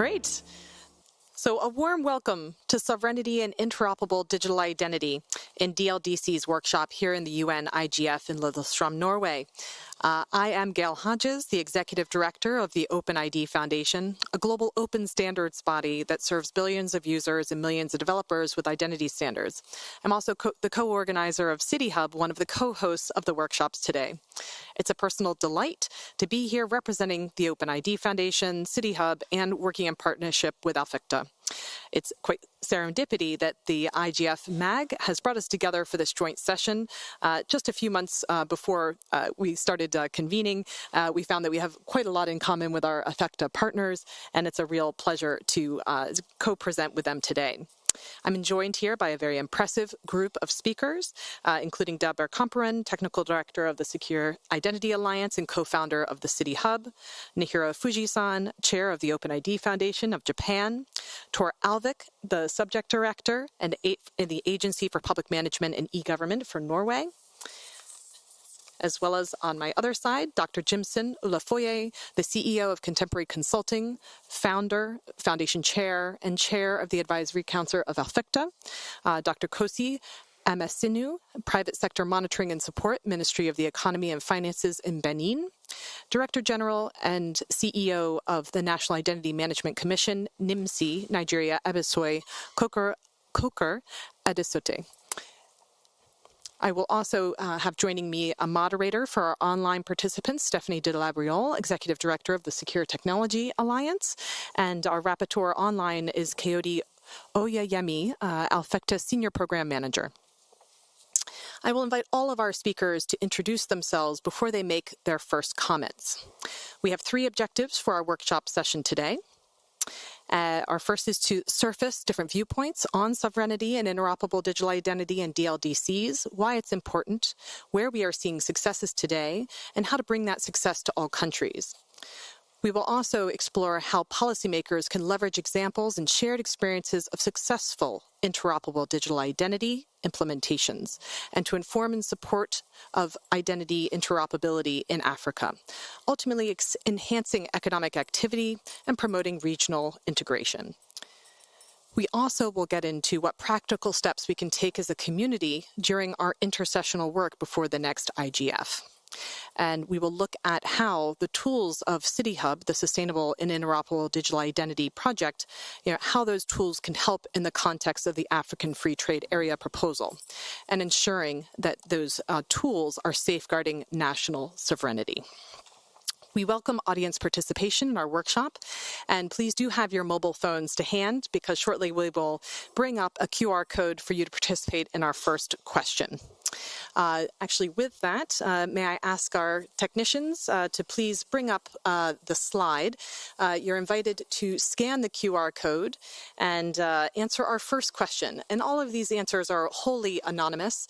Great. So a warm welcome to Sovereignty and Interoperable Digital Identity in DLDC's workshop here in the UN IGF in Lillestrøm, Norway. I am Gail Hodges, the Executive Director of the OpenID Foundation, a global open standards body that serves billions of users and millions of developers with identity standards. I'm also the co-organizer of City Hub, one of the co-hosts of the workshops today. It's a personal delight to be here representing the OpenID Foundation, City Hub, and working in partnership with Alficta. It's quite serendipity that the IGF MAG has brought us together for this joint session. Just a few months before we started convening, we found that we have quite a lot in common with our Alficta partners, and it's a real pleasure to co-present with them today. I'm joined here by a very impressive group of speakers, including Deborah Komperin, Technical Director of the Secure Identity Alliance and co-founder of the City Hub, Nihiro Fuji-san, Chair of the OpenID Foundation of Japan, Tor Alvik, the Subject Director and the Agency for Public Management and E-Government for Norway, as well as on my other side, Dr. Jimson Ulafoye, the CEO of Contemporary Consulting, founder, foundation chair, and chair of the Advisory Council of Alficta, Dr. Kosi Amasinu, Private Sector Monitoring and Support, Ministry of the Economy and Finances in Benin, Director General and CEO of the National Identity Management Commission, NIMC, Nigeria, Abisoy Coker Adesote. I will also have joining me a moderator for our online participants, Stephanie de Labriole, Executive Director of the Secure Technology Alliance, and our rapporteur online is Coyote Oyeyemi, Alficta Senior Program Manager. I will invite all of our speakers to introduce themselves before they make their first comments. We have 3 objectives for our workshop session today. Our first is to surface different viewpoints on sovereignty and interoperable digital identity and DLDCs, why it's important, where we are seeing successes today, and how to bring that success to all countries. We will also explore how policymakers can leverage examples and shared experiences of successful interoperable digital identity implementations and to inform and support of identity interoperability in Africa, ultimately enhancing economic activity and promoting regional integration. We also will get into what practical steps we can take as a community during our intersessional work before the next IGF. And we will look at how the tools of City Hub, the Sustainable and Interoperable Digital Identity Project, how those tools can help in the context of the African Free Trade Area proposal, and ensuring that those tools are safeguarding national sovereignty. We welcome audience participation in our workshop, and please do have your mobile phones to hand because shortly we will bring up a QR code for you to participate in our first question. Actually, with that, may I ask our technicians to please bring up the slide. You're invited to scan the QR code and answer our first question. And all of these answers are wholly anonymous,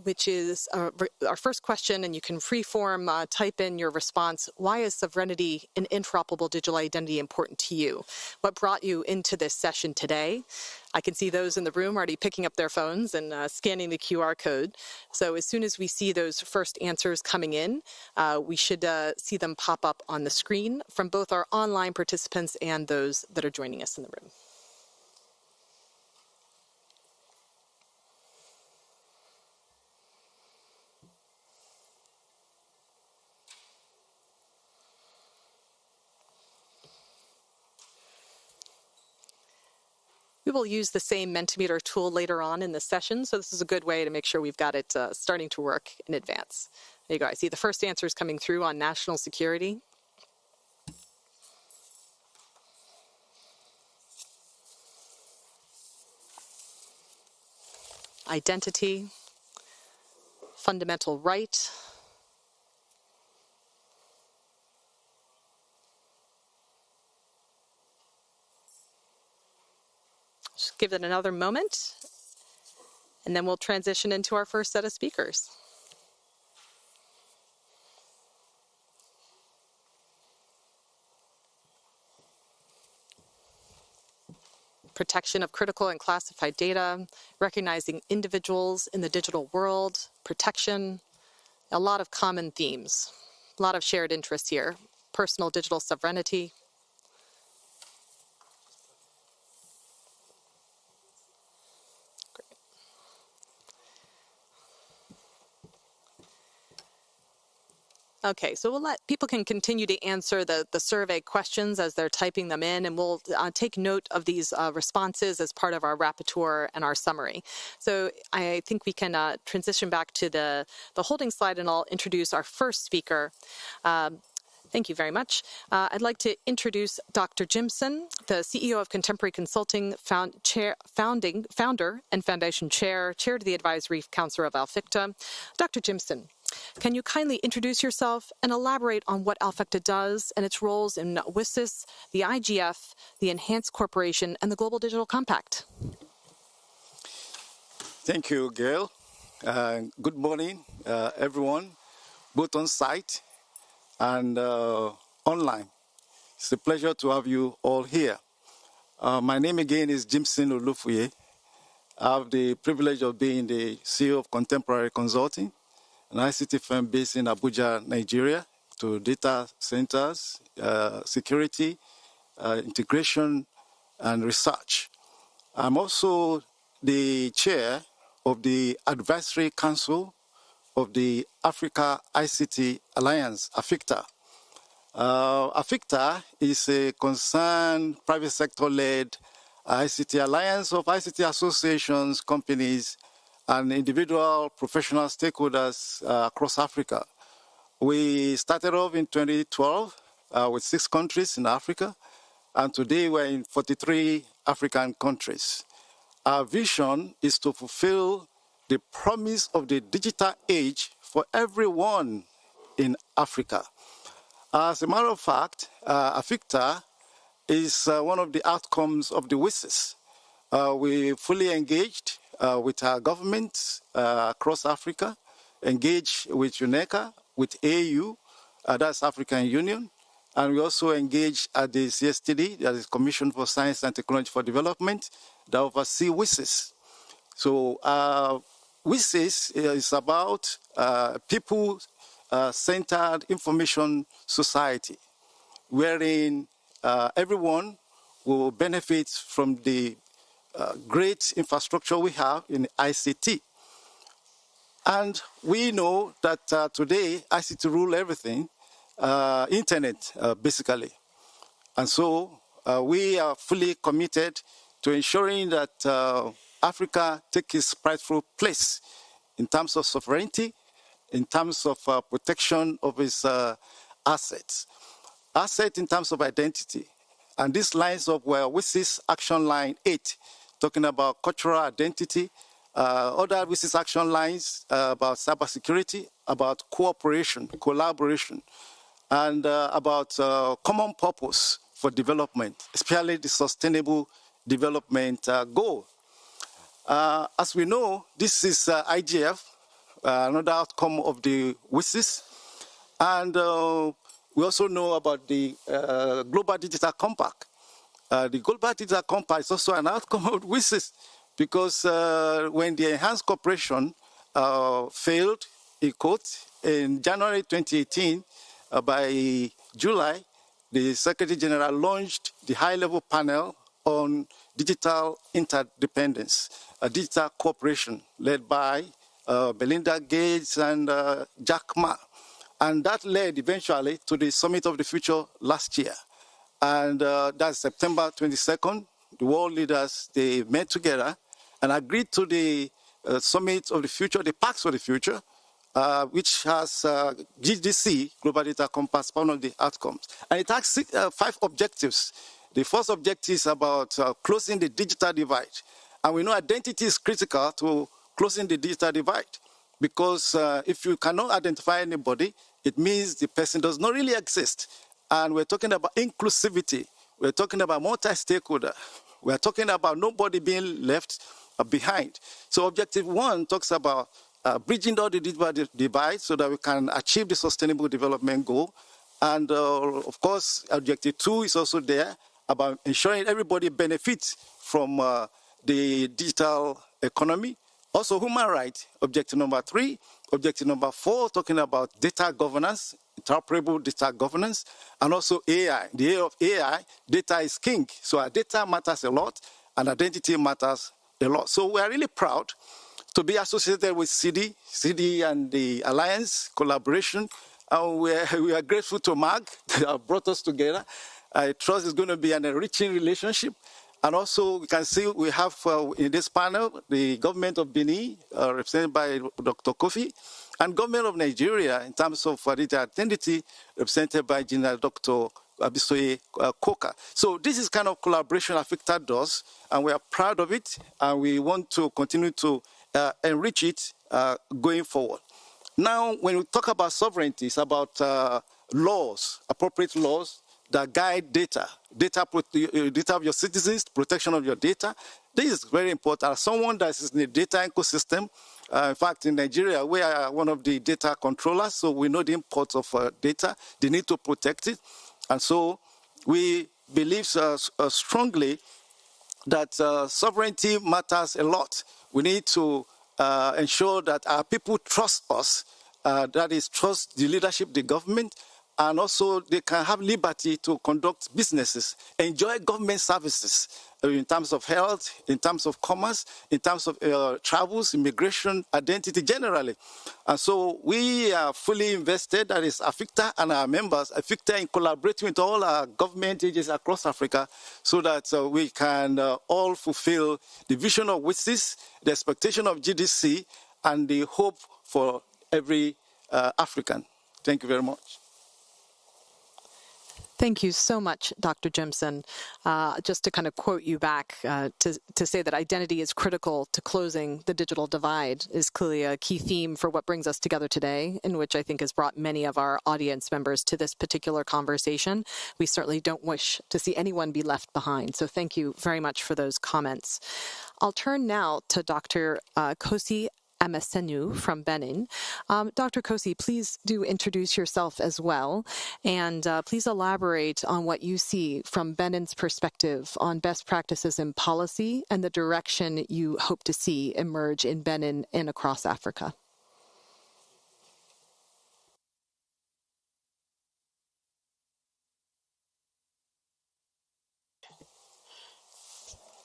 which is our first question, and you can free-form type in your response. Why is sovereignty and interoperable digital identity important to you? What brought you into this session today? I can see those in the room already picking up their phones and scanning the QR code. So as soon as we see those first answers coming in, we should see them pop up on the screen from both our online participants and those that are joining us in the room. We will use the same Mentimeter tool later on in the session, so this is a good way to make sure we've got it starting to work in advance. There you go. I see the first answers coming through on national security. Identity, fundamental right, just give it another moment, and then we'll transition into our first set of speakers. Protection of critical and classified data, recognizing individuals in the digital world, protection, a lot of common themes, a lot of shared interests here. Personal digital sovereignty, Okay, so we'll let people can continue to answer the survey questions as they're typing them in, and we'll take note of these responses as part of our rapporteur and our summary. So I think we can transition back to the holding slide, and I'll introduce our first speaker. Thank you very much. I'd like to introduce Dr. Jimson, the CEO of Contemporary Consulting, founder and foundation chair to the Advisory Council of Alficta. Dr. Jimson, can you kindly introduce yourself and elaborate on what Alficta does and its roles in WSIS, the IGF, the Enhanced Corporation, and the Global Digital Compact? Thank you, Gail. Good morning, everyone, both on site and online. It's a pleasure to have you all here. My name again is Jimson Olufuye. I have the privilege of being the CEO of Contemporary Consulting, an ICT firm based in Abuja, Nigeria, to data centers, security, integration, and research. I'm also the chair of the Advisory Council of the Africa ICT Alliance, AFICTA. AFICTA is a concerned private sector-led ICT alliance of ICT associations, companies, and individual professional stakeholders across Africa. We started off in 2012 with 6 countries in Africa, and today we're in 43 African countries. Our vision is to fulfill the promise of the digital age for everyone in Africa. As a matter of fact, AFICTA is one of the outcomes of the WSIS. We fully engaged with our governments across Africa, engaged with UNECA, with AU, that's African Union, and we also engaged at the CSTD, that is Commission for Science and Technology for Development, that oversees WSIS. So WSIS is about people-centered information society, wherein everyone will benefit from the great infrastructure we have in ICT. And we know that today ICT rule everything, internet basically. And so we are fully committed to ensuring that Africa takes its rightful place in terms of sovereignty, in terms of protection of its assets. Asset in terms of identity. And this lines up where WSIS Action Line 8, talking about cultural identity, other WSIS action lines about cybersecurity, about cooperation, collaboration, and about common purpose for development, especially the sustainable development goal. As we know, this is IGF, another outcome of the WSIS, and we also know about the Global Digital Compact. The Global Digital Compact is also an outcome of WSIS, because when the Enhanced Cooperation failed in court in January 2018, by July, the Secretary General launched the high-level panel on digital interdependence, a digital cooperation led by Belinda Gates and Jack Ma. And that led eventually to the Summit of the Future last year. And that's September 22nd. The world leaders, they met together and agreed to the Summit of the Future, the Pacts for the Future, which has GDC, Global Data Compass, one of the outcomes. And it has 5 objectives. The first objective is about closing the digital divide. And we know identity is critical to closing the digital divide, because if you cannot identify anybody, it means the person does not really exist. And we're talking about inclusivity. We're talking about multi-stakeholder. We're talking about nobody being left behind. So objective 1 talks about bridging all the digital divide so that we can achieve the sustainable development goal. And of course, objective 2 is also there about ensuring everybody benefits from the digital economy. Also human rights, objective number 3. Objective number 4, talking about data governance, interoperable data governance, and also AI. The area of AI, data is king. So our data matters a lot, and identity matters a lot. So we are really proud to be associated with CD and the Alliance collaboration, And we are grateful to Mark that brought us together. I trust it's going to be an enriching relationship. And also, we can see we have in this panel the government of Benin, represented by Dr. Kofi, and government of Nigeria in terms of digital identity, represented by General Dr. Abisoye Koka. So this is kind of collaboration AFICTA does, and we are proud of it, and we want to continue to enrich it going forward. Now, when we talk about sovereignty, it's about laws, appropriate laws that guide data of your citizens, protection of your data. This is very important. As someone that is in the data ecosystem, in fact, in Nigeria, we are one of the data controllers, so we know the importance of data. They need to protect it. And so we believe strongly that sovereignty matters a lot. We need to ensure that our people trust us, that is, trust the leadership, the government, and also they can have liberty to conduct businesses, enjoy government services in terms of health, in terms of commerce, in terms of travels, immigration, identity generally. And so we are fully invested, that is AFICTA and our members, AFICTA in collaborating with all our government agencies across Africa so that we can all fulfill the vision of WISIS, the expectation of GDC, and the hope for every African. Thank you very much. Thank you so much, Dr. Jimson. Just to kind of quote you back, to say that identity is critical to closing the digital divide is clearly a key theme for what brings us together today, in which I think has brought many of our audience members to this particular conversation. We certainly don't wish to see anyone be left behind. So thank you very much for those comments. I'll turn now to Dr. Kosi Amesenu from Benin. Dr. Kosi, please do introduce yourself as well, and please elaborate on what you see from Benin's perspective on best practices in policy and the direction you hope to see emerge in Benin and across Africa.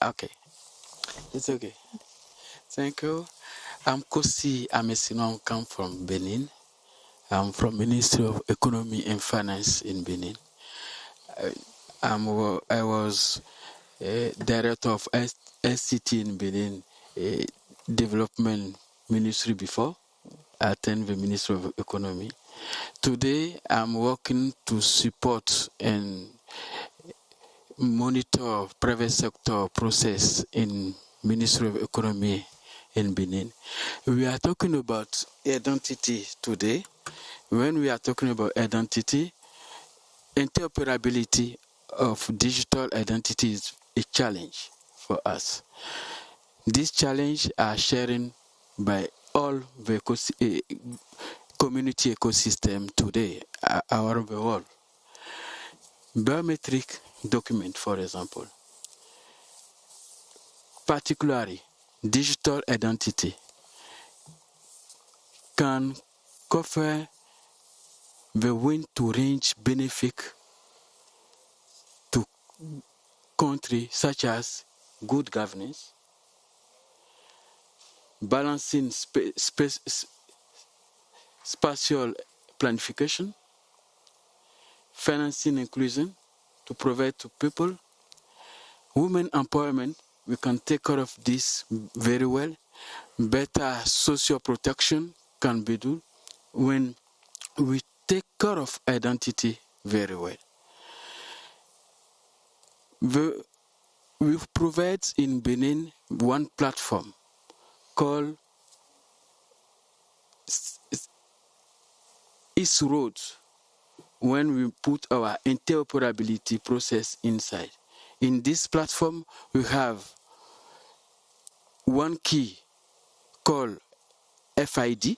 Okay, it's okay. Thank you. I'm Kosi Amesinu. I come from Benin. I'm from Ministry of Economy and Finance in Benin. I was director of SCT in Benin Development Ministry before. I attend the Ministry of Economy. Today, I'm working to support and monitor private sector process in Ministry of Economy in Benin. We are talking about identity today. When we are talking about identity, interoperability of digital identity is a challenge for us. This challenge are shared by all the community ecosystem today around the world. Biometric document, for example, particularly digital identity, can cover the win-to-range benefit to countries such as good governance, balancing spatial planification, financing inclusion to provide to people, women empowerment. We can take care of this very well. Better social protection can be done when we take care of identity very well. We provide in Benin one platform called East Road when we put our interoperability process inside. In this platform, we have one key called FID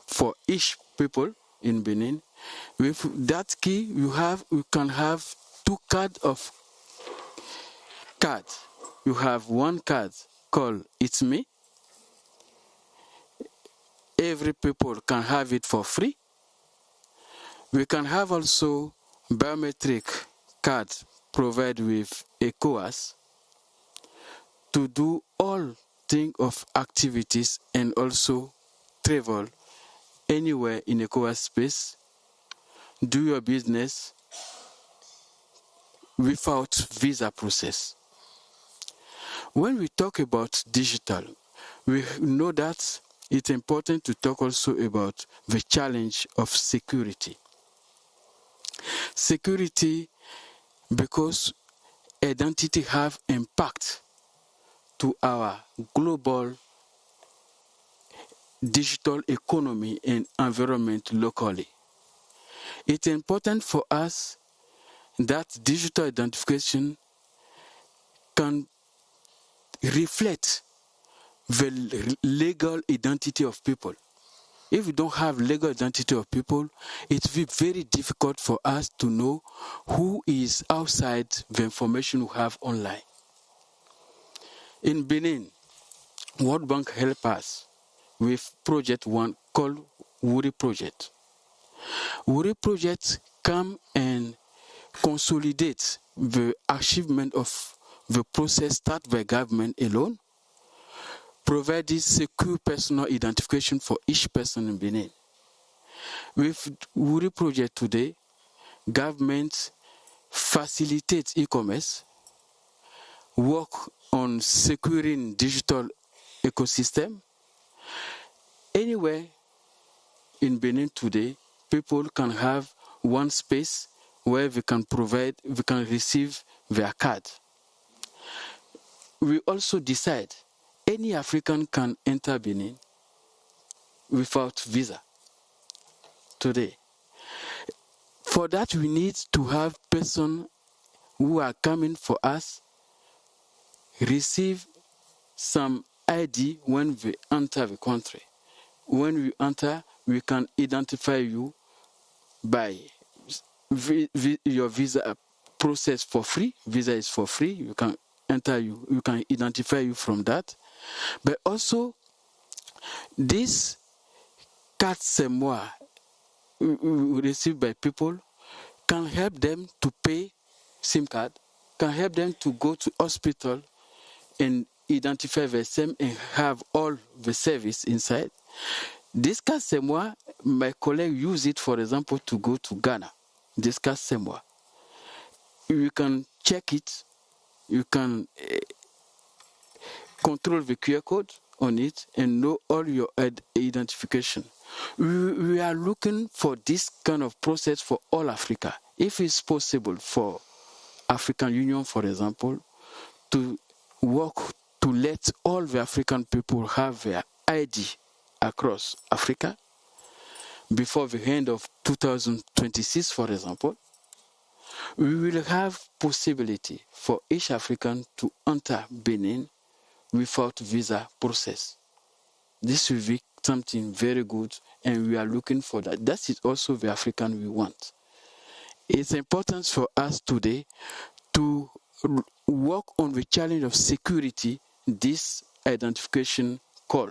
for each people in Benin. With that key, we can have two cards of card. You have one card called It's Me. Every people can have it for free. We can have also biometric card provided with ECOWAS to do all things of activities and also travel anywhere in ECOWAS space, do your business without visa process. When we talk about digital, we know that it's important to talk also about the challenge of security. Security, because identity have impact to our global digital economy and environment locally. It's important for us that digital identification can reflect the legal identity of people. If we don't have legal identity of people, it will be very difficult for us to know who is outside the information we have online. In Benin, World Bank helped us with project one called Wuri Project. Wuri Project come and consolidate the achievement of the process started by government alone, providing secure personal identification for each person in Benin. With Wuri Project today, government facilitates e-commerce, work on securing digital ecosystem. Anywhere in Benin today, people can have one space where we can receive their card. We also decide any African can enter Benin without visa today. For that, we need to have persons who are coming for us receive some ID when we enter the country. When we enter, we can identify you by your visa process for free. Visa is for free. You can enter you. You can identify you from that. But also, this carte c'est moi received by people can help them to pay SIM card, can help them to go to hospital and identify the same and have all the service inside. This carte c'est moi, my colleague use it, for example, to go to Ghana. This carte c'est moi. You can check it, you can control the QR code on it and know all your identification. We are looking for this kind of process for all Africa. If it's possible for African Union, for example, to work to let all the African people have their ID across Africa before the end of 2026, for example, we will have possibility for each African to enter Benin without visa process. This will be something very good, and we are looking for that. That is also the African we want. It's important for us today to work on the challenge of security, this identification call.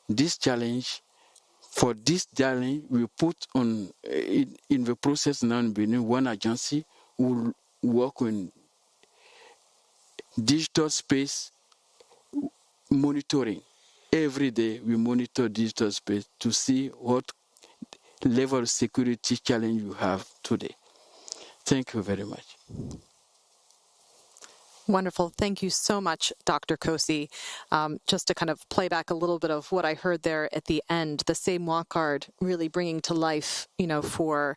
This challenge, we put on in the process now in Benin, one agency will work on digital space monitoring. Every day we monitor digital space to see what level of security challenge you have today. Thank you very much. Wonderful. Thank you so much, Dr. Kosi. Just to kind of play back a little bit of what I heard there at the end, the C'est Moi card really bringing to life, for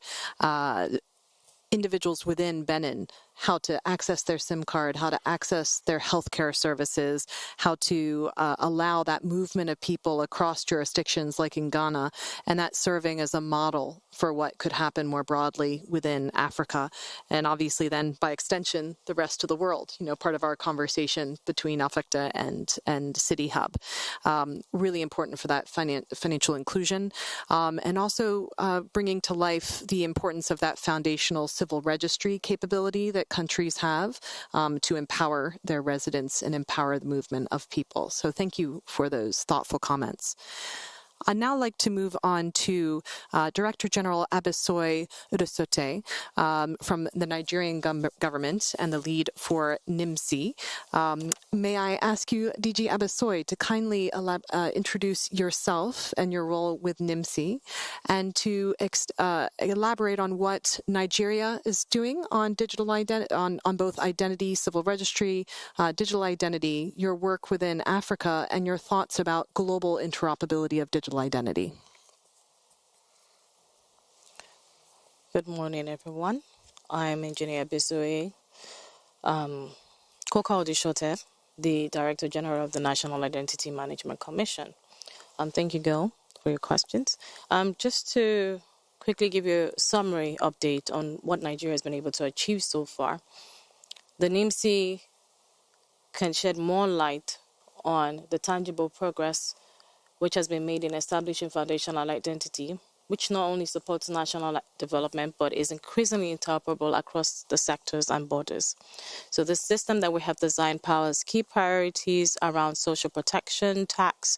individuals within Benin, how to access their SIM card, how to access their healthcare services, how to allow that movement of people across jurisdictions like in Ghana, and that serving as a model for what could happen more broadly within Africa. And obviously then, by extension, the rest of the world, part of our conversation between Africa and City Hub. Really important for that financial inclusion, and also bringing to life the importance of that foundational civil registry capability that countries have to empower their residents and empower the movement of people. So thank you for those thoughtful comments. I'd now like to move on to Director General Abisoy Udosote from the Nigerian government and the lead for NIMC. May I ask you, DG Abisoy, to kindly introduce yourself and your role with NIMC, and to elaborate on what Nigeria is doing on digital on both identity, civil registry, digital identity, your work within Africa, and your thoughts about global interoperability of digital identity. Good morning, everyone. I'm Engineer Abisoy Udosote, the Director General of the National Identity Management Commission. Thank you, Gil, for your questions. Just to quickly give you a summary update on what Nigeria has been able to achieve so far, the NIMC can shed more light on the tangible progress which has been made in establishing foundational identity, which not only supports national development, but is increasingly interoperable across the sectors and borders. So the system that we have designed powers key priorities around social protection, tax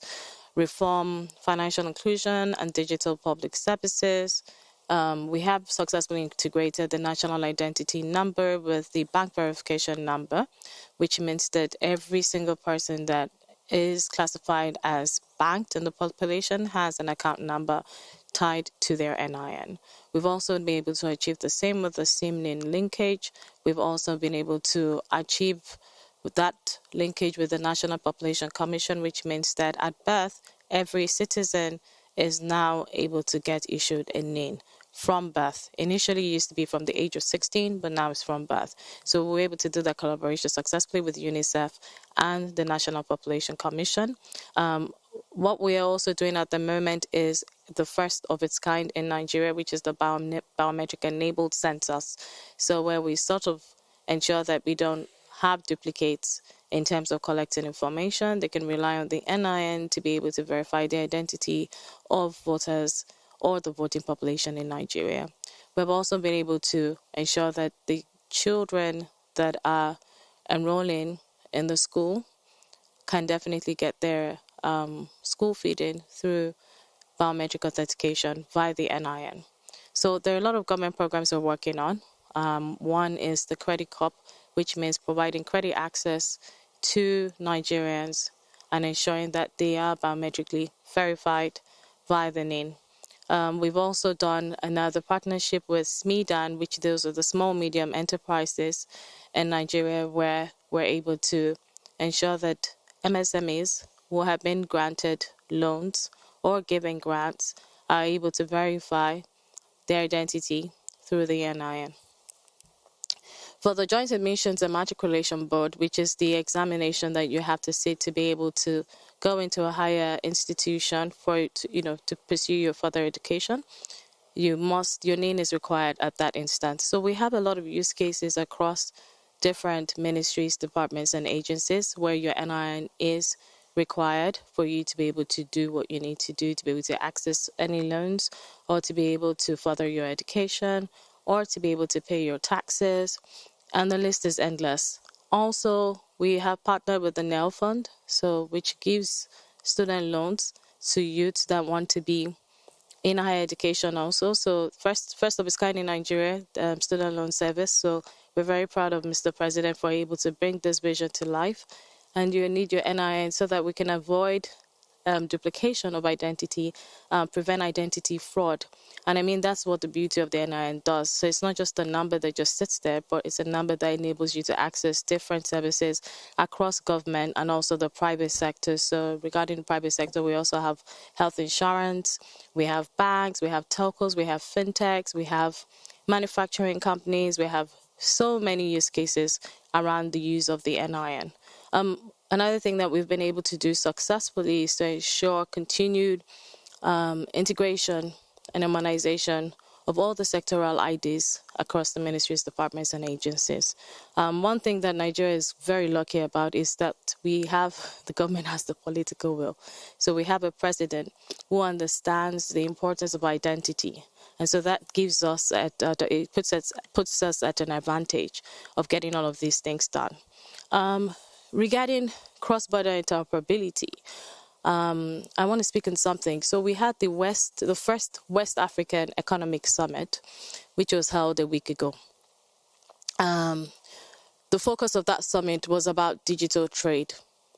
reform, financial inclusion, and digital public services. We have successfully integrated the national identity number with the bank verification number, which means that every single person that is classified as banked in the population has an account number tied to their NIN. We've also been able to achieve the same with the SIM-NIN linkage. We've also been able to achieve that linkage with the National Population Commission, which means that at birth, every citizen is now able to get issued a NIN from birth. Initially, it used to be from the age of 16, but now it's from birth. So we were able to do that collaboration successfully with UNICEF and the National Population Commission. What we are also doing at the moment is the first of its kind in Nigeria, which is the biometric-enabled census. So where we sort of ensure that we don't have duplicates in terms of collecting information. They can rely on the NIN to be able to verify the identity of voters or the voting population in Nigeria. We've also been able to ensure that the children that are enrolling in the school can definitely get their school feeding through biometric authentication via the NIN. So there are a lot of government programs we're working on. One is the Credit Cup, which means providing credit access to Nigerians and ensuring that they are biometrically verified via the NIN. We've also done another partnership with SMEDAN, which deals with the small, medium enterprises in Nigeria, where we're able to ensure that MSMEs who have been granted loans or given grants are able to verify their identity through the NIN. For the Joint Admissions and Matriculation Board, which is the examination that you have to sit to be able to go into a higher institution for to pursue your further education, your NIN is required at that instance. So we have a lot of use cases across different ministries, departments, and agencies where your NIN is required for you to be able to do what you need to do, to be able to access any loans, or to be able to further your education, or to be able to pay your taxes. And the list is endless. Also, we have partnered with the NEL Fund, which gives student loans to youths that want to be in higher education also. So first of its kind in Nigeria, student loan service. So we're very proud of Mr. President for able to bring this vision to life. And you need your NIN so that we can avoid duplication of identity, prevent identity fraud. And I mean, that's what the beauty of the NIN does. So it's not just a number that just sits there, but it's a number that enables you to access different services across government and also the private sector. So regarding the private sector, we also have health insurance, we have banks, we have telcos, we have fintechs, we have manufacturing companies, we have so many use cases around the use of the NIN. Another thing that we've been able to do successfully is to ensure continued integration and harmonization of all the sectoral IDs across the ministries, departments, and agencies. One thing that Nigeria is very lucky about is that the government has the political will. So we have a president who understands the importance of identity. And so that gives us, puts us at an advantage of getting all of these things done. Regarding cross-border interoperability, I want to speak on something. So we had the first West African Economic Summit, which was held a week ago. The focus of that summit was about digital trade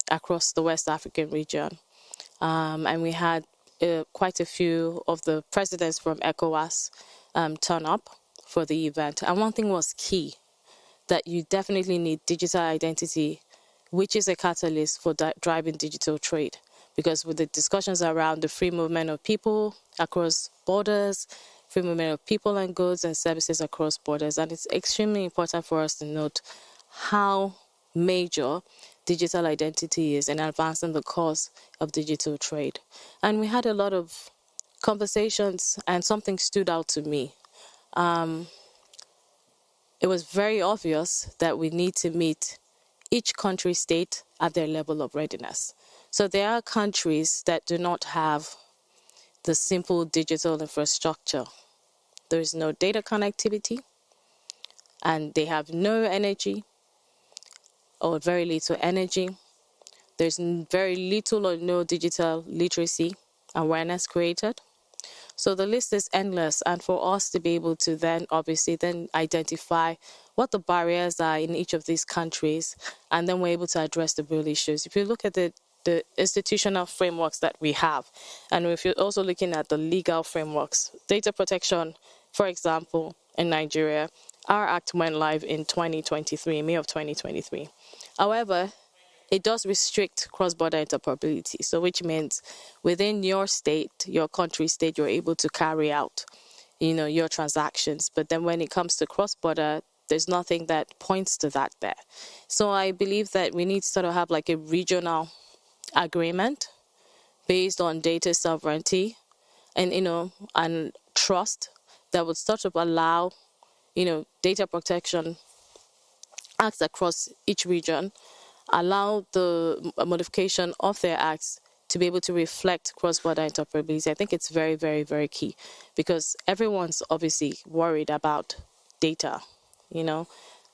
across the West African region. And we had quite a few of the presidents from ECOWAS turn up for the event. And one thing was key, that you definitely need digital identity, which is a catalyst for driving digital trade. Because with the discussions around the free movement of people across borders, free movement of people and goods and services across borders, and it's extremely important for us to note how major digital identity is in advancing the cause of digital trade. And we had a lot of conversations, and something stood out to me. It was very obvious that we need to meet each country state at their level of readiness. So there are countries that do not have the simple digital infrastructure. There is no data connectivity, and they have no energy or very little energy. There's very little or no digital literacy awareness created. So the list is endless, and for us to be able to then obviously then identify what the barriers are in each of these countries, and then we're able to address the real issues. If you look at the institutional frameworks that we have, and if you're also looking at the legal frameworks, data protection, for example, in Nigeria, our act went live in 2023, May of 2023. However, it does restrict cross-border interoperability, so which means within your state, your country state, you're able to carry out, your transactions. But then when it comes to cross-border, there's nothing that points to that there. So I believe that we need to sort of have like a regional agreement based on data sovereignty and, and trust that would sort of allow, data protection acts across each region, allow the modification of their acts to be able to reflect cross-border interoperability. I think it's very, very, very key, because everyone's obviously worried about data,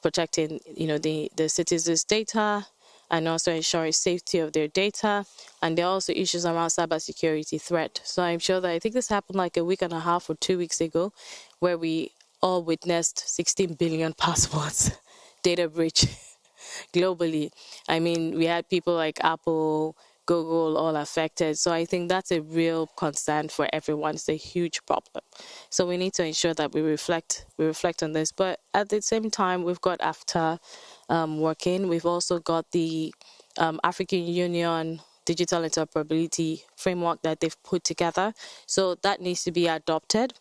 protecting, the citizens' data, and also ensuring safety of their data. And there are also issues around cybersecurity threat. So I'm sure that I think this happened like a week and a half or 2 weeks ago, where we all witnessed 16 billion passwords data breach globally. I mean, we had people like Apple, Google all affected. So I think that's a real concern for everyone. It's a huge problem. So we need to ensure that we reflect on this. But at the same time, we've got AFTA working. We've also got the African Union digital interoperability framework that they've put together. So that needs to be adopted.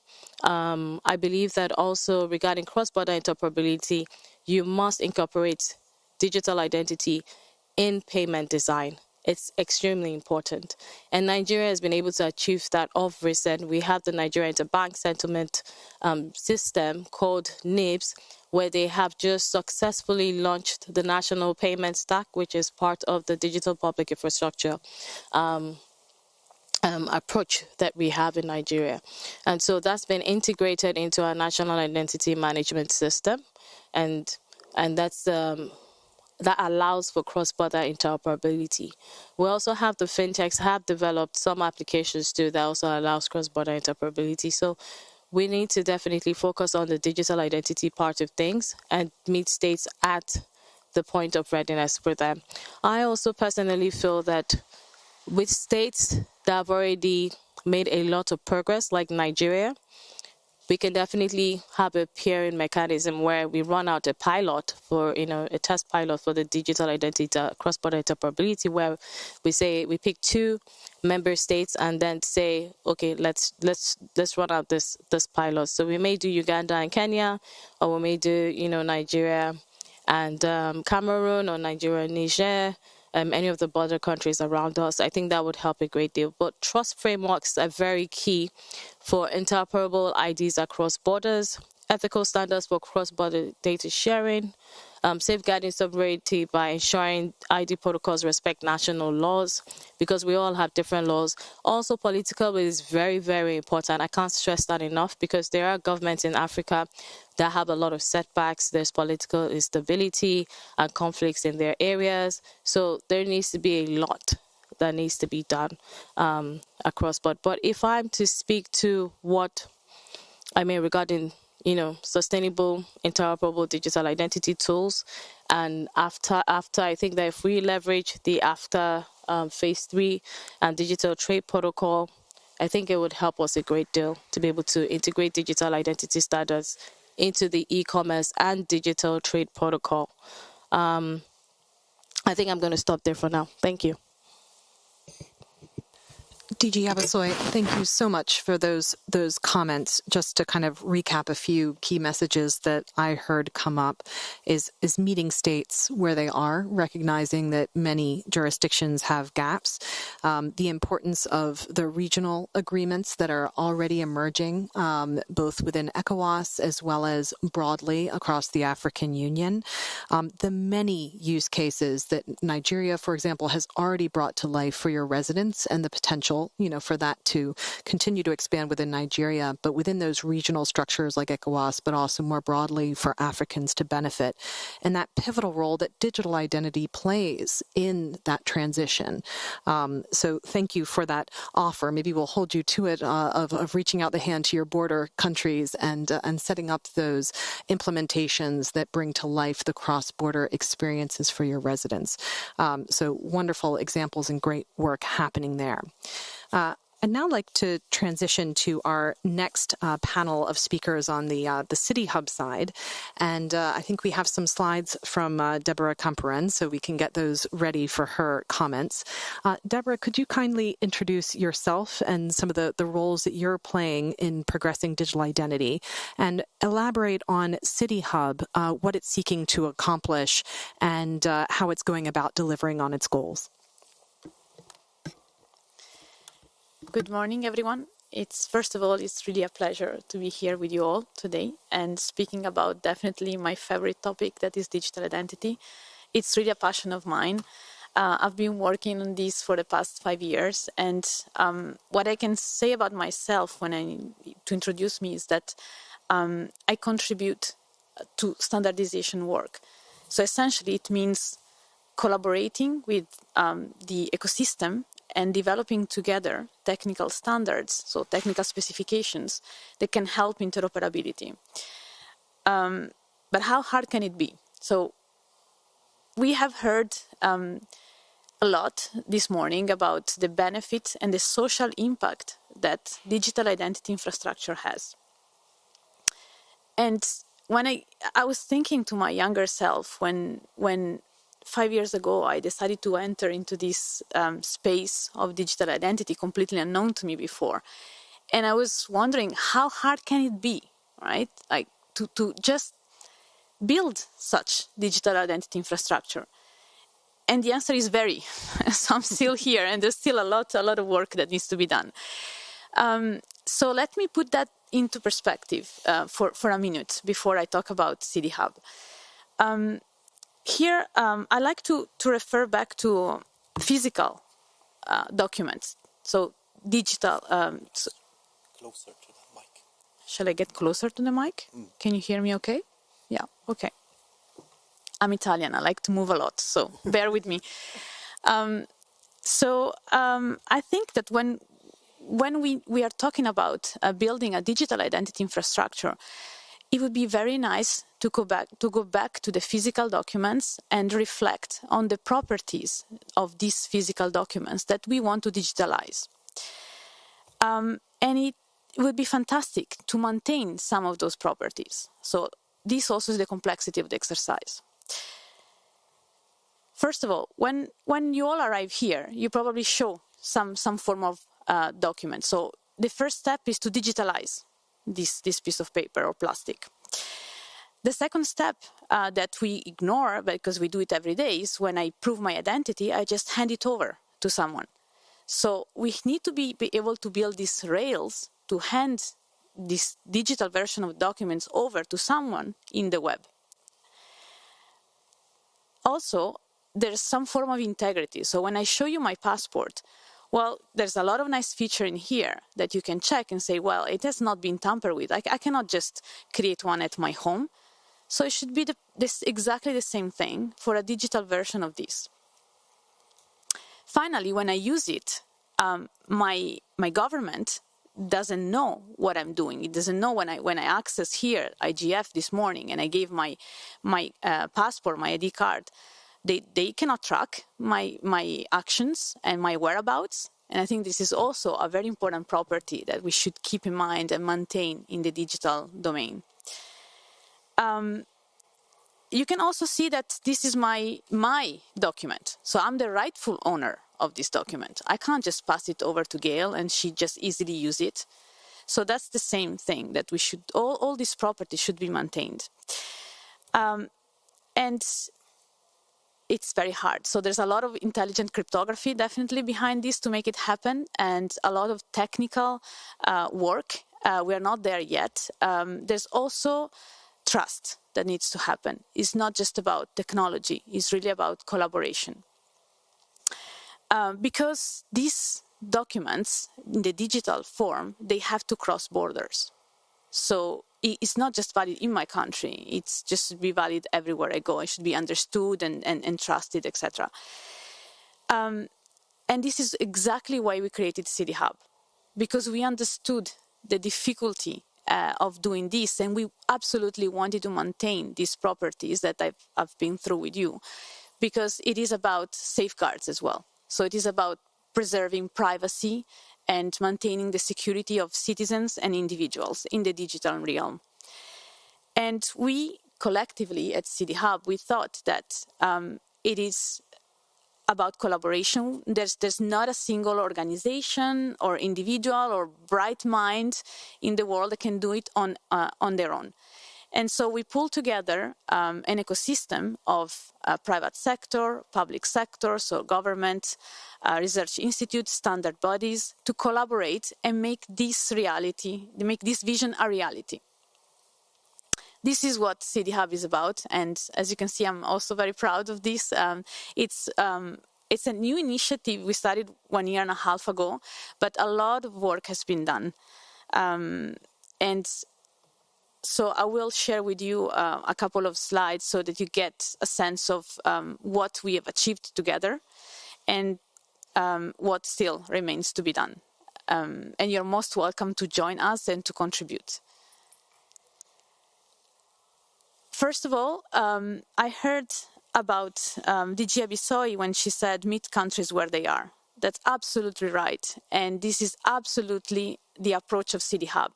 I believe that also regarding cross-border interoperability, you must incorporate digital identity in payment design. It's extremely important. And Nigeria has been able to achieve that of recent. We have the Nigeria Interbank Settlement System called NIBS, where they have just successfully launched the National Payment Stack, which is part of the digital public infrastructure approach that we have in Nigeria. And so that's been integrated into our national identity management system. And that's that allows for cross-border interoperability. We also have the fintechs have developed some applications too that also allows cross-border interoperability. So we need to definitely focus on the digital identity part of things and meet states at the point of readiness for them. I also personally feel that with states that have already made a lot of progress, like Nigeria, we can definitely have a peering mechanism where we run out a pilot for, a test pilot for the digital identity cross-border interoperability, where we pick 2 member states and then say, okay, let's run out this pilot. So we may do Uganda and Kenya, or we may do, Nigeria and Cameroon, or Nigeria and Niger, any of the border countries around us. I think that would help a great deal. But trust frameworks are very key for interoperable IDs across borders, ethical standards for cross-border data sharing, safeguarding sovereignty by ensuring ID protocols respect national laws, because we all have different laws. Also, political is very, very important. I can't stress that enough, because there are governments in Africa that have a lot of setbacks. There's political instability and conflicts in their areas. So there needs to be a lot that needs to be done across board. But if I'm to speak to what I mean regarding, sustainable, interoperable digital identity tools, and after I think that if we leverage the after phase 3 and digital trade protocol, I think it would help us a great deal to be able to integrate digital identity standards into the e-commerce and digital trade protocol. I think I'm going to stop there for now. Thank you. DG Abasoy, thank you so much for those comments. Just to kind of recap a few key messages that I heard come up is meeting states where they are, recognizing that many jurisdictions have gaps, the importance of the regional agreements that are already emerging, both within ECOWAS as well as broadly across the African Union, the many use cases that Nigeria, for example, has already brought to life for your residents, and the potential for that to continue to expand within Nigeria, but within those regional structures like ECOWAS, but also more broadly for Africans to benefit, and that pivotal role that digital identity plays in that transition. So thank you for that offer. Maybe we'll hold you to it of reaching out the hand to your border countries and setting up those implementations that bring to life the cross-border experiences for your residents. So wonderful examples and great work happening there. I'd now like to transition to our next panel of speakers on the City Hub side. And I think we have some slides from Deborah Camperen, so we can get those ready for her comments. Deborah, could you kindly introduce yourself and some of the roles that you're playing in progressing digital identity, and elaborate on City Hub, what it's seeking to accomplish, and how it's going about delivering on its goals? Good morning, everyone. First of all, it's really a pleasure to be here with you all today and speaking about definitely my favorite topic, that is digital identity. It's really a passion of mine. I've been working on this for the past 5 years, and what I can say about myself to introduce me is that I contribute to standardization work. So essentially, it means collaborating with the ecosystem and developing together technical standards, so technical specifications that can help interoperability. But how hard can it be? So we have heard a lot this morning about the benefits and the social impact that digital identity infrastructure has. And when I was thinking to my younger self when 5 years ago, I decided to enter into this space of digital identity completely unknown to me before. And I was wondering, how hard can it be, right? Like to just build such digital identity infrastructure? And the answer is very. So I'm still here, and there's still a lot of work that needs to be done. So let me put that into perspective for a minute before I talk about City Hub. Here, I like to refer back to physical documents. So digital. Closer to the mic. Shall I get closer to the mic? Can you hear me okay? Yeah, okay. I'm Italian. I like to move a lot, so bear with me. I think that when we are talking about building a digital identity infrastructure, it would be very nice to go back to the physical documents and reflect on the properties of these physical documents that we want to digitalize. And it would be fantastic to maintain some of those properties. So this also is the complexity of the exercise. First of all, when you all arrive here, you probably show some form of document. So the first step is to digitalize this piece of paper or plastic. The second step that we ignore, because we do it every day, is when I prove my identity, I just hand it over to someone. So we need to be able to build these rails to hand this digital version of documents over to someone in the web. Also, there's some form of integrity. So when I show you my passport, well, there's a lot of nice feature in here that you can check and say, well, it has not been tampered with. I cannot just create one at my home. So it should be exactly the same thing for a digital version of this. finally, when I use it, my government doesn't know what I'm doing. It doesn't know when I access here IGF this morning and I gave my passport, my ID card. They cannot track my actions and my whereabouts. And I think this is also a very important property that we should keep in mind and maintain in the digital domain. You can also see that this is my document. So I'm the rightful owner of this document. I can't just pass it over to Gail and she just easily use it. So that's the same thing, that we should, all these properties should be maintained. And it's very hard. So there's a lot of intelligent cryptography definitely behind this to make it happen, and a lot of technical work. We are not there yet. There's also trust that needs to happen. It's not just about technology. It's really about collaboration. Because these documents in the digital form, they have to cross borders. So it's not just valid in my country. It's just to be valid everywhere I go. It should be understood and trusted, etc. And this is exactly why we created City Hub, because we understood the difficulty of doing this, and we absolutely wanted to maintain these properties that I've been through with you, because it is about safeguards as well. So it is about preserving privacy and maintaining the security of citizens and individuals in the digital realm. And we collectively at City Hub, we thought that it is about collaboration. There's not a single organization or individual or bright mind in the world that can do it on their own. And so we pull together an ecosystem of private sector, public sector, so government, research institutes, standard bodies, to collaborate and make this reality, make this vision a reality. This is what City Hub is about, and as you can see, I'm also very proud of this. It's a new initiative we started 1.5 years ago, but a lot of work has been done. And so I will share with you a couple of slides so that you get a sense of what we have achieved together and what still remains to be done. And you're most welcome to join us and to contribute. First of all, I heard about DG Abisoi when she said, meet countries where they are. That's absolutely right. And this is absolutely the approach of City Hub.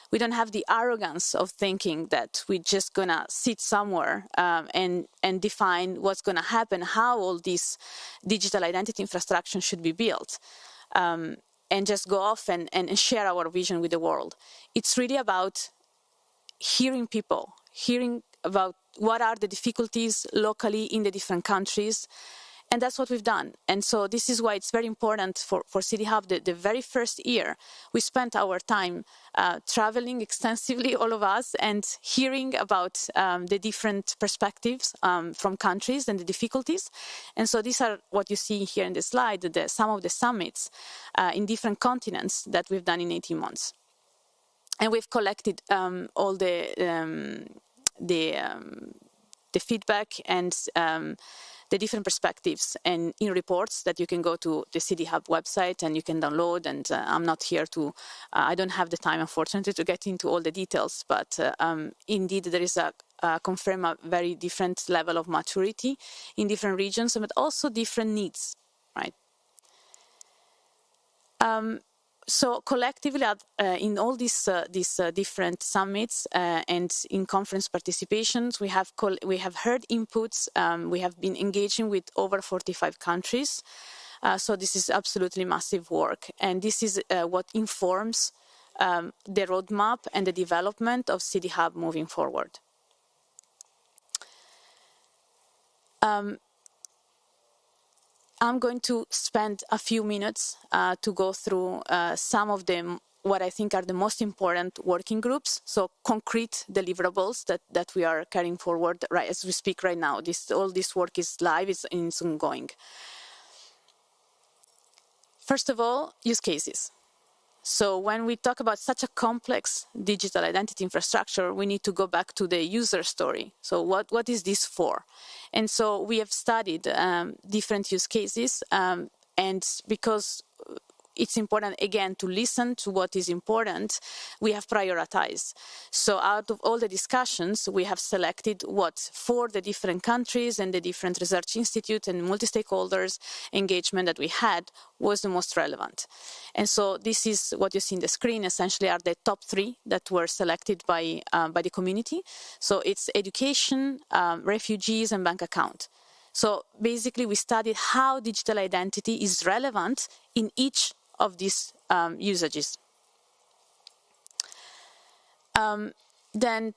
We don't have the arrogance of thinking that we're just going to sit somewhere and define what's going to happen, how all this digital identity infrastructure should be built, and just go off and share our vision with the world. It's really about hearing people, hearing about what are the difficulties locally in the different countries. And that's what we've done. And so this is why it's very important for City Hub. The very first year, we spent our time traveling extensively, all of us, and hearing about the different perspectives from countries and the difficulties. And so these are what you see here in the slide, some of the summits in different continents that we've done in 18 months. And we've collected all the feedback and the different perspectives and in reports that you can go to the City Hub website and you can download. And I'm not here to, I don't have the time, unfortunately, to get into all the details, but indeed there is confirm a very different level of maturity in different regions, but also different needs, right? So collectively, in all these different summits and in conference participations, we have heard inputs. We have been engaging with over 45 countries. So this is absolutely massive work, and this is what informs the roadmap and the development of City Hub moving forward. I'm going to spend a few minutes to go through some of them, what I think are the most important working groups, so concrete deliverables that we are carrying forward right as we speak right now. All this work is live, it's ongoing. First of all, use cases. So when we talk about such a complex digital identity infrastructure, we need to go back to the user story. So what is this for? And so we have studied different use cases. And because it's important, again, to listen to what is important, we have prioritized. So out of all the discussions, we have selected what for the different countries and the different research institutes and multi-stakeholders engagement that we had was the most relevant. And so this is what you see in the screen, essentially are the top 3 that were selected by the community. So it's education, refugees, and bank account. So basically, we studied how digital identity is relevant in each of these usages. Then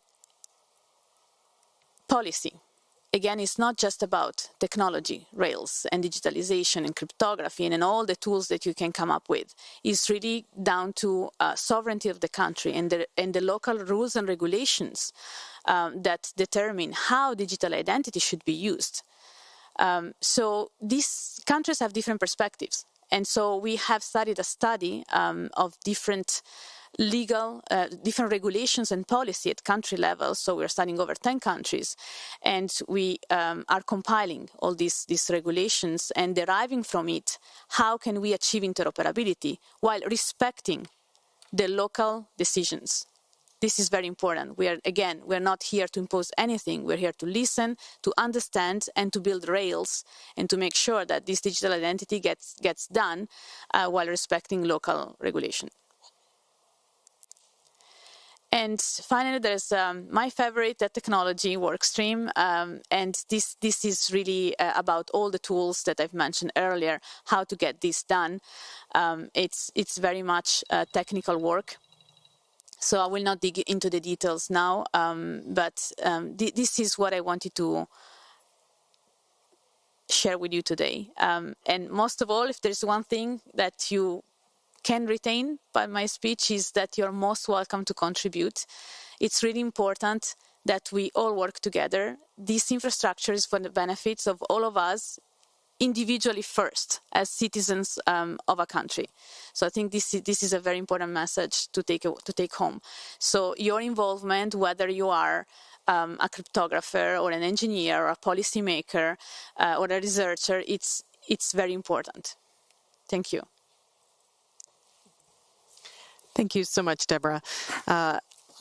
policy. Again, it's not just about technology, rails, and digitalization and cryptography and all the tools that you can come up with. It's really down to sovereignty of the country and the local rules and regulations that determine how digital identity should be used. So these countries have different perspectives. And so we have studied a study of different legal, different regulations and policy at country level. So we're studying over 10 countries. And we are compiling all these regulations and deriving from it how can we achieve interoperability while respecting the local decisions. This is very important. We're not here to impose anything. We're here to listen, to understand, and to build rails, and to make sure that this digital identity gets done while respecting local regulation. And finally, there's my favorite, the technology workstream, and this is really about all the tools that I've mentioned earlier, how to get this done. It's very much technical work. So I will not dig into the details now, but this is what I wanted to share with you today. And most of all, if there's one thing that you can retain by my speech is that you're most welcome to contribute. It's really important that we all work together. This infrastructure is for the benefits of all of us, individually first, as citizens of a country. So I think this is a very important message to take home. So your involvement, whether you are a cryptographer or an engineer or a policymaker or a researcher, it's very important. Thank you. Thank you so much, Deborah.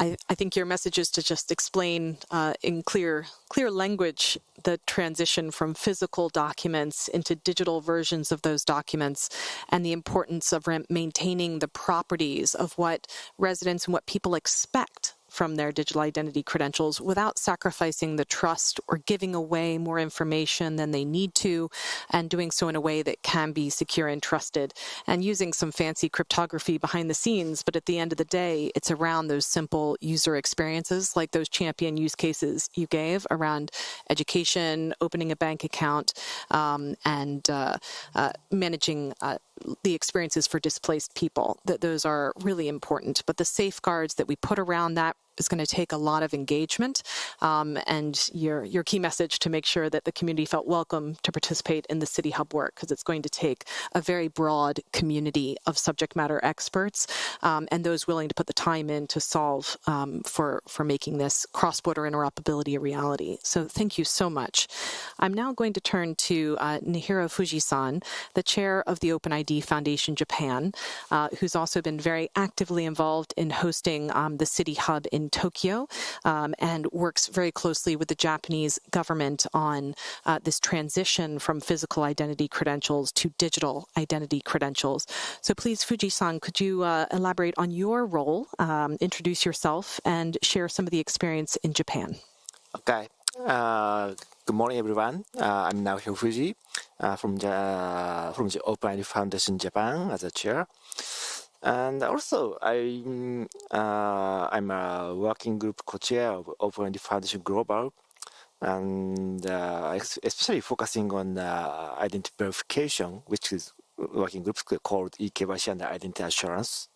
I think your message is to just explain in clear language the transition from physical documents into digital versions of those documents and the importance of maintaining the properties of what residents and what people expect from their digital identity credentials without sacrificing the trust or giving away more information than they need to, and doing so in a way that can be secure and trusted, and using some fancy cryptography behind the scenes. But at the end of the day, it's around those simple user experiences like those champion use cases you gave around education, opening a bank account, and managing the experiences for displaced people. Those are really important. But the safeguards that we put around that is going to take a lot of engagement, and your key message to make sure that the community felt welcome to participate in the City Hub work, because it's going to take a very broad community of subject matter experts and those willing to put the time in to solve for making this cross-border interoperability a reality. So thank you so much. I'm now going to turn to Nihiro Fuji-san, the chair of the OpenID Foundation Japan, who's also been very actively involved in hosting the City Hub in Tokyo, and works very closely with the Japanese government on this transition from physical identity credentials to digital identity credentials. So please, Fuji-san, could you elaborate on your role, introduce yourself, and share some of the experience in Japan? Okay. Good morning, everyone. I'm Nihiro Fuji from the OpenID Foundation Japan as a chair. And also, I'm a working group co-chair of OpenID Foundation Global, and especially focusing on identity verification, which is working group called eKYC and Identity Assurance.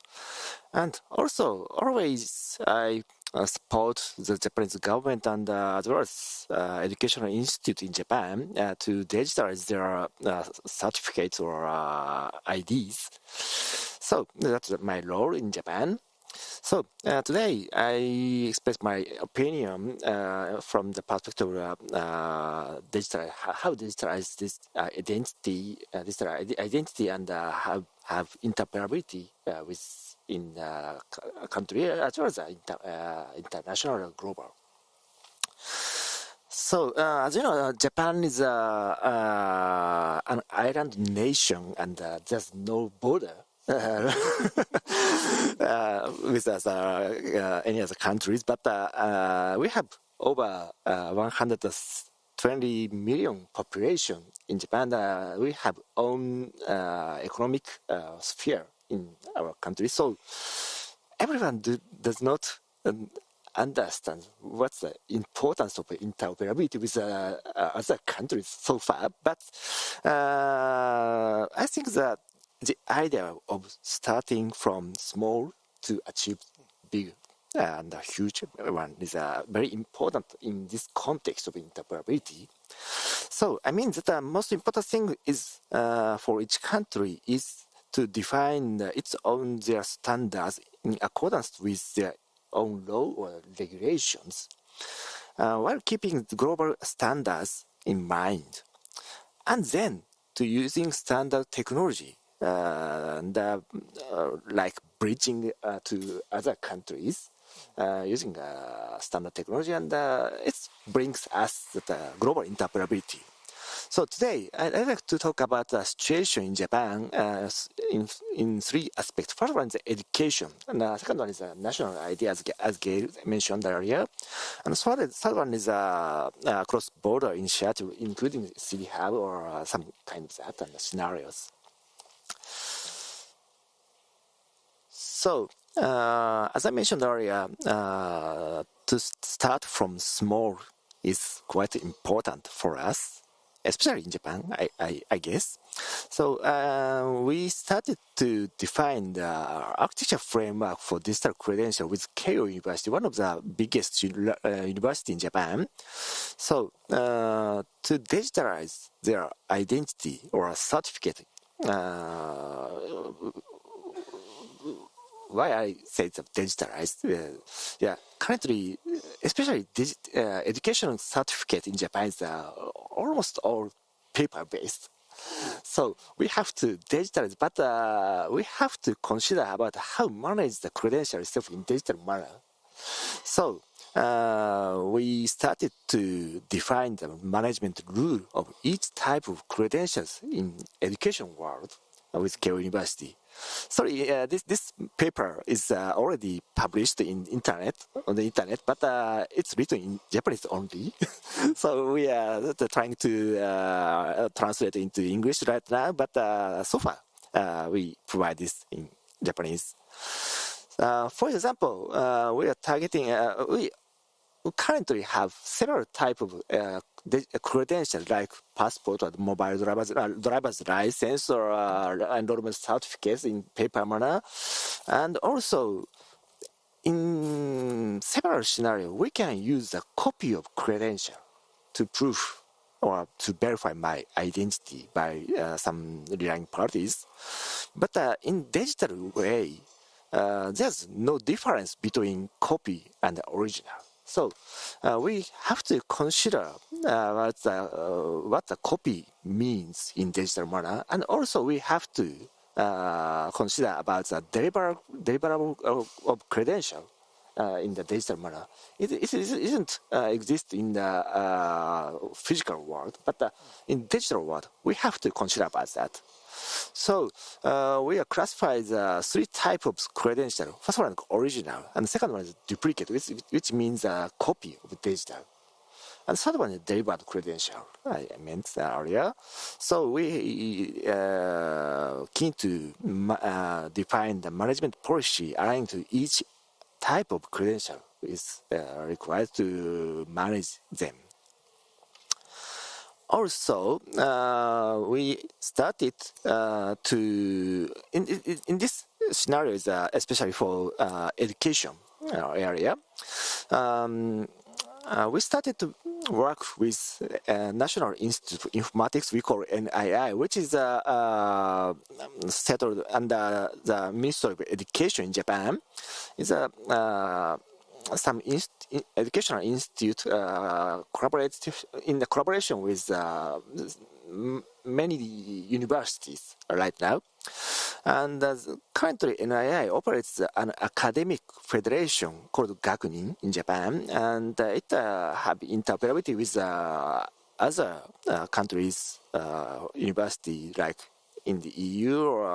And also, always I support the Japanese government and as well as educational institute in Japan to digitalize their certificates or IDs. So that's my role in Japan. So today I express my opinion from the perspective of digital, how digitalize this identity, identity, and have interoperability with in the country as well as international and global. So, as you know, Japan is an island nation, and there's no border with any other countries. But we have over 120 million population in Japan. We have own economic sphere in our country. So everyone does not understand what's the importance of interoperability with other countries so far. But I think that the idea of starting from small to achieve big and a huge one is very important in this context of interoperability. So I mean that the most important thing is for each country is to define its own their standards in accordance with their own law or regulations, while keeping the global standards in mind, and then to using standard technology like bridging to other countries using standard technology, and it brings us the global interoperability. So today, I'd like to talk about the situation in Japan in three aspects. First one is education, and the second one is national ID, as Gail mentioned earlier. And the third one is cross-border initiative, including city hub or some kind of that and scenarios. So, as I mentioned earlier, to start from small is quite important for us, especially in Japan, I guess. So we started to define the architecture framework for digital credential with Keio University, one of the biggest university in Japan. So to digitalize their identity or a certificate, why I say it's digitalized, currently, especially education certificate in Japan is almost all paper-based. So we have to digitalize, but we have to consider about how manage the credential itself in digital manner. So we started to define the management rule of each type of credentials in education world with Keio University. Sorry, this paper is already published on the internet, but it's written in Japanese only. So we are trying to translate into English right now, but so far we provide this in Japanese. For example, we are targeting, we currently have several types of credentials like passport or mobile driver's license or enrollment certificates in paper manner. And also, in several scenarios, we can use a copy of credential to prove or to verify my identity by some relying parties. But in digital way, there's no difference between copy and original. So we have to consider what the copy means in digital manner, and also we have to consider about the deliverable of credential in the digital manner. It isn't exist in the physical world, but in digital world we have to consider about that. So we are classified three types of credential. First one is original, and the second one is duplicate, which means a copy of digital. And the third one is delivered credential, I meant earlier. So we keen to define the management policy aligned to each type of credential is required to manage them. Also, we started to in this scenario, especially for education area. We started to work with National Institute of Informatics, we call NII, which is settled under the Ministry of Education in Japan. is a some educational institute collaborates in the collaboration with many universities right now. And currently, NII operates an academic federation called Gakunin in Japan, and it have interoperability with other countries' university like in the EU or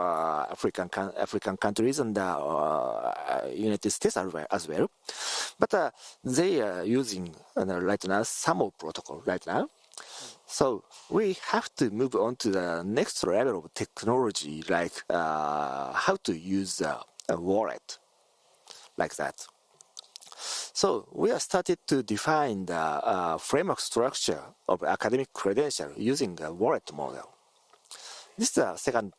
African countries and United States as well. But they are using right now SAMO protocol right now. So we have to move on to the next level of technology, like how to use a wallet, like that. So we have started to define the framework structure of academic credential using a wallet model. This is the second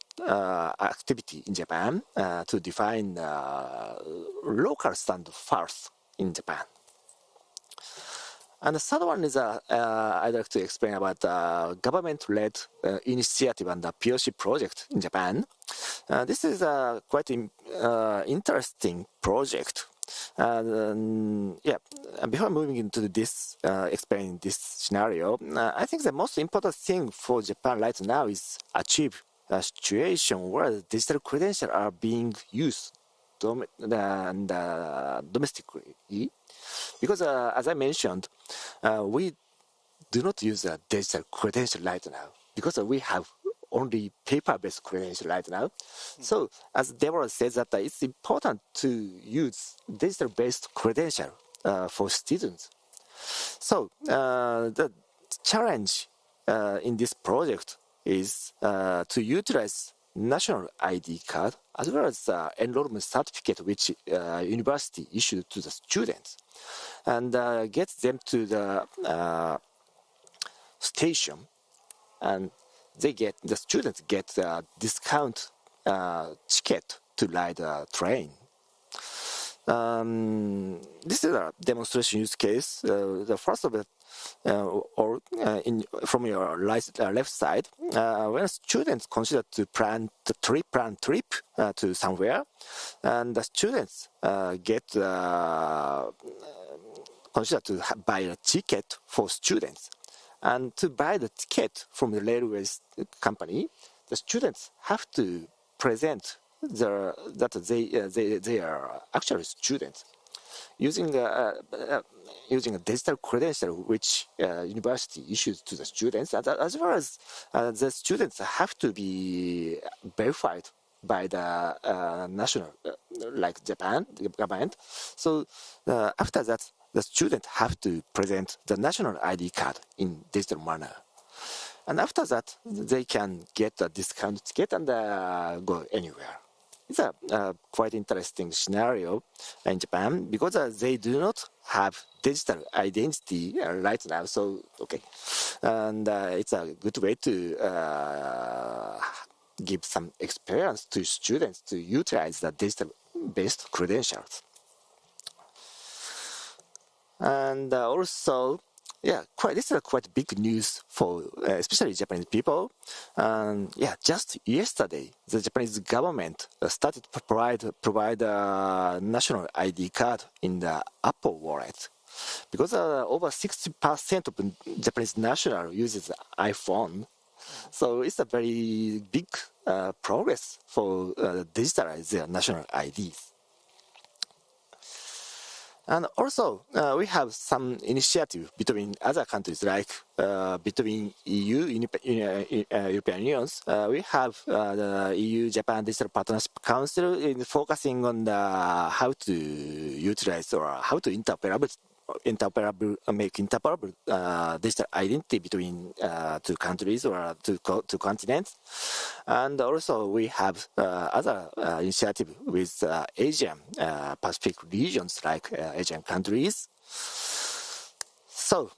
activity in Japan to define local standard first in Japan. And the third one is I'd like to explain about government-led initiative and the POC project in Japan. This is a quite interesting project. Before moving into this, explaining this scenario, I think the most important thing for Japan right now is achieve a situation where digital credentials are being used domestically. Because as I mentioned, we do not use a digital credential right now because we have only paper-based credential right now. So as Deborah says that it's important to use digital-based credential for students. So the challenge in this project is to utilize national ID card as well as enrollment certificate which university issued to the students and get them to the station, and the students get a discount ticket to ride a train. This is a demonstration use case. The first of it, from your left side, when students consider to plan trip to somewhere, and the students get consider to buy a ticket for students. And to buy the ticket from the railways company, the students have to present that they are actually students using a digital credential which university issues to the students, as well as the students have to be verified by the national, like Japan government. So after that, the students have to present the national ID card in digital manner. And after that, they can get a discount ticket and go anywhere. It's a quite interesting scenario in Japan because they do not have digital identity right now. So, okay. And it's a good way to give some experience to students to utilize the digital-based credentials. And also, this is quite big news for especially Japanese people. Just yesterday, the Japanese government started to provide a national ID card in the Apple Wallet, because over 60% of Japanese national uses iPhone. So it's a very big progress for digitalize their national IDs. And also, we have some initiative between other countries, like between EU, European Unions. We have the EU-Japan Digital Partnership Council in focusing on how to utilize or how to make interoperable digital identity between two countries or two continents. And also we have other initiative with Asian Pacific regions like Asian countries. So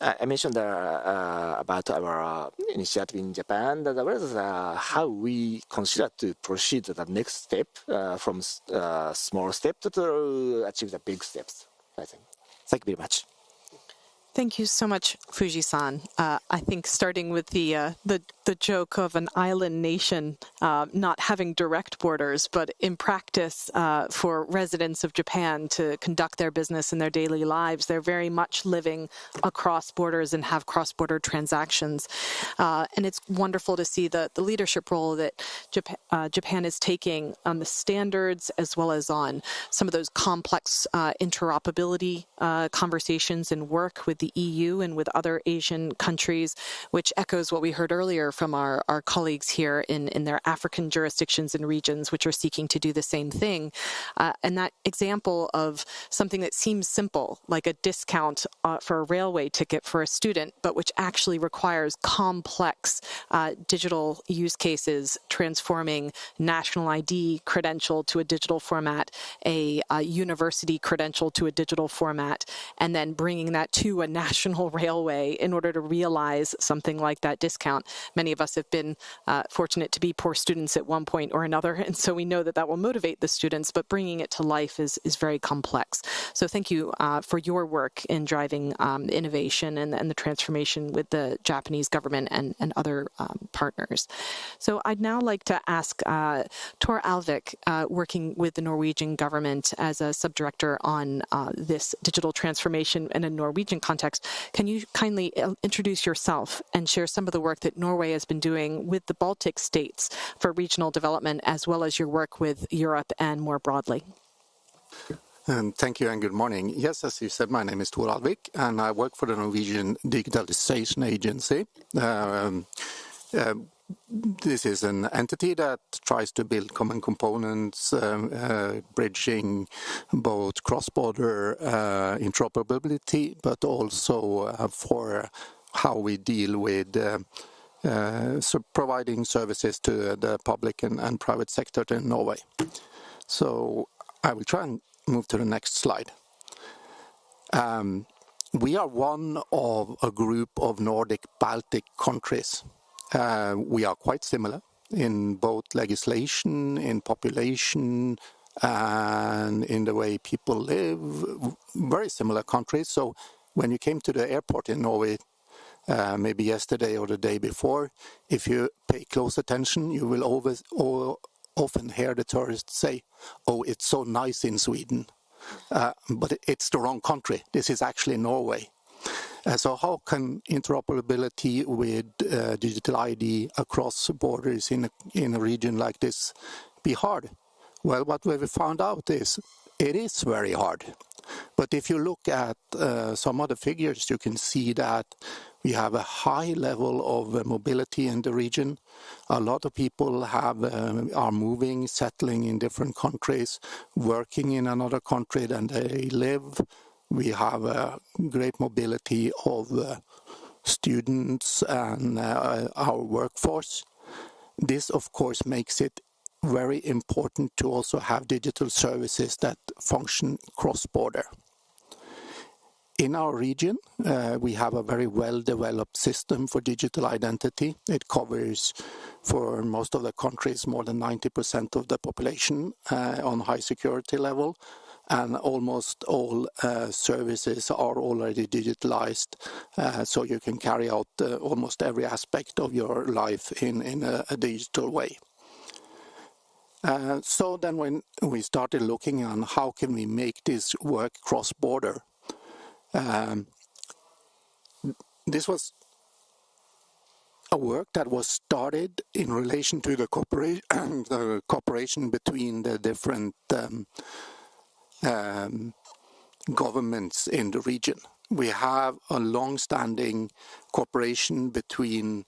I mentioned about our initiative in Japan, as well as how we consider to proceed to the next step from small step to achieve the big steps, I think. Thank you very much. Thank you so much, Fuji-san. I think starting with the the joke of an island nation not having direct borders, but in practice, for residents of Japan to conduct their business in their daily lives, they're very much living across borders and have cross-border transactions. And it's wonderful to see the leadership role that Japan is taking on the standards as well as on some of those complex interoperability conversations and work with the EU and with other Asian countries, which echoes what we heard earlier from our colleagues here in their African jurisdictions and regions, which are seeking to do the same thing. And that example of something that seems simple, like a discount for a railway ticket for a student, but which actually requires complex digital use cases, transforming national ID credential to a digital format, a university credential to a digital format, and then bringing that to a national railway in order to realize something like that discount. Many of us have been fortunate to be poor students at one point or another, and so we know that that will motivate the students, but bringing it to life is very complex. So thank you for your work in driving innovation and the transformation with the Japanese government and other partners. So I'd now like to ask Tor Alvik, working with the Norwegian government as a subdirector on this digital transformation in a Norwegian context. Can you kindly introduce yourself and share some of the work that Norway has been doing with the Baltic states for regional development, as well as your work with Europe and more broadly? And thank you and good morning. Yes, as you said, my name is Tor Alvik, and I work for the Norwegian Digitalization Agency. This is an entity that tries to build common components, bridging both cross-border interoperability, but also for how we deal with providing services to the public and private sector in Norway. So I will try and move to the next slide. We are one of a group of Nordic Baltic countries. We are quite similar in both legislation, in population, and in the way people live. Very similar countries. So when you came to the airport in Norway, maybe yesterday or the day before, if you pay close attention, you will often hear the tourists say, "Oh, it's so nice in Sweden." But it's the wrong country. This is actually Norway. So how can interoperability with digital ID across borders in a region like this be hard? Well, what we found out is it is very hard. But if you look at some of the figures, you can see that we have a high level of mobility in the region. A lot of people are moving, settling in different countries, working in another country than they live. We have a great mobility of students and our workforce. This, of course, makes it very important to also have digital services that function cross-border. In our region, we have a very well-developed system for digital identity. It covers, for most of the countries, more than 90% of the population on high security level, and almost all services are already digitalized, so you can carry out almost every aspect of your life in a digital way. So then when we started looking on how can we make this work cross-border, this was a work that was started in relation to the cooperation between the different governments in the region. We have a long-standing cooperation between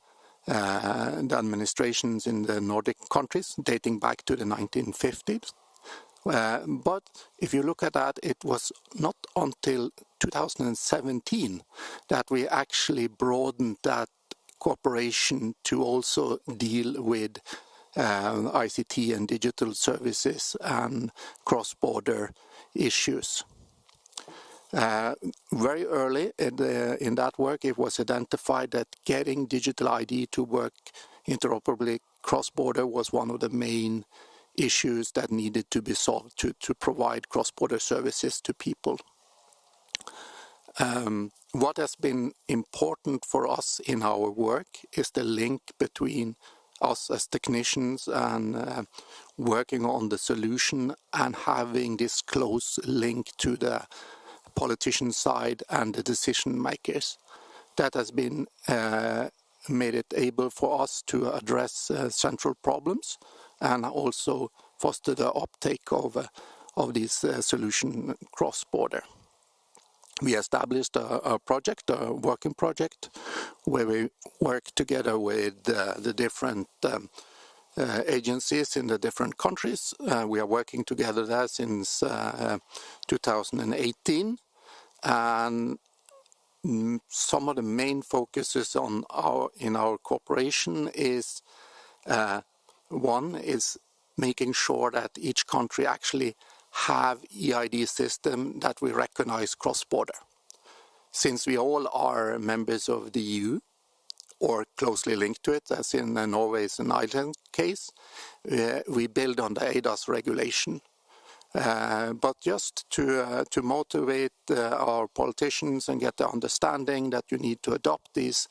the administrations in the Nordic countries dating back to the 1950s. But if you look at that, it was not until 2017 that we actually broadened that cooperation to also deal with ICT and digital services and cross-border issues. Very early in that work, it was identified that getting digital ID to work interoperably cross-border was one of the main issues that needed to be solved to provide cross-border services to people. What has been important for us in our work is the link between us as technicians and working on the solution and having this close link to the politician side and the decision makers. That has been made it able for us to address central problems and also foster the uptake of this solution cross-border. We established a project, a working project, where we work together with the different agencies in the different countries. We are working together there since 2018, and some of the main focuses in our cooperation is one is making sure that each country actually have EID system that we recognize cross-border. Since we all are members of the EU or closely linked to it, as in Norway's and Ireland case, we build on the ADAS regulation. But just to motivate our politicians and get the understanding that you need to adopt these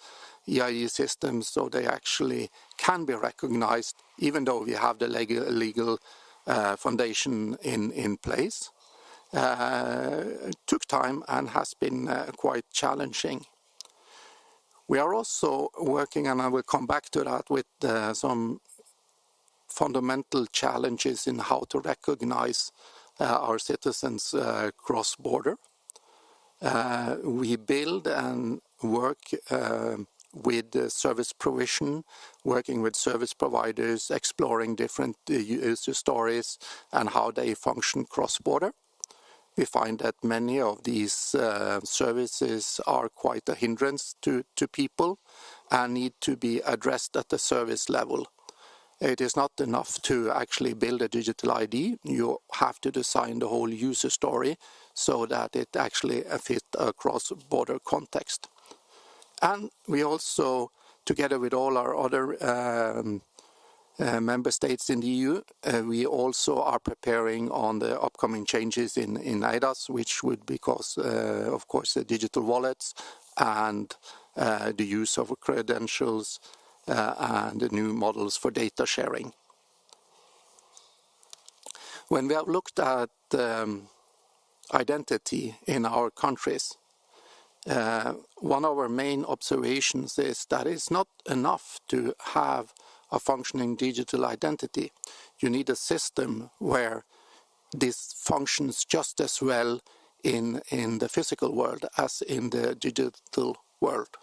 EID systems so they actually can be recognized, even though we have the legal foundation in place, took time and has been quite challenging. We are also working, and I will come back to that, with some fundamental challenges in how to recognize our citizens cross-border. We build and work with service provision, working with service providers, exploring different user stories and how they function cross-border. We find that many of these services are quite a hindrance to people and need to be addressed at the service level. It is not enough to actually build a digital ID. You have to design the whole user story so that it actually fits a cross-border context. And we also, together with all our other member states in the EU, we also are preparing on the upcoming changes in IDAS, which would be, of course, the digital wallets and the use of credentials and the new models for data sharing. When we have looked at identity in our countries, one of our main observations is that it's not enough to have a functioning digital identity. You need a system where this functions just as well in the physical world as in the digital world.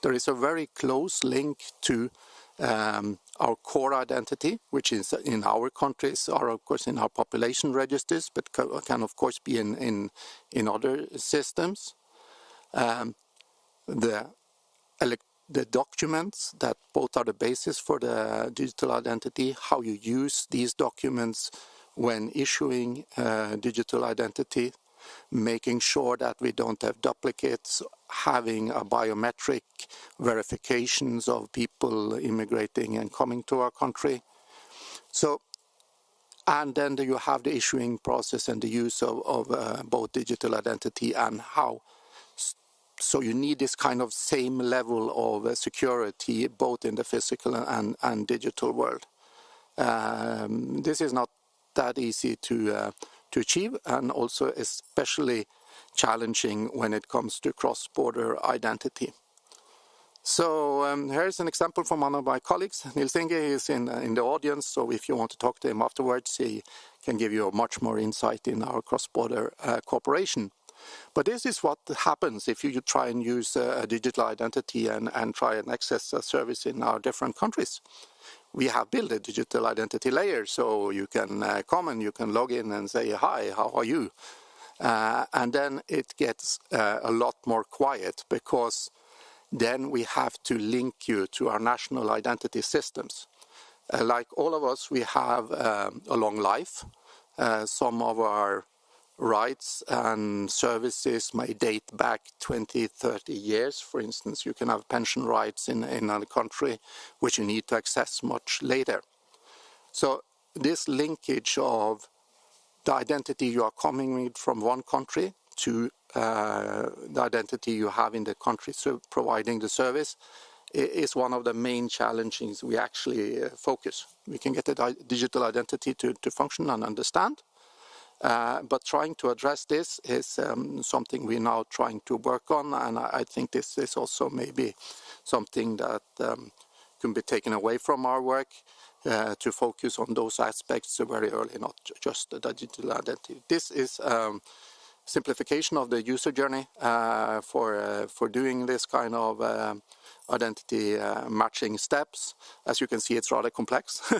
There is a very close link to our core identity, which is in our countries are of course in our population registers, but can of course be in other systems. The documents that both are the basis for the digital identity, how you use these documents when issuing digital identity, making sure that we don't have duplicates, having a biometric verifications of people immigrating and coming to our country. So, and then you have the issuing process and the use of both digital identity and how. So you need this kind of same level of security both in the physical and digital world. This is not that easy to achieve, and also especially challenging when it comes to cross-border identity. So here's an example from one of my colleagues. Nils Inge is in the audience, so if you want to talk to him afterwards, he can give you much more insight in our cross-border cooperation. But this is what happens if you try and use a digital identity and try and access a service in our different countries. We have built a digital identity layer, so you can come and you can log in and say, hi, how are you? And then it gets a lot more quiet, because then we have to link you to our national identity systems. Like all of us, we have a long life. Some of our rights and services may date back 20, 30 years. For instance, you can have pension rights in another country, which you need to access much later. So this linkage of the identity you are coming with from one country to the identity you have in the country providing the service is one of the main challenges we actually focus. We can get the digital identity to function and understand, but trying to address this is something we're now trying to work on, and I think this is also maybe something that can be taken away from our work to focus on those aspects very early, not just the digital identity. This is simplification of the user journey for doing this kind of identity matching steps. As you can see, it's rather complex.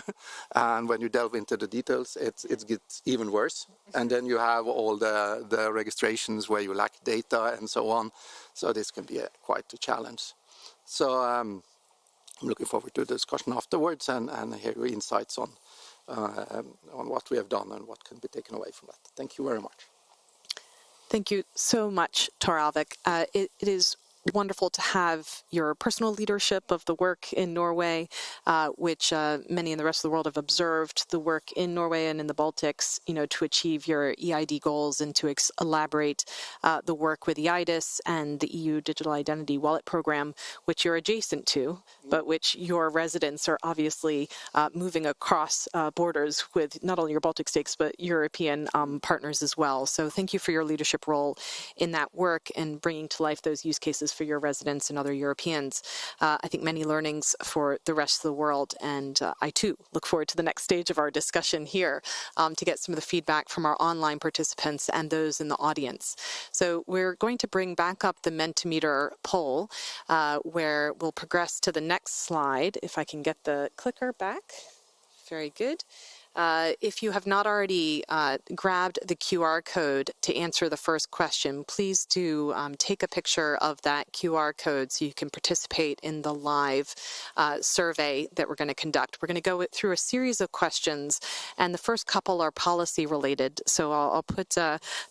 And when you delve into the details, it gets even worse. And then you have all the registrations where you lack data and so on. So this can be quite a challenge. So I'm looking forward to the discussion afterwards and hear your insights on what we have done and what can be taken away from that. Thank you very much. Thank you so much, Tor Alvik. It is wonderful to have your personal leadership of the work in Norway, which many in the rest of the world have observed the work in Norway and in the Baltics, to achieve your EID goals and to elaborate the work with EIDAS and the EU Digital Identity Wallet Program, which you're adjacent to, but which your residents are obviously moving across borders with not only your Baltic states, but European partners as well. So thank you for your leadership role in that work and bringing to life those use cases for your residents and other Europeans. I think many learnings for the rest of the world, and I too look forward to the next stage of our discussion here to get some of the feedback from our online participants and those in the audience. So we're going to bring back up the Mentimeter poll where we'll progress to the next slide. If I can get the clicker back. Very good. If you have not already grabbed the QR code to answer the first question, please do take a picture of that QR code so you can participate in the live survey that we're going to conduct. We're going to go through a series of questions, and the first couple are policy related. So I'll put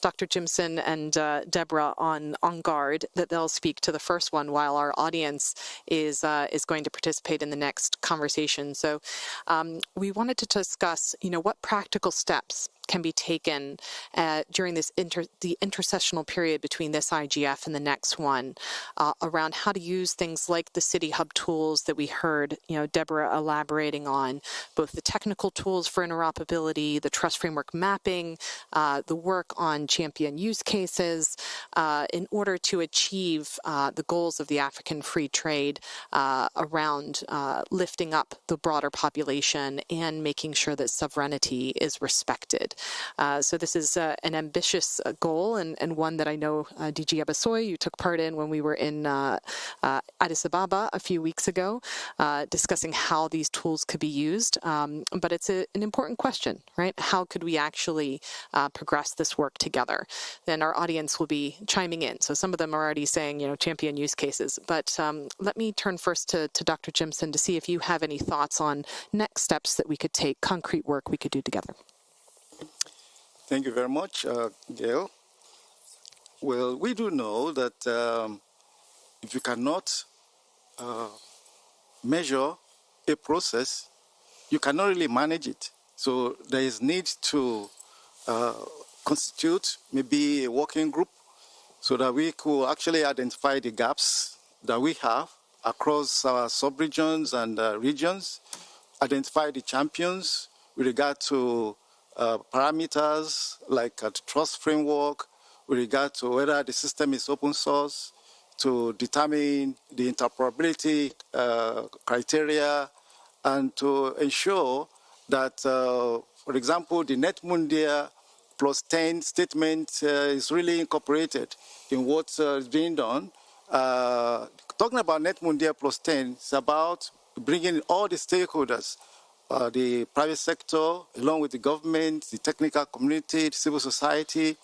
Dr. Jimson and Deborah on guard that they'll speak to the first one while our audience is going to participate in the next conversation. So we wanted to discuss what practical steps can be taken during this the intercessional period between this IGF and the next one around how to use things like the City Hub tools that we heard Deborah elaborating on, both the technical tools for interoperability, the trust framework mapping, the work on champion use cases in order to achieve the goals of the African free trade around lifting up the broader population and making sure that sovereignty is respected. So this is an ambitious goal and one that I know DG Abasoy, you took part in when we were in Addis Ababa a few weeks ago, discussing how these tools could be used. But it's an important question, right? How could we actually progress this work together? Then our audience will be chiming in. So some of them are already saying, champion use cases. But let me turn first to Dr. Jimson to see if you have any thoughts on next steps that we could take, concrete work we could do together. Thank you very much, Gail. Well, we do know that if you cannot measure a process, you cannot really manage it. So there is need to constitute maybe a working group so that we could actually identify the gaps that we have across our sub-regions and regions, identify the champions with regard to parameters like the trust framework, with regard to whether the system is open source, to determine the interoperability criteria, and to ensure that, for example, the NetMundia plus 10 statement is really incorporated in what is being done. Talking about NetMundia plus 10, it's about bringing all the stakeholders, the private sector, along with the government, the technical community, the civil society,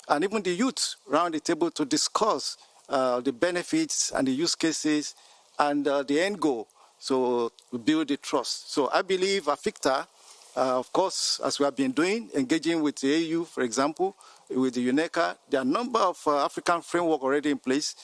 and even the youth around the table to discuss the benefits and the use cases and the end goal, so to build the trust. So I believe AFICTA, of course, as we have been doing, engaging with the AU, for example, with the UNECA, there are a number of African framework already in place.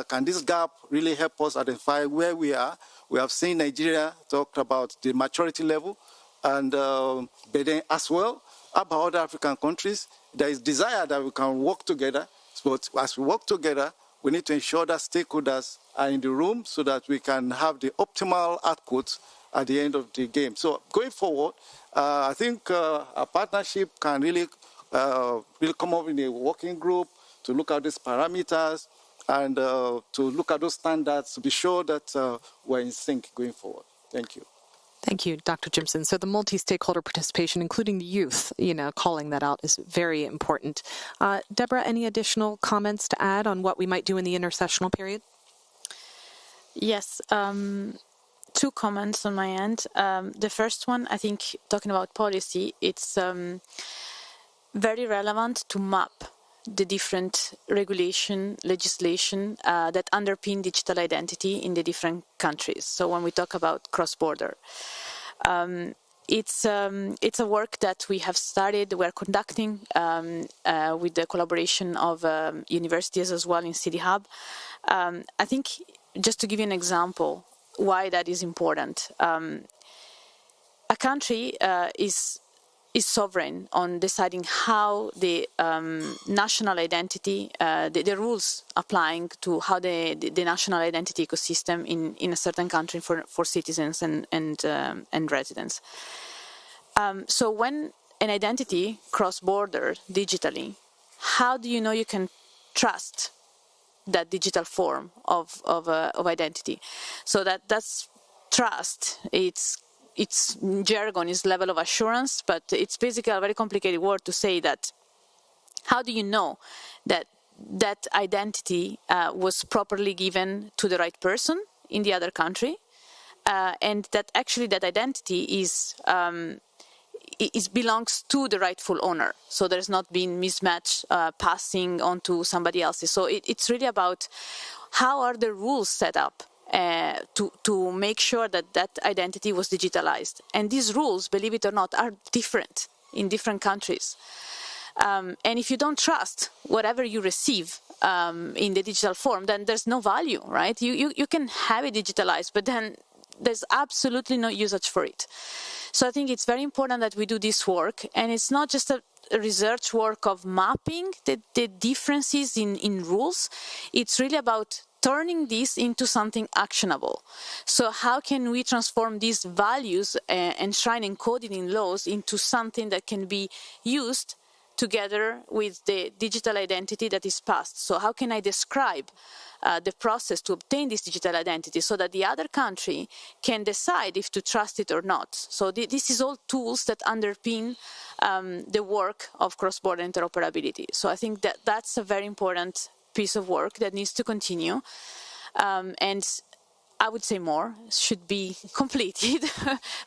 Can this gap really help us identify where we are? We have seen Nigeria talk about the maturity level, and but then as well about other African countries. There is desire that we can work together, But as we work together, we need to ensure that stakeholders are in the room so that we can have the optimal output at the end of the game. So going forward, I think our partnership can really come up in a working group to look at these parameters and to look at those standards to be sure that we're in sync going forward. Thank you. Thank you, Dr. Jimson. So the multi-stakeholder participation, including the youth, calling that out is very important. Deborah, any additional comments to add on what we might do in the intersessional period? Yes, two comments on my end. The first one, I think, talking about policy, it's very relevant to map the different legislation that underpin digital identity in the different countries. So when we talk about cross-border, it's a work that we have started, we're conducting with the collaboration of universities as well in City Hub. I think, just to give you an example, why that is important. A country is sovereign on deciding how the national identity, the rules applying to how the national identity ecosystem in a certain country for citizens and residents. So when an identity cross-border digitally, how do you know you can trust that digital form of identity? So that's trust. It's jargon, is level of assurance, but it's basically a very complicated word to say that. How do you know that that identity was properly given to the right person in the other country, and that actually that identity belongs to the rightful owner? So there's not been mismatch passing on to somebody else's. So it's really about how are the rules set up to make sure that that identity was digitalized. And these rules, believe it or not, are different in different countries. And if you don't trust whatever you receive in the digital form, then there's no value, right? You can have it digitalized, but then there's absolutely no usage for it. So I think it's very important that we do this work, and it's not just a research work of mapping the differences in rules. It's really about turning this into something actionable. So how can we transform these values enshrined and coded in laws into something that can be used together with the digital identity that is passed? So how can I describe the process to obtain this digital identity so that the other country can decide if to trust it or not? So this is all tools that underpin the work of cross-border interoperability. So I think that that's a very important piece of work that needs to continue. And I would say more should be completed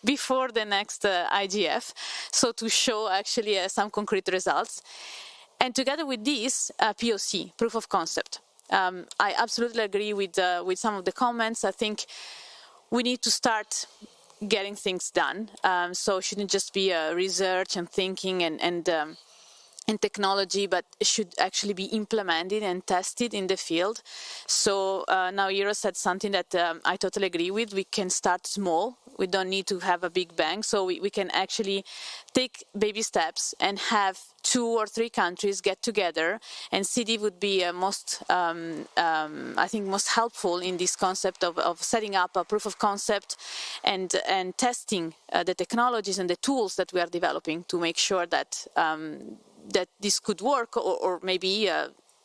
before the next IGF, so to show actually some concrete results. And together with this, POC, proof of concept. I absolutely agree with some of the comments. I think we need to start getting things done. So it shouldn't just be research and thinking and technology, but it should actually be implemented and tested in the field. So now Eero said something that I totally agree with. We can start small. We don't need to have a big bang. So we can actually take baby steps and have 2 or 3 countries get together, and CD would be most helpful in this concept of setting up a proof of concept and testing the technologies and the tools that we are developing to make sure that that this could work, or maybe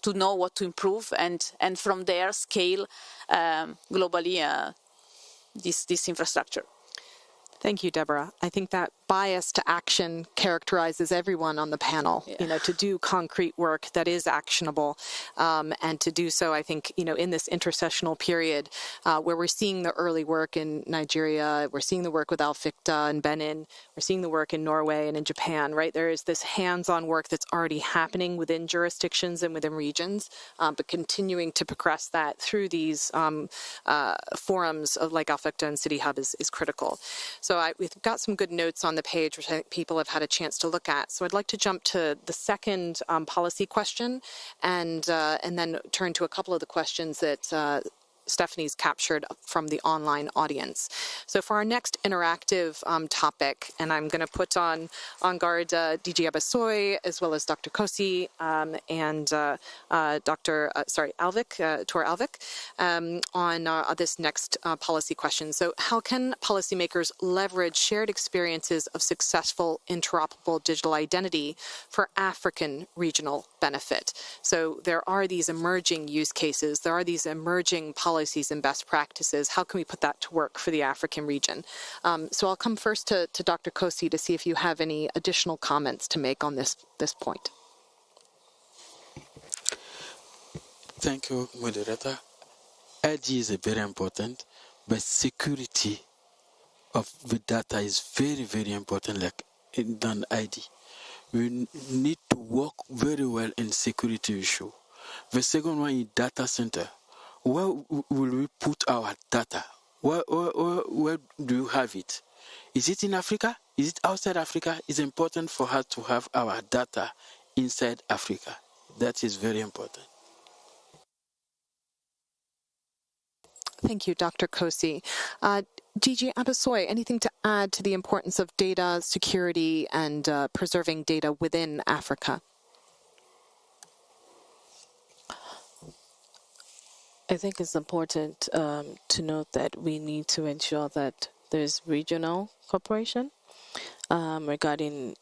to know what to improve, and from there scale globally this infrastructure. Thank you, Deborah. I think that bias to action characterizes everyone on the panel, to do concrete work that is actionable, and to do so, I think, in this intersessional period where we're seeing the early work in Nigeria, we're seeing the work with Alficta and Benin, we're seeing the work in Norway and in Japan, right? There is this hands-on work that's already happening within jurisdictions and within regions, but continuing to progress that through these forums like Alficta and City Hub is critical. So we've got some good notes on the page, which I think people have had a chance to look at. So I'd like to jump to the second policy question and then turn to a couple of the questions that Stephanie's captured from the online audience. So for our next interactive topic, and I'm going to put on guard DG Abasoy as well as Dr. Kosi and Tor Alvik on this next policy question. So how can policymakers leverage shared experiences of successful interoperable digital identity for African regional benefit? So there are these emerging use cases, there are these emerging policies and best practices. How can we put that to work for the African region? So I'll come first to Dr. Kosi to see if you have any additional comments to make on this point. Thank you, moderator. ID is very important, but security of the data is very, very important, like than ID. We need to work very well in security issue. The second one is data center. Where will we put our data? Where do you have it? Is it in Africa? Is it outside Africa? It's important for us to have our data inside Africa. That is very important. Thank you, Dr. Kosi. DG Abasoy, anything to add to the importance of data security and preserving data within Africa? I think it's important to note that we need to ensure that there's regional cooperation regarding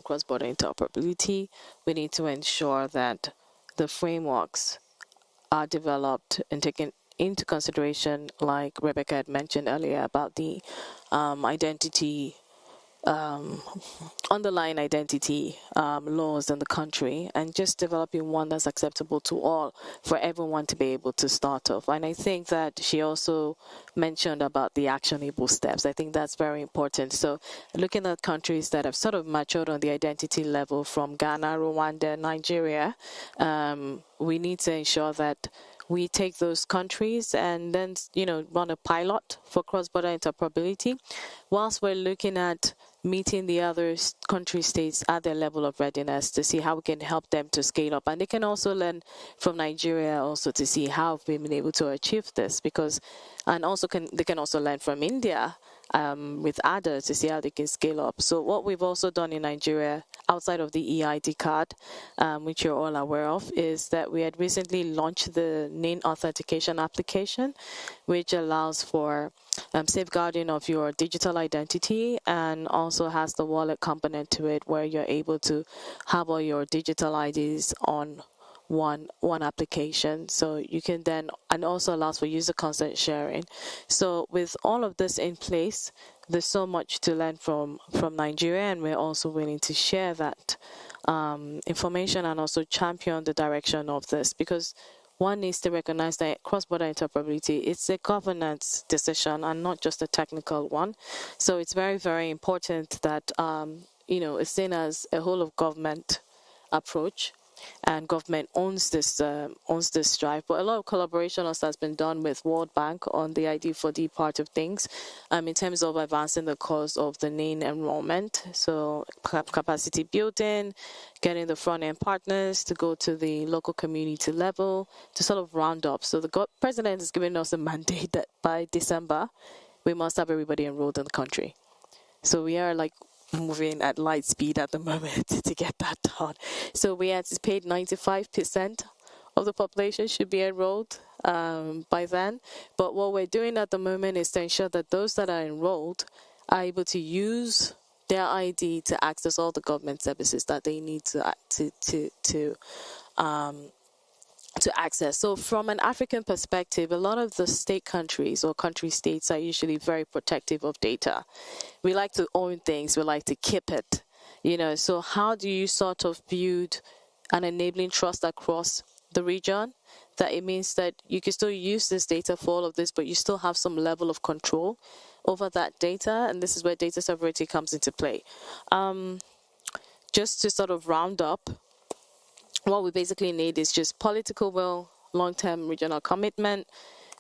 cross-border interoperability. We need to ensure that the frameworks are developed and taken into consideration, like Rebecca had mentioned earlier, about the underlying identity laws in the country, and just developing one that's acceptable to all, for everyone to be able to start off. And I think that she also mentioned about the actionable steps. I think that's very important. So looking at countries that have sort of matured on the identity level, from Ghana, Rwanda, Nigeria, we need to ensure that we take those countries and then, run a pilot for cross-border interoperability, whilst we're looking at meeting the other country states at their level of readiness to see how we can help them to scale up. And they can also learn from Nigeria also to see how we've been able to achieve this, they can also learn from India with others to see how they can scale up. So what we've also done in Nigeria, outside of the EID card, which you're all aware of, is that we had recently launched the NIN authentication application, which allows for safeguarding of your digital identity, and also has the wallet component to it, where you're able to have all your digital IDs on one application. So you can then, and also allows for user consent sharing. So with all of this in place, there's so much to learn from Nigeria, and we're also willing to share that information and also champion the direction of this, because one needs to recognize that cross-border interoperability, it's a governance decision and not just a technical one. So it's very, very important that it's seen as a whole of government approach, and government owns this drive. But a lot of collaboration also has been done with World Bank on the ID4D part of things, in terms of advancing the cause of the NIN enrollment. So capacity building, getting the front-end partners to go to the local community level to sort of round up. So the president has given us a mandate that by December, we must have everybody enrolled in the country. So we are moving at light speed at the moment to get that done. So we anticipate 95% of the population should be enrolled by then. But what we're doing at the moment is to ensure that those that are enrolled are able to use their ID to access all the government services that they need to access. So from an African perspective, a lot of the state countries or country states are usually very protective of data. We like to own things, we like to keep it, so how do you sort of build an enabling trust across the region, that it means that you can still use this data for all of this, but you still have some level of control over that data, and this is where data sovereignty comes into play. Just to sort of round up, what we basically need is just political will, long-term regional commitment,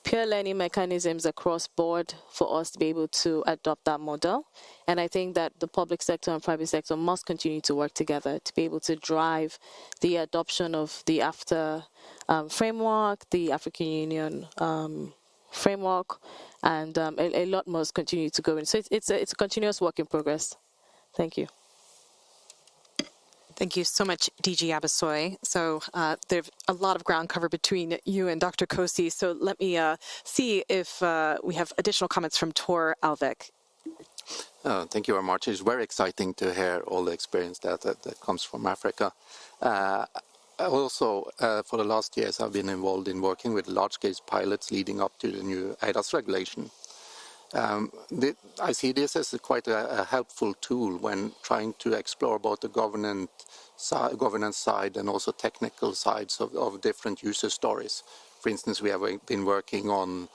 peer learning mechanisms across board for us to be able to adopt that model. And I think that the public sector and private sector must continue to work together to be able to drive the adoption of the AFTA framework, the African Union framework, and a lot must continue to go in. So it's a continuous work in progress. Thank you. Thank you so much, DG Abasoy. So there's a lot of ground covered between you and Dr. Kosi. So let me see if we have additional comments from Tor Alvek. Thank you very much. It's very exciting to hear all the experience that comes from Africa. Also, for the last years, I've been involved in working with large-scale pilots leading up to the new ADAS regulation. I see this as quite a helpful tool when trying to explore both the governance side and also technical sides of different user stories. For instance, we have been working on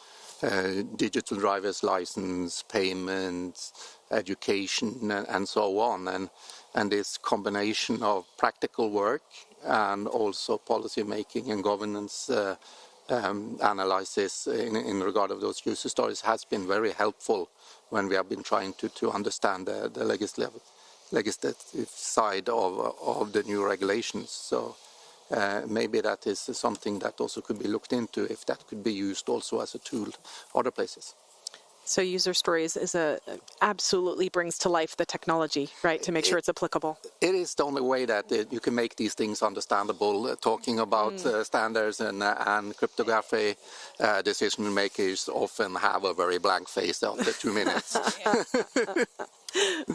digital driver's license, payments, education, and so on. And this combination of practical work and also policy making and governance analysis in regard of those user stories has been very helpful when we have been trying to understand the legislative side of the new regulations. So maybe that is something that also could be looked into, if that could be used also as a tool other places. So user stories absolutely brings to life the technology, right, to make sure it's applicable. It is the only way that you can make these things understandable. Talking about standards and cryptography, decision makers often have a very blank face after 2 minutes.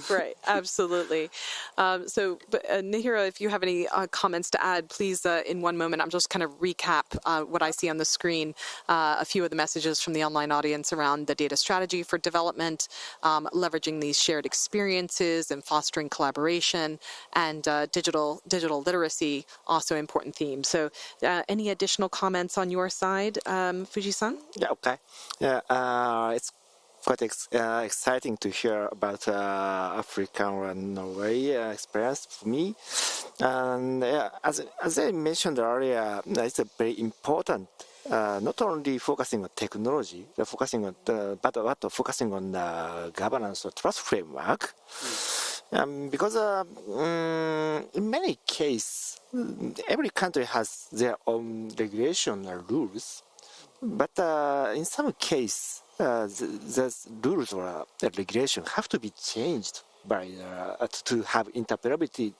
Right, absolutely. So, Nihira, if you have any comments to add, please, in one moment, I'm just kind of recap what I see on the screen, a few of the messages from the online audience around the data strategy for development, leveraging these shared experiences and fostering collaboration, and digital literacy, also important themes. So any additional comments on your side, Fuji-san? Yeah, okay. Yeah, it's quite exciting to hear about African and Norway experience for me. And as I mentioned earlier, it's a very important, not only focusing on technology, but focusing on the governance or trust framework. Because in many cases, every country has their own regulation or rules, but in some cases, the rules or regulation have to be changed by to have interoperability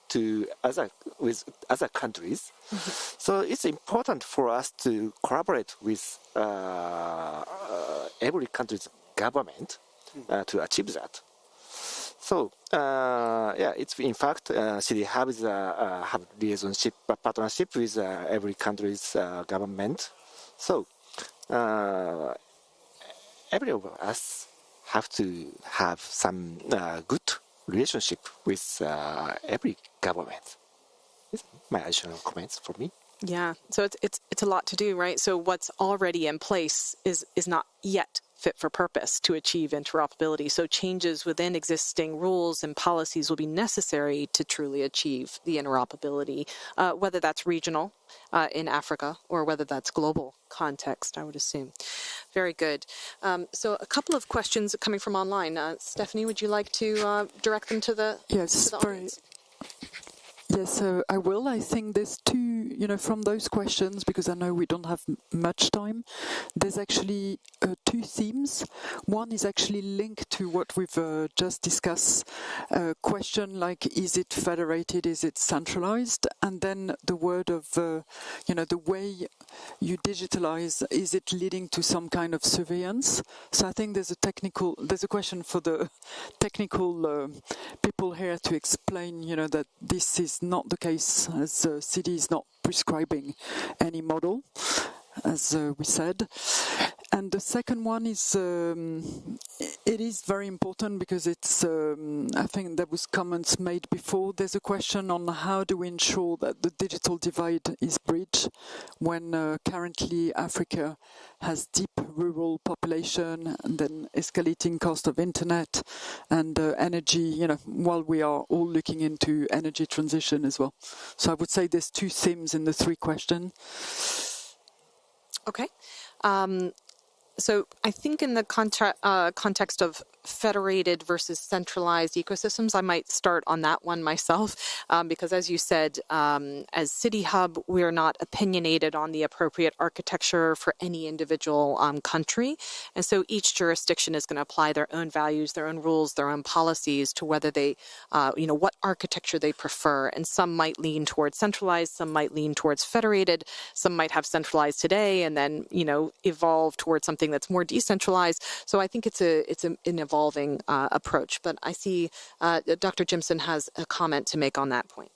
with other countries. Mm-hmm. So it's important for us to collaborate with every country's government to achieve that. So it's in fact CD has have relationship partnership with every country's government. So every of us have to have some good relationship with every government. It's my additional comments for me. Yeah, so it's a lot to do, right? So what's already in place is not yet fit for purpose to achieve interoperability. So changes within existing rules and policies will be necessary to truly achieve the interoperability, whether that's regional in Africa or whether that's global context, I would assume. Very good. So a couple of questions coming from online. Stephanie, would you like to direct them to the audience? Yes, I will. I think there's two, from those questions, because I know we don't have much time, there's actually two themes. One is actually linked to what we've just discussed. Question like, is it federated? Is it centralized? And then the word of, the way you digitalize, is it leading to some kind of surveillance? So I think there's a question for the technical people here to explain, that this is not the case, as CD is not prescribing any model, as we said. And the second one is, it is very important because it's, I think there was comments made before. There's a question on how do we ensure that the digital divide is bridged when currently Africa has deep rural population and then escalating cost of internet and energy, while we are all looking into energy transition as well. So I would say there's two themes in the three questions. Okay. So I think in the context of federated versus centralized ecosystems, I might start on that one myself, because as you said, as City Hub, we're not opinionated on the appropriate architecture for any individual country. And so each jurisdiction is going to apply their own values, their own rules, their own policies to whether they, what architecture they prefer. And some might lean towards centralized, some might lean towards federated, some might have centralized today and then, evolve towards something that's more decentralized. So I think it's an evolving approach. But I see Dr. Jimson has a comment to make on that point.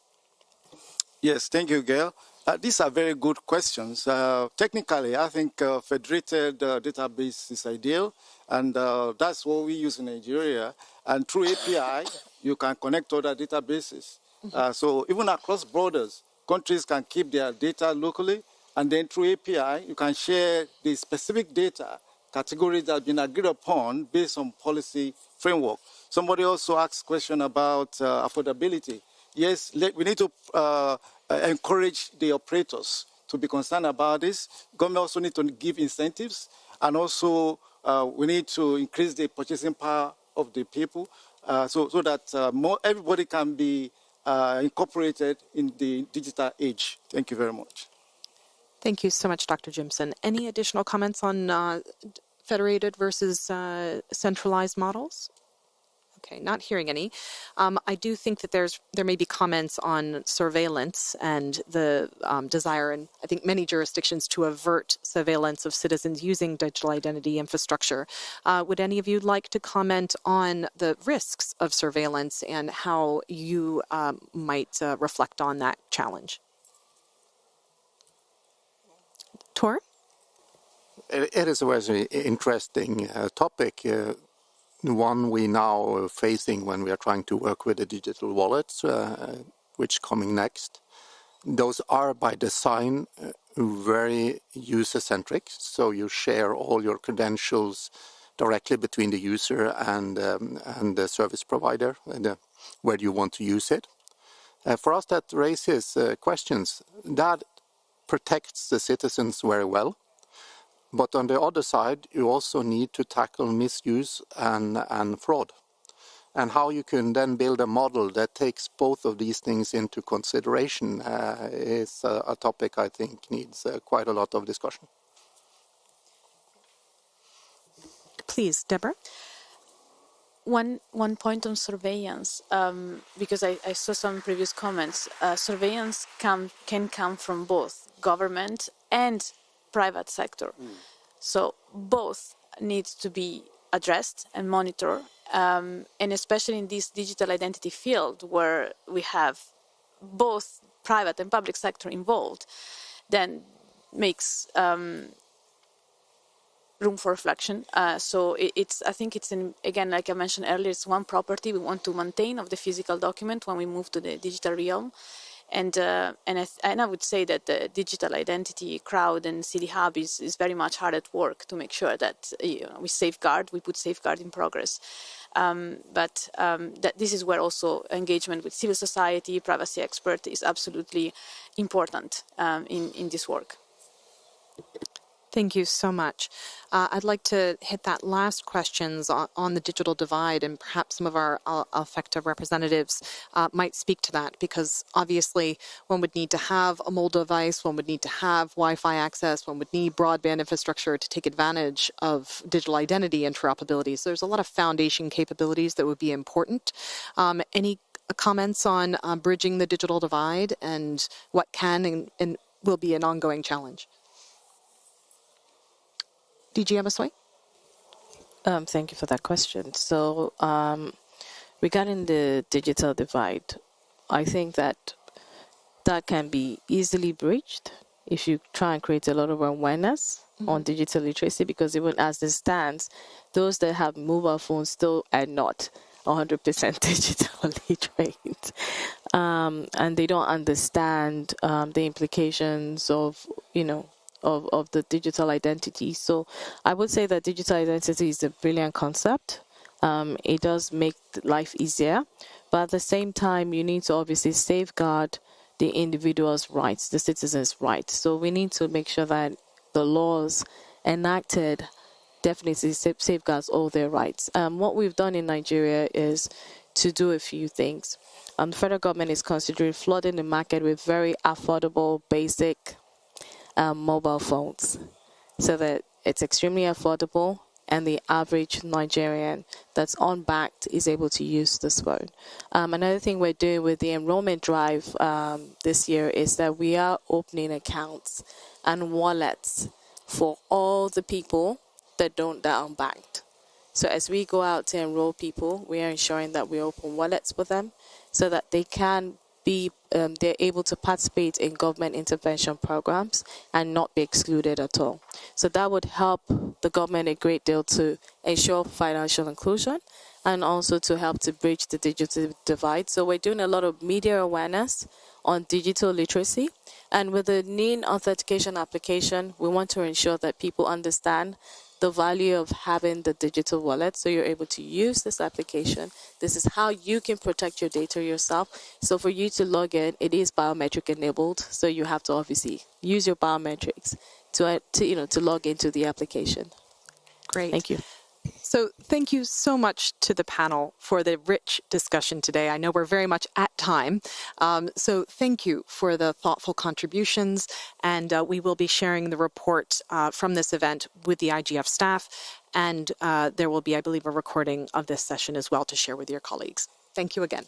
Yes, thank you, Gail. These are very good questions. Technically, I think federated database is ideal, and that's what we use in Nigeria. And through API, you can connect other databases. So even across borders, countries can keep their data locally, and then through API, you can share the specific data categories that have been agreed upon based on policy framework. Somebody also asked a question about affordability. Yes, we need to encourage the operators to be concerned about this. Government also need to give incentives, and also we need to increase the purchasing power of the people so that everybody can be incorporated in the digital age. Thank you very much. Thank you so much, Dr. Jimson. Any additional comments on federated versus centralized models? Okay, not hearing any. I do think that there may be comments on surveillance and the desire, and I think many jurisdictions, to avert surveillance of citizens using digital identity infrastructure. Would any of you like to comment on the risks of surveillance and how you might reflect on that challenge? Tor? It is a very interesting topic. One we now are facing when we are trying to work with the digital wallets, which coming next. Those are by design very user-centric, so you share all your credentials directly between the user and the service provider where you want to use it. For us, that raises questions. That protects the citizens very well. But on the other side, you also need to tackle misuse and fraud. And how you can then build a model that takes both of these things into consideration is a topic I think needs quite a lot of discussion. Please, Deborah. One point on surveillance, because I saw some previous comments. Surveillance can come from both government and private sector. So both need to be addressed and monitored, and especially in this digital identity field where we have both private and public sector involved, then makes room for reflection. So I think it's again, like I mentioned earlier, it's one property we want to maintain of the physical document when we move to the digital realm. And I would say that the digital identity crowd and City Hub is very much hard at work to make sure that we put safeguard in progress. But that this is where also engagement with civil society, privacy expert is absolutely important in this work. Thank you so much. I'd like to hit that last questions on the digital divide, and perhaps some of our effective representatives might speak to that, because obviously one would need to have a mobile device, one would need to have Wi-Fi access, one would need broadband infrastructure to take advantage of digital identity interoperability. So there's a lot of foundation capabilities that would be important. Any comments on bridging the digital divide and what can and will be an ongoing challenge? DG Amaswai? Thank you for that question. So regarding the digital divide, I think that can be easily bridged if you try and create a lot of awareness on digital literacy, because even as it stands, those that have mobile phones still are not 100% digitally trained. And they don't understand the implications of the digital identity. So I would say that digital identity is a brilliant concept. It does make life easier, but at the same time, you need to obviously safeguard the individual's rights, the citizen's rights. So we need to make sure that the laws enacted definitely safeguards all their rights. What we've done in Nigeria is to do a few things. The federal government is considering flooding the market with very affordable, basic mobile phones, so that it's extremely affordable and the average Nigerian that's unbanked is able to use this phone. Another thing we're doing with the enrollment drive this year is that we are opening accounts and wallets for all the people that are unbanked. So as we go out to enroll people, we are ensuring that we open wallets for them so that they can be they're able to participate in government intervention programs and not be excluded at all. So that would help the government a great deal to ensure financial inclusion and also to help to bridge the digital divide. So we're doing a lot of media awareness on digital literacy. And with the NIN authentication application, we want to ensure that people understand the value of having the digital wallet, so you're able to use this application. This is how you can protect your data yourself. So for you to log in, it is biometric enabled, so you have to obviously use your biometrics to log into the application. Great. Thank you. So thank you so much to the panel for the rich discussion today. I know we're very much at time. So thank you for the thoughtful contributions. And we will be sharing the report from this event with the IGF staff. And there will be, I believe, a recording of this session as well to share with your colleagues. Thank you again.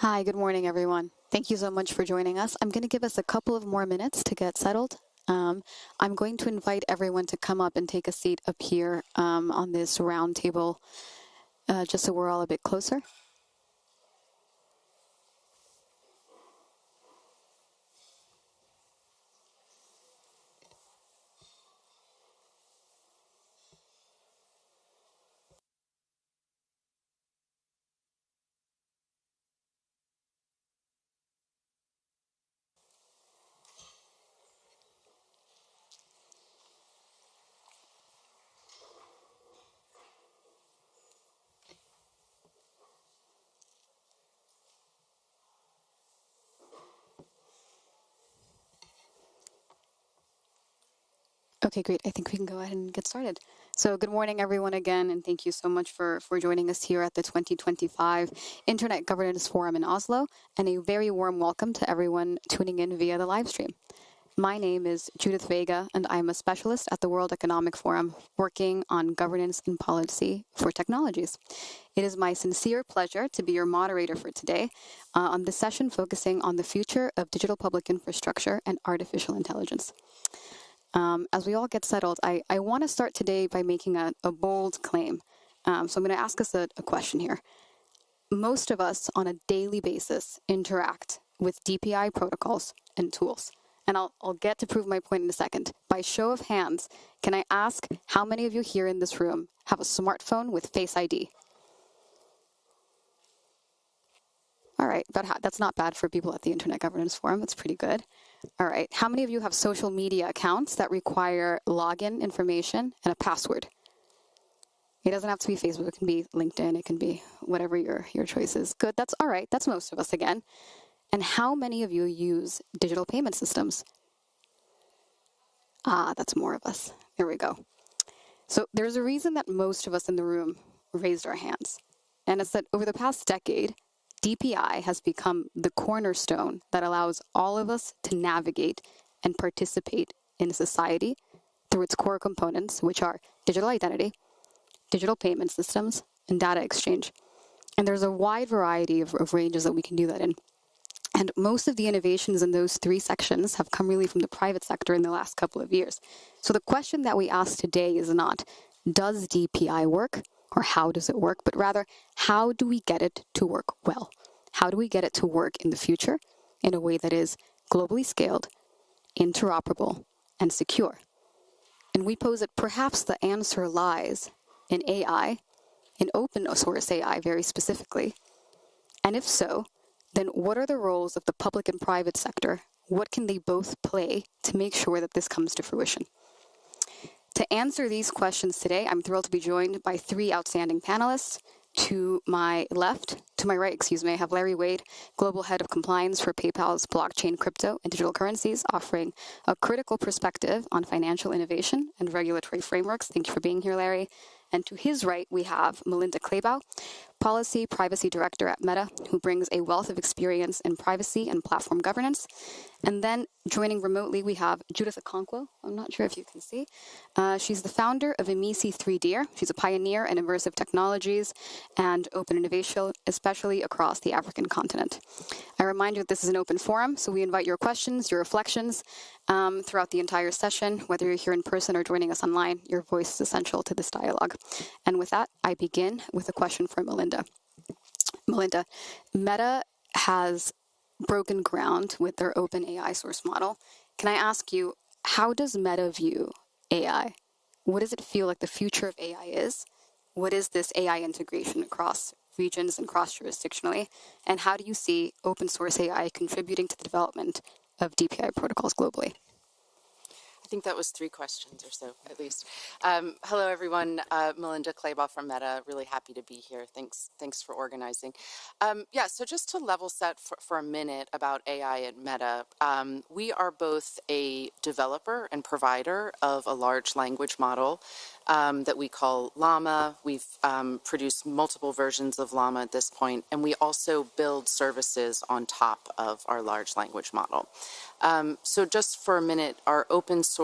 Hi, good morning, everyone. Thank you so much for joining us. I'm going to give us a couple of more minutes to get settled. I'm going to invite everyone to come up and take a seat up here on this round table, just so we're all a bit closer. Okay, great. I think we can go ahead and get started. So good morning, everyone, again, and thank you so much for joining us here at the 2025 Internet Governance Forum in Oslo, and a very warm welcome to everyone tuning in via the live stream. My name is Judith Vega, and I'm a specialist at the World Economic Forum working on governance and policy for technologies. It is my sincere pleasure to be your moderator for today on this session focusing on the future of digital public infrastructure and artificial intelligence. As we all get settled, I want to start today by making a bold claim. So I'm going to ask us a question here. Most of us on a daily basis interact with DPI protocols and tools. And I'll get to prove my point in a second. By show of hands, can I ask how many of you here in this room have a smartphone with Face ID? All right, that's not bad for people at the Internet Governance Forum. That's pretty good. All right, how many of you have social media accounts that require login information and a password? It doesn't have to be Facebook. It can be LinkedIn. It can be whatever your choice is. Good, that's all right. That's most of us again. And how many of you use digital payment systems? That's more of us. There we go. So there's a reason that most of us in the room raised our hands. And it's that over the past decade, DPI has become the cornerstone that allows all of us to navigate and participate in society through its core components, which are digital identity, digital payment systems, and data exchange. And there's a wide variety of ranges that we can do that in. And most of the innovations in those three sections have come really from the private sector in the last couple of years. So the question that we ask today is not, does DPI work? Or how does it work, but rather, how do we get it to work well? How do we get it to work in the future in a way that is globally scaled, interoperable, and secure? And we pose that perhaps the answer lies in AI, in open source AI very specifically. And if so, then what are the roles of the public and private sector? What can they both play to make sure that this comes to fruition? To answer these questions today, I'm thrilled to be joined by three outstanding panelists. To my right, I have Larry Wade, Global Head of Compliance for PayPal's blockchain, crypto, and digital currencies, offering a critical perspective on financial innovation and regulatory frameworks. Thank you for being here, Larry. And to his right, we have Melinda Kleibau, Policy Privacy Director at Meta, who brings a wealth of experience in privacy and platform governance. And then joining remotely, we have Judith Okonkwo. I'm not sure if you can see. She's the founder of Emisi 3D. She's a pioneer in immersive technologies and open innovation, especially across the African continent. I remind you that this is an open forum, so we invite your questions, your reflections throughout the entire session. Whether you're here in person or joining us online, your voice is essential to this dialogue. And with that, I begin with a question for Melinda. Melinda, Meta has broken ground with their open AI source model. Can I ask you, how does Meta view AI? What does it feel like the future of AI is? What is this AI integration across regions and cross-jurisdictionally? And how do you see open source AI contributing to the development of DPI protocols globally? I think that was 3 questions or so, at least. Hello, everyone. Melinda Kleibau from Meta. Really happy to be here. Thanks for organizing. So just to level set for a minute about AI at Meta, we are both a developer and provider of a large language model that we call Llama. We've produced multiple versions of Llama at this point, and we also build services on top of our large language model. So just for a minute, our open source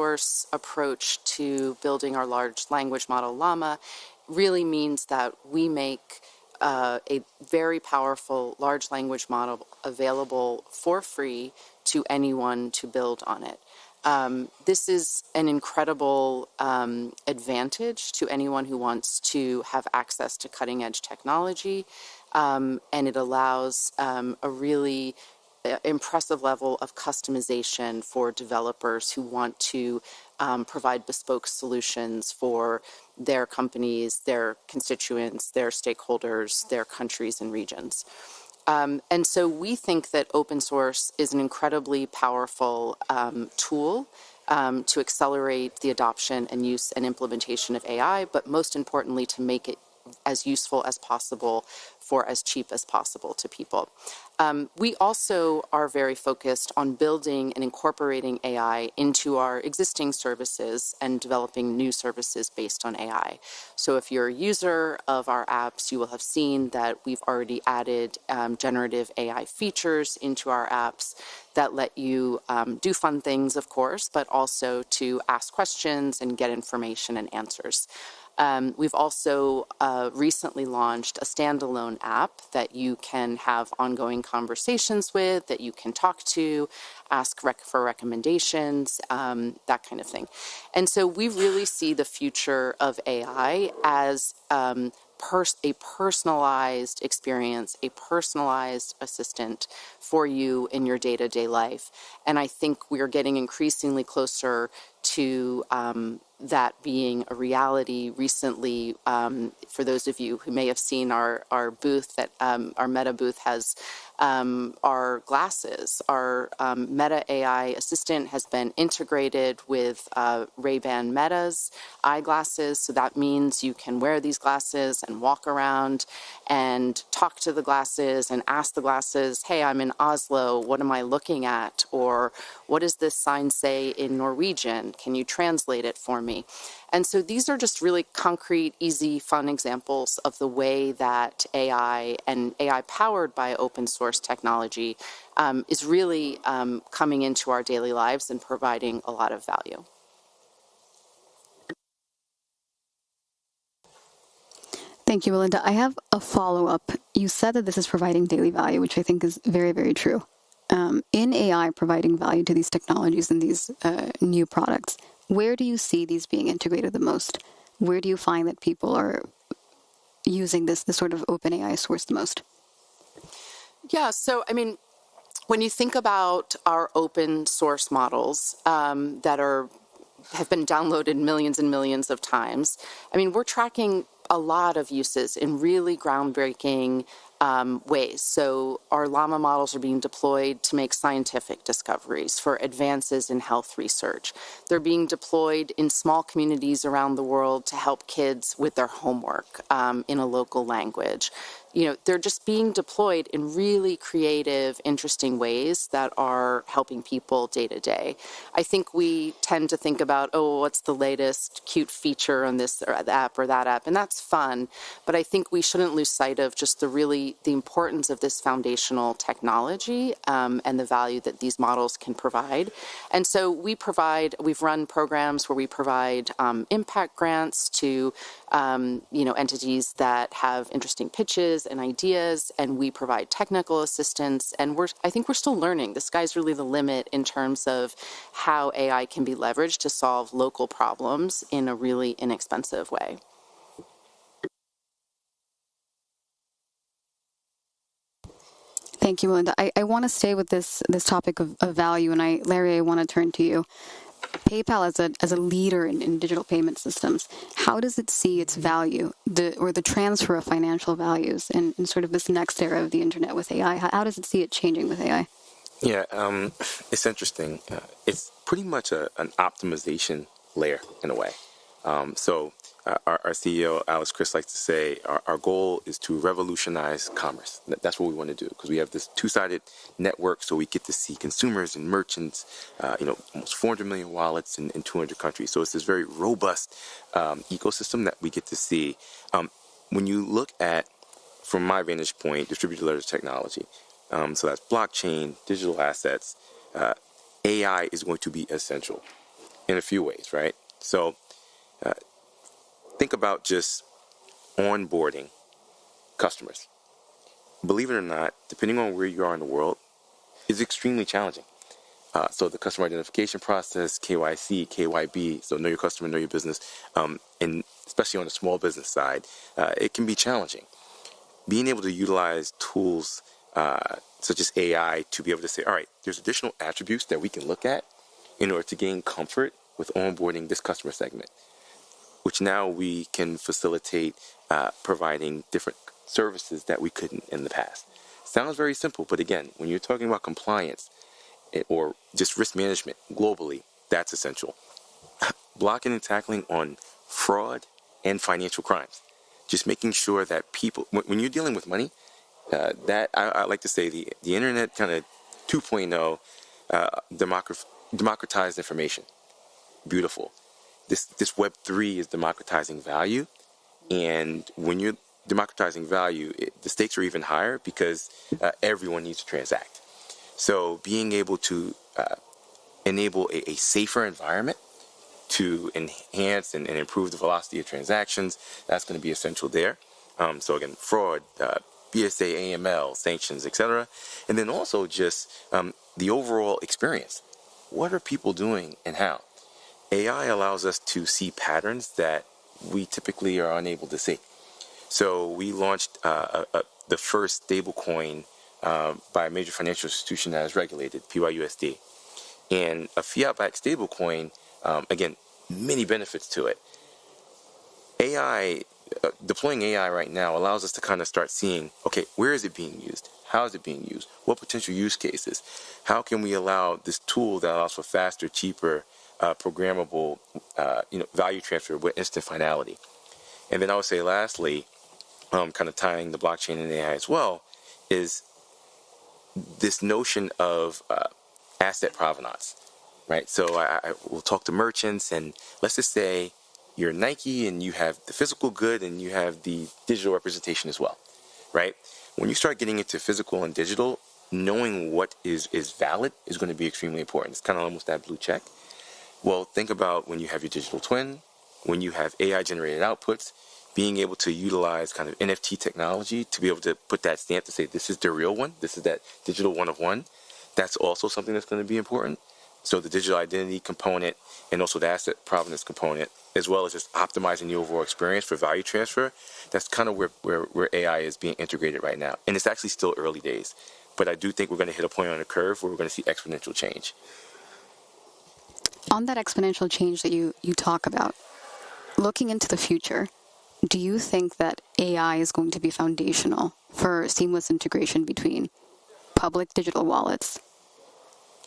approach to building our large language model Llama really means that we make a very powerful large language model available for free to anyone to build on it. This is an incredible advantage to anyone who wants to have access to cutting edge technology, and it allows a really impressive level of customization for developers who want to provide bespoke solutions for their companies, their constituents, their stakeholders, their countries and regions. And so we think that open source is an incredibly powerful tool to accelerate the adoption and use and implementation of AI, but most importantly, to make it as useful as possible for as cheap as possible to people. We also are very focused on building and incorporating AI into our existing services and developing new services based on AI. So if you're a user of our apps, you will have seen that we've already added generative AI features into our apps that let you do fun things, of course, but also to ask questions and get information and answers. We've also recently launched a standalone app that you can have ongoing conversations with, that you can talk to, ask for recommendations, that kind of thing. And so we really see the future of AI as a personalized experience, a personalized assistant for you in your day-to-day life. And I think we are getting increasingly closer to that being a reality. Recently, for those of you who may have seen our booth, that our Meta booth has our glasses. Our Meta AI assistant has been integrated with Ray-Ban Meta's eyeglasses, so that means you can wear these glasses and walk around and talk to the glasses and ask the glasses, hey, I'm in Oslo, what am I looking at? Or what does this sign say in Norwegian? Can you translate it for me? And so these are just really concrete, easy, fun examples of the way that AI and AI powered by open source technology is really coming into our daily lives and providing a lot of value. Thank you, Melinda. I have a follow-up. You said that this is providing daily value, which I think is very, very true. In AI providing value to these technologies and these new products, where do you see these being integrated the most? Where do you find that people are using this sort of open AI source the most? Yeah, so I mean, when you think about our open source models that have been downloaded millions and millions of times, I mean, we're tracking a lot of uses in really groundbreaking ways. So our llama models are being deployed to make scientific discoveries for advances in health research. They're being deployed in small communities around the world to help kids with their homework in a local language. You know, they're just being deployed in really creative, interesting ways that are helping people day to day. I think we tend to think about, oh, what's the latest cute feature on this or app or that app, and that's fun. But I think we shouldn't lose sight of just the importance of this foundational technology and the value that these models can provide. And so we've run programs where we provide impact grants to entities that have interesting pitches and ideas, and we provide technical assistance. And I think we're still learning. The sky's really the limit in terms of how AI can be leveraged to solve local problems in a really inexpensive way. Thank you, Melinda. I want to stay with this topic of value, and Larry, I want to turn to you. PayPal as a leader in digital payment systems, how does it see its value, the transfer of financial values in sort of this next era of the internet with AI? How does it see it changing with AI? Yeah, it's interesting. It's pretty much an optimization layer in a way. So our CEO, Alex Chris, likes to say our goal is to revolutionize commerce. That's what we want to do, because we have this two-sided network, so we get to see consumers and merchants, almost 400 million wallets in 200 countries. So it's this very robust ecosystem that we get to see. When you look at, from my vantage point, distributed ledger technology, so that's blockchain, digital assets, AI is going to be essential in a few ways, right? So think about just onboarding customers. Believe it or not, depending on where you are in the world, is extremely challenging. So the customer identification process, KYC, KYB, so know your customer, know your business, and especially on the small business side, it can be challenging. Being able to utilize tools such as AI to be able to say, all right, there's additional attributes that we can look at in order to gain comfort with onboarding this customer segment, which now we can facilitate providing different services that we couldn't in the past. Sounds very simple, but again, when you're talking about compliance or just risk management globally, that's essential. Blocking and tackling on fraud and financial crimes. Just making sure that people, when you're dealing with money, that I like to say the internet kind of 2.0 democratized information. Beautiful. This Web3 is democratizing value, and when you're democratizing value, the stakes are even higher because everyone needs to transact. So being able to enable a safer environment to enhance and improve the velocity of transactions, that's going to be essential there. So again, fraud, BSA, AML, sanctions, etc. And then also just the overall experience. What are people doing and how? AI allows us to see patterns that we typically are unable to see. So we launched the first stablecoin by a major financial institution that is regulated, PYUSD. And a fiat-backed stablecoin, again, many benefits to it. AI, deploying AI right now allows us to kind of start seeing, okay, where is it being used? How is it being used? What potential use cases? How can we allow this tool that allows for faster, cheaper, programmable, value transfer with instant finality? And then I would say lastly, kind of tying the blockchain and AI as well, is this notion of asset provenance, right? So I will talk to merchants, and let's just say you're Nike and you have the physical good and you have the digital representation as well, right? When you start getting into physical and digital, knowing what is valid is going to be extremely important. It's kind of almost that blue check. Well, think about when you have your digital twin, when you have AI-generated outputs, being able to utilize kind of NFT technology to be able to put that stamp to say, this is the real one, this is that digital one of one. That's also something that's going to be important. So the digital identity component and also the asset provenance component, as well as just optimizing the overall experience for value transfer, that's kind of where AI is being integrated right now. And it's actually still early days. But I do think we're going to hit a point on the curve where we're going to see exponential change. On that exponential change that you talk about, looking into the future, do you think that AI is going to be foundational for seamless integration between public digital wallets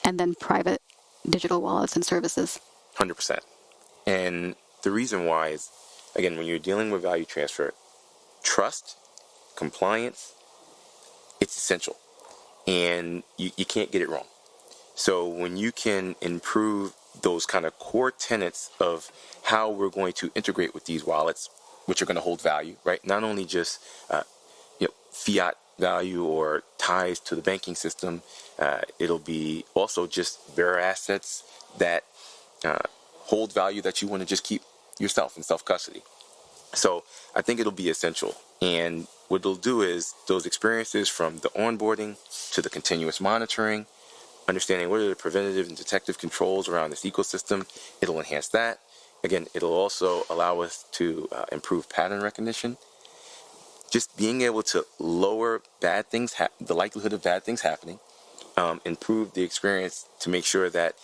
and then private digital wallets and services? 100%. And the reason why is, again, when you're dealing with value transfer, trust, compliance, it's essential. And you can't get it wrong. So when you can improve those kind of core tenets of how we're going to integrate with these wallets, which are going to hold value, right? Not only just fiat value or ties to the banking system, it'll be also just bearer assets that hold value that you want to just keep yourself in self-custody. So I think it'll be essential. And what it'll do is those experiences from the onboarding to the continuous monitoring, understanding what are the preventative and detective controls around this ecosystem, it'll enhance that. Again, it'll also allow us to improve pattern recognition. Just being able to lower bad things, the likelihood of bad things happening, improve the experience to make sure that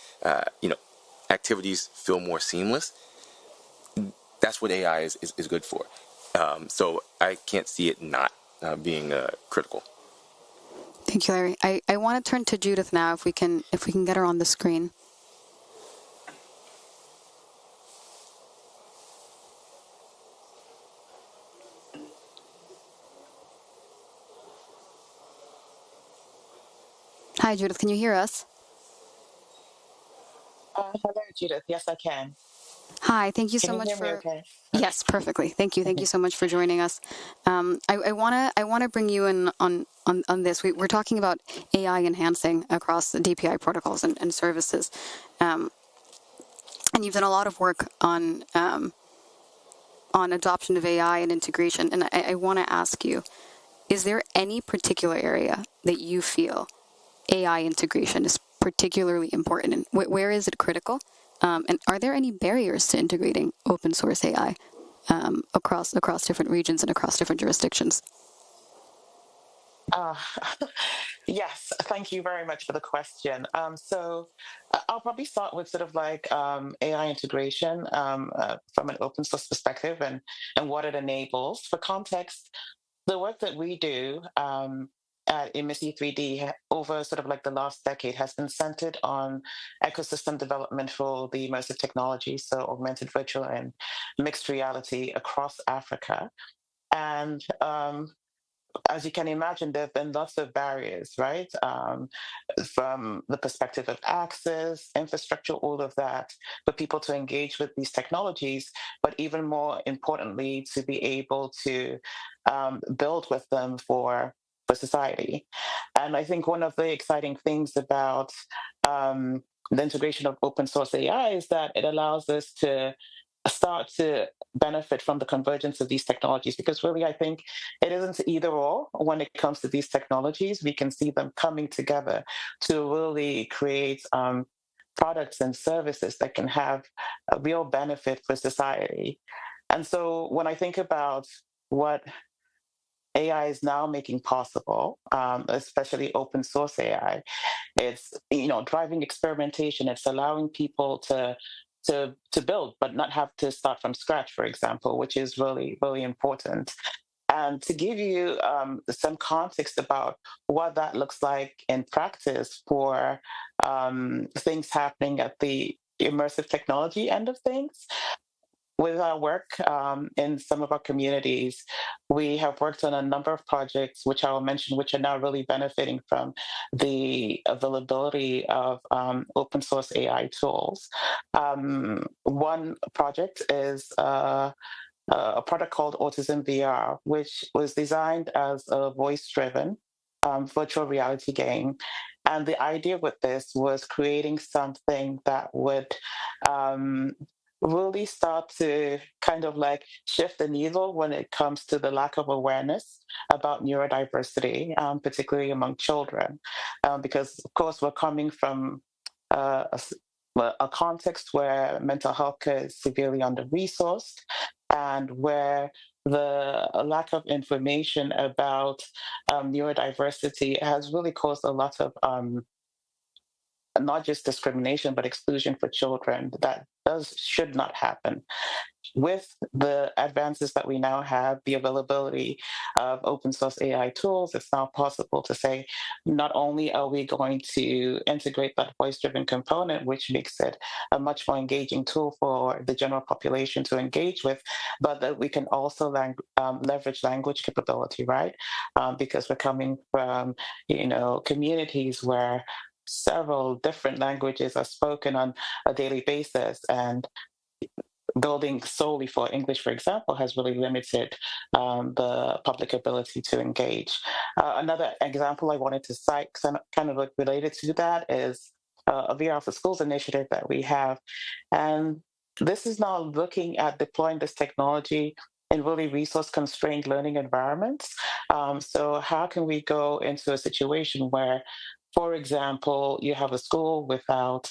activities feel more seamless. That's what AI is good for. So I can't see it not being critical. Thank you, Larry. I want to turn to Judith now, if we can get her on the screen. Hi, Judith. Can you hear us? Hello, Judith. Yes, I can. Hi. Thank you so much for. Okay? Yes, perfectly. Thank you. Thank you so much for joining us. I wanna bring you in on this. We're talking about AI enhancing across the DPI protocols and services, and you've done a lot of work on adoption of AI and integration. And I want to ask you, is there any particular area that you feel AI integration is particularly important in? Where is it critical? And are there any barriers to integrating open source AI across different regions and across different jurisdictions? Uh, yes, thank you very much for the question. I'll probably start with sort of like AI integration from an open source perspective and what it enables. For context, the work that we do at Immersi 3D over sort of like the last decade has been centered on ecosystem development for the immersive technology, so augmented virtual and mixed reality across Africa. And as you can imagine, there have been lots of barriers, right? From the perspective of access, infrastructure, all of that, for people to engage with these technologies, but even more importantly, to be able to build with them for society. And I think one of the exciting things about the integration of open source AI is that it allows us to start to benefit from the convergence of these technologies, because really I think it isn't either or when it comes to these technologies. We can see them coming together to really create products and services that can have a real benefit for society. And so when I think about what AI is now making possible, especially open source AI, it's driving experimentation. It's allowing people to build, but not have to start from scratch, for example, which is really really important. And to give you some context about what that looks like in practice for things happening at the immersive technology end of things, with our work in some of our communities, we have worked on a number of projects, which I will mention, which are now really benefiting from the availability of open source AI tools. One project is a product called Autism VR, which was designed as a voice-driven virtual reality game. And the idea with this was creating something that would really start to kind of like shift the needle when it comes to the lack of awareness about neurodiversity, particularly among children. Because, of course, we're coming from a context where mental health care is severely under-resourced, and where the lack of information about neurodiversity has really caused a lot of not just discrimination, but exclusion for children that should not happen. With the advances that we now have, the availability of open source AI tools, it's now possible to say, not only are we going to integrate that voice-driven component, which makes it a much more engaging tool for the general population to engage with, but that we can also leverage language capability, right? Because we're coming from, communities where several different languages are spoken on a daily basis, and building solely for English, for example, has really limited the public ability to engage. Another example I wanted to cite, kind of related to that, is a VR for Schools initiative that we have. And this is now looking at deploying this technology in really resource-constrained learning environments. So how can we go into a situation where, for example, you have a school without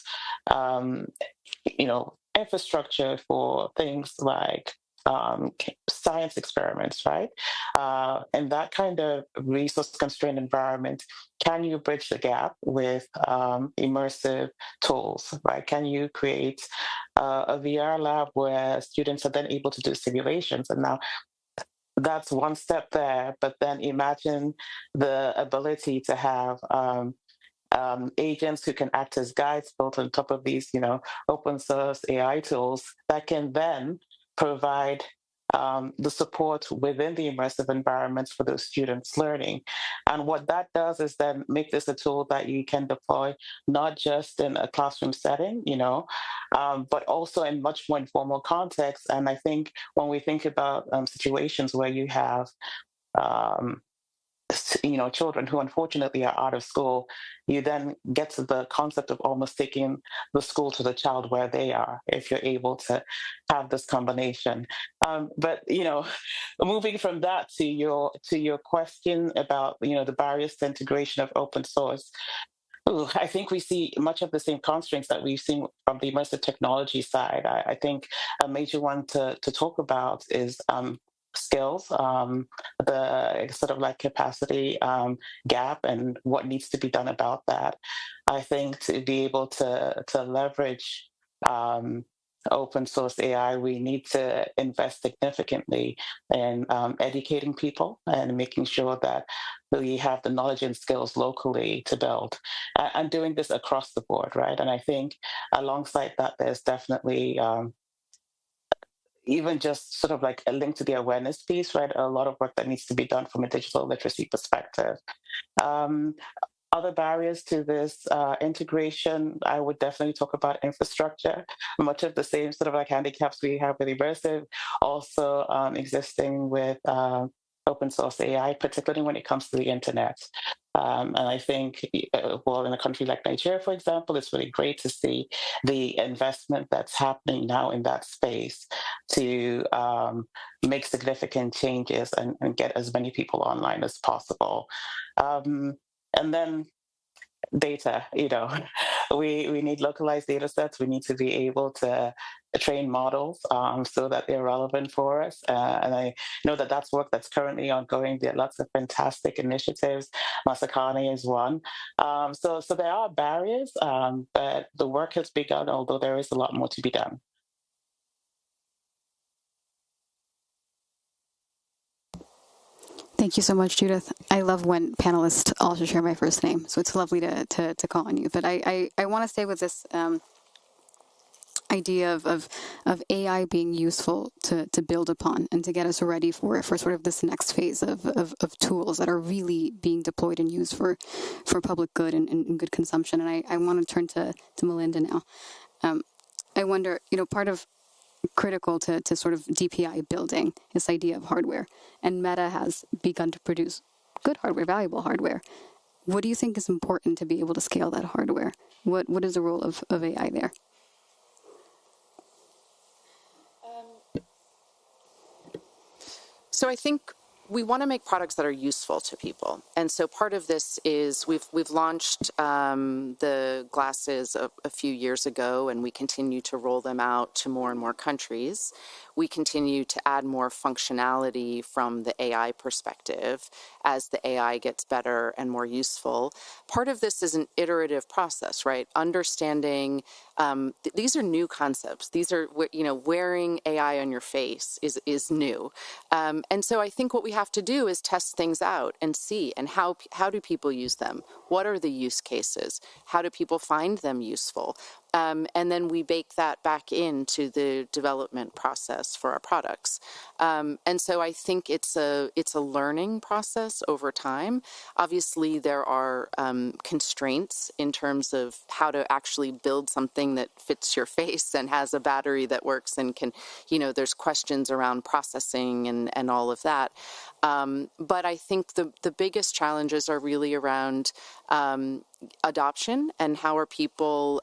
infrastructure for things like science experiments, right? In that kind of resource-constrained environment, can you bridge the gap with immersive tools, right? Can you create a VR lab where students are then able to do simulations? And now that's one step there, but then imagine the ability to have agents who can act as guides built on top of these, open source AI tools that can then provide the support within the immersive environments for those students learning. And what that does is then make this a tool that you can deploy not just in a classroom setting, but also in much more informal contexts. And I think when we think about situations where you have children who unfortunately are out of school, you then get to the concept of almost taking the school to the child where they are, if you're able to have this combination. But moving from that to your question about the barriers to integration of open source. Ooh, I think we see much of the same constraints that we've seen from the immersive technology side. I think a major one to talk about is skills, the sort of like capacity gap and what needs to be done about that. I think to be able to leverage open source AI, we need to invest significantly in educating people and making sure that we have the knowledge and skills locally to build and doing this across the board, right? And I think alongside that, there's definitely even just sort of like a link to the awareness piece, right? A lot of work that needs to be done from a digital literacy perspective. Um, Other barriers to this integration, I would definitely talk about infrastructure. Much of the same sort of like handicaps we have with immersive, also existing with open source AI, particularly when it comes to the internet. And I think, well, in a country like Nigeria, for example, it's really great to see the investment that's happening now in that space to make significant changes and get as many people online as possible. And then data, we need localized data sets. We need to be able to train models so that they're relevant for us. And I know that that's work that's currently ongoing. There are lots of fantastic initiatives. Masakane is one. So there are barriers, but the work has begun, although there is a lot more to be done. Thank you so much, Judith. I love when panelists also share my first name, so it's lovely to call on you. But I want to stay with this idea of AI being useful to build upon and to get us ready for sort of this next phase of tools that are really being deployed and used for public good and good consumption. And I want to turn to Melinda now. I wonder, part of critical to sort of DPI building this idea of hardware, and Meta has begun to produce good hardware, valuable hardware. What do you think is important to be able to scale that hardware? What is the role of AI there? So I think we want to make products that are useful to people, and so part of this is we've launched the glasses a few years ago, and we continue to roll them out to more and more countries. We continue to add more functionality from the AI perspective as the AI gets better and more useful. Part of this is an iterative process, right? Understanding these are new concepts. These are, wearing AI on your face is new. And so I think what we have to do is test things out and see, and how do people use them? What are the use cases? How do people find them useful? And then we bake that back into the development process for our products. And so I think it's a learning process over time. Obviously, there are constraints in terms of how to actually build something that fits your face and has a battery that works and can, there's questions around processing and all of that. But I think the biggest challenges are really around adoption and how are people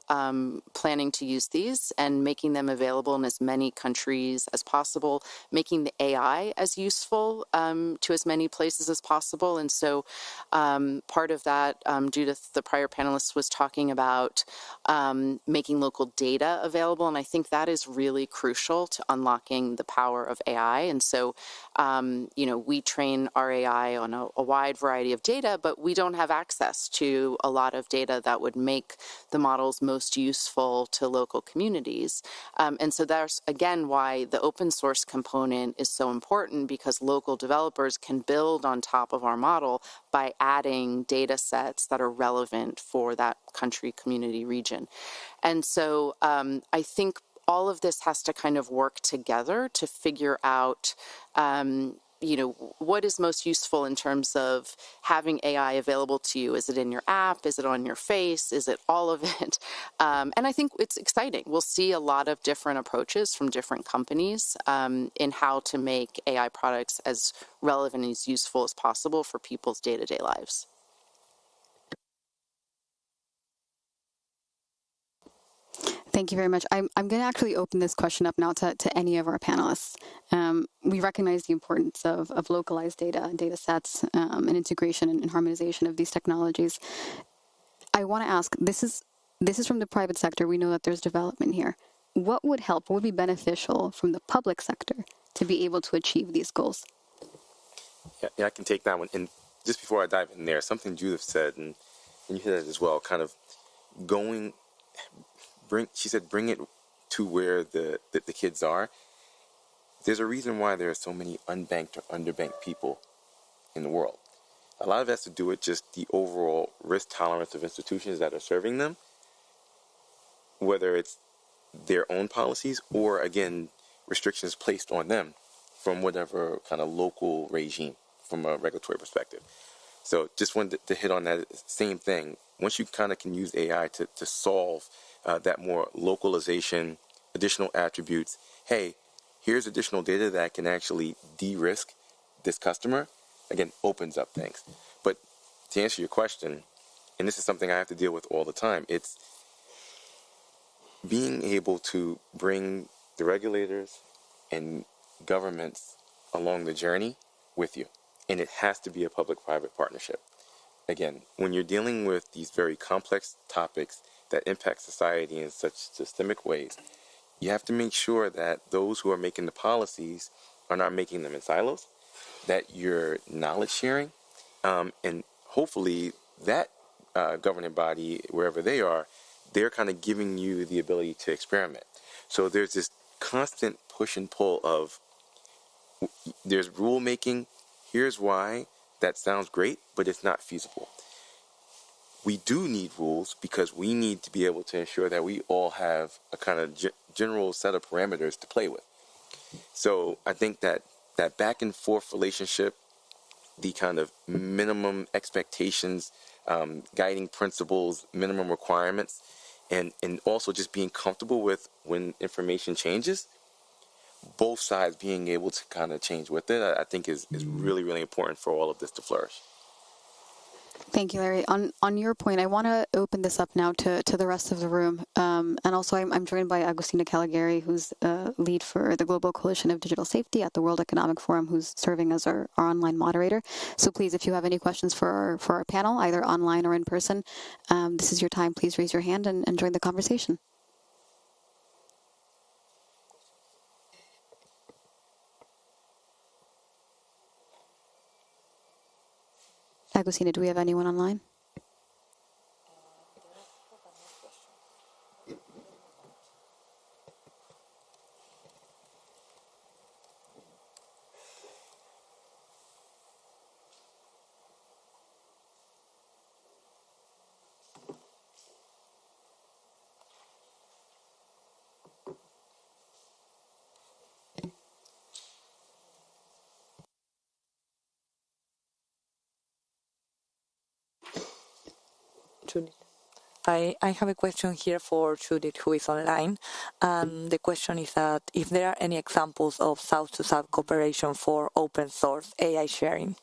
planning to use these and making them available in as many countries as possible, making the AI as useful to as many places as possible. And so part of that, Judith, the prior panelist, was talking about making local data available. And I think that is really crucial to unlocking the power of AI. And so, we train our AI on a wide variety of data, but we don't have access to a lot of data that would make the models most useful to local communities. And so that's, again, why the open source component is so important, because local developers can build on top of our model by adding data sets that are relevant for that country, community, region. And so I think all of this has to kind of work together to figure out what is most useful in terms of having AI available to you? Is it in your app? Is it on your face? Is it all of it? And I think it's exciting. We'll see a lot of different approaches from different companies in how to make AI products as relevant and as useful as possible for people's day-to-day lives. Thank you very much. I'm going to actually open this question up now to any of our panelists. We recognize the importance of localized data sets, and integration and harmonization of these technologies. I want to ask, this is from the private sector. We know that there's development here. What would help, what would be beneficial from the public sector to be able to achieve these goals? Yeah, I can take that one. And just before I dive in there, something Judith said, and you hit it as well, kind of she said, bring it to where the kids are. There's a reason why there are so many unbanked or underbanked people in the world. A lot of it has to do with just the overall risk tolerance of institutions that are serving them, whether it's their own policies or, again, restrictions placed on them from whatever kind of local regime from a regulatory perspective. So just wanted to hit on that same thing. Once you kind of can use AI to solve that more localization, additional attributes, hey, here's additional data that can actually de-risk this customer, again, opens up things. But to answer your question, and this is something I have to deal with all the time, it's being able to bring the regulators and governments along the journey with you. And it has to be a public-private partnership. Again, when you're dealing with these very complex topics that impact society in such systemic ways, you have to make sure that those who are making the policies are not making them in silos, that you're knowledge sharing, and hopefully that governing body, wherever they are, they're kind of giving you the ability to experiment. So there's this constant push and pull of, there's rulemaking, here's why, that sounds great, but it's not feasible. We do need rules because we need to be able to ensure that we all have a kind of general set of parameters to play with. So I think that back and forth relationship, the kind of minimum expectations, guiding principles, minimum requirements, and also just being comfortable with when information changes, both sides being able to kind of change with it, I think is really, really important for all of this to flourish. Thank you, Larry. On your point, I want to open this up now to the rest of the room. And also, I'm joined by Agustina Caligari, who's lead for the Global Coalition of Digital Safety at the World Economic Forum, who's serving as our online moderator. So please, if you have any questions for our panel, either online or in person, this is your time. Please raise your hand and join the conversation. Agustina, do we have anyone online? Judith. I have a question here for Judith, who is online. The question is that if there are any examples of South-to-South cooperation for open source AI sharing.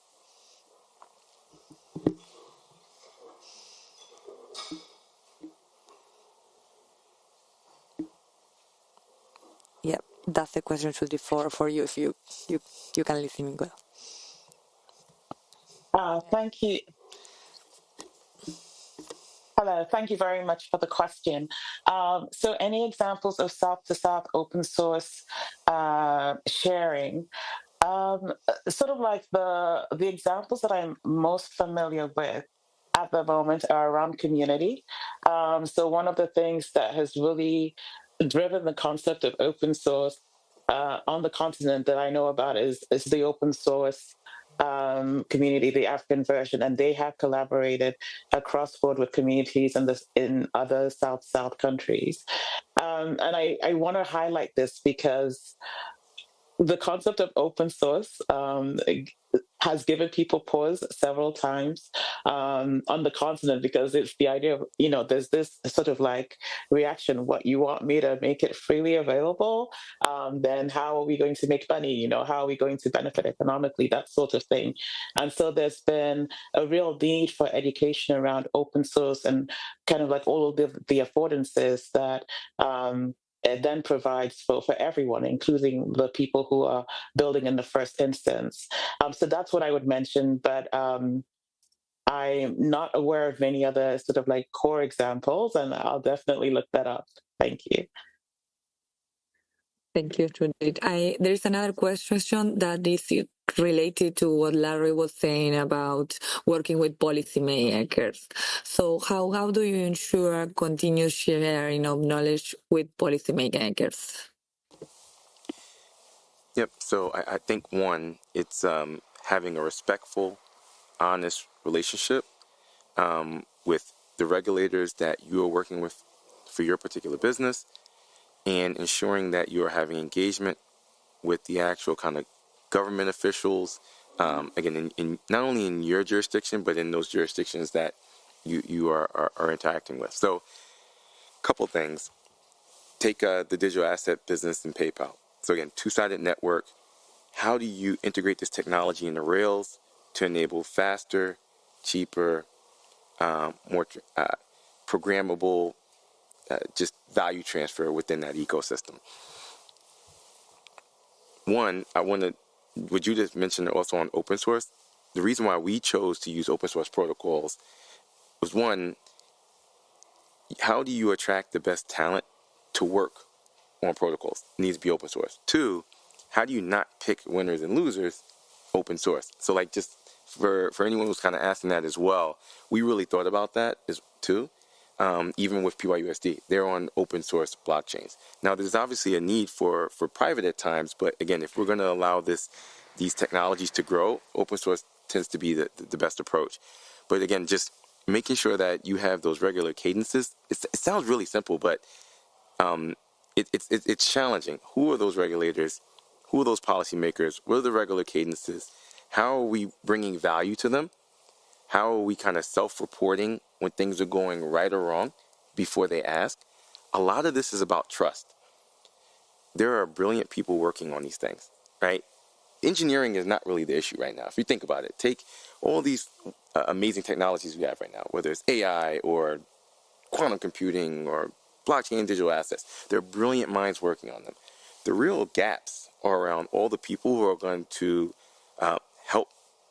Yeah, that's the question, Judith, for you, if you can listen well. Thank you. Hello, thank you very much for the question. So any examples of South-to-South open source sharing? Sort of like the examples that I'm most familiar with at the moment are around community. So one of the things that has really driven the concept of open source on the continent that I know about is the open source community, the African version, and they have collaborated across board with communities in other South countries. And I want to highlight this because the concept of open source has given people pause several times on the continent, because it's the idea of, there's this sort of like reaction: what, you want me to make it freely available? Then how are we going to make money? How are we going to benefit economically? That sort of thing. And so there's been a real need for education around open source and kind of like all of the affordances that it then provides for everyone, including the people who are building in the first instance. So that's what I would mention, but I'm not aware of many other sort of like core examples, and I'll definitely look that up. Thank you. Thank you, Judith. There's another question that is related to what Larry was saying about working with policymakers. So how do you ensure continuous sharing of knowledge with policymakers? Yep. So I think one, it's having a respectful, honest relationship with the regulators that you are working with for your particular business, and ensuring that you are having engagement with the actual kind of government officials, again, in not only in your jurisdiction, but in those jurisdictions that you are interacting with. So a couple things. Take the digital asset business and PayPal. So again, two-sided network. How do you integrate this technology into Rails to enable faster, cheaper, more programmable, just value transfer within that ecosystem? One, would you just mention also on open source? The reason why we chose to use open source protocols was, one, how do you attract the best talent to work on protocols? It needs to be open source. Two, how do you not pick winners and losers? Open source. So like, just for anyone who's kind of asking that as well, we really thought about that too. Even with PYUSD, they're on open source blockchains. Now, there's obviously a need for private at times, but again, if we're going to allow these technologies to grow, open source tends to be the best approach. But again, just making sure that you have those regular cadences. It sounds really simple, but it's challenging. Who are those regulators? Who are those policymakers? What are the regular cadences? How are we bringing value to them? How are we kind of self-reporting when things are going right or wrong before they ask? A lot of this is about trust. There are brilliant people working on these things, right? Engineering is not really the issue right now. If you think about it, take all these amazing technologies we have right now, whether it's AI or quantum computing or blockchain digital assets. There are brilliant minds working on them. The real gaps are around all the people who are going to help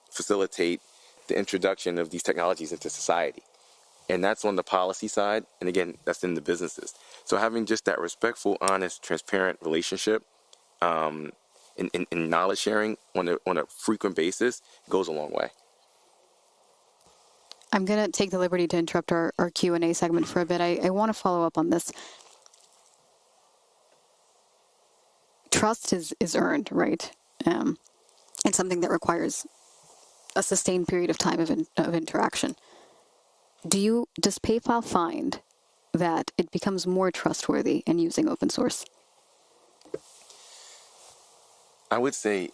facilitate the introduction of these technologies into society. And that's on the policy side. And again, that's in the businesses. So having just that respectful, honest, transparent relationship in knowledge sharing on a frequent basis goes a long way. I'm going to take the liberty to interrupt our Q&A segment for a bit. I want to follow up on this. Trust is earned, right? It's something that requires a sustained period of time of interaction. Does PayPal find that it becomes more trustworthy in using open source? I would say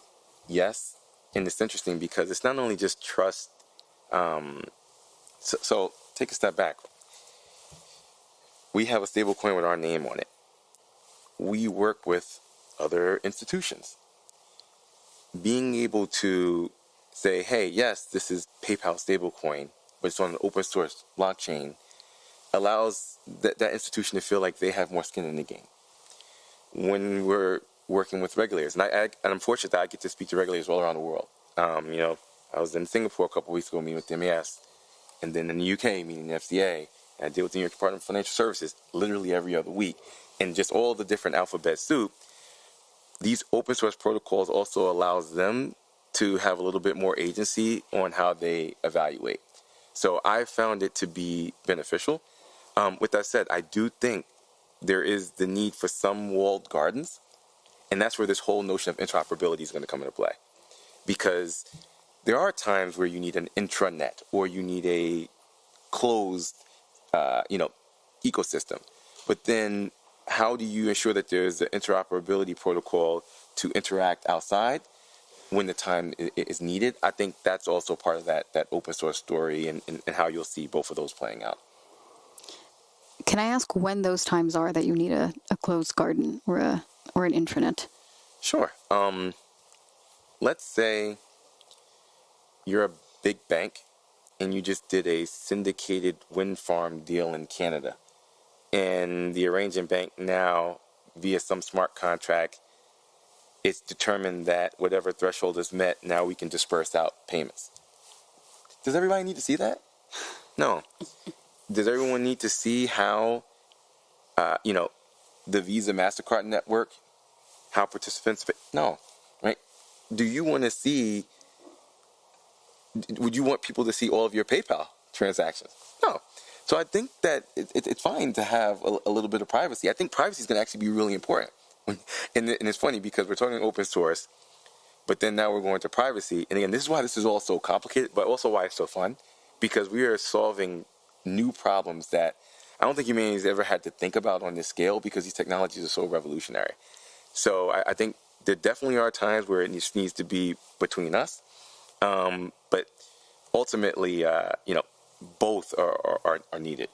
yes, and it's interesting because it's not only just trust. So take a step back. We have a stable coin with our name on it. We work with other institutions. Being able to say, hey, yes, this is PayPal stablecoin, but it's on an open source blockchain, allows that institution to feel like they have more skin in the game. When we're working with regulators, and I'm fortunate that I get to speak to regulators all around the world. I was in Singapore a couple of weeks ago meeting with the MAS, and then in the UK meeting the FCA, and I deal with the New York Department of Financial Services literally every other week, and just all the different alphabet soup. These open source protocols also allows them to have a little bit more agency on how they evaluate. So I found it to be beneficial. With that said, I do think there is the need for some walled gardens, and that's where this whole notion of interoperability is going to come into play. Because there are times where you need an intranet or you need a closed, ecosystem. But then how do you ensure that there's an interoperability protocol to interact outside when the time is needed. I think that's also part of that open source story and how you'll see both of those playing out. Can I ask when those times are that you need a closed garden or an intranet? Sure. Let's say you're a big bank and you just did a syndicated wind farm deal in Canada. And the arranging bank now, via some smart contract, it's determined that whatever threshold is met, now we can disperse out payments. Does everybody need to see that? No. Does everyone need to see how, the Visa MasterCard network, how participants? No, right? Do you want to see? Would you want people to see all of your PayPal transactions? No. So I think that it's fine to have a little bit of privacy. I think privacy is going to actually be really important. And it's funny because we're talking open source, but then now we're going to privacy. And again, this is why this is all so complicated, but also why it's so fun, because we are solving new problems that I don't think humanity has ever had to think about on this scale because these technologies are so revolutionary. So I think there definitely are times where it needs to be between us. But ultimately, both are needed.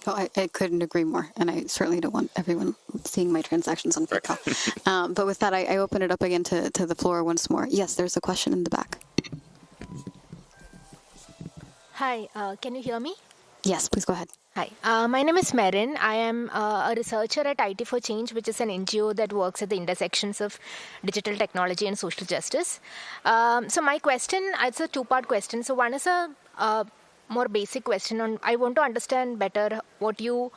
Oh, I couldn't agree more, and I certainly don't want everyone seeing my transactions on PayPal. Right. But with that, I open it up again to the floor once more. Yes, there's a question in the back. Hi, can you hear me? Yes, please go ahead. Hi, my name is Merin. I am a researcher at IT for Change, which is an NGO that works at the intersections of digital technology and social justice. So my question, it's a two-part question. So one is a more basic question on, I want to understand better what you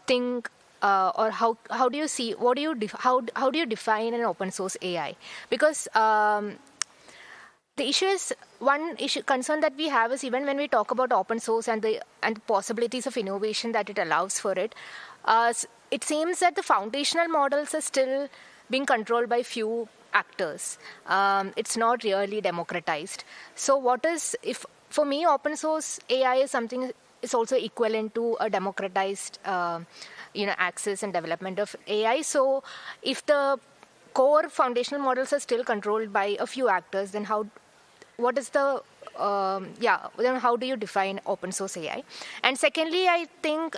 think or how do you see, how do you define an open source AI? Because the issue is, one issue concern that we have is even when we talk about open source and the possibilities of innovation that it allows for it, it seems that the foundational models are still being controlled by few actors. It's not really democratized. So what is, if for me, open source AI is something is also equivalent to a democratized access and development of AI. So if the core foundational models are still controlled by a few actors, then what is the then how do you define open source AI? And secondly, I think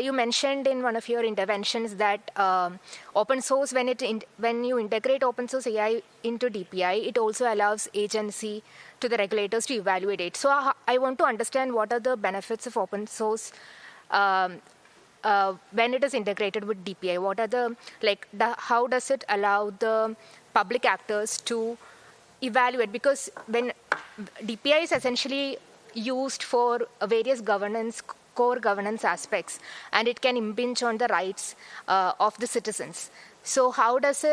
you mentioned in one of your interventions that open source, when you integrate open source AI into DPI, it also allows agency to the regulators to evaluate it. So I want to understand what are the benefits of open source when it is integrated with DPI. What are how does it allow the public actors to evaluate? Because when DPI is essentially used for various core governance aspects, and it can impinge on the rights of the citizens. So how does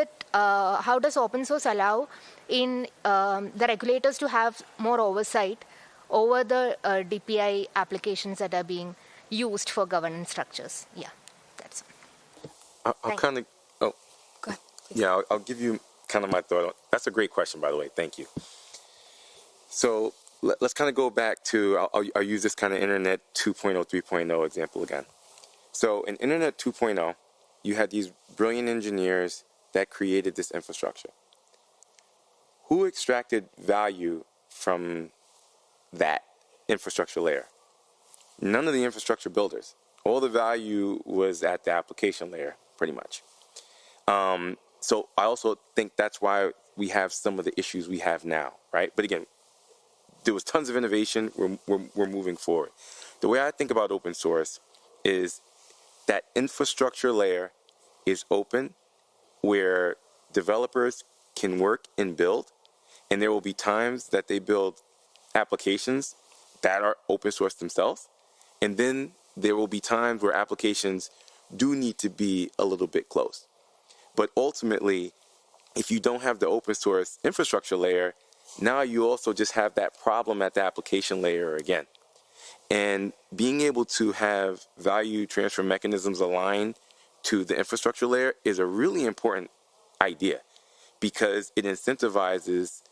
open source allow in the regulators to have more oversight over the DPI applications that are being used for governance structures? Yeah, that's I'll kind of, Go ahead, please. Yeah, I'll give you kind of my thought on. That's a great question, by the way. Thank you. So let's kind of go back to, I'll use this kind of Internet 2.0, 3.0 example again. So in Internet 2.0, you had these brilliant engineers that created this infrastructure. Who extracted value from that infrastructure layer? None of the infrastructure builders. All the value was at the application layer, pretty much. So I also think that's why we have some of the issues we have now, right? But again, there was tons of innovation. We're moving forward. The way I think about open source is that infrastructure layer is open, where developers can work and build, and there will be times that they build applications that are open source themselves, and then there will be times where applications do need to be a little bit closed. But ultimately, if you don't have the open source infrastructure layer, now you also just have that problem at the application layer again. And being able to have value transfer mechanisms aligned to the infrastructure layer is a really important idea, because it incentivizes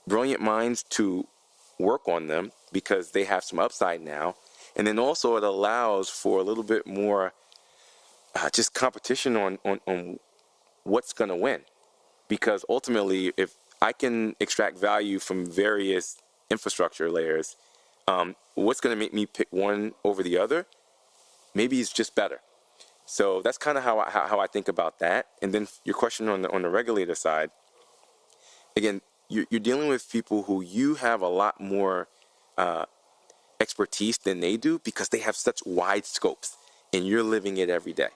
brilliant minds to work on them because they have some upside now. And then also it allows for a little bit more just competition on what's going to win. Because ultimately, if I can extract value from various infrastructure layers, what's going to make me pick one over the other? Maybe it's just better. So that's kind of how I think about that. And then your question on the regulator side, again, you're dealing with people who you have a lot more expertise than they do because they have such wide scopes and you're living it every day.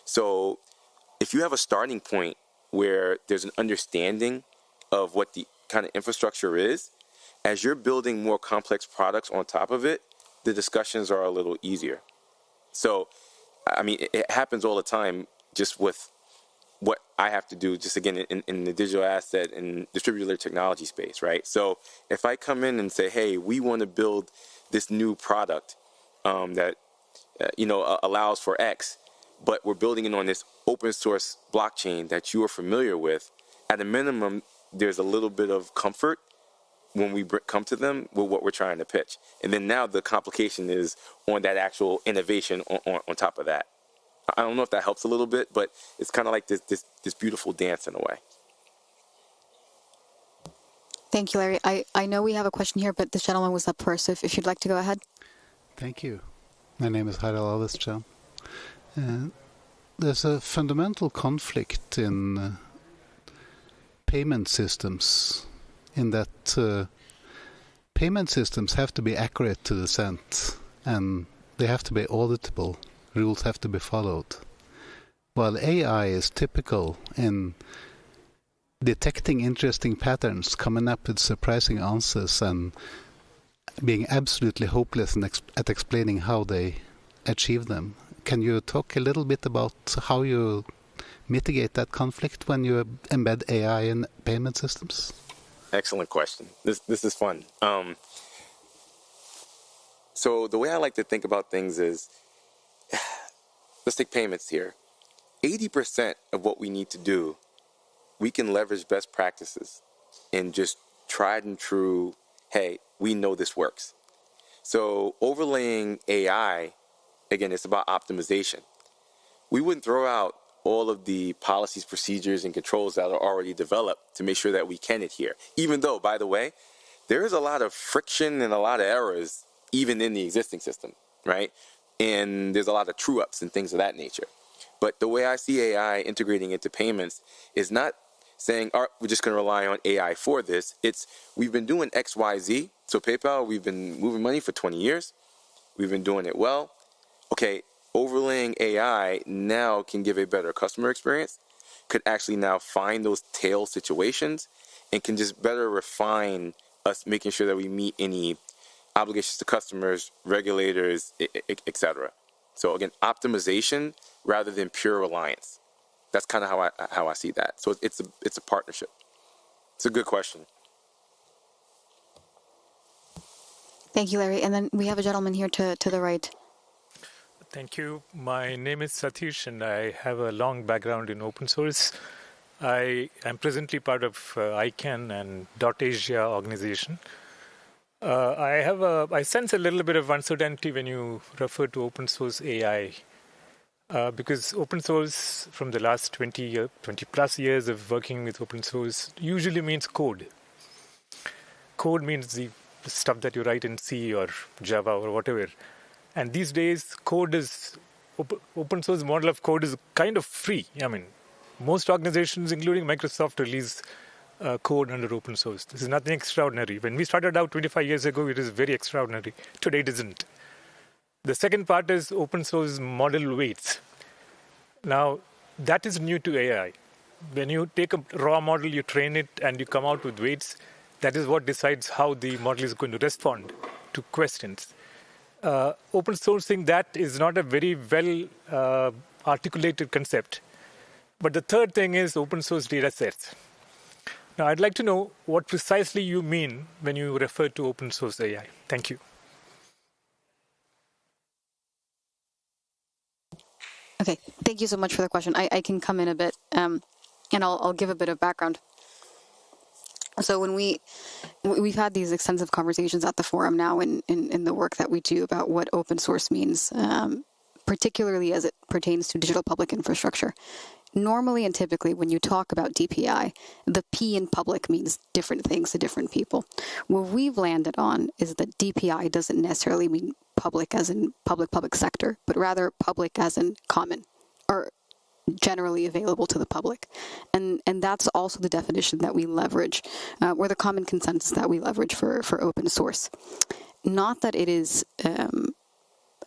So if you have a starting point where there's an understanding of what the kind of infrastructure is, as you're building more complex products on top of it, the discussions are a little easier. So, I mean, it happens all the time just with what I have to do, just again, in the digital asset and distributed technology space, right? So if I come in and say, hey, we want to build this new product that, allows for X, but we're building it on this open source blockchain that you are familiar with, at a minimum, there's a little bit of comfort when we come to them with what we're trying to pitch. And then now the complication is on that actual innovation on top of that. I don't know if that helps a little bit, but it's kind of like this beautiful dance in a way. Thank you, Larry. I know we have a question here, but this gentleman was up first, so if you'd like to go ahead. Thank you. My name is Harald Alvestjam. There's a fundamental conflict in payment systems, in that payment systems have to be accurate to the cent, and they have to be auditable. Rules have to be followed. While AI is typical in detecting interesting patterns, coming up with surprising answers, and being absolutely hopeless at explaining how they achieve them. Can you talk a little bit about how you mitigate that conflict when you embed AI in payment systems? Excellent question. This is fun. So the way I like to think about things is, let's take payments here. 80% of what we need to do, we can leverage best practices and just tried and true, hey, we know this works. So overlaying AI, again, it's about optimization. We wouldn't throw out all of the policies, procedures, and controls that are already developed to make sure that we can adhere. Even though, by the way, there is a lot of friction and a lot of errors even in the existing system, right? And there's a lot of true-ups and things of that nature. But the way I see AI integrating into payments is not saying, all right, we're just going to rely on AI for this. It's, we've been doing X, Y, Z. So PayPal, we've been moving money for 20 years. We've been doing it well. Okay, overlaying AI now can give a better customer experience, could actually now find those tail situations, and can just better refine us making sure that we meet any obligations to customers, regulators, etc. So again, optimization rather than pure reliance. That's kind of how I see that. So it's a partnership. It's a good question. Thank you, Larry. And then we have a gentleman here to the right. Thank you. My name is Satish, and I have a long background in open source. I am presently part of ICANN and .Asia organization. I sense a little bit of uncertainty when you refer to open source AI, because open source from the last 20 plus years of working with open source usually means code. Code means the stuff that you write in C or Java or whatever. And these days, code is open source model of code is kind of free. I mean, most organizations, including Microsoft, release code under open source. This is nothing extraordinary. When we started out 25 years ago, it is very extraordinary. Today, it isn't. The second part is open source model weights. Now, that is new to AI. When you take a raw model, you train it, and you come out with weights, that is what decides how the model is going to respond to questions. Open sourcing that is not a very well articulated concept. But the third thing is open source data sets. Now, I'd like to know what precisely you mean when you refer to open source AI. Thank you. Okay, thank you so much for the question. I can come in a bit, and I'll give a bit of background. So when we've had these extensive conversations at the forum now in the work that we do about what open source means, particularly as it pertains to digital public infrastructure. normally and typically when you talk about DPI, the P in public means different things to different people. What we've landed on is that DPI doesn't necessarily mean public as in public sector, but rather public as in common or generally available to the public. And that's also the definition that we leverage, or the common consensus that we leverage for open source. Not that it is,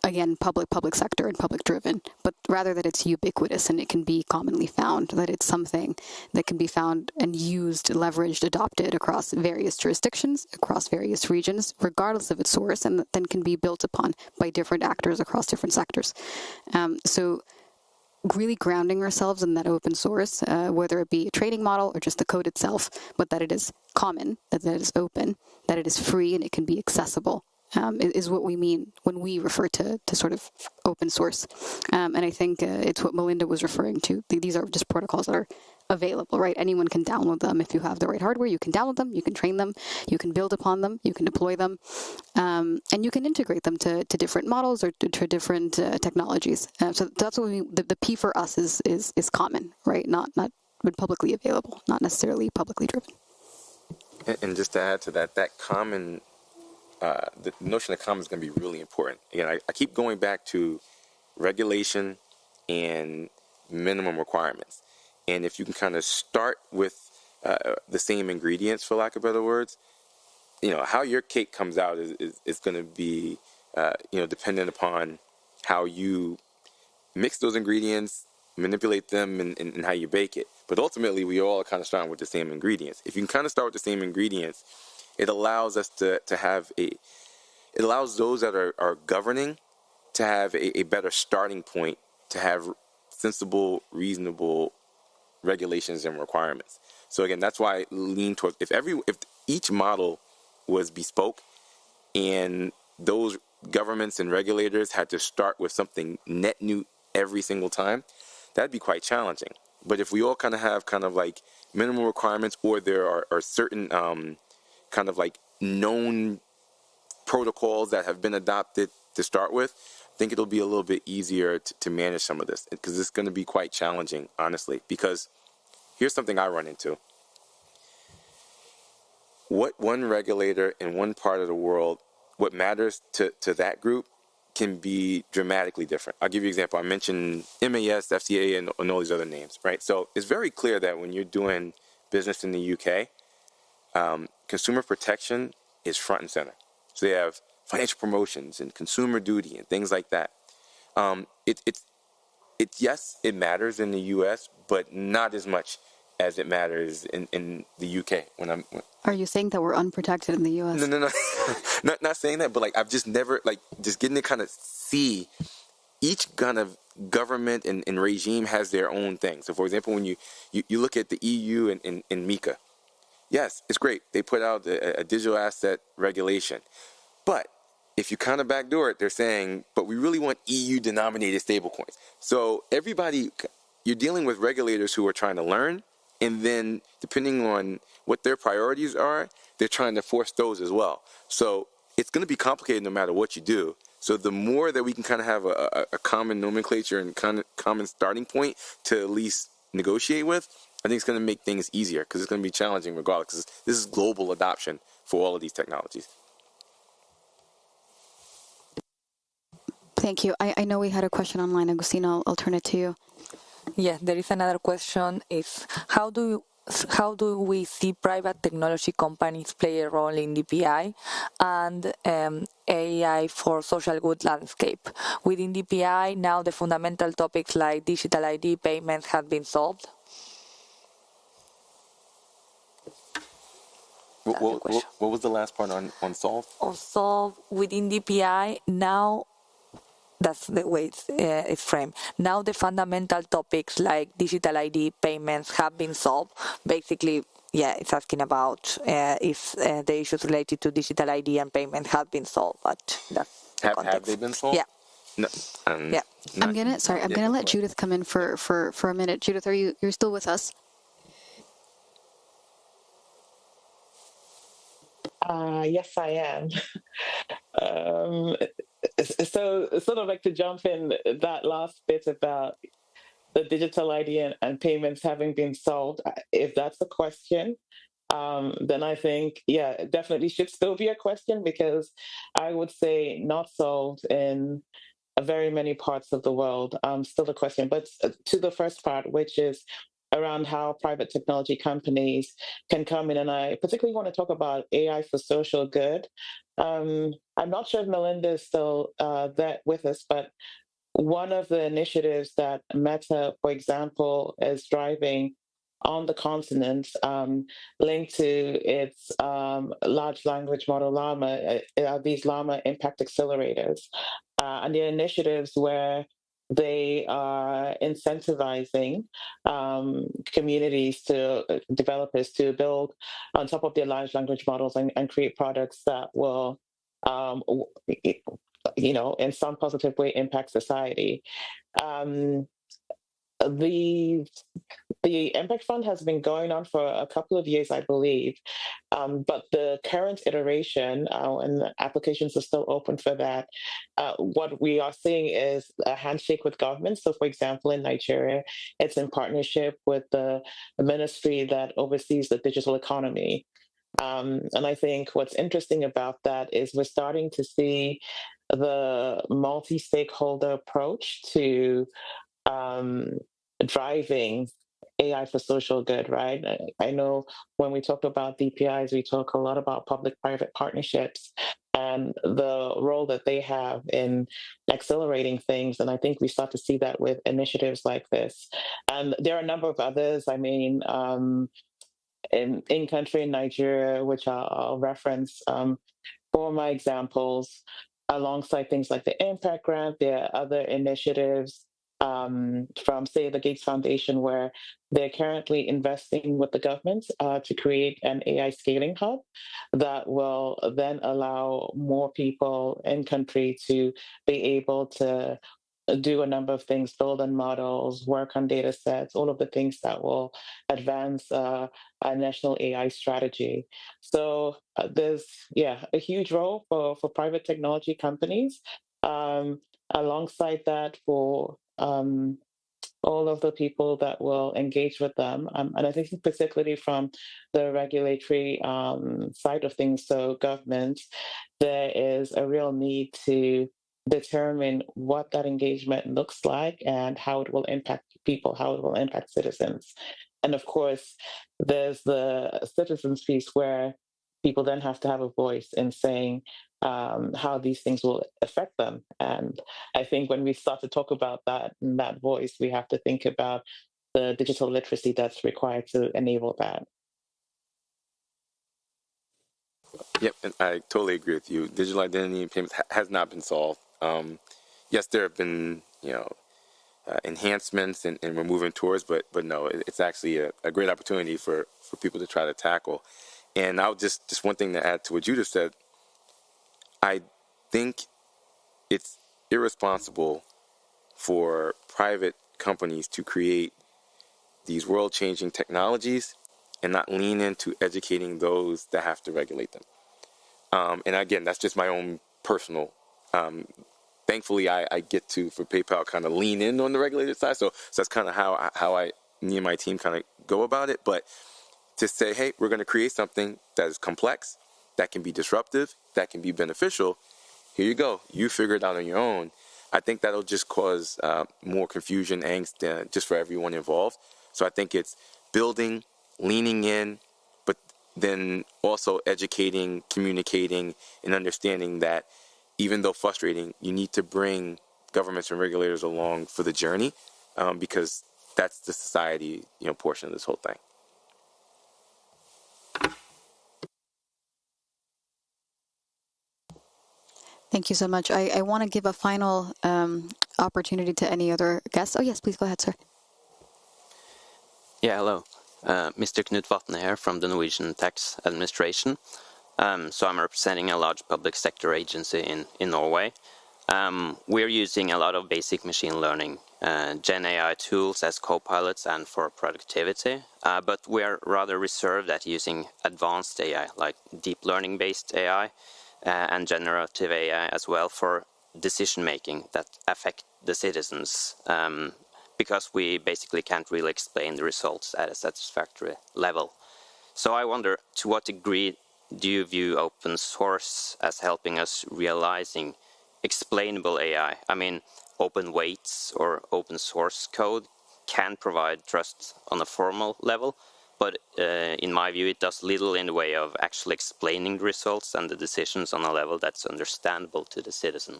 again, public sector and public driven, but rather that it's ubiquitous and it can be commonly found, that it's something that can be found and used, leveraged, adopted across various jurisdictions, across various regions, regardless of its source, and then can be built upon by different actors across different sectors. So really grounding ourselves in that open source, whether it be a training model or just the code itself, but that it is common, that it is open, that it is free and it can be accessible, is what we mean when we refer to sort of open source. And I think it's what Melinda was referring to. These are just protocols that are available, right? Anyone can download them. If you have the right hardware, you can download them, you can train them, you can build upon them, you can deploy them, and you can integrate them to different models or to different technologies. So that's what the P for us is common, right? Not publicly available, not necessarily publicly driven. And just to add to that, that common, the notion of common is going to be really important. Again, I keep going back to regulation and minimum requirements. And if you can kind of start with the same ingredients, for lack of better words, how your cake comes out is going to be, dependent upon how you mix those ingredients, manipulate them, and how you bake it. But ultimately, we all are kind of starting with the same ingredients. If you can kind of start with the same ingredients, it allows us to have it allows those that are governing to have a better starting point, to have sensible, reasonable regulations and requirements. So again, that's why I lean towards if each model was bespoke and those governments and regulators had to start with something net new every single time, that'd be quite challenging. But if we all kind of have kind of like minimal requirements, or there are certain kind of like known protocols that have been adopted to start with, I think it'll be a little bit easier to manage some of this, because it's going to be quite challenging, honestly. Because here's something I run into. What one regulator in one part of the world, what matters to that group can be dramatically different. I'll give you an example. I mentioned MAS, FCA, and all these other names, right? So it's very clear that when you're doing business in the UK, consumer protection is front and center. So they have financial promotions and consumer duty and things like that. Yes, it matters in the US, but not as much as it matters in the UK. Are you saying that we're unprotected in the US? No. not saying that, but like I've just never just getting to kind of see each kind of government and regime has their own thing. So for example, when you look at the EU and MiCA, yes, it's great. They put out a digital asset regulation. But if you kind of backdoor it, they're saying, but we really want EU-denominated stablecoins. So you're dealing with regulators who are trying to learn, and then depending on what their priorities are, they're trying to force those as well. So it's going to be complicated no matter what you do. So the more that we can kind of have a common nomenclature and kind of common starting point to at least negotiate with, I think it's going to make things easier, because it's going to be challenging regardless, because this is global adoption for all of these technologies. Thank you. I know we had a question online, Agustina. I'll turn it to you. Yeah, there is another question. Is how do we see private technology companies play a role in DPI and AI for social good landscape? Within DPI, now the fundamental topics like digital ID payments have been solved. What was the last part on solve? Solve within DPI now. That's the way it's framed. Now the fundamental topics like digital ID payments have been solved. Basically, yeah, it's asking about if the issues related to digital ID and payment have been solved. But that's the context. Have they been solved? Yeah. No, yeah. I'm gonna let Judith come in for a minute. Judith, you're still with us? Yes, I am. So sort of like to jump in that last bit about the digital ID and payments having been solved. If that's the question, then I think, yeah, it definitely should still be a question, because I would say not solved in very many parts of the world. Still a question. But to the first part, which is around how private technology companies can come in, and I particularly want to talk about AI for social good. I'm not sure if Melinda is still there with us, but one of the initiatives that Meta, for example, is driving on the continent, linked to its large language model Llama, these Llama impact accelerators, and the initiatives where they are incentivizing communities to developers to build on top of their large language models and create products that will um, in some positive way impact society. Um, the the Impact Fund has been going on for a couple of years, I believe, but the current iteration and the applications are still open for that. What we are seeing is a handshake with governments. So, for example, in Nigeria, it's in partnership with the ministry that oversees the digital economy. And I think what's interesting about that is we're starting to see the multi-stakeholder approach to driving AI for social good, right? I know when we talk about DPIs, we talk a lot about public-private partnerships and the role that they have in accelerating things. And I think we start to see that with initiatives like this. And there are a number of others. I mean, in country in Nigeria, which I'll reference for my examples, alongside things like the Impact Grant, there are other initiatives from, say, the Gates Foundation, where they're currently investing with the government to create an AI scaling hub that will then allow more people in country to be able to do a number of things, build on models, work on data sets, all of the things that will advance our national AI strategy. So there's, a huge role for private technology companies. Alongside that, for all of the people that will engage with them. And I think particularly from the regulatory side of things, so government, there is a real need to determine what that engagement looks like and how it will impact people, how it will impact citizens. And of course, there's the citizens piece where people then have to have a voice in saying how these things will affect them. And I think when we start to talk about that voice, we have to think about the digital literacy that's required to enable that. Yep, and I totally agree with you. Digital identity and payments has not been solved. Yes, there have been enhancements and we're moving towards, but no, it's actually a great opportunity for people to try to tackle. And I'll just one thing to add to what Judith said. I think it's irresponsible for private companies to create these world-changing technologies and not lean into educating those that have to regulate them. And again, that's just my own personal. Thankfully, I get to, for PayPal, kind of lean in on the regulated side. So that's kind of how me and my team kind of go about it. But to say, hey, we're going to create something that is complex, that can be disruptive, that can be beneficial. Here you go. You figure it out on your own. I think that'll just cause more confusion, angst, just for everyone involved. So I think it's building, leaning in, but then also educating, communicating, and understanding that even though frustrating, you need to bring governments and regulators along for the journey, because that's the society, portion of this whole thing. Thank you so much. I want to give a final opportunity to any other guests. Oh, yes, please go ahead, sir. Yeah, hello. Mr. Knut Vatne here from the Norwegian Tax Administration. So I'm representing a large public sector agency in Norway. We're using a lot of basic machine learning, Gen AI tools as co-pilots and for productivity, but we're rather reserved at using advanced AI, like deep learning-based AI and generative AI as well for decision-making that affect the citizens, because we basically can't really explain the results at a satisfactory level. So I wonder, to what degree do you view open source as helping us realizing explainable AI? I mean, open weights or open source code can provide trust on a formal level, but in my view, it does little in the way of actually explaining the results and the decisions on a level that's understandable to the citizen.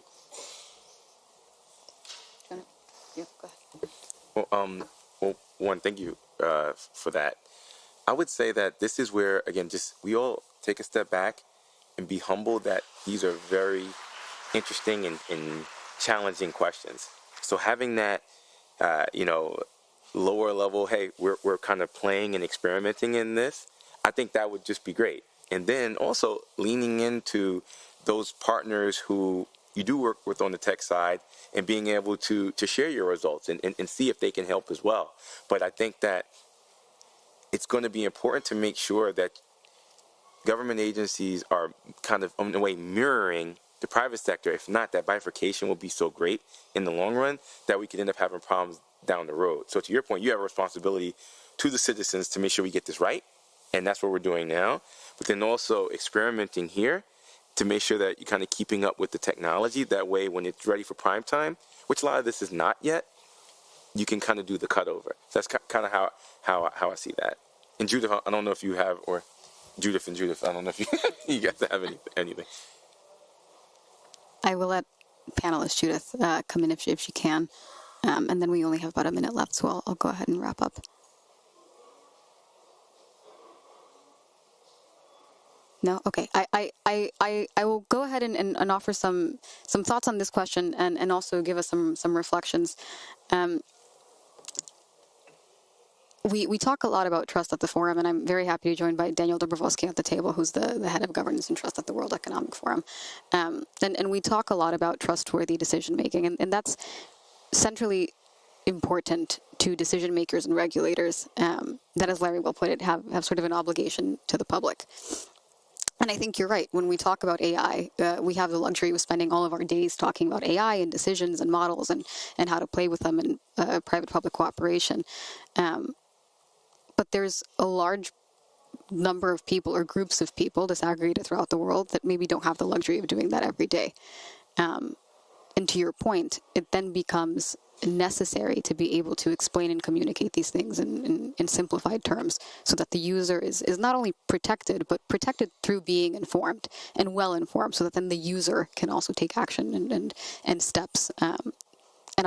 Yeah, go ahead. Well, one, thank you for that. I would say that this is where, again, just we all take a step back and be humble that these are very interesting and challenging questions. So having that, lower level, hey, we're kind of playing and experimenting in this, I think that would just be great. And then also leaning into those partners who you do work with on the tech side and being able to share your results and see if they can help as well. But I think that it's going to be important to make sure that government agencies are kind of, in a way, mirroring the private sector. If not, that bifurcation will be so great in the long run that we could end up having problems down the road. So to your point, you have a responsibility to the citizens to make sure we get this right, and that's what we're doing now. But then also experimenting here to make sure that you're kind of keeping up with the technology. That way, when it's ready for prime time, which a lot of this is not yet, you can kind of do the cutover. So that's kind of how I see that. And Judith, I don't know if you have, or Judith, I don't know if you guys have anything. I will let panelist Judith come in if she can. And then we only have about a minute left, so I'll go ahead and wrap up. No? Okay. I will go ahead and offer some thoughts on this question and also give us some reflections. We talk a lot about trust at the forum, and I'm very happy to be joined by Daniel Dobrovolsky at the table, who's the head of governance and trust at the World Economic Forum. And we talk a lot about trustworthy decision-making, and that's centrally important to decision makers and regulators that, as Larry well put it, have sort of an obligation to the public. And I think you're right. When we talk about AI, we have the luxury of spending all of our days talking about AI and decisions and models and how to play with them in private-public cooperation. But there's a large number of people or groups of people disaggregated throughout the world that maybe don't have the luxury of doing that every day. And to your point, it then becomes necessary to be able to explain and communicate these things in simplified terms so that the user is not only protected, but protected through being informed and well informed, so that then the user can also take action and steps and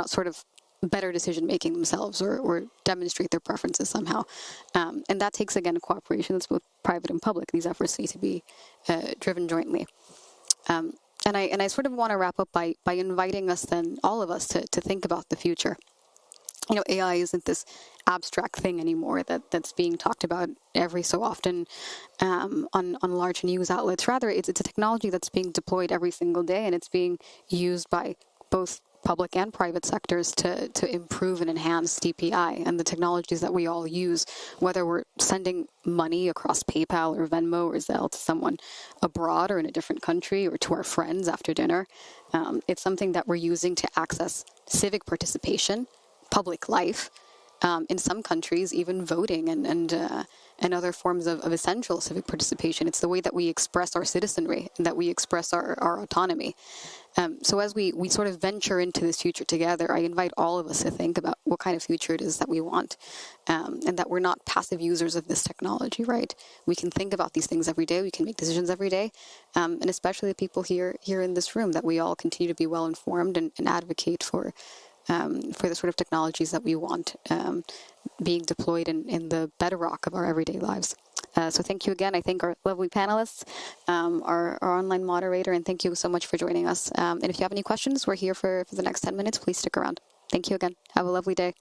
sort of better decision making themselves or demonstrate their preferences somehow. And that takes, again, a cooperation that's both private and public. These efforts need to be driven jointly. And I sort of want to wrap up by inviting us then, all of us, to think about the future. You know, AI isn't this abstract thing anymore that's being talked about every so often on large news outlets. Rather, it's a technology that's being deployed every single day, and it's being used by both public and private sectors to improve and enhance DPI and the technologies that we all use, whether we're sending money across PayPal or Venmo or Zelle to someone abroad or in a different country, or to our friends after dinner. It's something that we're using to access civic participation, public life, in some countries even voting and other forms of essential civic participation. It's the way that we express our citizenry and that we express our autonomy. So as we sort of venture into this future together, I invite all of us to think about what kind of future it is that we want, and that we're not passive users of this technology, right? We can think about these things every day. We can make decisions every day, and especially the people here in this room, that we all continue to be well informed and advocate for the sort of technologies that we want being deployed in the bedrock of our everyday lives. So thank you again. I thank our lovely panelists, our online moderator, and thank you so much for joining us. And if you have any questions, we're here for the next 10 minutes. Please stick around. Thank you again. Have a lovely day.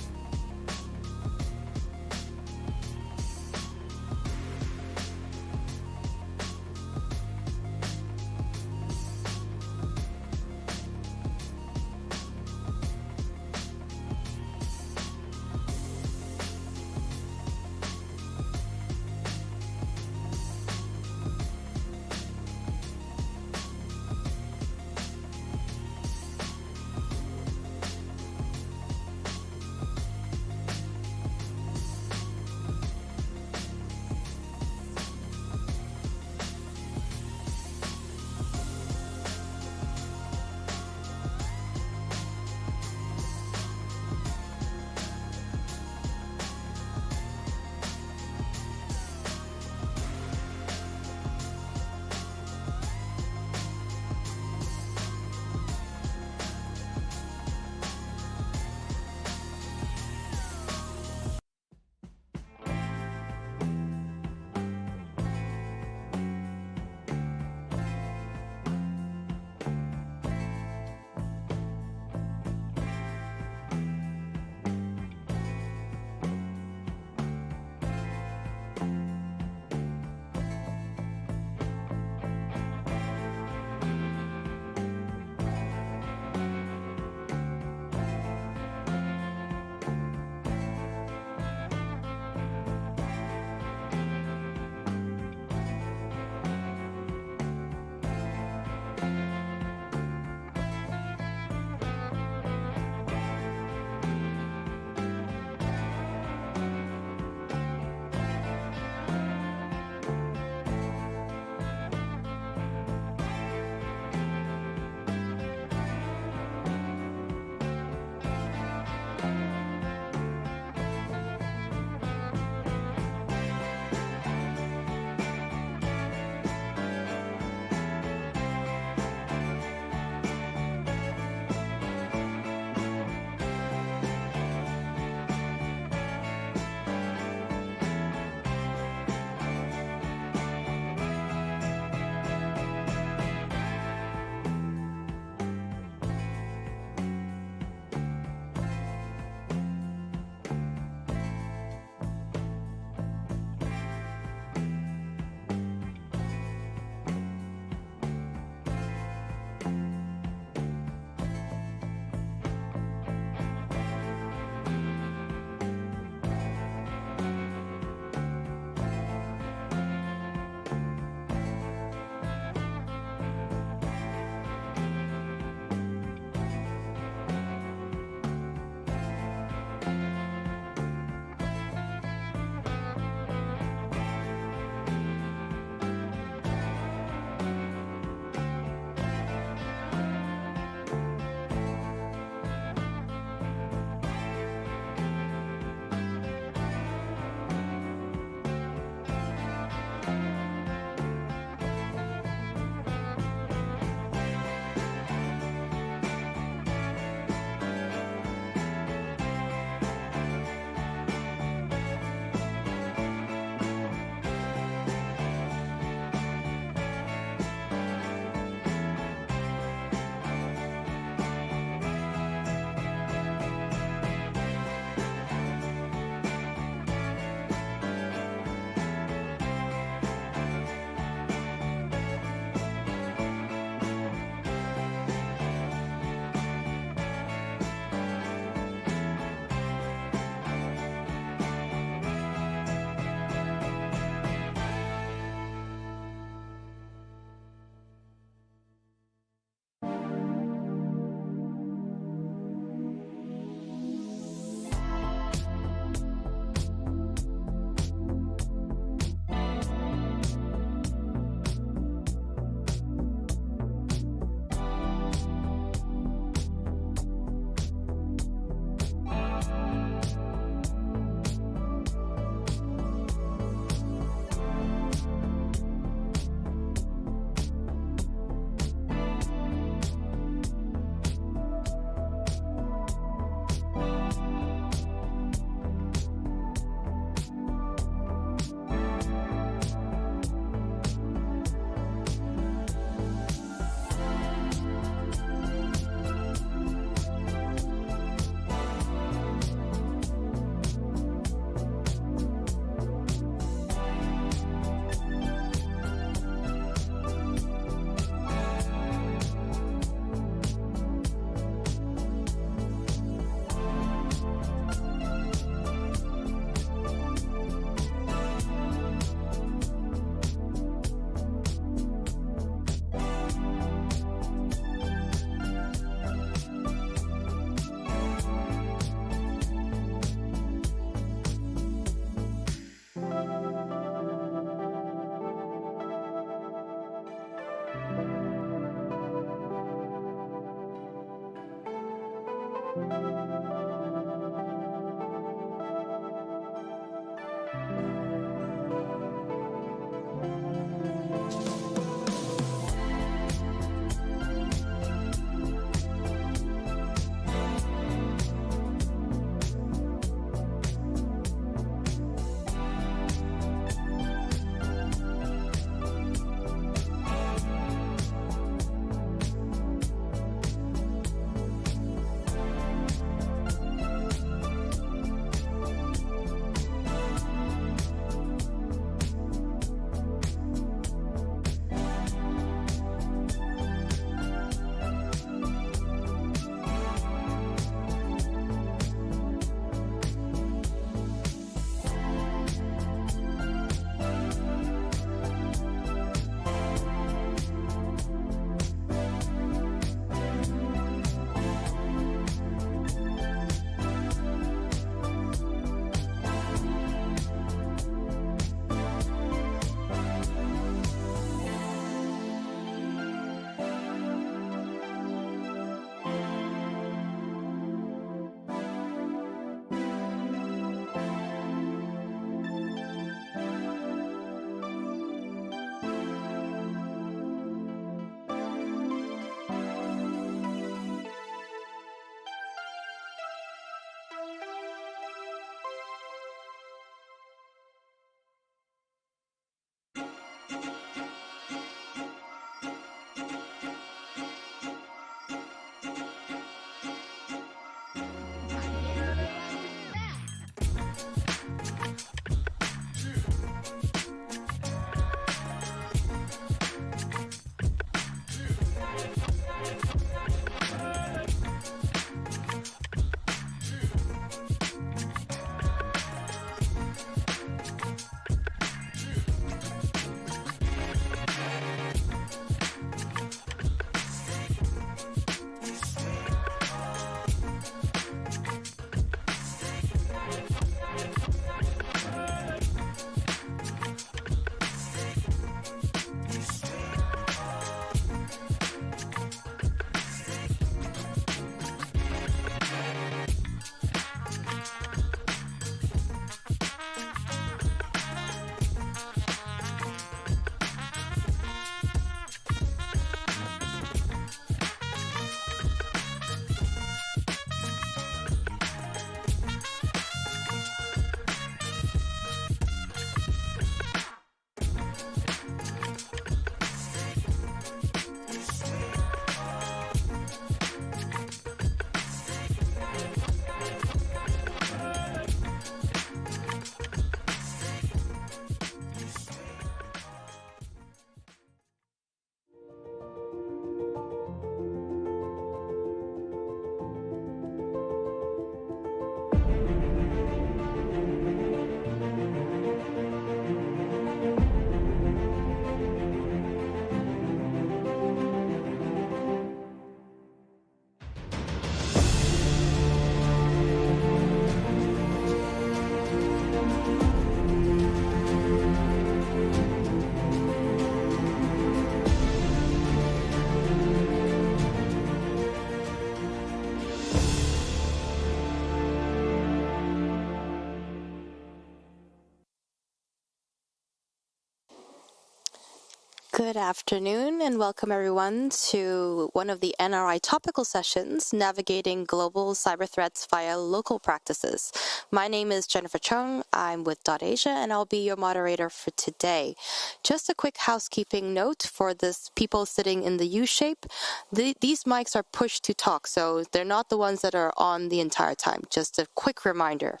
Good afternoon and welcome everyone to one of the NRI topical sessions, Navigating Global Cyber Threats via Local Practices. My name is Jennifer Chung, I'm with .Asia, and I'll be your moderator for today. Just a quick housekeeping note for this people sitting in the U-shape. These mics are pushed to talk, so they're not the ones that are on the entire time. Just a quick reminder.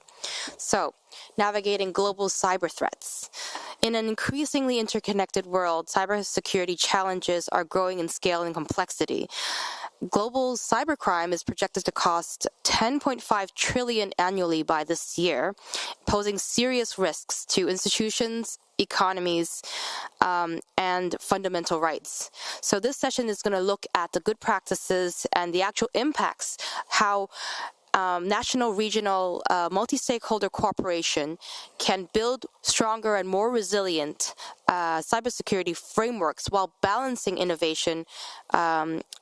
So, navigating global cyber threats. In an increasingly interconnected world, cybersecurity challenges are growing in scale and complexity. Global cybercrime is projected to cost $10.5 trillion annually by this year, posing serious risks to institutions, economies, and fundamental rights. So this session is going to look at the good practices and the actual impacts, how national, regional, multi-stakeholder cooperation can build stronger and more resilient cybersecurity frameworks while balancing innovation,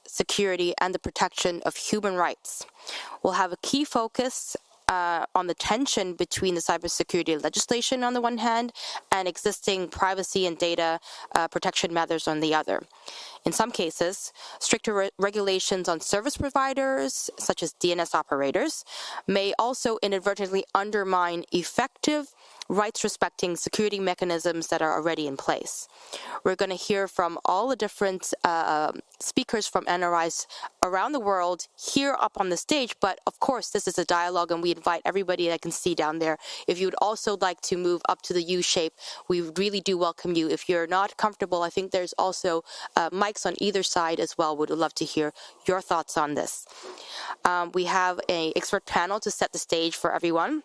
security, and the protection of human rights. We'll have a key focus on the tension between the cybersecurity legislation on the one hand and existing privacy and data protection measures on the other. In some cases, stricter regulations on service providers, such as DNS operators, may also inadvertently undermine effective rights-respecting security mechanisms that are already in place. We're going to hear from all the different speakers from NRIs around the world here up on the stage, but of course this is a dialogue and we invite everybody that can see down there. If you would also like to move up to the U-shape, we really do welcome you. If you're not comfortable, I think there's also mics on either side as well. Would love to hear your thoughts on this. We have an expert panel to set the stage for everyone.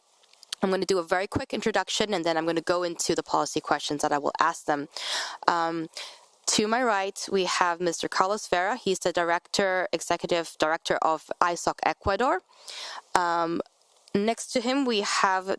I'm going to do a very quick introduction, and then I'm going to go into the policy questions that I will ask them. To my right, we have Mr. Carlos Vera. He's the executive director of ISOC Ecuador. Next to him, we have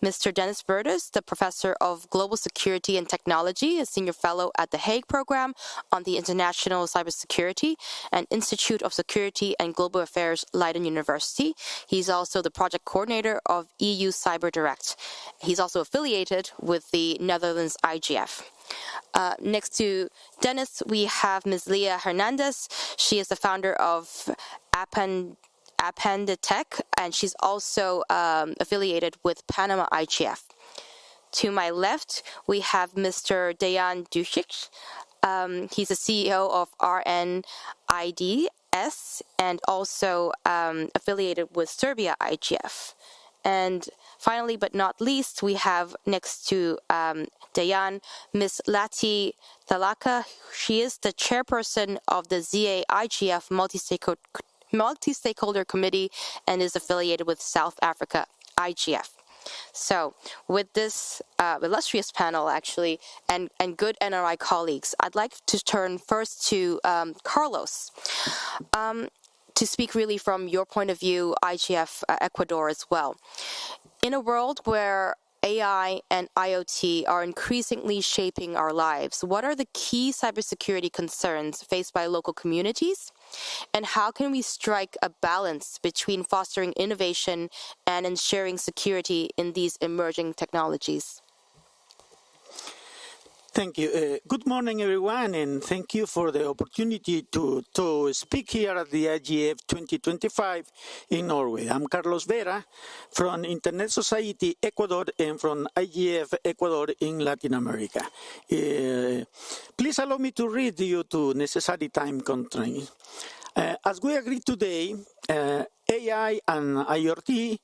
Mr. Dennis Burtis, the professor of Global Security and Technology, a senior fellow at the Hague Program on the International Cybersecurity and Institute of Security and Global Affairs, Leiden University. He's also the project coordinator of EU Cyber Direct. He's also affiliated with the Netherlands IGF. Next to Dennis, we have Ms. Leah Hernandez. She is the founder of Appenditech, and she's also affiliated with Panama IGF. To my left, we have Mr. Dejan Dušić. He's the CEO of RNIDS and also affiliated with Serbia IGF. And finally, but not least, we have next to Dejan, Ms. Lati Thalaka. She is the chairperson of the ZA IGF multi-stakeholder committee and is affiliated with South Africa IGF. So with this illustrious panel, actually, and good NRI colleagues, I'd like to turn first to Carlos to speak really from your point of view, IGF Ecuador as well. In a world where AI and IoT are increasingly shaping our lives, what are the key cybersecurity concerns faced by local communities? And how can we strike a balance between fostering innovation and ensuring security in these emerging technologies? Thank you. Good morning, everyone, and thank you for the opportunity to speak here at the IGF 2025 in Norway. I'm Carlos Vera from Internet Society Ecuador and from IGF Ecuador in Latin America. Please allow me to read you to necessary time constraints. As we agree today, AI and IoT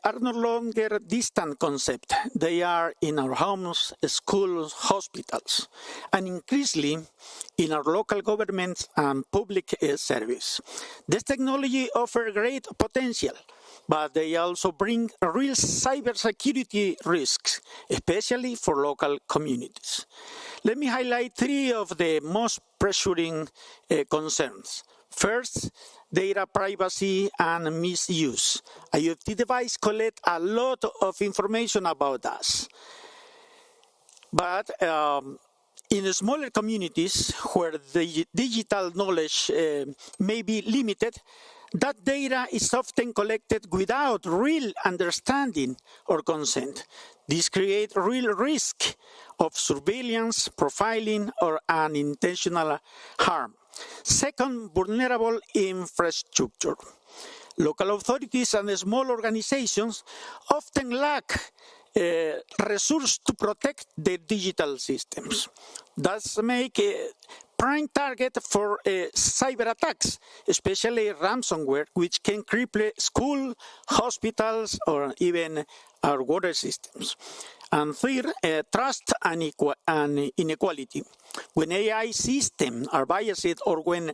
are no longer distant concepts. They are in our homes, schools, hospitals, and increasingly in our local governments and public service. This technology offers great potential, but they also bring real cybersecurity risks, especially for local communities. Let me highlight three of the most pressuring concerns. First, data privacy and misuse. IoT devices collect a lot of information about us. But in smaller communities where the digital knowledge may be limited, That data is often collected without real understanding or consent. This creates real risk of surveillance, profiling, or unintentional harm. Second, vulnerable infrastructure. Local authorities and small organizations often lack resources to protect their digital systems. Thus make a prime target for cyber attacks, especially ransomware, which can cripple schools, hospitals, or even our water systems. And third, trust and inequality. When AI systems are biased or when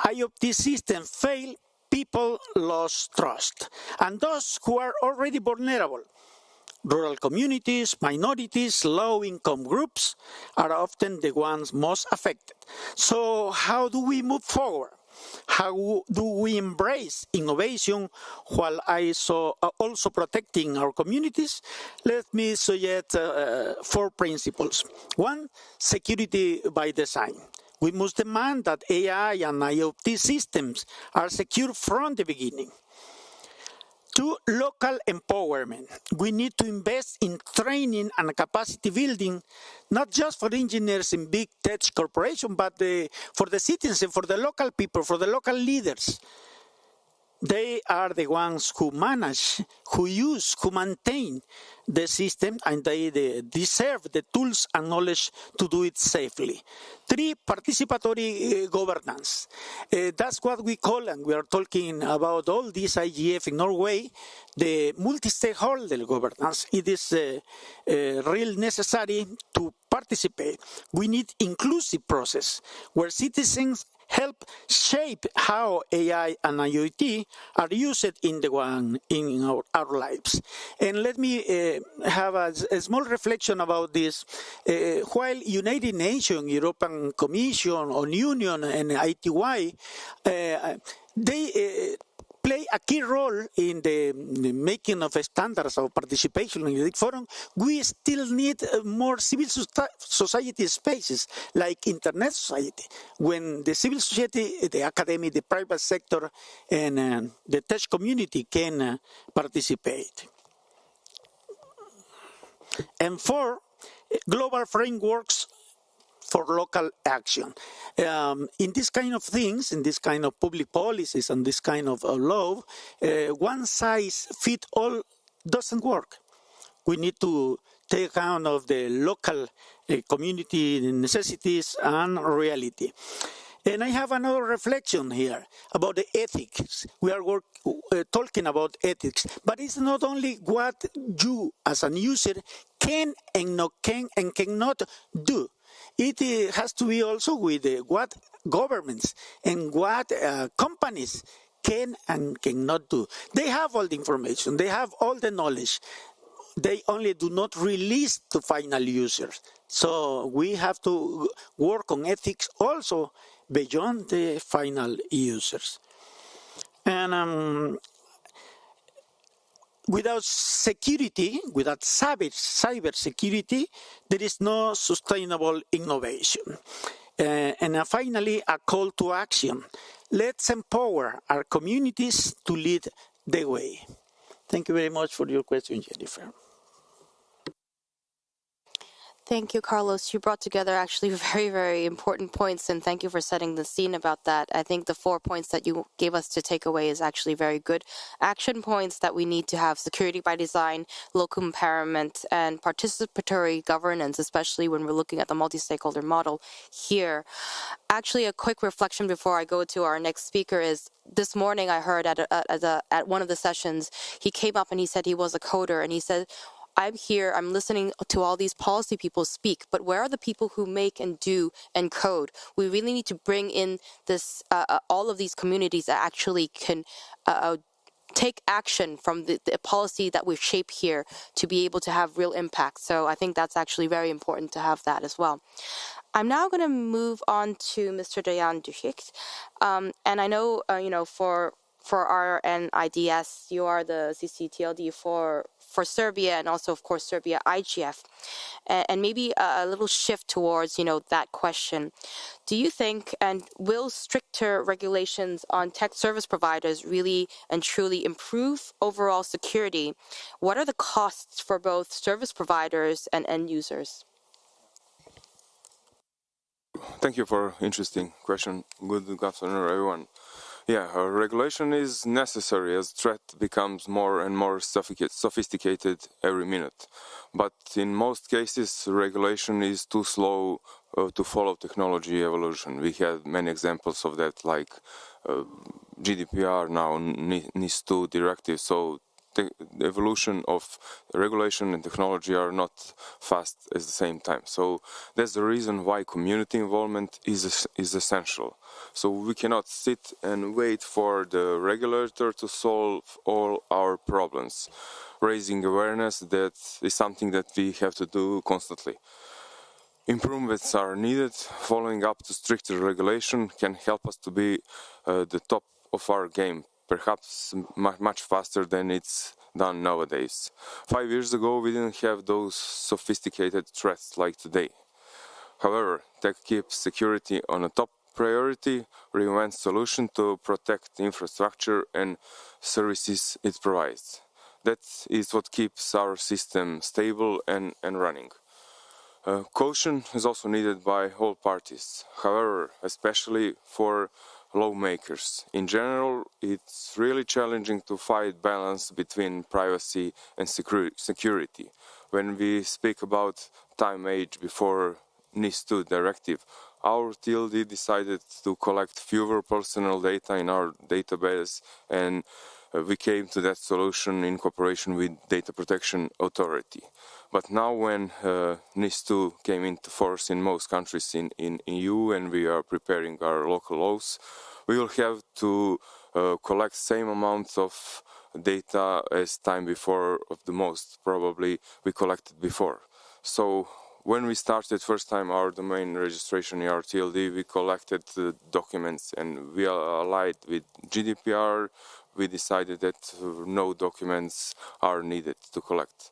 IoT systems fail, people lose trust. And those who are already vulnerable, rural communities, minorities, low-income groups, are often the ones most affected. So how do we move forward? How do we embrace innovation while also protecting our communities? Let me suggest 4 principles. 1, security by design. We must demand that AI and IoT systems are secure from the beginning. 2, local empowerment. We need to invest in training and capacity building, not just for engineers in big tech corporations, but for the citizens, for the local people, for the local leaders. They are the ones who manage, who use, who maintain the system, and they deserve the tools and knowledge to do it safely. 3, participatory governance. That's what we call, and we are talking about all this IGF in Norway, the multi-stakeholder governance. It is real necessary to participate. We need inclusive process where citizens help shape how AI and IoT are used in our lives. And let me have a small reflection about this. While United Nations, European Commission, or Union, and ITY, they play a key role in the making of standards of participation in the forum, we still need more civil society spaces like internet society, when the civil society, the academy, the private sector, and the tech community can participate. And 4, global frameworks for local action. In this kind of things, in this kind of public policies and this kind of law, one size fits all doesn't work. We need to take account of the local community necessities and reality. And I have another reflection here about the ethics. We are talking about ethics, but it's not only what you as a user can and cannot do. It has to be also with what governments and what companies can and cannot do. They have all the information. They have all the knowledge. They only do not release to final users. So we have to work on ethics also beyond the final users. And without security, without cyber security, there is no sustainable innovation. And finally, a call to action. Let's empower our communities to lead the way. Thank you very much for your question, Jennifer. Thank you, Carlos. You brought together actually very, very important points, and thank you for setting the scene about that. I think the 4 points that you gave us to take away is actually very good. Action points that we need to have: security by design, local empowerment, and participatory governance, especially when we're looking at the multi-stakeholder model here. Actually, a quick reflection before I go to our next speaker is, this morning I heard at one of the sessions, he came up and he said he was a coder, and he said, I'm here, I'm listening to all these policy people speak, but where are the people who make and do and code? We really need to bring in this, all of these communities that actually can take action from the policy that we've shaped here to be able to have real impact. So I think that's actually very important to have that as well. I'm now going to move on to Mr. Dejan Duchicht. And I know, for our NIDS, you are the CCTLD for for Serbia and also, of course, Serbia IGF. And maybe a little shift towards, that question. Do you think, and will stricter regulations on tech service providers really and truly improve overall security? What are the costs for both service providers and end users? Thank you for interesting question. Good afternoon, everyone. Yeah, regulation is necessary as threat becomes more and more sophisticated every minute. But in most cases, regulation is too slow to follow technology evolution. We had many examples of that, like GDPR now, NIS2 directive. So the evolution of regulation and technology are not fast at the same time. So that's the reason why community involvement is essential. So we cannot sit and wait for the regulator to solve all our problems. Raising awareness, that is something that we have to do constantly. Improvements are needed. Following up to stricter regulation can help us to be the top of our game, perhaps much faster than it's done nowadays. 5 years ago, we didn't have those sophisticated threats like today. However, tech keeps security on a top priority, reinvents solution to protect infrastructure and services it provides. That is what keeps our system stable and running. Caution is also needed by all parties, however, especially for lawmakers. In general, it's really challenging to find balance between privacy and security. When we speak about time age before NIS2 directive, our TLD decided to collect fewer personal data in our database, and we came to that solution in cooperation with Data Protection Authority. But now when NIS2 came into force in most countries in EU and we are preparing our local laws, we will have to collect same amount of data as time before of the most probably we collected before. So when we started first time our domain registration in our TLD, we collected documents and we allied with GDPR. We decided that no documents are needed to collect.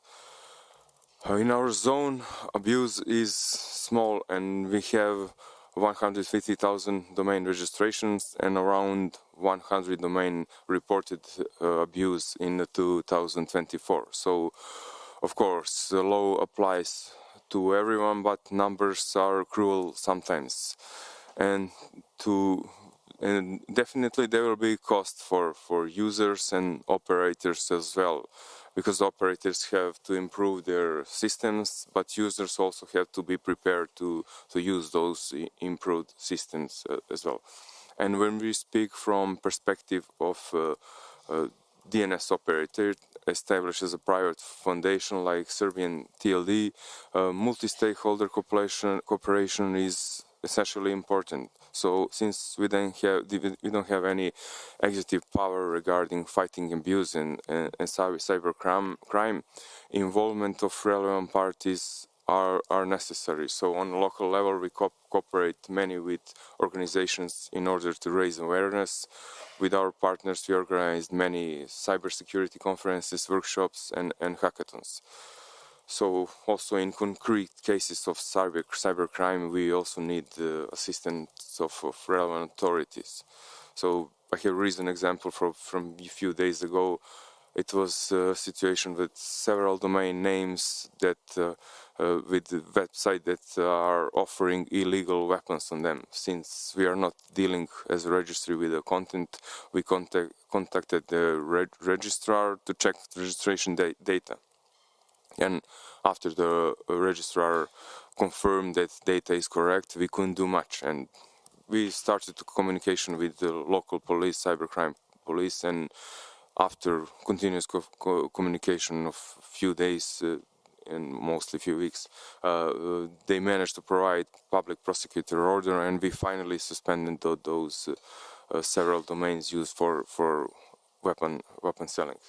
In our zone, abuse is small and we have 150,000 domain registrations and around 100 domain reported abuse in 2024. So, of course, the law applies to everyone, but numbers are cruel sometimes. And definitely there will be cost for users and operators as well, because operators have to improve their systems, but users also have to be prepared to use those improved systems as well. And when we speak from perspective of DNS operator established as a private foundation like Serbian TLD, multi-stakeholder cooperation is essentially important. So since we don't have any executive power regarding fighting abuse and cyber crime, involvement of relevant parties are necessary. So on a local level, we cooperate many with organizations in order to raise awareness. With our partners, we organized many cybersecurity conferences, workshops, and hackathons. So also in concrete cases of cybercrime, we also need the assistance of relevant authorities. So I have a recent example from a few days ago. It was a situation with several domain names that with the website that are offering illegal weapons on them. Since we are not dealing as a registry with the content, we contacted the registrar to check the registration data. And after the registrar confirmed that data is correct, we couldn't do much. And we started communication with the local police, cybercrime police, and after continuous communication of a few days and mostly a few weeks, they managed to provide public prosecutor order, and we finally suspended those several domains used for weapon selling.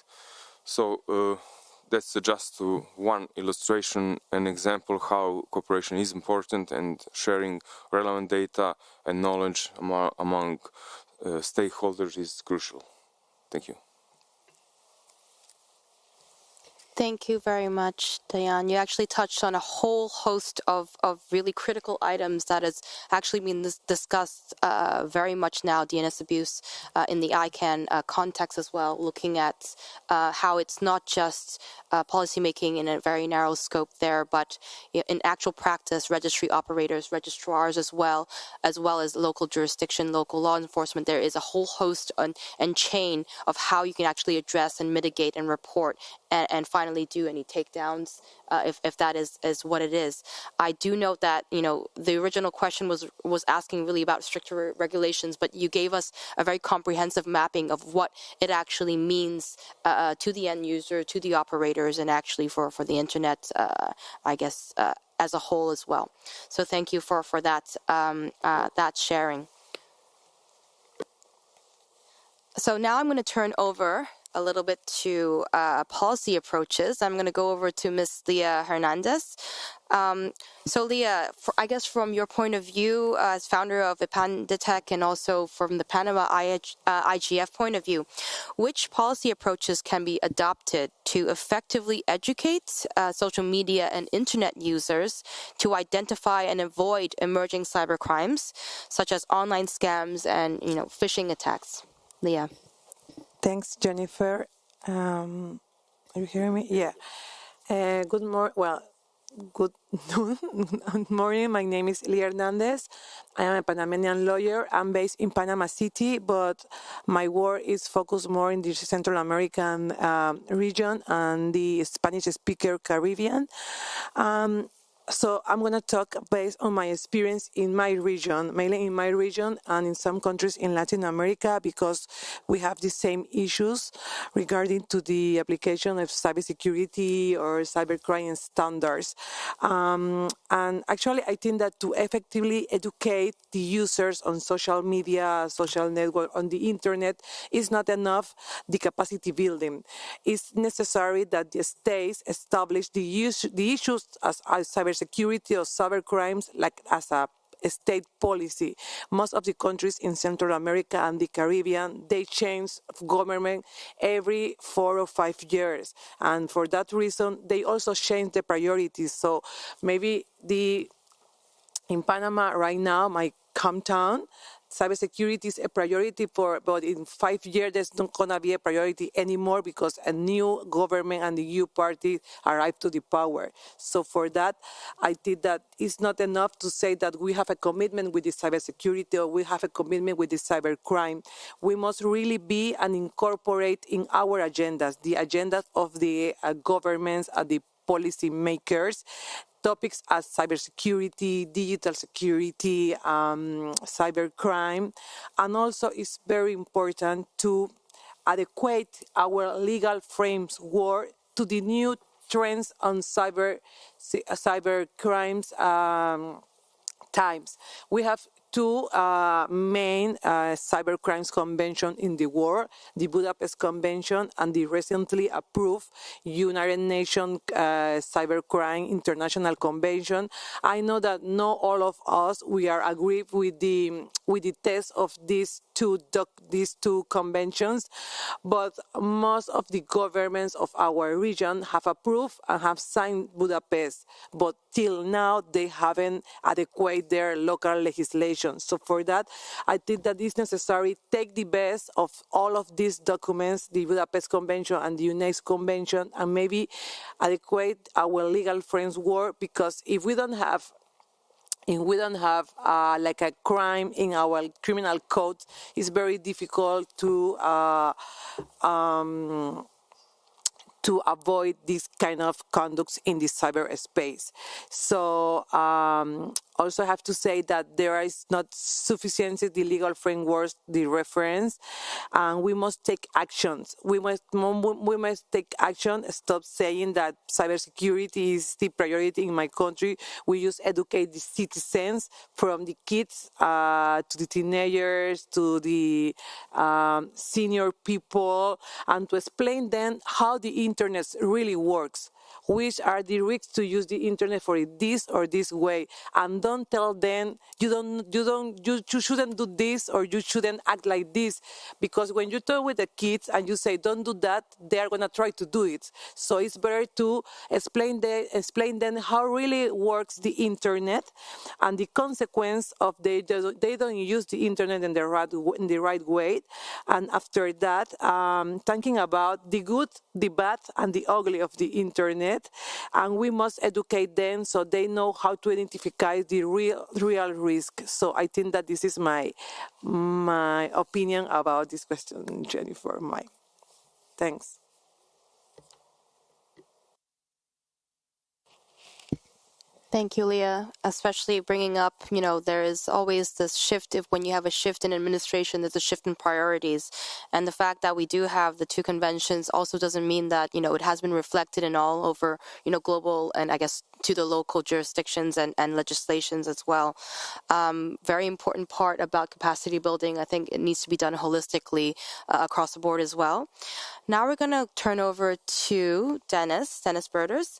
So that's just one illustration, an example how cooperation is important and sharing relevant data and knowledge among stakeholders is crucial. Thank you. Thank you very much, Diane. You actually touched on a whole host of really critical items that is actually being discussed very much now, DNS abuse in the ICANN context as well, looking at how it's not just policymaking in a very narrow scope there, but in actual practice, registry operators, registrars as well as local jurisdiction, local law enforcement. There is a whole host and chain of how you can actually address and mitigate and report and finally do any takedowns if that is what it is. I do note that the original question was asking really about stricter regulations, but you gave us a very comprehensive mapping of what it actually means to the end user, to the operators, and actually for the internet, I guess, as a whole as well. So thank you for that that sharing. So now I'm going to turn over a little bit to policy approaches. I'm going to go over to Ms. Leah Hernandez. So Leah, I guess from your point of view as founder of Ipanditech and also from the Panama IGF point of view, which policy approaches can be adopted to effectively educate social media and internet users to identify and avoid emerging cybercrimes, such as online scams and phishing attacks? Leah. Thanks, Jennifer. Are you hearing me? Yeah. Good morning. Well, good morning. My name is Leah Hernandez. I am a Panamanian lawyer. I'm based in Panama City, but my work is focused more in the Central American region and the Spanish-speaker Caribbean. So I'm going to talk based on my experience in my region, mainly in my region and in some countries in Latin America, because we have the same issues regarding to the application of cybersecurity or cybercrime standards. And actually, I think that to effectively educate the users on social media, social network, on the internet is not enough the capacity building. It's necessary that the states establish the issues as cybersecurity or cybercrimes like as a state policy. Most of the countries in Central America and the Caribbean, they change government every 4 or 5 years. And for that reason, they also change the priorities. So maybe in Panama right now, my hometown, cybersecurity is a priority but in 5 years, there's not going to be a priority anymore because a new government and the new party arrived to the power. So for that, I think that it's not enough to say that we have a commitment with the cybersecurity or we have a commitment with the cybercrime. We must really be and incorporate in our agendas, the agendas of the governments and the policy makers, topics as cybersecurity, digital security, cybercrime, and also it's very important to adequate our legal framework to the new trends on cybercrimes times. We have two main cybercrimes conventions in the world, the Budapest Convention and the recently approved United Nations Cybercrime International Convention. I know that not all of us, we are agreed with the text of these two conventions, but most of the governments of our region have approved and have signed Budapest, but till now they haven't adequate their local legislation. So for that, I think that it's necessary to take the best of all of these documents, the Budapest Convention and the UNESCO Convention, and maybe adequate our legal framework, because if we don't have like a crime in our criminal code, it's very difficult to avoid this kind of conducts in the cyberspace. So also have to say that there is not sufficiency the legal frameworks, the reference, and we must take actions. We must take action. Stop saying that cybersecurity is the priority in my country. We just educate the citizens, from the kids to the teenagers to the senior people, and to explain them how the internet really works. which are the risks to use the internet for this or this way, and don't tell them you shouldn't do this or you shouldn't act like this, because when you talk with the kids and you say don't do that, they are gonna try to do it. So it's better to explain them how really works the internet and the consequence of they don't use the internet in the right way. And after that, thinking about the good, the bad, and the ugly of the internet, and we must educate them so they know how to identify the real risk. So I think that this is my opinion about this question, Jennifer. Thanks. Thank you, Leah, especially bringing up, there is always this shift. When you have a shift in administration, there's a shift in priorities. And the fact that we do have the two conventions also doesn't mean that, it has been reflected in all over, global and I guess to the local jurisdictions and legislations as well. Very important part about capacity building. I think it needs to be done holistically across the board as well. Now we're going to turn over to Dennis Burders.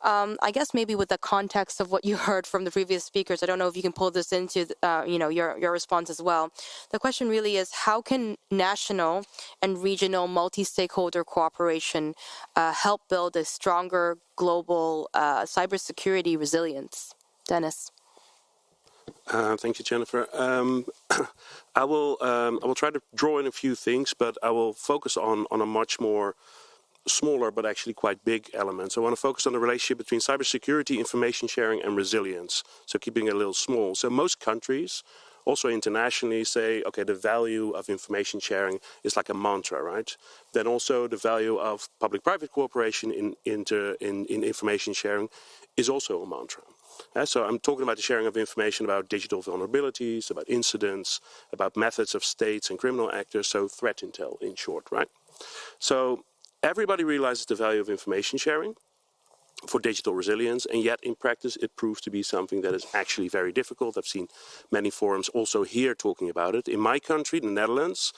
I guess maybe with the context of what you heard from the previous speakers, I don't know if you can pull this into, your response as well. The question really is, how can national and regional multi-stakeholder cooperation help build a stronger global cybersecurity resilience? Dennis. Thank you, Jennifer. I will try to draw in a few things, but I will focus on a much more smaller but actually quite big elements. I want to focus on the relationship between cybersecurity, information sharing, and resilience. So keeping it a little small. So most countries, also internationally, say, okay, the value of information sharing is like a mantra, right? Then also the value of public-private cooperation in information sharing is also a mantra. So I'm talking about the sharing of information about digital vulnerabilities, about incidents, about methods of states and criminal actors, so threat intel in short, right? So everybody realizes the value of information sharing for digital resilience, and yet in practice it proves to be something that is actually very difficult. I've seen many forums also here talking about it. In my country, the Netherlands,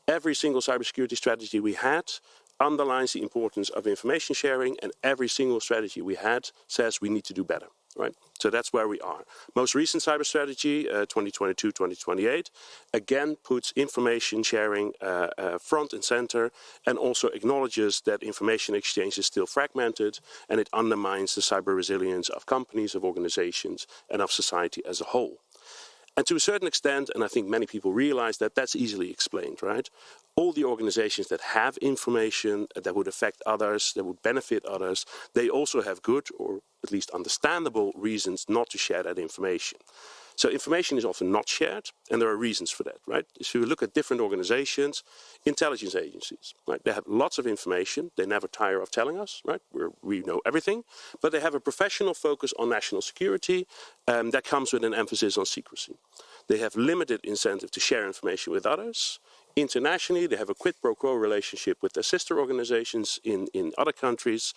every single cybersecurity strategy we had underlines the importance of information sharing, and every single strategy we had says we need to do better. Right? So that's where we are. Most recent cyber strategy, 2022-2028, again puts information sharing front and center, and also acknowledges that information exchange is still fragmented, and it undermines the cyber resilience of companies, of organizations, and of society as a whole. And to a certain extent, and I think many people realize that that's easily explained, right? All the organizations that have information that would affect others, that would benefit others, they also have good or at least understandable reasons not to share that information. So information is often not shared, and there are reasons for that, right? If you look at different organizations, intelligence agencies, right? They have lots of information. They never tire of telling us, right? We know everything, but they have a professional focus on national security that comes with an emphasis on secrecy. They have limited incentive to share information with others. Internationally, they have a quid pro quo relationship with their sister organizations in other countries.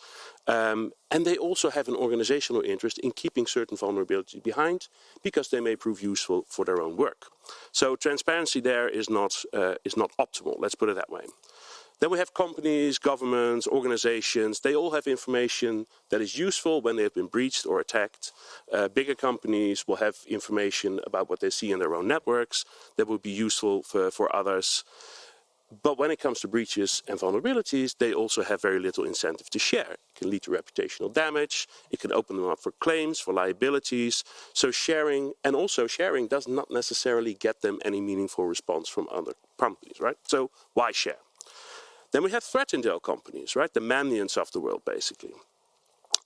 And they also have an organizational interest in keeping certain vulnerabilities behind because they may prove useful for their own work. So transparency there is not optimal, let's put it that way. Then we have companies, governments, organizations. They all have information that is useful when they have been breached or attacked. Bigger companies will have information about what they see in their own networks that would be useful for others. But when it comes to breaches and vulnerabilities, they also have very little incentive to share. It can lead to reputational damage. It can open them up for claims, for liabilities. So sharing does not necessarily get them any meaningful response from other companies, right? So why share? Then we have threat intel companies, right? The Mandiants of the world, basically.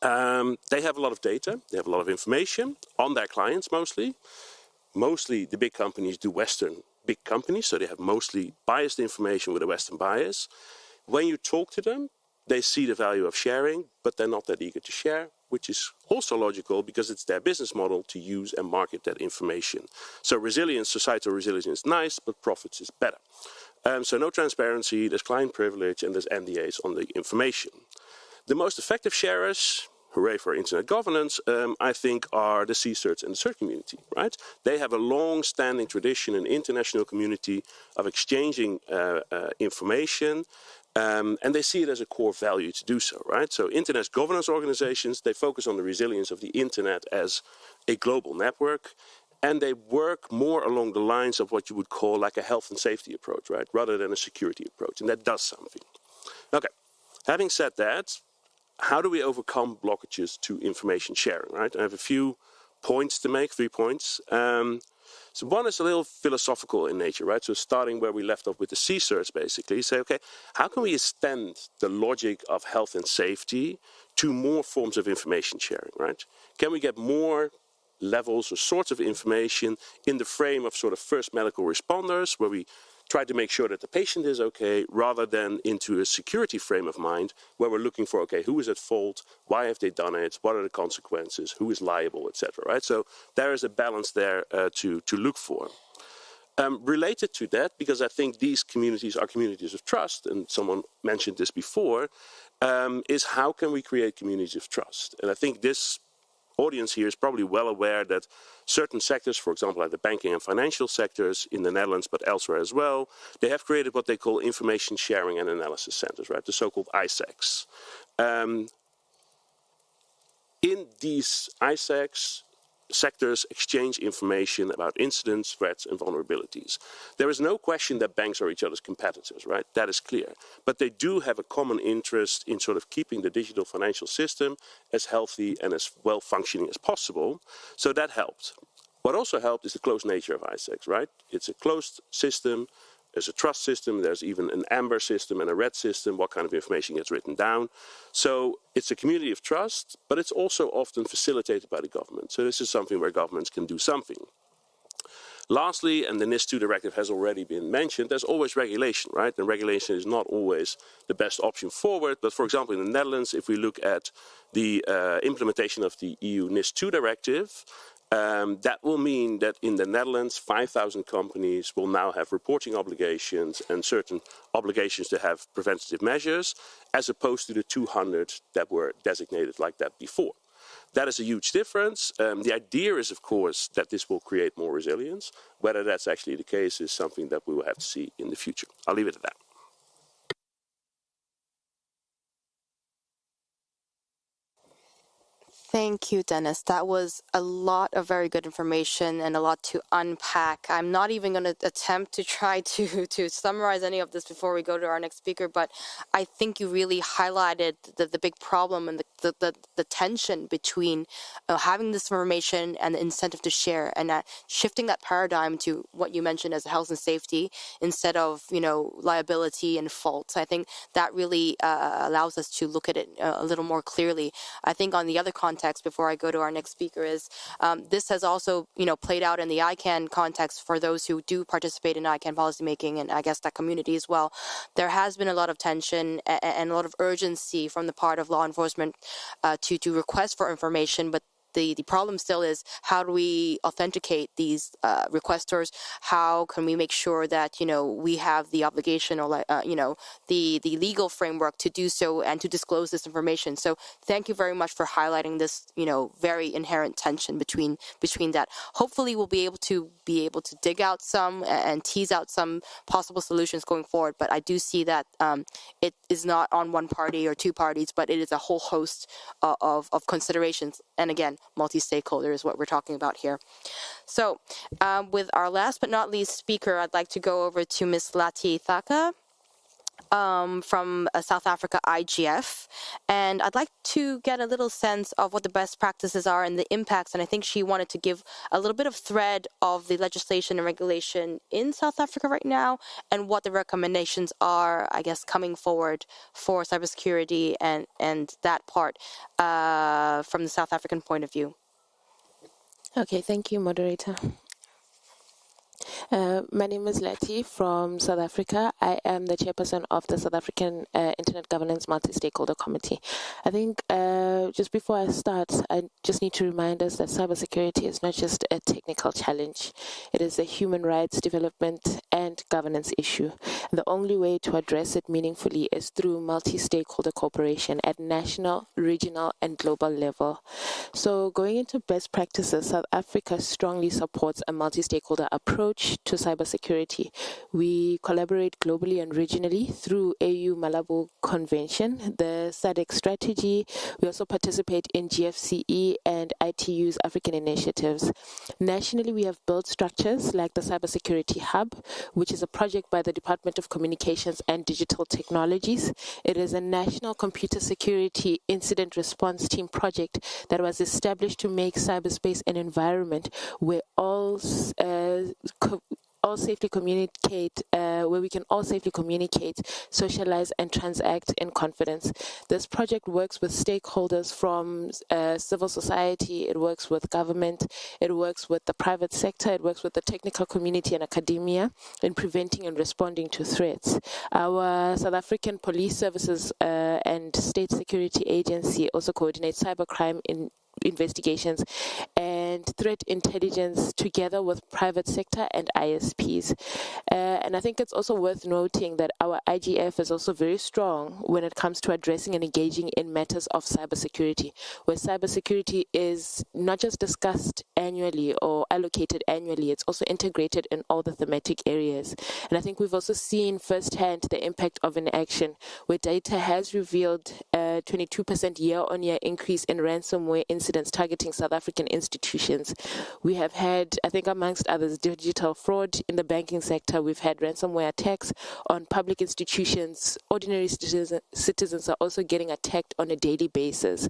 They have a lot of data. They have a lot of information on their clients, mostly. Mostly the big companies do Western big companies, so they have mostly biased information with a Western bias. When you talk to them, they see the value of sharing, but they're not that eager to share, which is also logical because it's their business model to use and market that information. So resilience, societal resilience is nice, but profits is better. So no transparency, there's client privilege, and there's NDAs on the information. The most effective sharers, hooray for internet governance, I think are the CSIRTs and the CERT community, right? They have a long-standing tradition in international community of exchanging information And they see it as a core value to do so, right? So internet governance organizations, they focus on the resilience of the internet as a global network, and they work more along the lines of what you would call like a health and safety approach, right? Rather than a security approach, and that does something. Okay, having said that, how do we overcome blockages to information sharing, right? I have a few points to make, 3 points. So one is a little philosophical in nature, right? So starting where we left off with the C-search, basically, say, okay, how can we extend the logic of health and safety to more forms of information sharing, right? Can we get more levels or sorts of information in the frame of sort of first medical responders, where we try to make sure that the patient is okay, rather than into a security frame of mind where we're looking for, okay, who is at fault, why have they done it, what are the consequences, who is liable, etc. Right? So there is a balance there to look for. Related to that, because I think these communities are communities of trust, and someone mentioned this before, is how can we create communities of trust? And I think this audience here is probably well aware that certain sectors, for example, like the banking and financial sectors in the Netherlands, but elsewhere as well, they have created what they call information sharing and analysis centers, right? The so-called ISACs. In these ISACs, sectors exchange information about incidents, threats, and vulnerabilities. There is no question that banks are each other's competitors, right? That is clear. But they do have a common interest in sort of keeping the digital financial system as healthy and as well functioning as possible. So that helped. What also helped is the closed nature of ISACs, right? It's a closed system. There's a trust system, there's even an amber system and a red system, what kind of information gets written down. So it's a community of trust, but it's also often facilitated by the government. So this is something where governments can do something. Lastly, and the NIS2 directive has already been mentioned, there's always regulation, right? And regulation is not always the best option forward. But for example, in the Netherlands, if we look at the implementation of the EU NIS2 directive, that will mean that in the Netherlands, 5,000 companies will now have reporting obligations and certain obligations to have preventative measures, as opposed to the 200 that were designated like that before. That is a huge difference. The idea is, of course, that this will create more resilience. Whether that's actually the case is something that we will have to see in the future. I'll leave it at that. Thank you, Dennis. That was a lot of very good information and a lot to unpack. I'm not even going to attempt to try to summarize any of this before we go to our next speaker, but I think you really highlighted the big problem and the tension between having this information and the incentive to share, and shifting that paradigm to what you mentioned as health and safety instead of, liability and fault. I think that really allows us to look at it a little more clearly. I think on the other context, before I go to our next speaker, is this has also played out in the ICANN context for those who do participate in ICANN policymaking, and I guess that community as well. There has been a lot of tension and a lot of urgency from the part of law enforcement to request for information, but the problem still is, how do we authenticate these requesters? How can we make sure that we have the obligation or the legal framework to do so and to disclose this information? So thank you very much for highlighting this very inherent tension between that. Hopefully we'll be able to dig out some and tease out some possible solutions going forward. But I do see that it is not on one party or two parties, but it is a whole host of considerations. And again, multi-stakeholder is what we're talking about here. So with our last but not least speaker, I'd like to go over to Ms. Lati Thaka from South Africa IGF, and I'd like to get a little sense of what the best practices are and the impacts, and I think she wanted to give a little bit of thread of the legislation and regulation in South Africa right now, and what the recommendations are, I guess, coming forward for cybersecurity and that part from the South African point of view. Okay, thank you, moderator. My name is Letty from South Africa. I am the chairperson of the South African Internet Governance Multi-Stakeholder Committee. I think just before I start, I just need to remind us that cybersecurity is not just a technical challenge. It is a human rights, development, and governance issue. The only way to address it meaningfully is through multi-stakeholder cooperation at national, regional, and global level. So going into best practices, South Africa strongly supports a multi-stakeholder approach to cybersecurity. We collaborate globally and regionally through AU Malabo Convention, the SADC strategy. We also participate in GFCE and ITU's African initiatives. Nationally, we have built structures like the Cybersecurity Hub, which is a project by the Department of Communications and Digital Technologies. It is a national computer security incident response team project that was established to make cyberspace an environment where safely communicate, where we can all safely communicate, socialize, and transact in confidence. This project works with stakeholders from civil society, it works with government, it works with the private sector, it works with the technical community and academia in preventing and responding to threats. Our South African Police Services and State Security Agency also coordinates cybercrime investigations and threat intelligence together with private sector and ISPs. And I think it's also worth noting that our IGF is also very strong when it comes to addressing and engaging in matters of cybersecurity, where cybersecurity is not just discussed annually or allocated annually, it's also integrated in all the thematic areas. And I think we've also seen firsthand the impact of inaction, where data has revealed a 22% year-on-year increase in ransomware incidents targeting South African institutions. We have had, I think amongst others, digital fraud in the banking sector. We've had ransomware attacks on public institutions. Ordinary citizens are also getting attacked on a daily basis.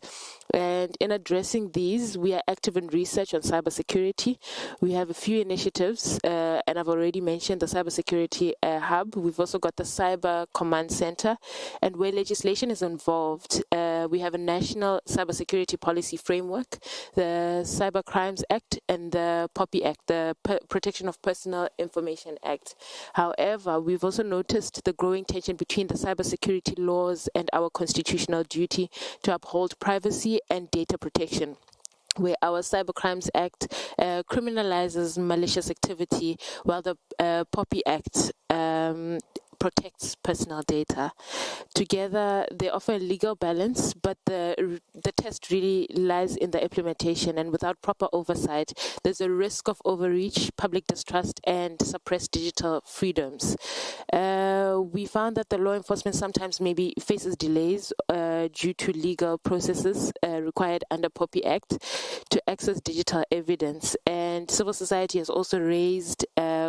And in addressing these, we are active in research on cybersecurity. We have a few initiatives, and I've already mentioned the Cybersecurity Hub. We've also got the Cyber Command Center, and where legislation is involved, we have a national cybersecurity policy framework, the Cyber Crimes Act, and the POPI Act, the Protection of Personal Information Act. However, we've also noticed the growing tension between the cybersecurity laws and our constitutional duty to uphold privacy and data protection, where our Cyber Crimes Act criminalizes malicious activity, while the POPI Act protects personal data. Together, they offer a legal balance, but the test really lies in the implementation, and without proper oversight, there's a risk of overreach, public distrust, and suppressed digital freedoms. We found that the law enforcement sometimes maybe faces delays due to legal processes required under POPI Act to access digital evidence, and civil society has also raised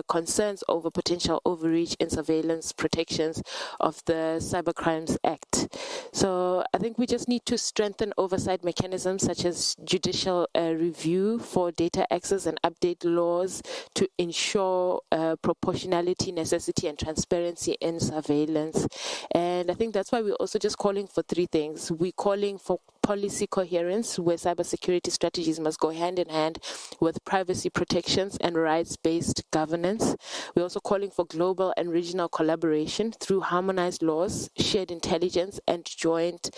concerns over potential overreach in surveillance protections of the Cyber Crimes Act. So I think we just need to strengthen oversight mechanisms such as judicial review for data access and update laws to ensure proportionality, necessity, and transparency in surveillance. And I think that's why we're also just calling for three things. We're calling for policy coherence, where cybersecurity strategies must go hand in hand with privacy protections and rights-based governance. We're also calling for global and regional collaboration through harmonized laws, shared intelligence, and joint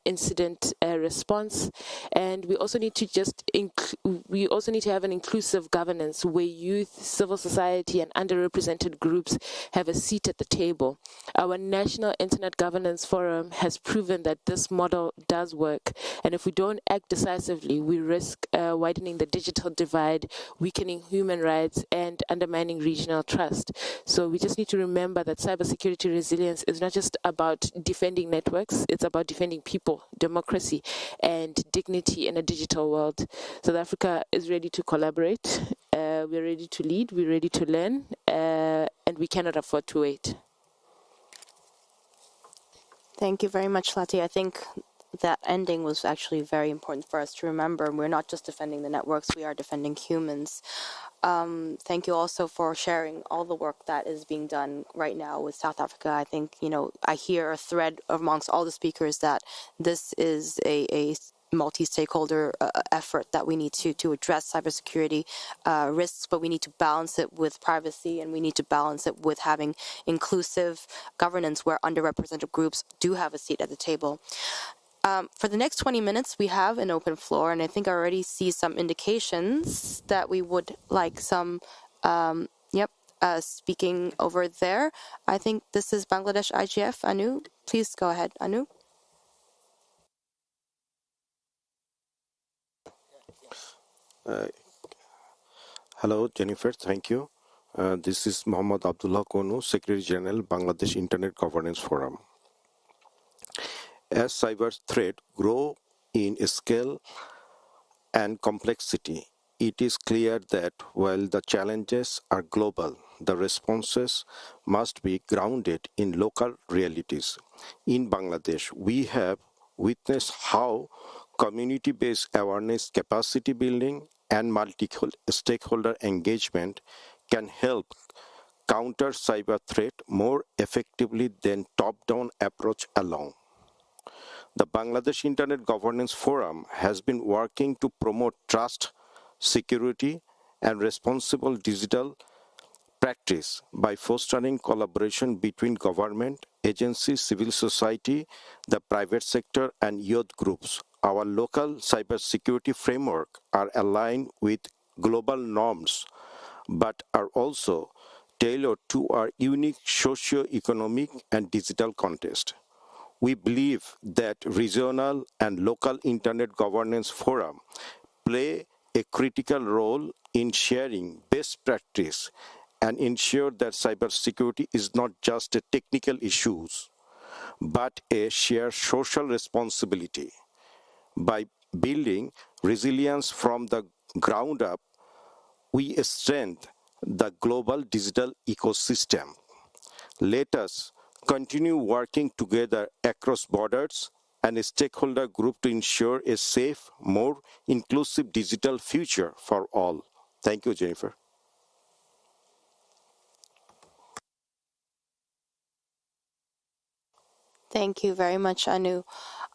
incident response. And we also need to have an inclusive governance where youth, civil society, and underrepresented groups have a seat at the table. Our National Internet Governance Forum has proven that this model does work. And if we don't act decisively, we risk widening the digital divide, weakening human rights, and undermining regional trust. So we just need to remember that cybersecurity resilience is not just about defending networks, it's about defending people, democracy, and dignity in a digital world. South Africa is ready to collaborate, we're ready to lead, we're ready to learn, and we cannot afford to wait. Thank you very much, Lati. I think that ending was actually very important for us to remember. We're not just defending the networks, we are defending humans. Thank you also for sharing all the work that is being done right now with South Africa. I think, I hear a thread amongst all the speakers that this is a multi-stakeholder effort that we need to address cybersecurity risks, but we need to balance it with privacy, and we need to balance it with having inclusive governance where underrepresented groups do have a seat at the table. For the next 20 minutes, we have an open floor, and I think I already see some indications that we would like some speaking over there. I think this is Bangladesh IGF. Anu, please go ahead. Anu. Hello, Jennifer. Thank you. This is Mohammad Abdullah Konu, Secretary General, Bangladesh Internet Governance Forum. As cyber threats grow in scale and complexity, it is clear that while the challenges are global, the responses must be grounded in local realities. In Bangladesh, we have witnessed how community-based awareness, capacity building, and multi-stakeholder engagement can help counter cyber threat more effectively than top-down approach alone. The Bangladesh Internet Governance Forum has been working to promote trust, security, and responsible digital practice by fostering collaboration between government, agencies, civil society, the private sector, and youth groups. Our local cybersecurity framework are aligned with global norms, but are also tailored to our unique socio-economic and digital context. We believe that regional and local internet governance forum play a critical role in sharing best practice and ensure that cybersecurity is not just a technical issue, but a shared social responsibility. By building resilience from the ground up, we strengthen the global digital ecosystem. Let us continue working together across borders and a stakeholder group to ensure a safe, more inclusive digital future for all. Thank you, Jennifer. Thank you very much, Anu.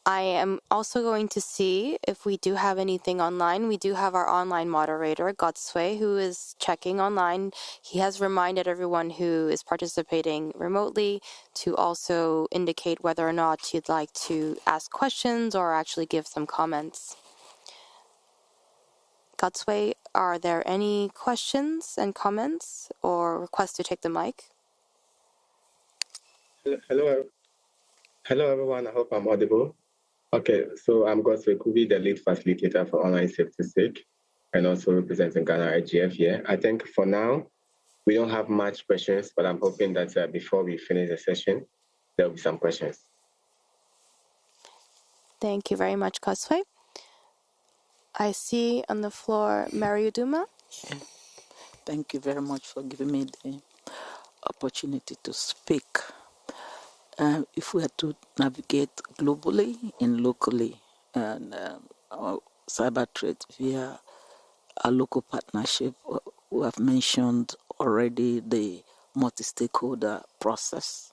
I am also going to see if we do have anything online. We do have our online moderator, Godsway, who is checking online. He has reminded everyone who is participating remotely to also indicate whether or not you'd like to ask questions or actually give some comments. Godsway, are there any questions and comments or requests to take the mic? Hello, hello everyone. I hope I'm audible. Okay, so I'm Godswick Kubi, the lead facilitator for Online Safety Sake, and also representing Ghana IGF here. I think for now, we don't have much questions, but I'm hoping that before we finish the session, there'll be some questions. Thank you very much, Godsway. I see on the floor Mary Uduma. Thank you very much for giving me the opportunity to speak. If we are to navigate globally and locally and cyber threats via a local partnership, we have mentioned already the multi-stakeholder process.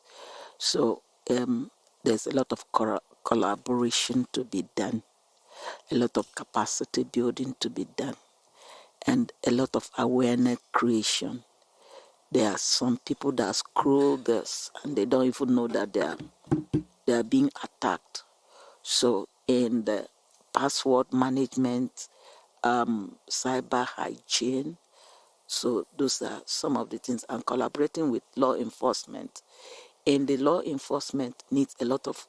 So there's a lot of collaboration to be done, a lot of capacity building to be done, and a lot of awareness creation. There are some people that scroll this and they don't even know that they are being attacked. So in the password management, cyber hygiene, so those are some of the things, and collaborating with law enforcement. And the law enforcement needs a lot of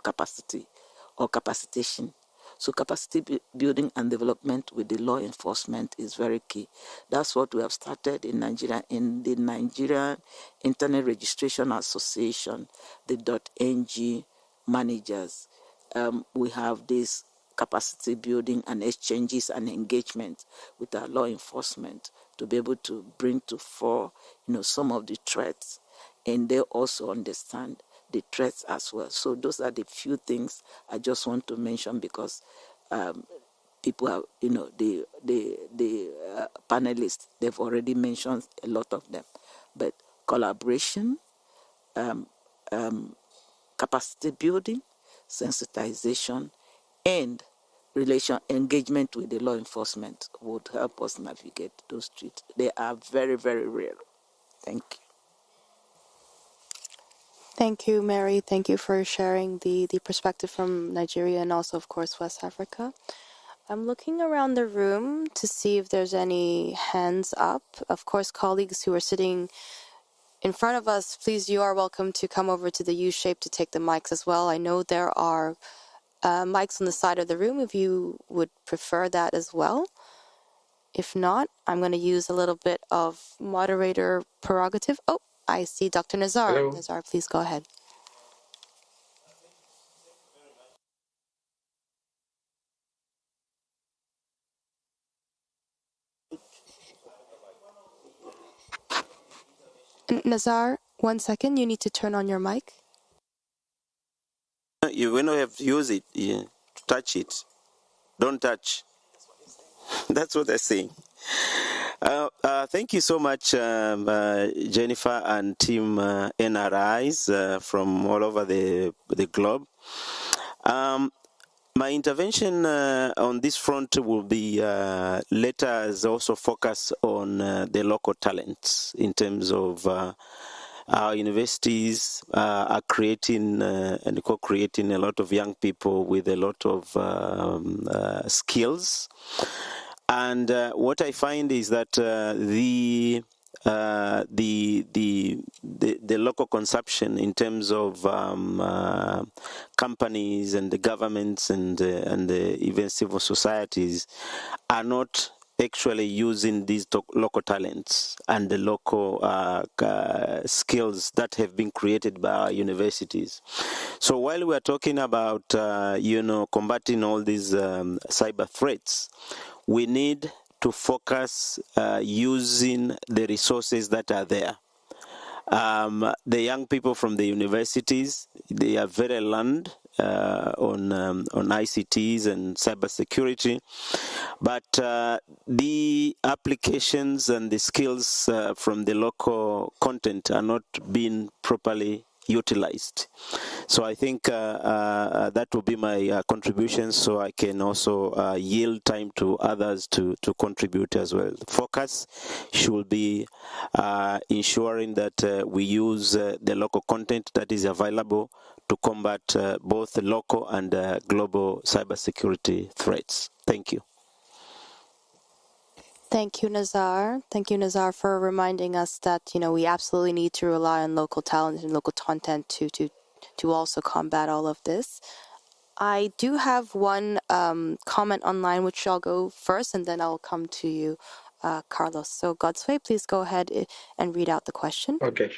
capacity or capacitation. So capacity building and development with the law enforcement is very key. That's what we have started in Nigeria, in the Nigerian Internet Registration Association, the .ng managers. We have this capacity building and exchanges and engagement with our law enforcement to be able to bring to fore, some of the threats, and they also understand the threats as well. So those are the few things I just want to mention because people have, the panelists, they've already mentioned a lot of them. But collaboration, capacity building, sensitization, and engagement with the law enforcement would help us navigate those streets. They are very, very rare. Thank you. Thank you, Mary. Thank you for sharing the perspective from Nigeria and also, of course, West Africa. I'm looking around the room to see if there's any hands up. Of course, colleagues who are sitting in front of us, please, you are welcome to come over to the U-shape to take the mics as well. I know there are mics on the side of the room if you would prefer that as well. If not, I'm going to use a little bit of moderator prerogative. Oh, I see Dr. Nazar. Hello. Nazar, please go ahead. Nazar, 1 second. You need to turn on your mic. When you have to use it, touch it. Don't touch. That's what they're saying. Thank you so much, Jennifer and team NRIs from all over the globe. My intervention on this front will be let us also focus on the local talents in terms of our universities are creating and co-creating a lot of young people with a lot of skills. And what I find is that the local consumption in terms of companies and the governments and even civil societies are not actually using these local talents and the local skills that have been created by our universities. So while we are talking about combating all these cyber threats, we need to focus using the resources that are there. The young people from the universities, they are very learned on ICTs and cybersecurity, but the applications and the skills from the local content are not being properly utilized. So I think that will be my contribution, so I can also yield time to others to contribute as well. The focus should be ensuring that we use the local content that is available to combat both local and global cybersecurity threats. Thank you. Thank you, Nazar. Thank you, Nazar, for reminding us that, we absolutely need to rely on local talent and local content to also combat all of this. I do have one comment online, which I'll go first, and then I'll come to you, Carlos. So, Godsway, please go ahead and read out the question. Okay.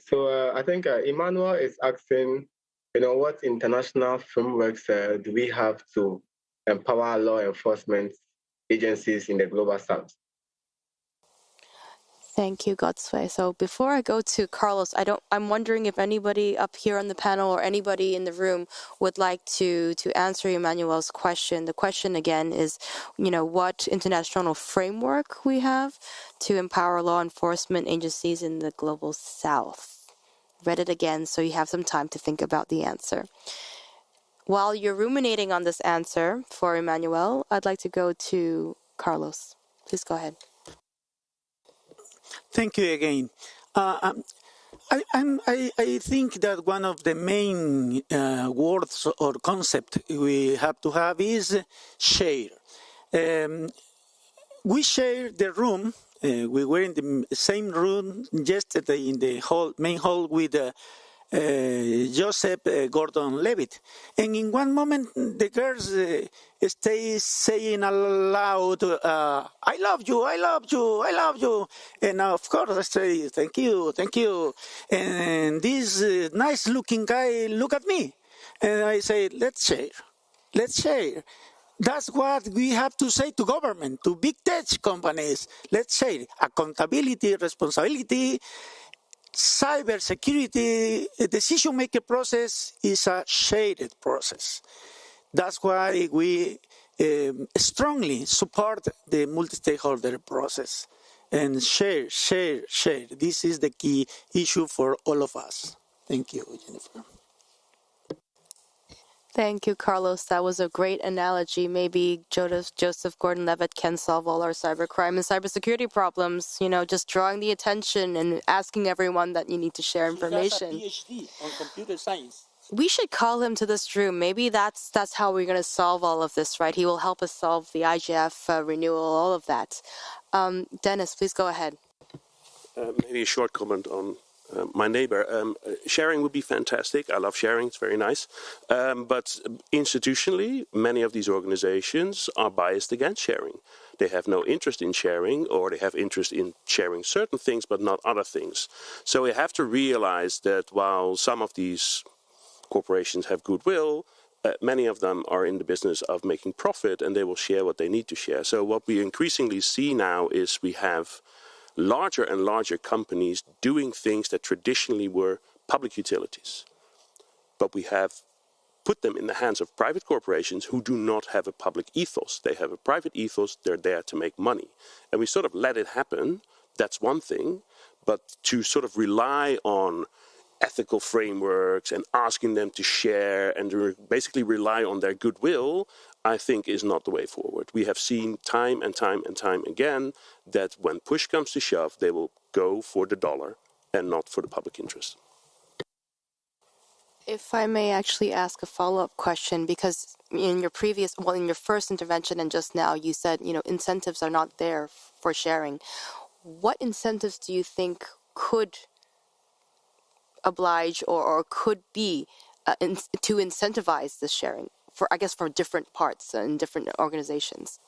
So I think Emmanuel is asking, what international frameworks do we have to empower law enforcement agencies in the global south? Thank you, Godsway. So before I go to Carlos, I'm wondering if anybody up here on the panel or anybody in the room would like to answer Emmanuel's question. The question again is, what international framework we have to empower law enforcement agencies in the global south. Read it again so you have some time to think about the answer. While you're ruminating on this answer for Emmanuel, I'd like to go to Carlos. Please go ahead. Thank you again. I think that one of the main words or concept we have to have is share. We share the room. We were in the same room yesterday in the main hall with Joseph Gordon-Levitt. And in one moment, the girls stay saying aloud, I love you, I love you, I love you. And of course, I say, thank you, thank you. And this nice-looking guy look at me. And I say, let's share, let's share. That's what we have to say to government, to big tech companies. Let's share accountability, responsibility. Cybersecurity decision-making process is a shared process. That's why we strongly support the multi-stakeholder process. And share. This is the key issue for all of us. Thank you, Jennifer. Thank you, Carlos. That was a great analogy. Maybe Joseph Gordon-Levitt can solve all our cybercrime and cybersecurity problems, just drawing the attention and asking everyone that you need to share information. He has a PhD on computer science. we should call him to this room. Maybe that's how we're going to solve all of this, right? He will help us solve the IGF renewal, all of that. Dennis, please go ahead. Maybe a short comment on my neighbor. Sharing would be fantastic. I love sharing. It's very nice. But institutionally, many of these organizations are biased against sharing. They have no interest in sharing, or they have interest in sharing certain things, but not other things. So we have to realize that while some of these corporations have goodwill, many of them are in the business of making profit, and they will share what they need to share. So what we increasingly see now is we have larger and larger companies doing things that traditionally were public utilities. But we have put them in the hands of private corporations who do not have a public ethos. They have a private ethos, they're there to make money. And we sort of let it happen, that's one thing, but to sort of rely on ethical frameworks and asking them to share and basically rely on their goodwill, I think is not the way forward. We have seen time and time and time again that when push comes to shove, they will go for the dollar and not for the public interest. If I may actually ask a follow-up question, because in your first intervention and just now, you said, incentives are not there for sharing. What incentives do you think could oblige or could be to incentivize this sharing for different parts and different organizations?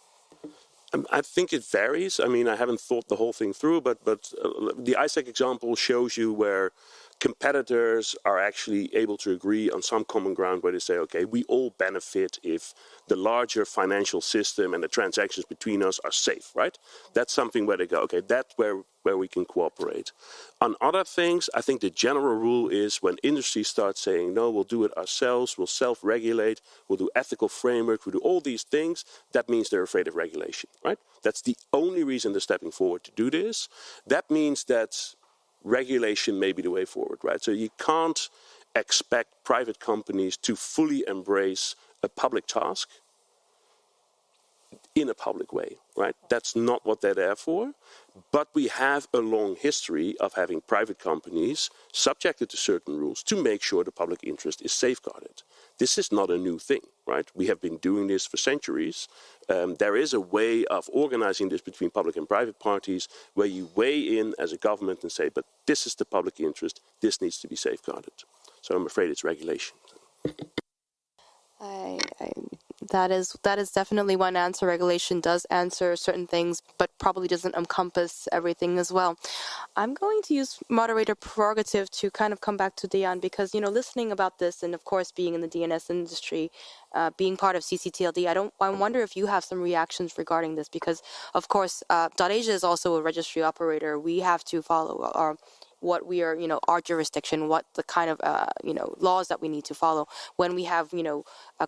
I think it varies. I mean, I haven't thought the whole thing through, but the ISAC example shows you where competitors are actually able to agree on some common ground where they say, okay, we all benefit if the larger financial system and the transactions between us are safe, right? That's something where they go, okay, that's where we can cooperate. On other things, I think the general rule is when industry starts saying, no, we'll do it ourselves, we'll self-regulate, we'll do ethical framework, we'll do all these things, that means they're afraid of regulation, right? That's the only reason they're stepping forward to do this. That means that regulation may be the way forward, right? So you can't expect private companies to fully embrace a public task in a public way, right? That's not what they're there for. But we have a long history of having private companies subjected to certain rules to make sure the public interest is safeguarded. This is not a new thing, right? We have been doing this for centuries. There is a way of organizing this between public and private parties where you weigh in as a government and say, but this is the public interest, this needs to be safeguarded. So I'm afraid it's regulation. That is definitely one answer. Regulation does answer certain things, but probably doesn't encompass everything as well. I'm going to use moderator prerogative to kind of come back to Dion because, listening about this and, of course, being in the DNS industry, being part of CCTLD, I wonder if you have some reactions regarding this because, of course, .Asia is also a registry operator. We have to follow what we are, our jurisdiction, what the kind of, laws that we need to follow. When we have,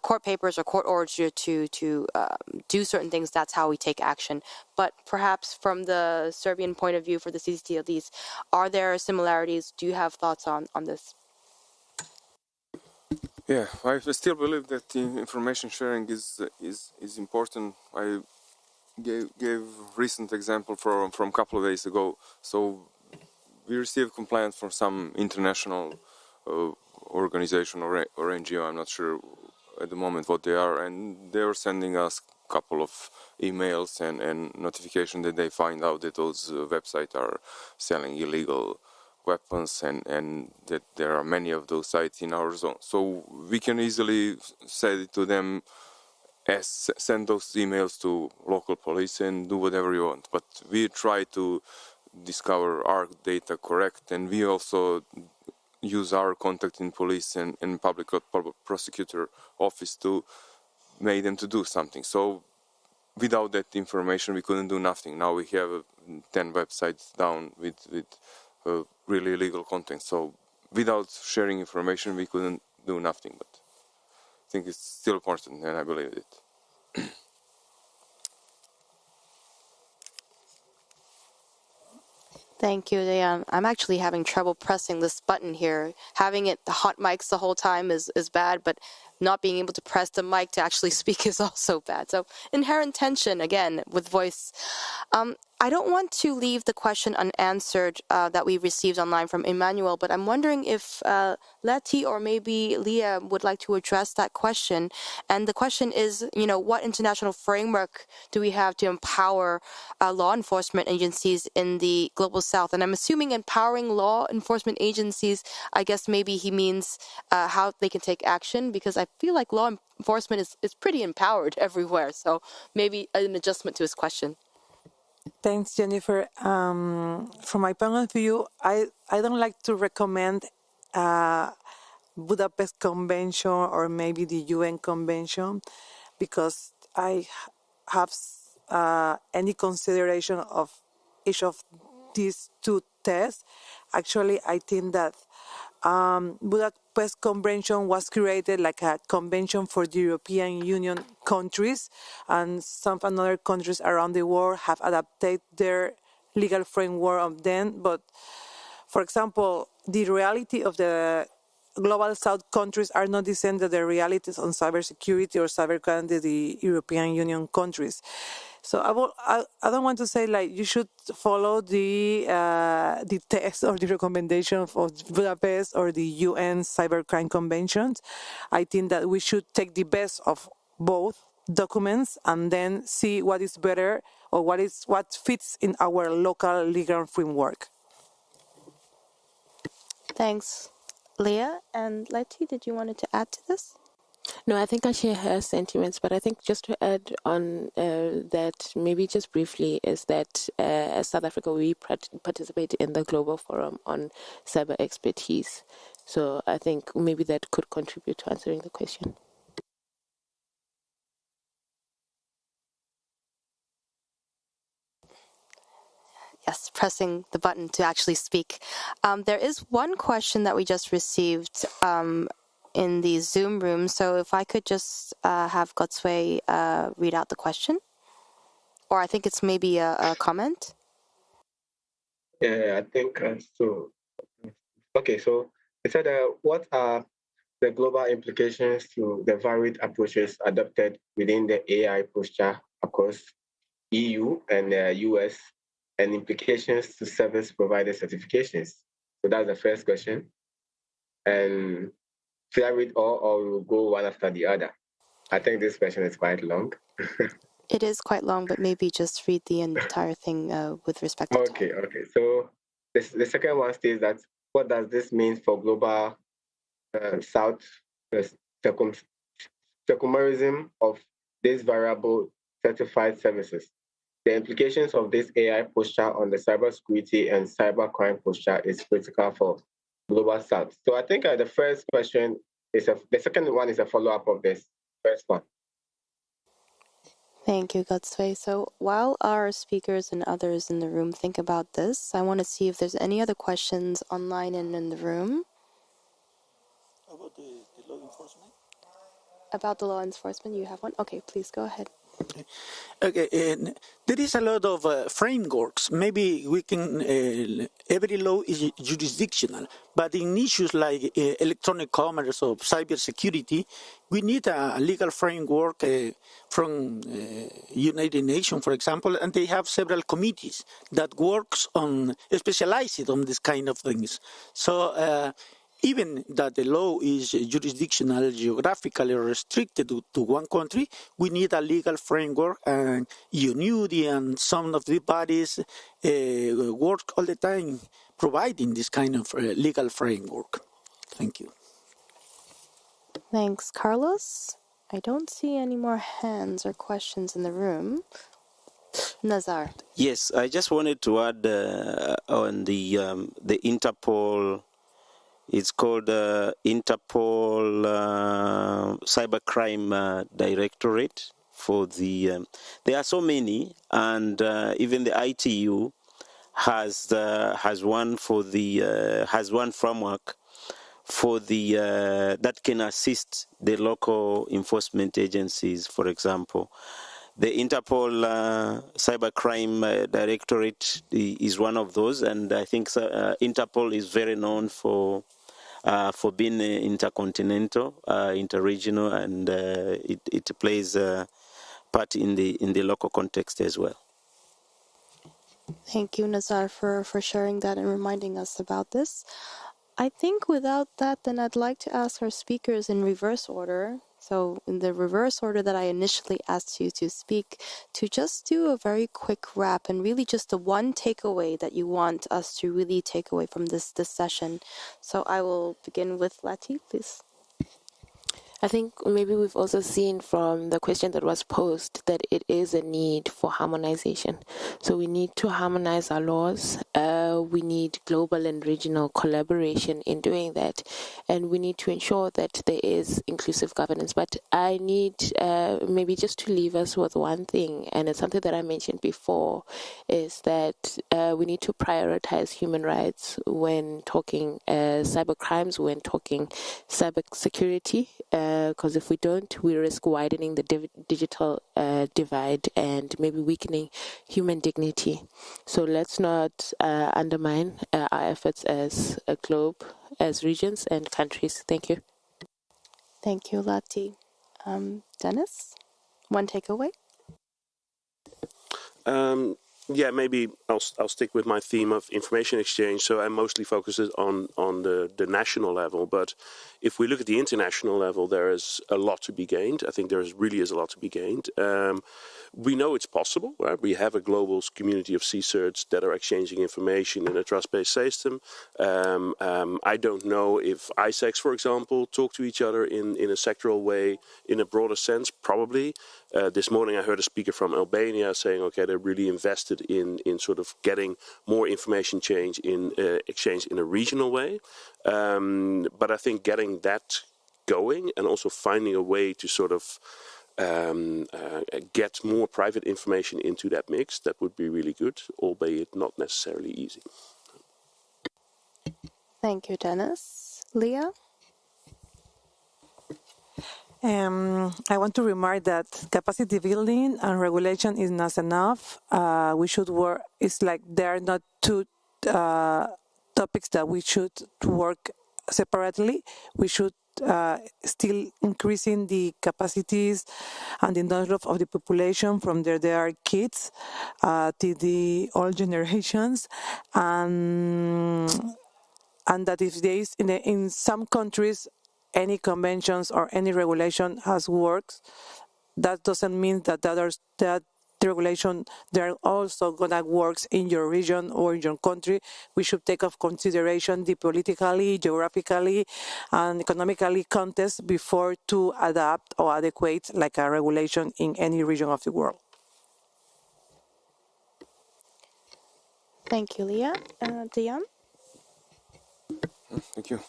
court papers or court orders to do certain things, that's how we take action. But perhaps from the Serbian point of view for the CCTLDs, are there similarities? Do you have thoughts on this? Yeah, I still believe that information sharing is important. I gave recent example from a couple of days ago. So we received complaints from some international organization or NGO, I'm not sure at the moment what they are, and they were sending us a couple of emails and notification that they find out that those websites are selling illegal weapons and that there are many of those sites in our zone. So we can easily say to them, send those emails to local police and do whatever you want. But we try to discover our data correct, and we also use our contact in police and public prosecutor office to make them to do something. So without that information we couldn't do nothing. Now we have 10 websites down with really illegal content. So without sharing information we couldn't do nothing, but I think it's still important and I believe it. Thank you, Dion. I'm actually having trouble pressing this button here. Having the hot mics the whole time is bad, but not being able to press the mic to actually speak is also bad. So inherent tension, again, with voice. I don't want to leave the question unanswered that we received online from Emmanuel, but I'm wondering if Letty or maybe Leah would like to address that question. And the question is, what international framework do we have to empower law enforcement agencies in the Global South? And I'm assuming empowering law enforcement agencies, I guess maybe he means how they can take action, because I feel like law enforcement is pretty empowered everywhere. So maybe an adjustment to his question. Thanks, Jennifer. From my point of view, I don't like to recommend Budapest Convention or maybe the UN Convention, because I have any consideration of each of these two tests. Actually, I think that Budapest Convention was created like a convention for the European Union countries, and some other countries around the world have adapted their legal framework of them. But, for example, the reality of the Global South countries are not the same as the realities on cybersecurity or cybercrime in the European Union countries. So I don't want to say like you should follow the text or the recommendation of Budapest or the UN Cybercrime Conventions. I think that we should take the best of both documents and then see what is better or what fits in our local legal framework. Thanks, Leah. And Letty, did you want to add to this? No, I think I share her sentiments, but I think just to add on that, maybe just briefly, is that as South Africa, we participate in the Global Forum on Cyber Expertise. So I think maybe that could contribute to answering the question. Yes, pressing the button to actually speak. There is one question that we just received in the Zoom room. So if I could just have Godsway read out the question. Or I think it's maybe a comment. Yeah, I think so. Okay, so it said, what are the global implications to the varied approaches adopted within the AI posture across EU and US, and implications to service provider certifications? So that's the first question. And should I read all, or we'll go one after the other? I think this question is quite long. It is quite long, but maybe just read the entire thing with respect to time. Okay. So the second one states that, what does this mean for global South circummerism of these variable certified services? The implications of this AI posture on the cybersecurity and cybercrime posture is critical for Global South. So I think the first question is the second one is a follow-up of this first one. Thank you, Godsway. So while our speakers and others in the room think about this, I want to see if there's any other questions online and in the room. About the law enforcement? About the law enforcement, you have one? Okay, please go ahead. Okay, and there is a lot of frameworks. Maybe we can, every law is jurisdictional, but in issues like electronic commerce or cybersecurity, we need a legal framework from United Nations, for example, and they have several committees that works on, specialized on this kind of things. So even that the law is jurisdictional, geographically restricted to one country, we need a legal framework, and UNUDI and some of the bodies work all the time providing this kind of legal framework. Thank you. Thanks, Carlos. I don't see any more hands or questions in the room. Nazar. Yes, I just wanted to add on the Interpol. It's called Interpol Cybercrime Directorate. For the there are so many, and even the ITU has one for the has one framework for the that can assist the local enforcement agencies. For example, the Interpol Cybercrime Directorate is one of those, and I think Interpol is very known for being intercontinental, interregional, and it plays a part in the local context as well. Thank you, Nazar, for sharing that and reminding us about this. I think without that, then I'd like to ask our speakers in reverse order. So in the reverse order that I initially asked you to speak, to just do a very quick wrap and really just the one takeaway that you want us to really take away from this session. So I will begin with Lati, please. I think maybe we've also seen from the question that was posed that it is a need for harmonization. So we need to harmonize our laws. We need global and regional collaboration in doing that. And we need to ensure that there is inclusive governance. But I need maybe just to leave us with one thing, and it's something that I mentioned before, is that we need to prioritize human rights when talking cyber crimes, when talking cyber security. Because if we don't, we risk widening the digital divide and maybe weakening human dignity. So let's not undermine our efforts as a globe, as regions and countries. Thank you. Thank you, Lati. Dennis, one takeaway? Yeah, maybe I'll stick with my theme of information exchange. So I mostly focus it on the national level. But if we look at the international level, there is a lot to be gained. I think there really is a lot to be gained. We know it's possible, right? We have a global community of CSIRTs that are exchanging information in a trust-based system. I don't know if ISACs, for example, talk to each other in a sectoral way, in a broader sense, probably. This morning I heard a speaker from Albania saying, okay, they're really invested in sort of getting more information exchange in a regional way. But I think getting that going and also finding a way to sort of get more private information into that mix, that would be really good, albeit not necessarily easy. Thank you, Dennis. Leah? I want to remark that capacity building and regulation is not enough. We should work, it's like there are not two topics that we should work separately. We should still increasing the capacities and the knowledge of the population from there are kids to the old generations, and that if there is in some countries any conventions or any regulation has worked, that doesn't mean that that the regulation they're also gonna work in your region or in your country. We should take off consideration the politically, geographically, and economically context before to adapt or adequate like a regulation in any region of the world. Thank you, Leah. Diane? Thank you.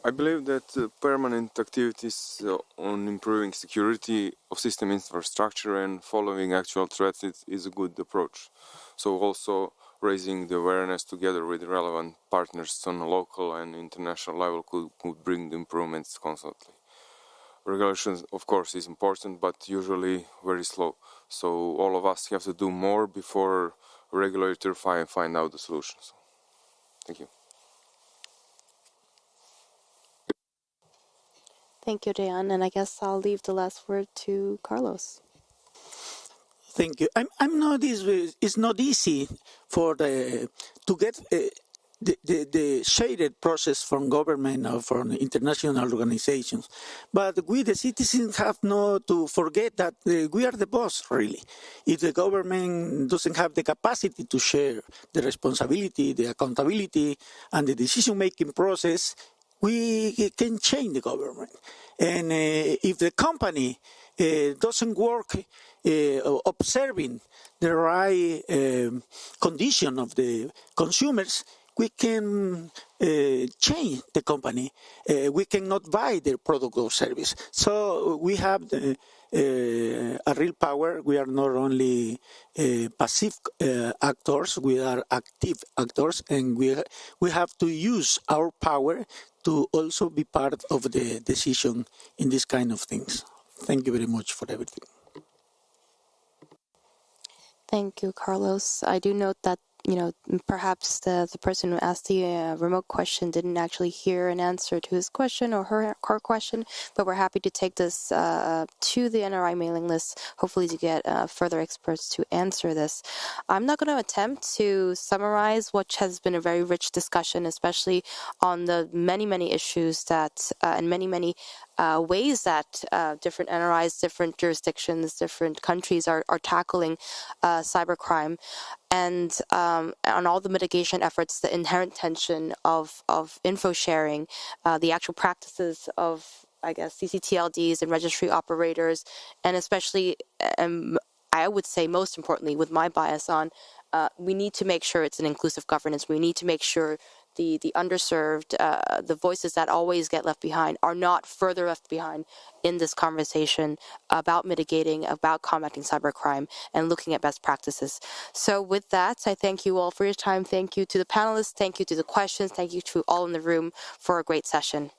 I believe that permanent activities on improving security of system infrastructure and following actual threats is a good approach. So also raising the awareness together with relevant partners on a local and international level could bring the improvements constantly. Regulations, of course, is important, but usually very slow. So all of us have to do more before regulator find out the solutions. Thank you. Thank you, Diane. And I guess I'll leave the last word to Carlos. Thank you. I'm not. It's not easy for to get the shaded process from government or from international organizations, but we, the citizens, have not to forget that we are the boss. Really, if the government doesn't have the capacity to share the responsibility, the accountability, and the decision-making process, we can change the government. And if the company doesn't work observing the right condition of the consumers, we can change the company. We cannot buy their product or service. So we have a real power. We are not only passive actors, we are active actors, and we have to use our power to also be part of the decision in this kind of things. Thank you very much for everything. Thank you, Carlos. I do note that perhaps the person who asked the remote question didn't actually hear an answer to his question or her question, but we're happy to take this to the NRI mailing list, hopefully to get further experts to answer this. I'm not going to attempt to summarize what has been a very rich discussion, especially on the many, many issues that and many ways that different NRIs, different jurisdictions, different countries are tackling cybercrime, and on all the mitigation efforts, the inherent tension of info sharing, the actual practices of, I guess, CCTLDs and registry operators, and especially, I would say most importantly, with my bias on, we need to make sure it's an inclusive governance. We need to make sure the underserved, the voices that always get left behind are not further left behind in this conversation about mitigating, about combating cybercrime and looking at best practices. So with that, I thank you all for your time. Thank you to the panelists. Thank you to the questions. Thank you to all in the room for a great session.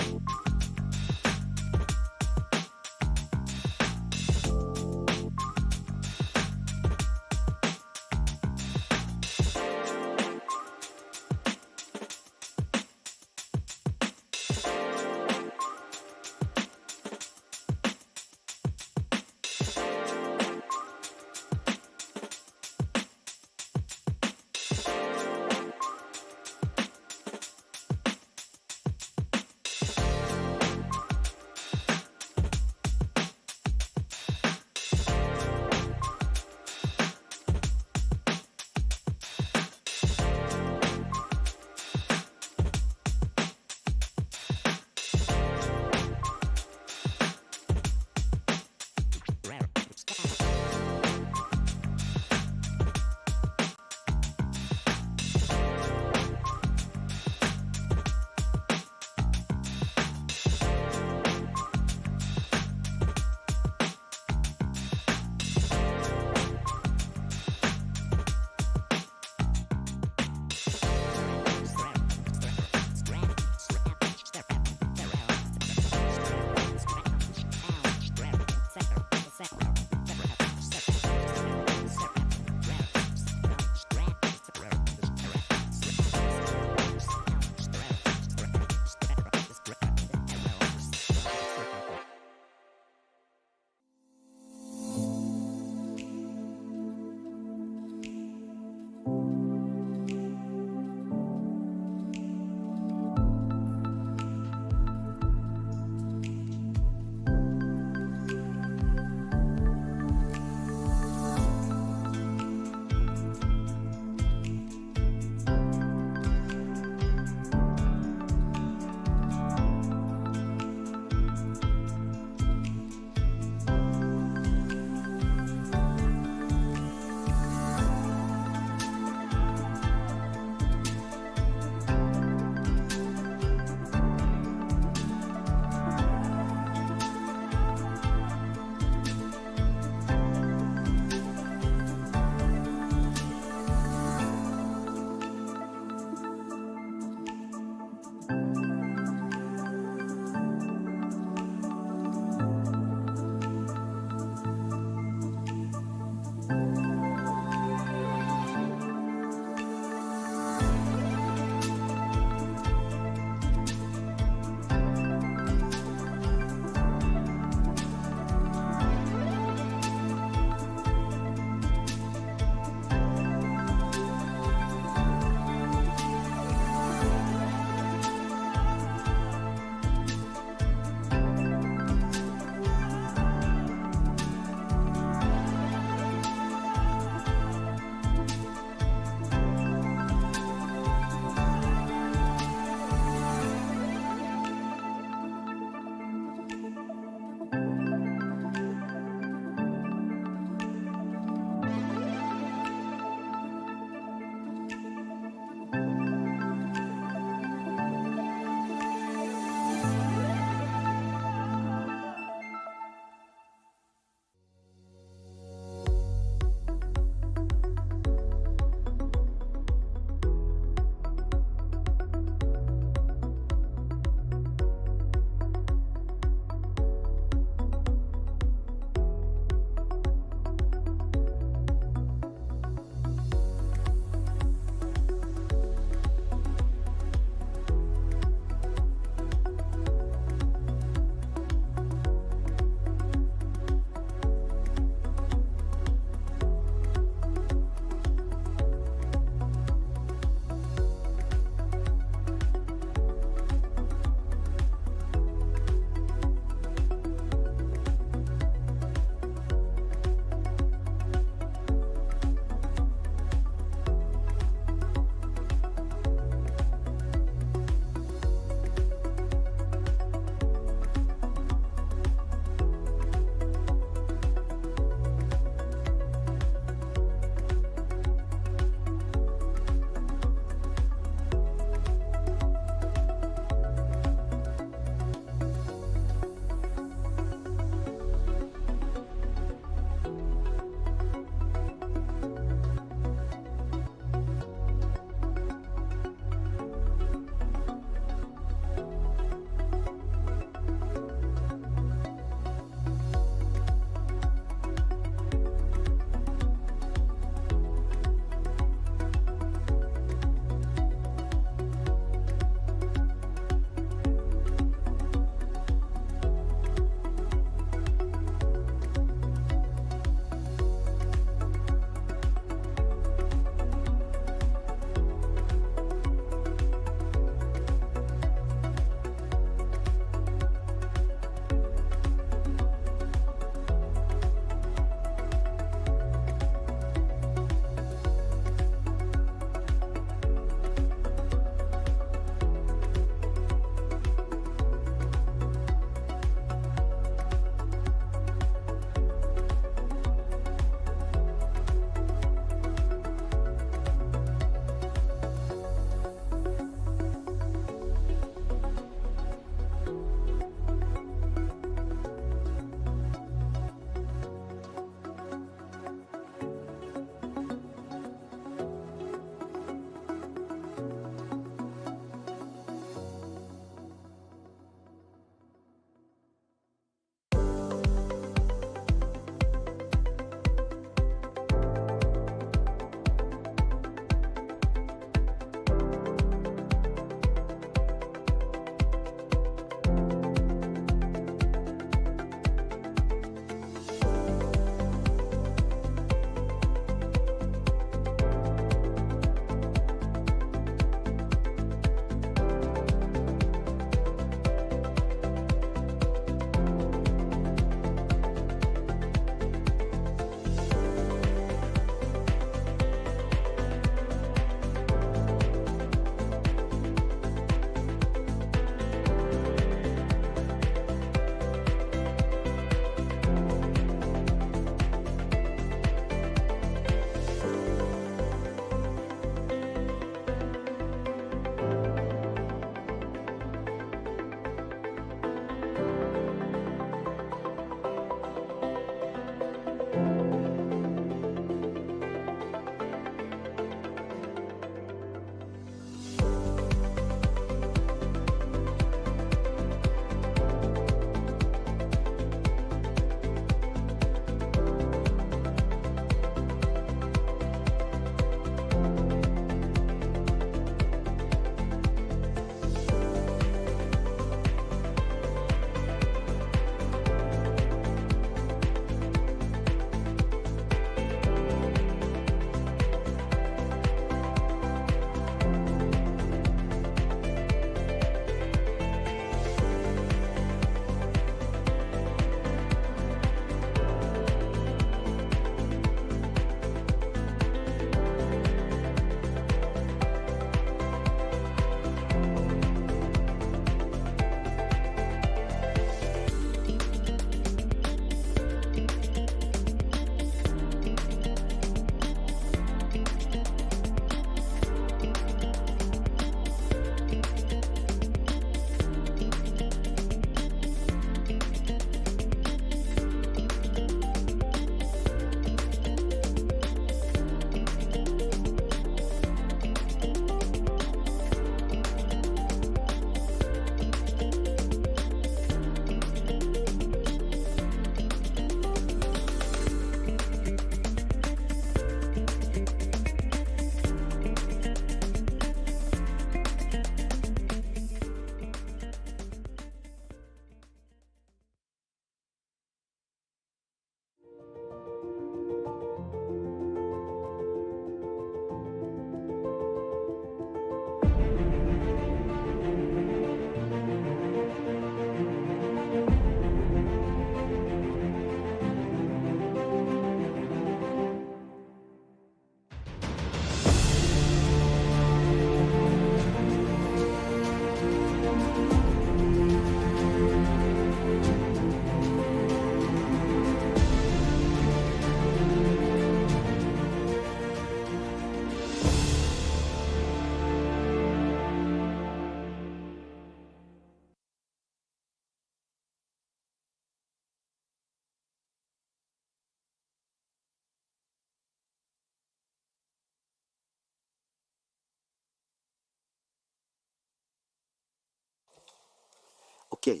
Okay.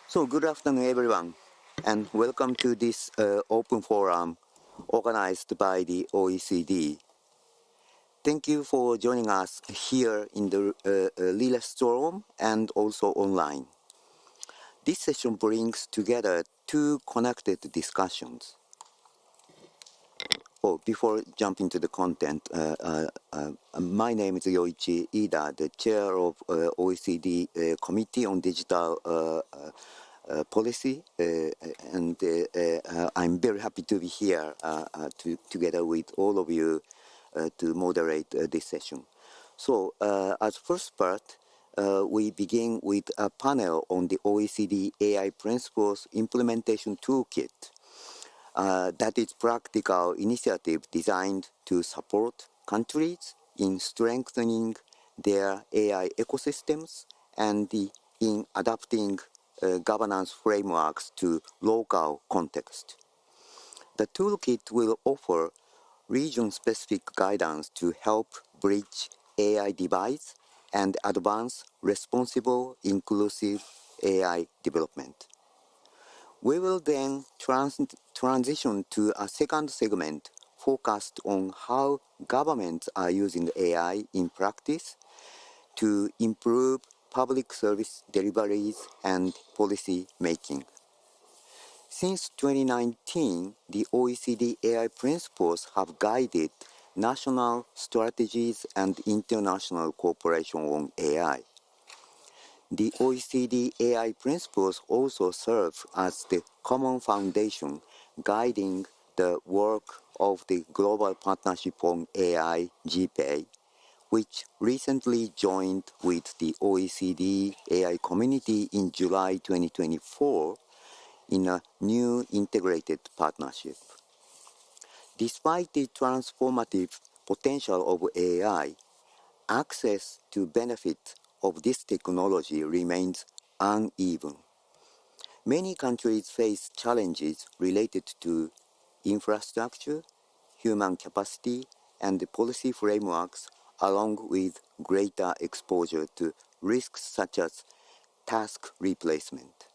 So good afternoon, everyone, and welcome to this open forum organized by the OECD. Thank you for joining us here in the Lillestrøm and also online. This session brings together two connected discussions. Oh, before jumping to the content, my name is Yoichi Ida, the chair of OECD Committee on Digital Policy, and I'm very happy to be here together with all of you to moderate this session. So, as first part, we begin with a panel on the OECD AI Principles Implementation Toolkit. That is practical initiative designed to support countries in strengthening their AI ecosystems and in adapting governance frameworks to local context. The toolkit will offer region-specific guidance to help bridge AI divides and advance responsible, inclusive AI development. We will then transition to a second segment focused on how governments are using AI in practice to improve public service deliveries and policy making. Since 2019, the OECD AI principles have guided national strategies and international cooperation on AI. The OECD AI principles also serve as the common foundation guiding the work of the Global Partnership on AI, GPAI, which recently joined with the OECD AI community in July 2024 in a new integrated partnership. Despite the transformative potential of AI, access to benefit of this technology remains uneven. Many countries face challenges related to infrastructure, human capacity, and policy frameworks, along with greater exposure to risks such as task replacement.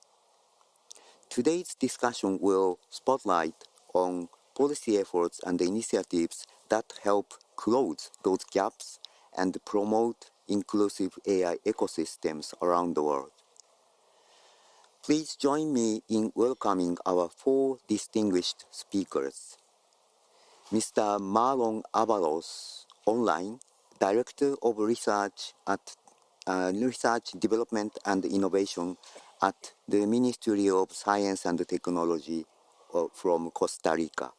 Today's discussion will spotlight on policy efforts and initiatives that help close those gaps and promote inclusive AI ecosystems around the world. Please join me in welcoming our four distinguished speakers. Mr. Marlon Avalos, online, Director of Research at Research, Development and Innovation at the Ministry of Science and Technology from Costa Rica.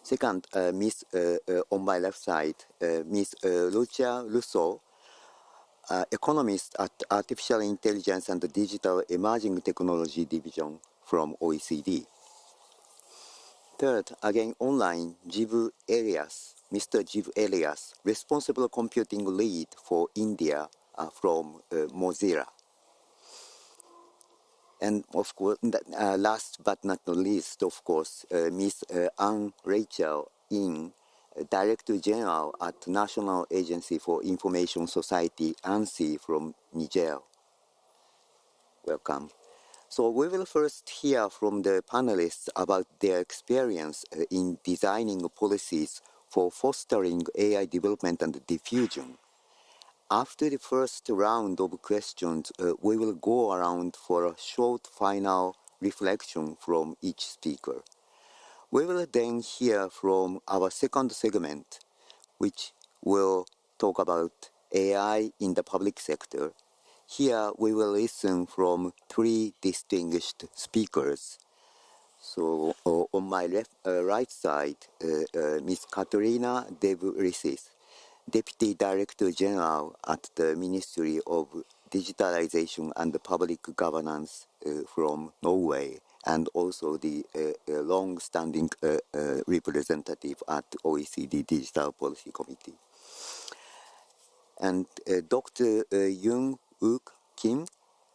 Second, on my left side, Ms. Lucia Russo, economist at Artificial Intelligence and Digital Emerging Technology Division from OECD. Third, again online, Jiv Elias, Mr. Jiv Elias, Responsible Computing Lead for India from Mozilla. And of course, last but not least, of course, Ms. Anne Rachel In, Director General at National Agency for Information Society, ANSI from Niger. Welcome. So we will first hear from the panelists about their experience in designing policies for fostering AI development and diffusion. After the first round of questions, we will go around for a short final reflection from each speaker. We will then hear from our second segment, which will talk about AI in the public sector. Here we will listen from three distinguished speakers. So on my right side, Ms. Katerina De Vries, Deputy Director General at the Ministry of Digitalization and Public Governance from Norway, and also the long-standing representative at OECD Digital Policy Committee. And Dr. Young Wook Kim,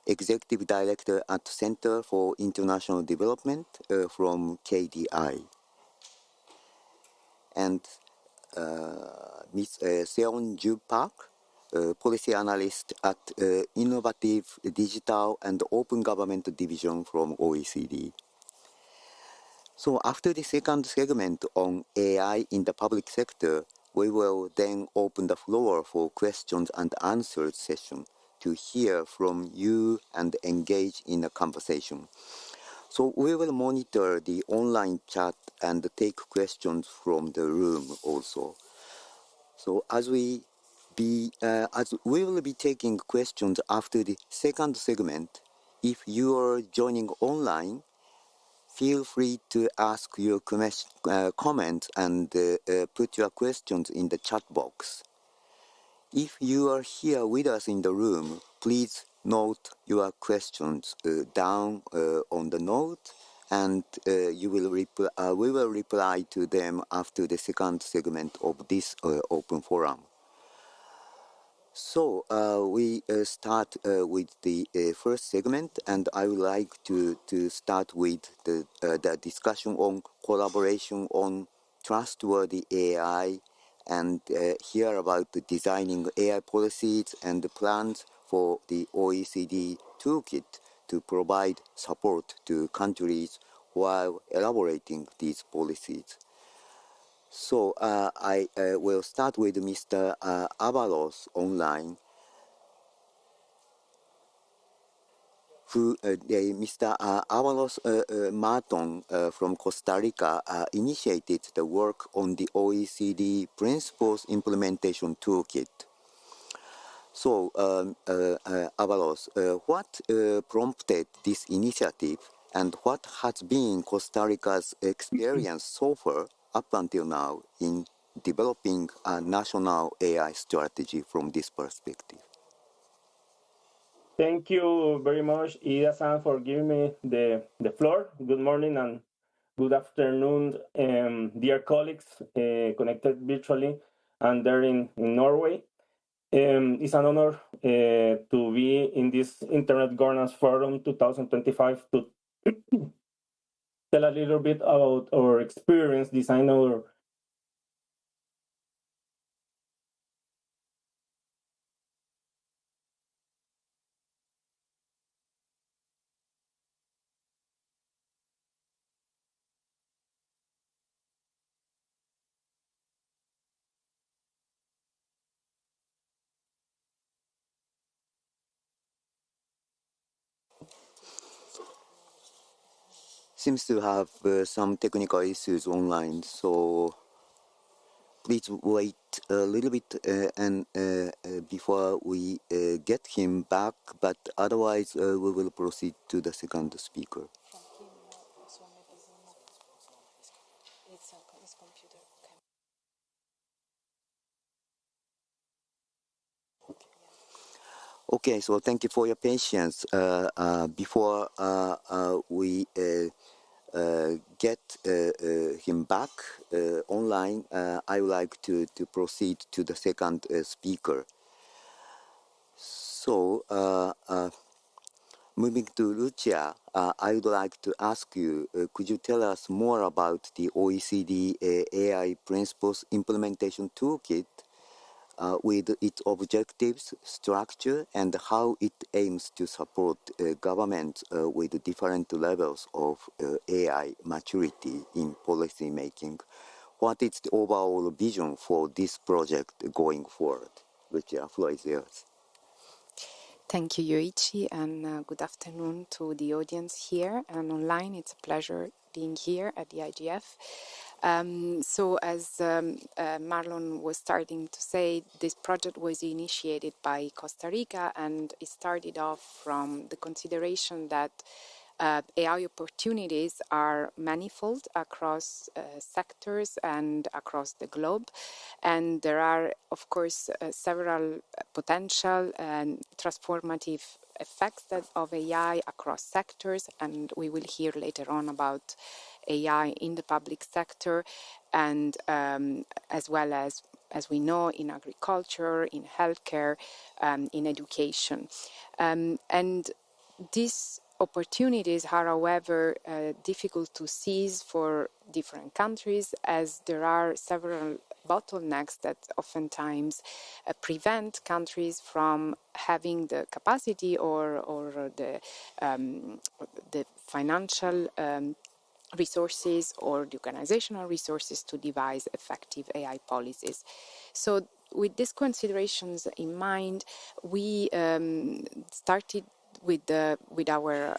Executive Director at Center for International Development from KDI. And Ms. Seon Ju Park, policy analyst at Innovative Digital and Open Government Division from OECD. So after the second segment on AI in the public sector, we will then open the floor for questions and answers session to hear from you and engage in a conversation. So we will monitor the online chat and take questions from the room also. So as we will be taking questions after the second segment, if you are joining online, feel free to ask your comments and put your questions in the chat box. If you are here with us in the room, please note your questions down on the note, and we will reply to them after the second segment of this open forum. So we start with the first segment, and I would like to start with the discussion on collaboration on trustworthy AI and hear about the designing AI policies and the plans for the OECD toolkit to provide support to countries while elaborating these policies. So I will start with Mr. Avalos online, who Mr. Avalos Martin from Costa Rica initiated the work on the OECD Principles Implementation Toolkit. So Avalos, what prompted this initiative, and what has been Costa Rica's experience so far up until now in developing a national AI strategy from this perspective? Thank you very much, Ida-san, for giving me the floor. Good morning and good afternoon, dear colleagues connected virtually and there in Norway. It's an honor to be in this Internet Governance Forum 2025 to tell a little bit about our experience designing our Seems to have some technical issues online, so please wait a little bit and before we get him back, but otherwise we will proceed to the second speaker. Okay, so thank you for your patience. Before we get him back online, I would like to proceed to the second speaker. So, moving to Lucia, I would like to ask you, could you tell us more about the OECD AI Principles Implementation Toolkit with its objectives, structure, and how it aims to support governments with different levels of AI maturity in policy making? What is the overall vision for this project going forward? Lucia, floor is yours. Thank you, Yoichi, and good afternoon to the audience here and online. It's a pleasure being here at the IGF. So as Marlon was starting to say, this project was initiated by Costa Rica, and it started off from the consideration that AI opportunities are manifold across sectors and across the globe. And there are, of course, several potential and transformative effects of AI across sectors. And we will hear later on about AI in the public sector, and as well as we know, in agriculture, in healthcare, in education. And these opportunities are, however, difficult to seize for different countries, as there are several bottlenecks that oftentimes prevent countries from having the capacity or the financial resources or the organizational resources to devise effective AI policies. So with these considerations in mind, we started with our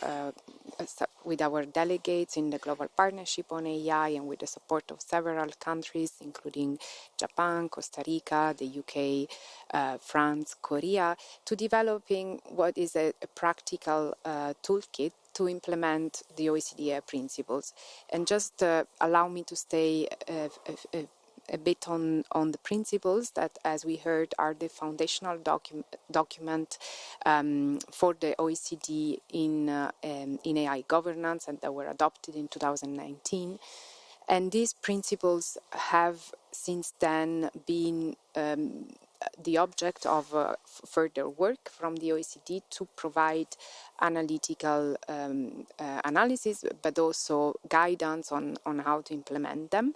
delegates in the Global Partnership on AI and with the support of several countries, including Japan, Costa Rica, the UK, France, Korea, to developing what is a practical toolkit to implement the OECD principles. And just allow me to stay a bit on the principles that, as we heard, are the foundational document for the OECD in AI governance and that were adopted in 2019. And these principles have since then been the object of further work from the OECD to provide analytical analysis, but also guidance on how to implement them.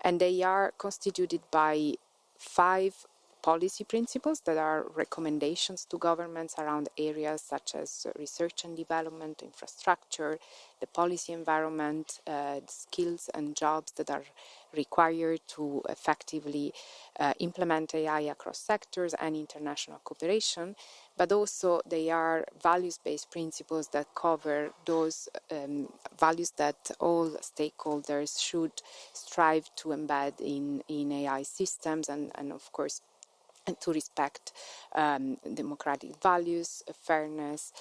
And they are constituted by 5 policy principles that are recommendations to governments around areas such as research and development, infrastructure, the policy environment, skills and jobs that are required to effectively implement AI across sectors and international cooperation, but also they are values-based principles that cover those values that all stakeholders should strive to embed in AI systems and of course, and to respect democratic values, fairness,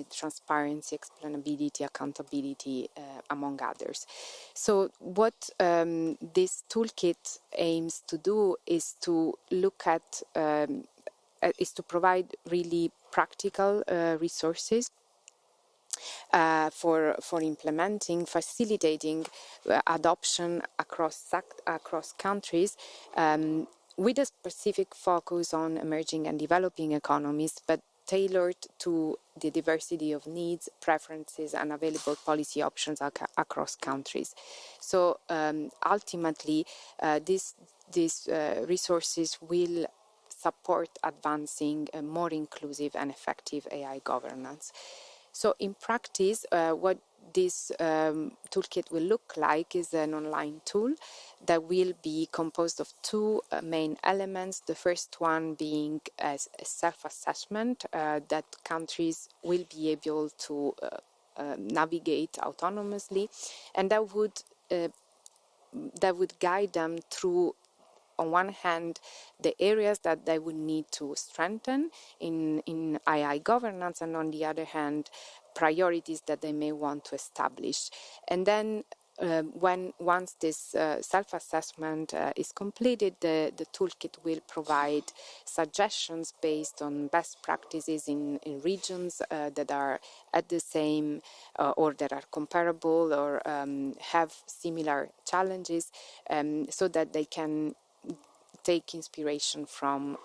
transparency, explainability, accountability, among others. So what this toolkit aims to do is to look at, is to provide really practical resources for implementing, facilitating adoption across countries, with a specific focus on emerging and developing economies, but tailored to the diversity of needs, preferences, and available policy options across countries. So ultimately, these resources will support advancing a more inclusive and effective AI governance. So in practice, what this toolkit will look like is an online tool that will be composed of 2 main elements. The first one being a self-assessment that countries will be able to navigate autonomously, and that would guide them through, on one hand, the areas that they would need to strengthen in AI governance, and on the other hand, priorities that they may want to establish. And then once this self-assessment is completed, the toolkit will provide suggestions based on best practices in regions that are at the same or that are comparable or have similar challenges, so that they can take inspiration from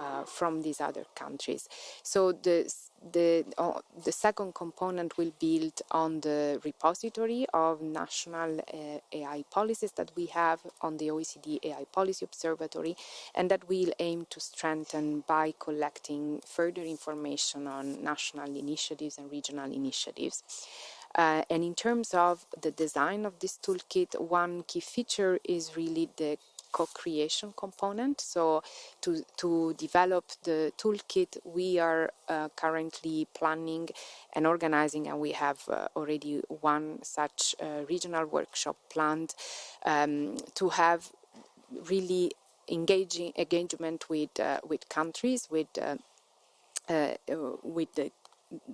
these other countries. So the second component will build on the repository of national AI policies that we have on the OECD AI Policy Observatory, and that will aim to strengthen by collecting further information on national initiatives and regional initiatives. And in terms of the design of this toolkit, one key feature is really the co-creation component. So to develop the toolkit, we are currently planning and organizing, and we have already one such regional workshop planned to have really engagement with countries, with the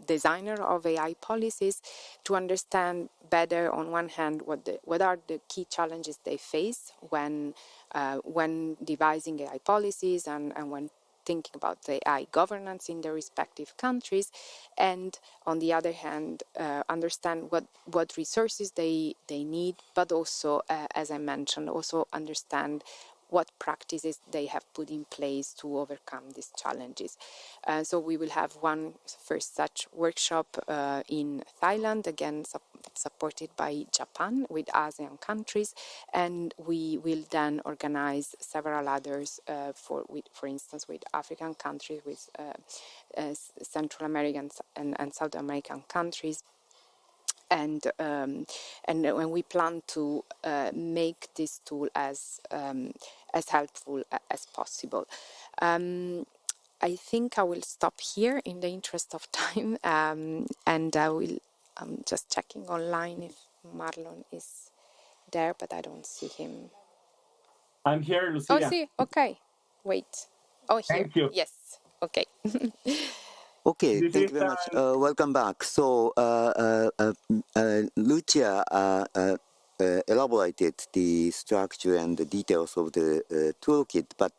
designer of AI policies, to understand better, on one hand, what are the key challenges they face when devising AI policies and when thinking about the AI governance in their respective countries, and on the other hand, understand what resources they need, but also, as I mentioned, also understand what practices they have put in place to overcome these challenges. So we will have one first such workshop in Thailand, again supported by Japan with ASEAN countries, and we will then organize several others for instance, with African countries, with Central American and South American countries. And when we plan to make this tool as helpful as possible. I think I will stop here in the interest of time, and I will. I'm just checking online if Marlon is there, but I don't see him. I'm here, Lucia. Oh, see. Okay. Wait. Oh, here. Thank you. Yes. Okay. Okay, This thank is you very much. Welcome back. So, Lucia elaborated the structure and the details of the toolkit, but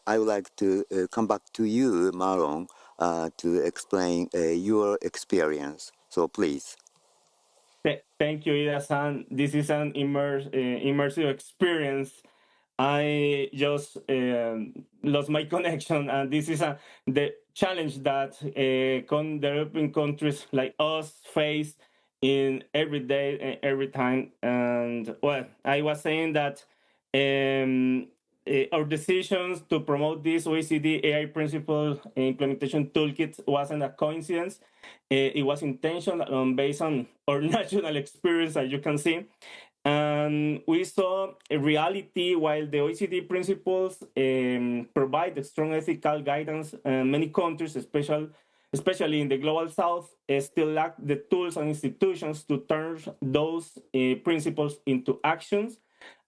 I would like to come back to you, Marlon, to explain your experience. So, please. Thank you, Ida-san. This is an immersive experience. I just lost my connection, and this is the challenge that developing countries like us face in every day, every time. And well, I was saying that our decisions to promote this OECD AI principle implementation toolkit wasn't a coincidence. It was intentional, based on our national experience, as you can see. And we saw a reality while the OECD principles provide strong ethical guidance, many countries, especially in the global south, still lack the tools and institutions to turn those principles into actions.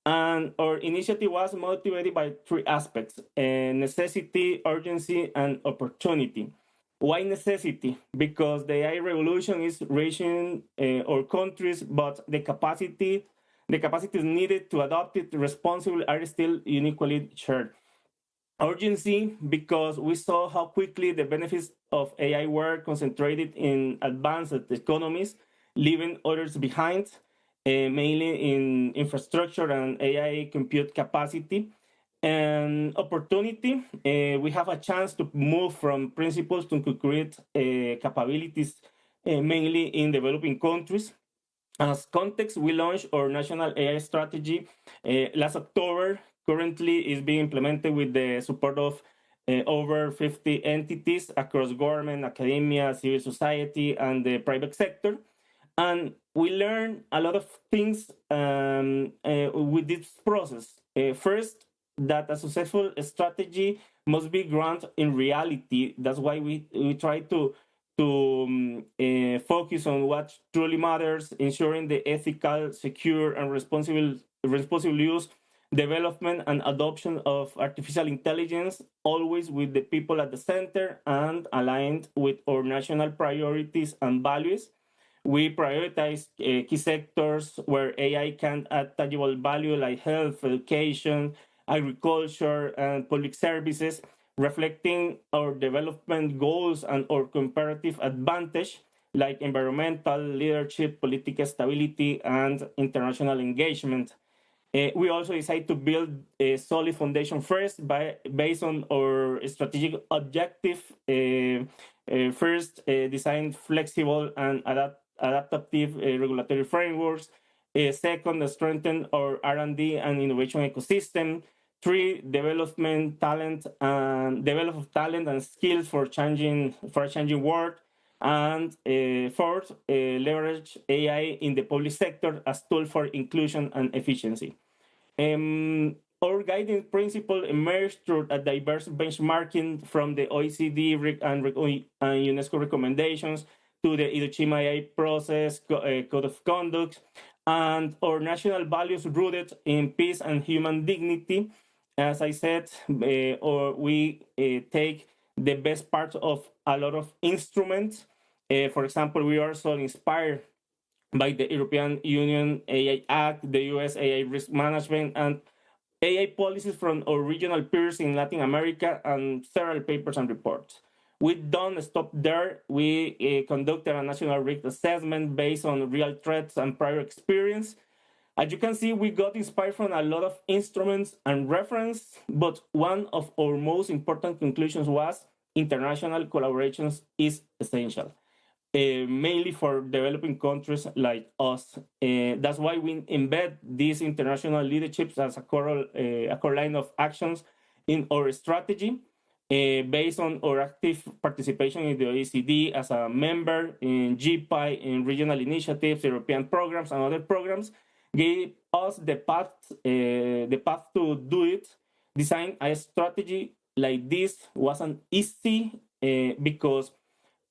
And our initiative was motivated by three aspects: necessity, urgency, and opportunity. Why necessity? Because the AI revolution is reaching our countries, but the capacities needed to adopt it responsibly are still unequally shared. Urgency, because we saw how quickly the benefits of AI were concentrated in advanced economies, leaving others behind, mainly in infrastructure and AI compute capacity. And opportunity, we have a chance to move from principles to concrete capabilities, mainly in developing countries. As context, we launched our national AI strategy last October. Currently, is being implemented with the support of over 50 entities across government, academia, civil society, and the private sector. And we learned a lot of things with this process. First, that a successful strategy must be grounded in reality. That's why we try to focus on what truly matters, ensuring the ethical, secure, and responsible use, development, and adoption of artificial intelligence, always with the people at the center and aligned with our national priorities and values. We prioritize key sectors where AI can add tangible value, like health, education, agriculture, and public services, reflecting our development goals and our comparative advantage, like environmental, leadership, political stability, and international engagement. We also decide to build a solid foundation first based on our strategic objective. First, design flexible and adaptive regulatory frameworks. Second, strengthen our R&D and innovation ecosystem. Three, develop talent and skills for a changing world. And fourth, leverage AI in the public sector as tool for inclusion and efficiency. Our guiding principle emerged through a diverse benchmarking from the OECD and UNESCO recommendations to the Hiroshima AI process, code of conduct, and our national values rooted in peace and human dignity. As I said, or we take the best part of a lot of instruments. For example, we are also inspired by the European Union AI Act, the US AI Risk Management, and AI policies from our regional peers in Latin America, and several papers and reports. We don't stop there. We conducted a national risk assessment based on real threats and prior experience. As you can see, we got inspired from a lot of instruments and reference, but one of our most important conclusions was international collaborations is essential. Mainly for developing countries like us. That's why we embed these international leaderships as a core line of actions in our strategy, based on our active participation in the OECD as a member in GPI, in regional initiatives, European programs, and other programs, gave us the path to do it. Design a strategy like this wasn't easy because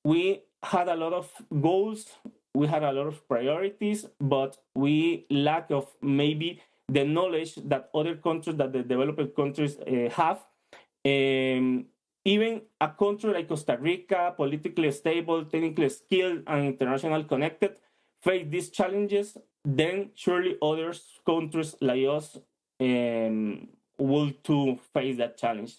we had a lot of goals, we had a lot of priorities, but we lack of maybe the knowledge that other countries, that the developed countries have. Even a country like Costa Rica, politically stable, technically skilled, and internationally connected, face these challenges, then surely other countries like us will too face that challenge.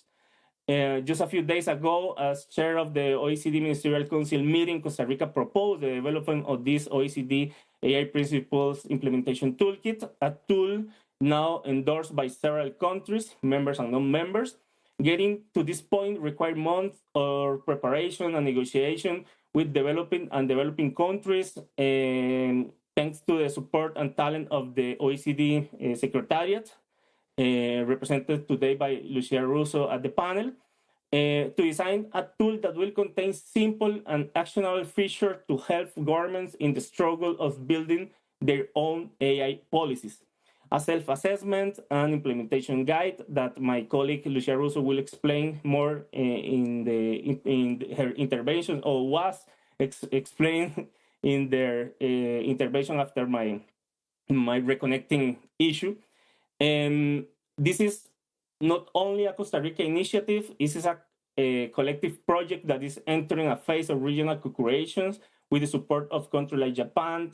Just a few days ago, as chair of the OECD Ministerial Council meeting, Costa Rica proposed the development of this OECD AI Principles Implementation Toolkit, a tool now endorsed by several countries, members and non-members. Getting to this point required months of preparation and negotiation with developing countries, and thanks to the support and talent of the OECD Secretariat, represented today by Lucia Russo at the panel, to design a tool that will contain simple and actionable features to help governments in the struggle of building their own AI policies. A self-assessment and implementation guide that my colleague Lucia Russo will explain more in her intervention, or was explained in their intervention after my reconnecting issue. This is not only a Costa Rica initiative, this is a collective project that is entering a phase of regional co-creations with the support of countries like Japan,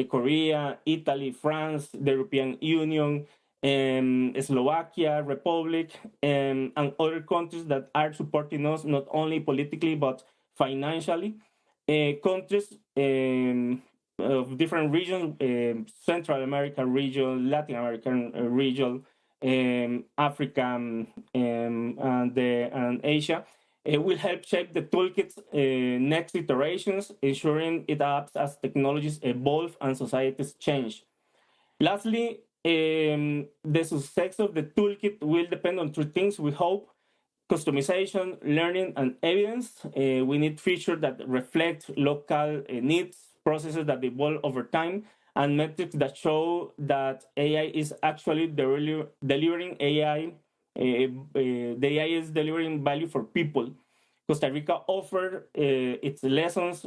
Korea, Italy, France, the European Union, Slovakia, Republic, and other countries that are supporting us not only politically but financially. Countries of different regions, Central American region, Latin American region, Africa, and Asia, will help shape the toolkit's next iterations, ensuring it adapts as technologies evolve and societies change. Lastly, the success of the toolkit will depend on three things, we hope: customization, learning, and evidence. We need features that reflect local needs, processes that evolve over time, and metrics that show that AI is actually delivering AI. The AI is delivering value for people. Costa Rica offered its lessons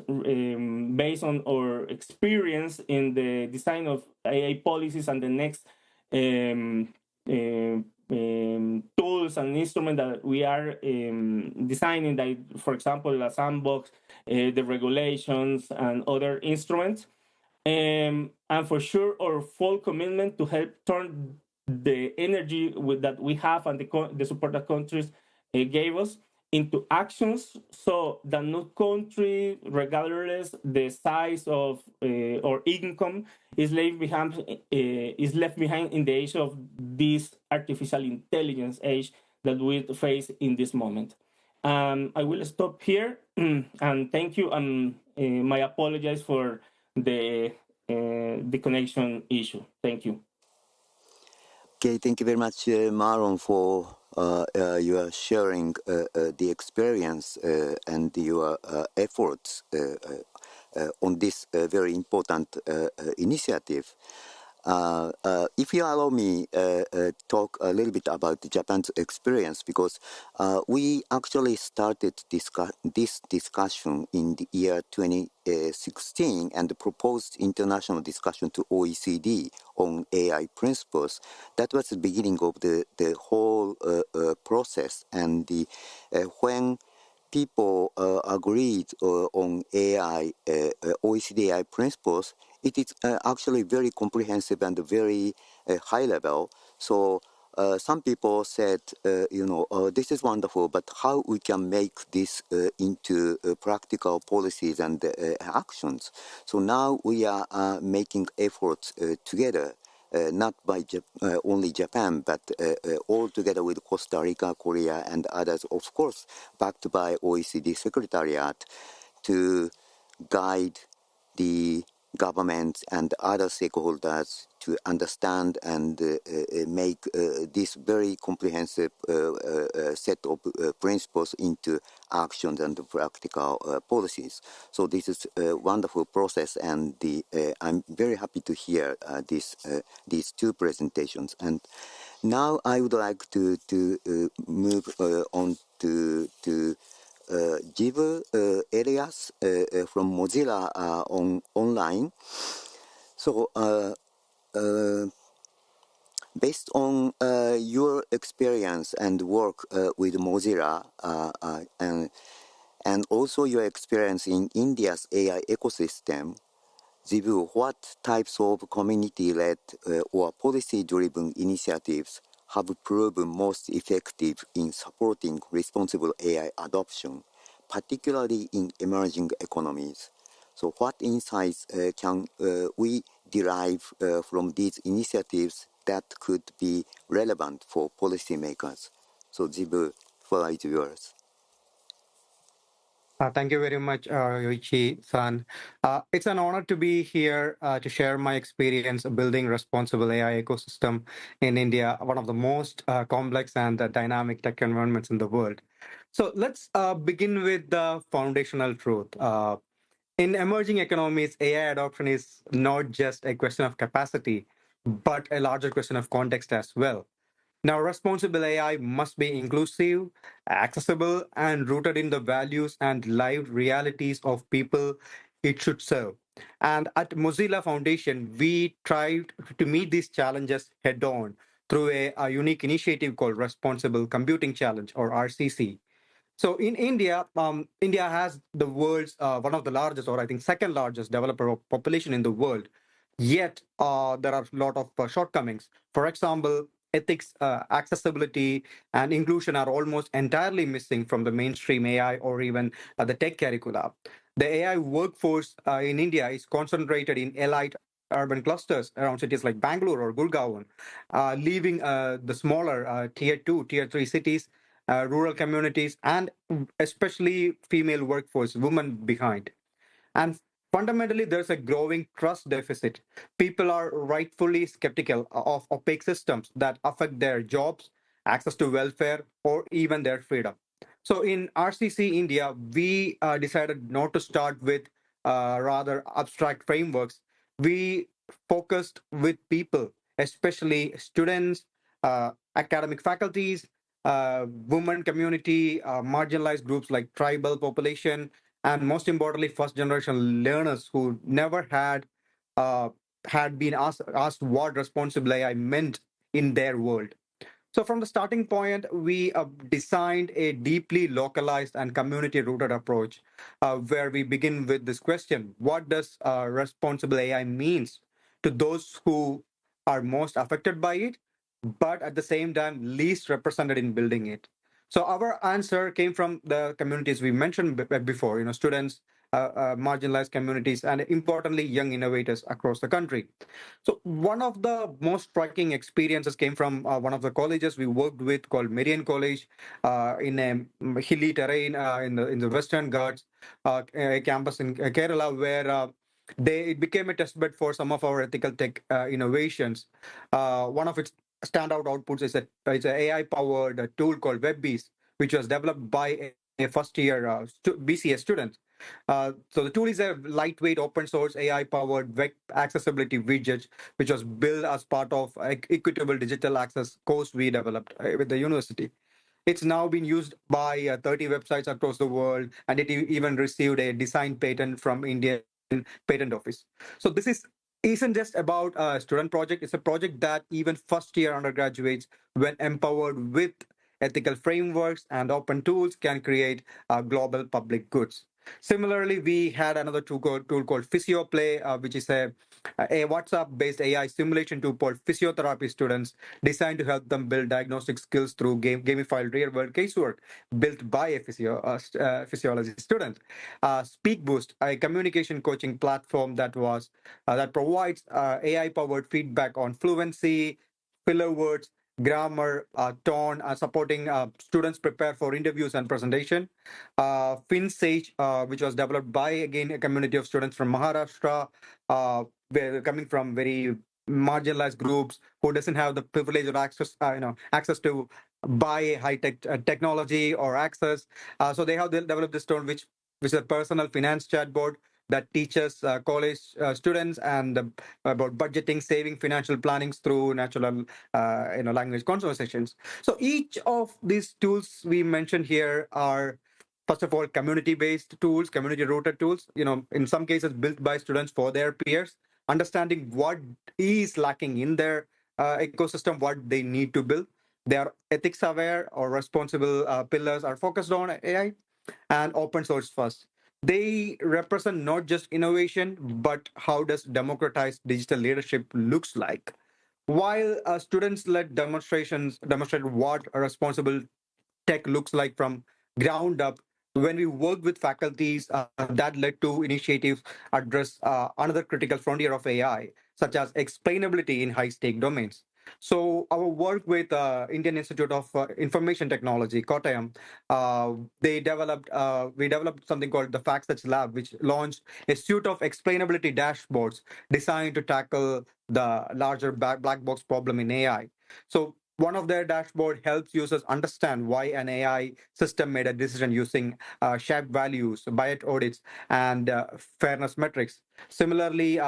based on our experience in the design of AI policies and the next tools and instruments that we are designing, that, for example, the sandbox, the regulations, and other instruments. And for sure, our full commitment to help turn the energy that we have and the support that countries gave us into actions, so that no country, regardless the size of or income, is left behind in the age of this artificial intelligence age that we face in this moment. I will stop here and thank you. My apologies for the connection issue. Thank you. Okay, thank you very much, Marlon, for your sharing the experience and your efforts on this very important initiative. If you allow me talk a little bit about Japan's experience, because we actually started this discussion in the year 2016 and proposed international discussion to OECD on AI principles. That was the beginning of the whole process. And when people agreed on AI, OECD AI principles, it is actually very comprehensive and very high level. So some people said, this is wonderful, but how we can make this into practical policies and actions? So now we are making efforts together not by only Japan, but all together with Costa Rica, Korea, and others, of course, backed by OECD Secretariat to guide the governments and other stakeholders to understand and make this very comprehensive set of principles into actions and practical policies. So this is a wonderful process, and I'm very happy to hear these two presentations. And now I would like to move on to give areas from Mozilla online. So based on your experience and work with Mozilla and also your experience in India's AI ecosystem, Zivu, what types of community-led or policy-driven initiatives have proven most effective in supporting responsible AI adoption, particularly in emerging economies? So what insights can we derive from these initiatives that could be relevant for policymakers? So Zivu, floor is yours. Thank you very much, Yoichi-san. It's an honor to be here to share my experience building responsible AI ecosystem in India, one of the most complex and dynamic tech environments in the world. So let's begin with the foundational truth. In emerging economies, AI adoption is not just a question of capacity, but a larger question of context as well. Now, responsible AI must be inclusive, accessible, and rooted in the values and lived realities of people it should serve. And at Mozilla Foundation, we tried to meet these challenges head on through a unique initiative called Responsible Computing Challenge, or RCC. So in India, India has the world's one of the largest, or I think second largest developer population in the world. Yet there are a lot of shortcomings. For example, ethics, accessibility, and inclusion are almost entirely missing from the mainstream AI or even the tech curricula. The AI workforce in India is concentrated in elite urban clusters around cities like Bangalore or Gurgaon, leaving the smaller tier 2, tier 3 cities, rural communities, and especially female workforce, women behind. And fundamentally, there's a growing trust deficit. People are rightfully skeptical of opaque systems that affect their jobs, access to welfare, or even their freedom. So in RCC India, we decided not to start with rather abstract frameworks. We focused with people, especially students, academic faculties, women community, marginalized groups like tribal population, and most importantly, first generation learners who never uh, had been asked what responsible AI meant in their world. So from the starting point, we designed a deeply localized and community-rooted approach where we begin with this question: what does responsible AI means to those who are most affected by it, but at the same time least represented in building it? So our answer came from the communities we mentioned before, students, marginalized communities, and importantly, young innovators across the country. So one of the most striking experiences came from one of the colleges we worked with called Marian College in a hilly terrain in the Western Ghats, a campus in Kerala where it became a testbed for some of our ethical tech innovations. One of its standout outputs is it's an AI-powered tool called WebBees, which was developed by a first-year BCS student. So the tool is a lightweight open source AI powered web accessibility widget, which was built as part of equitable digital access course we developed with the university. It's now been used by 30 websites across the world, and it even received a design patent from Indian Patent Office. So this isn't just about a student project. It's a project that even first year undergraduates, when empowered with ethical frameworks and open tools, can create global public goods. Similarly, we had another tool called PhysioPlay, which is a A WhatsApp-based AI simulation tool for physiotherapy students designed to help them build diagnostic skills through gamified real-world casework built by a physiology student. Speak Boost, a communication coaching platform that provides AI-powered feedback on fluency, filler words, grammar, tone, supporting students prepare for interviews and presentation. FinSage, which was developed by, again, a community of students from Maharashtra, coming from very marginalized groups who doesn't have the privilege or access to buy high tech technology or access. So they have developed this tool, which is a personal finance chatbot that teaches college students and about budgeting, saving, financial planning through natural language conversations. So each of these tools we mentioned here are, first of all, community-based tools, community-rooted tools, in some cases built by students for their peers, understanding what is lacking in their ecosystem, what they need to build. They are ethics aware or responsible pillars are focused on AI and open source first. They represent not just innovation, but how does democratized digital leadership looks like. While students-led demonstrations demonstrate what a responsible tech looks like from ground up, when we worked with faculties, that led to initiatives address another critical frontier of AI, such as explainability in high-stake domains. So our work with Indian Institute of Information Technology, Kottayam, we developed something called the FactSearch Lab, which launched a suite of explainability dashboards designed to tackle the larger black box problem in AI. So one of their dashboard helps users understand why an AI system made a decision using shared values, Bayes audits, and fairness metrics. Similarly,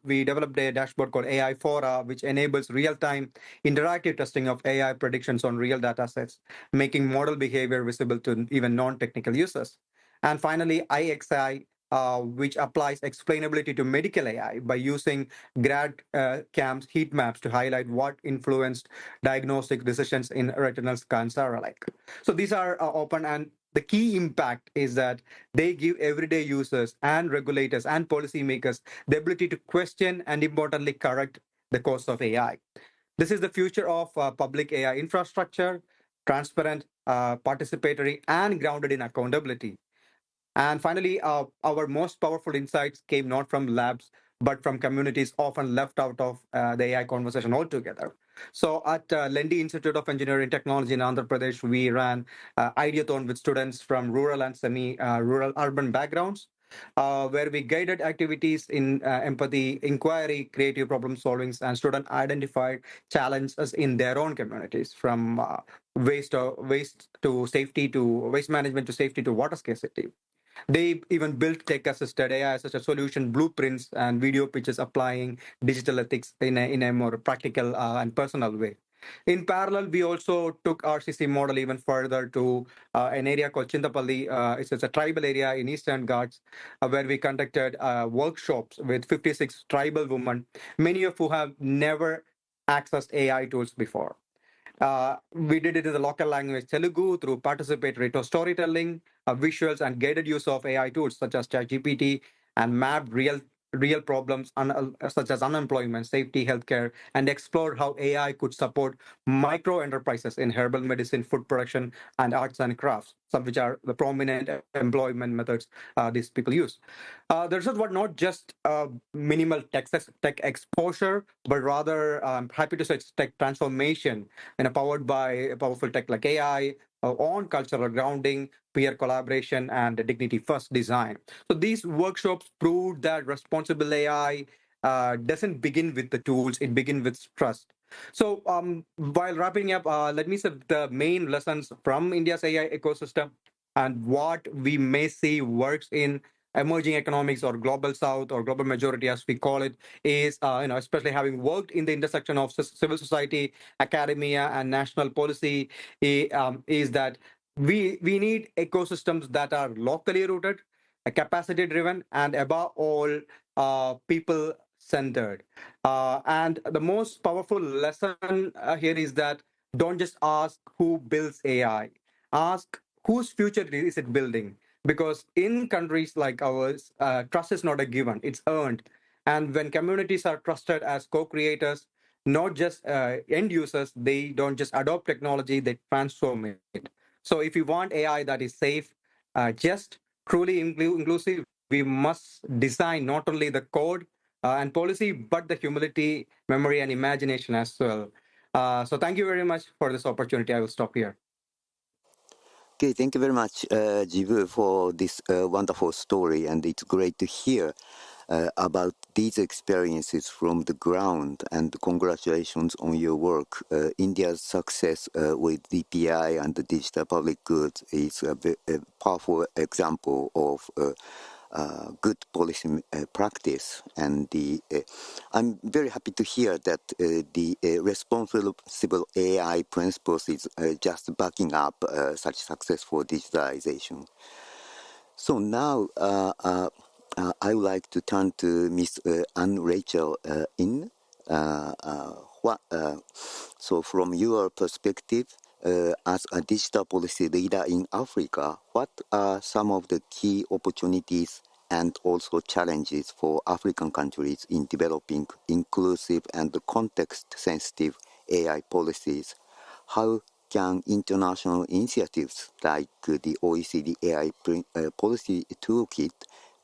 we developed a dashboard called AI Fora, which enables real-time interactive testing of AI predictions on real data sets, making model behavior visible to even non-technical users. And finally, IXI, which applies explainability to medical AI by using grad camps heat maps to highlight what influenced diagnostic decisions in retinal cancer alike. So these are open, and the key impact is that they give everyday users and regulators and policymakers the ability to question and, importantly, correct the course of AI. This is the future of public AI infrastructure, transparent, participatory, and grounded in accountability. And finally, our most powerful insights came not from labs, but from communities often left out of the AI conversation altogether. So at Lendi Institute of Engineering Technology in Andhra Pradesh, we ran Ideathon with students from rural and semi-rural urban backgrounds, where we guided activities in empathy, inquiry, creative problem solving, and student identified challenges in their own communities, from waste to safety to waste management to safety to water scarcity. They even built tech-assisted AI such as solution blueprints and video pitches applying digital ethics in a more practical and personal way. In parallel, we also took RCC model even further to an area called Chintapalli. It's a tribal area in Eastern Ghats where we conducted workshops with 56 tribal women, many of who have never accessed AI tools before. We did it in the local language Telugu through participatory storytelling, visuals, and guided use of AI tools such as ChatGPT, and mapped real problems such as unemployment, safety, healthcare, and explored how AI could support micro enterprises in herbal medicine, food production, and arts and crafts, some which are the prominent employment methods these people use. The result was not just minimal tech exposure, but rather, I'm happy to say, it's tech transformation, powered by powerful tech like AI, on cultural grounding, peer collaboration, and dignity first design. So these workshops proved that responsible AI doesn't begin with the tools, it begins with trust. So while wrapping up, let me say the main lessons from India's AI ecosystem and what we may see works in emerging economics or global south or global majority as we call it is especially having worked in the intersection of civil society, academia, and national policy, is that we need ecosystems that are locally rooted, capacity driven, and above all, people centered. And the most powerful lesson here is that don't just ask who builds AI, ask whose future is it building, because in countries like ours, trust is not a given, it's earned. And when communities are trusted as co-creators, not just end users, they don't just adopt technology, they transform it. So if we want AI that is safe, just truly inclusive, we must design not only the code and policy, but the humility, memory, and imagination as well. So thank you very much for this opportunity. I will stop here. Okay, thank you very much, Jibu, for this wonderful story, and it's great to hear about these experiences from the ground, and congratulations on your work. India's success with DPI and the digital public goods is a powerful example of good policy practice, and I'm very happy to hear that the responsible AI principles is just backing up such successful digitalization. So now I would like to turn to Ms. Anne Rachel In. So from your perspective, as a digital policy leader in Africa, what are some of the key opportunities and also challenges for African countries in developing inclusive and context-sensitive AI policies? How can international initiatives like the OECD AI policy toolkit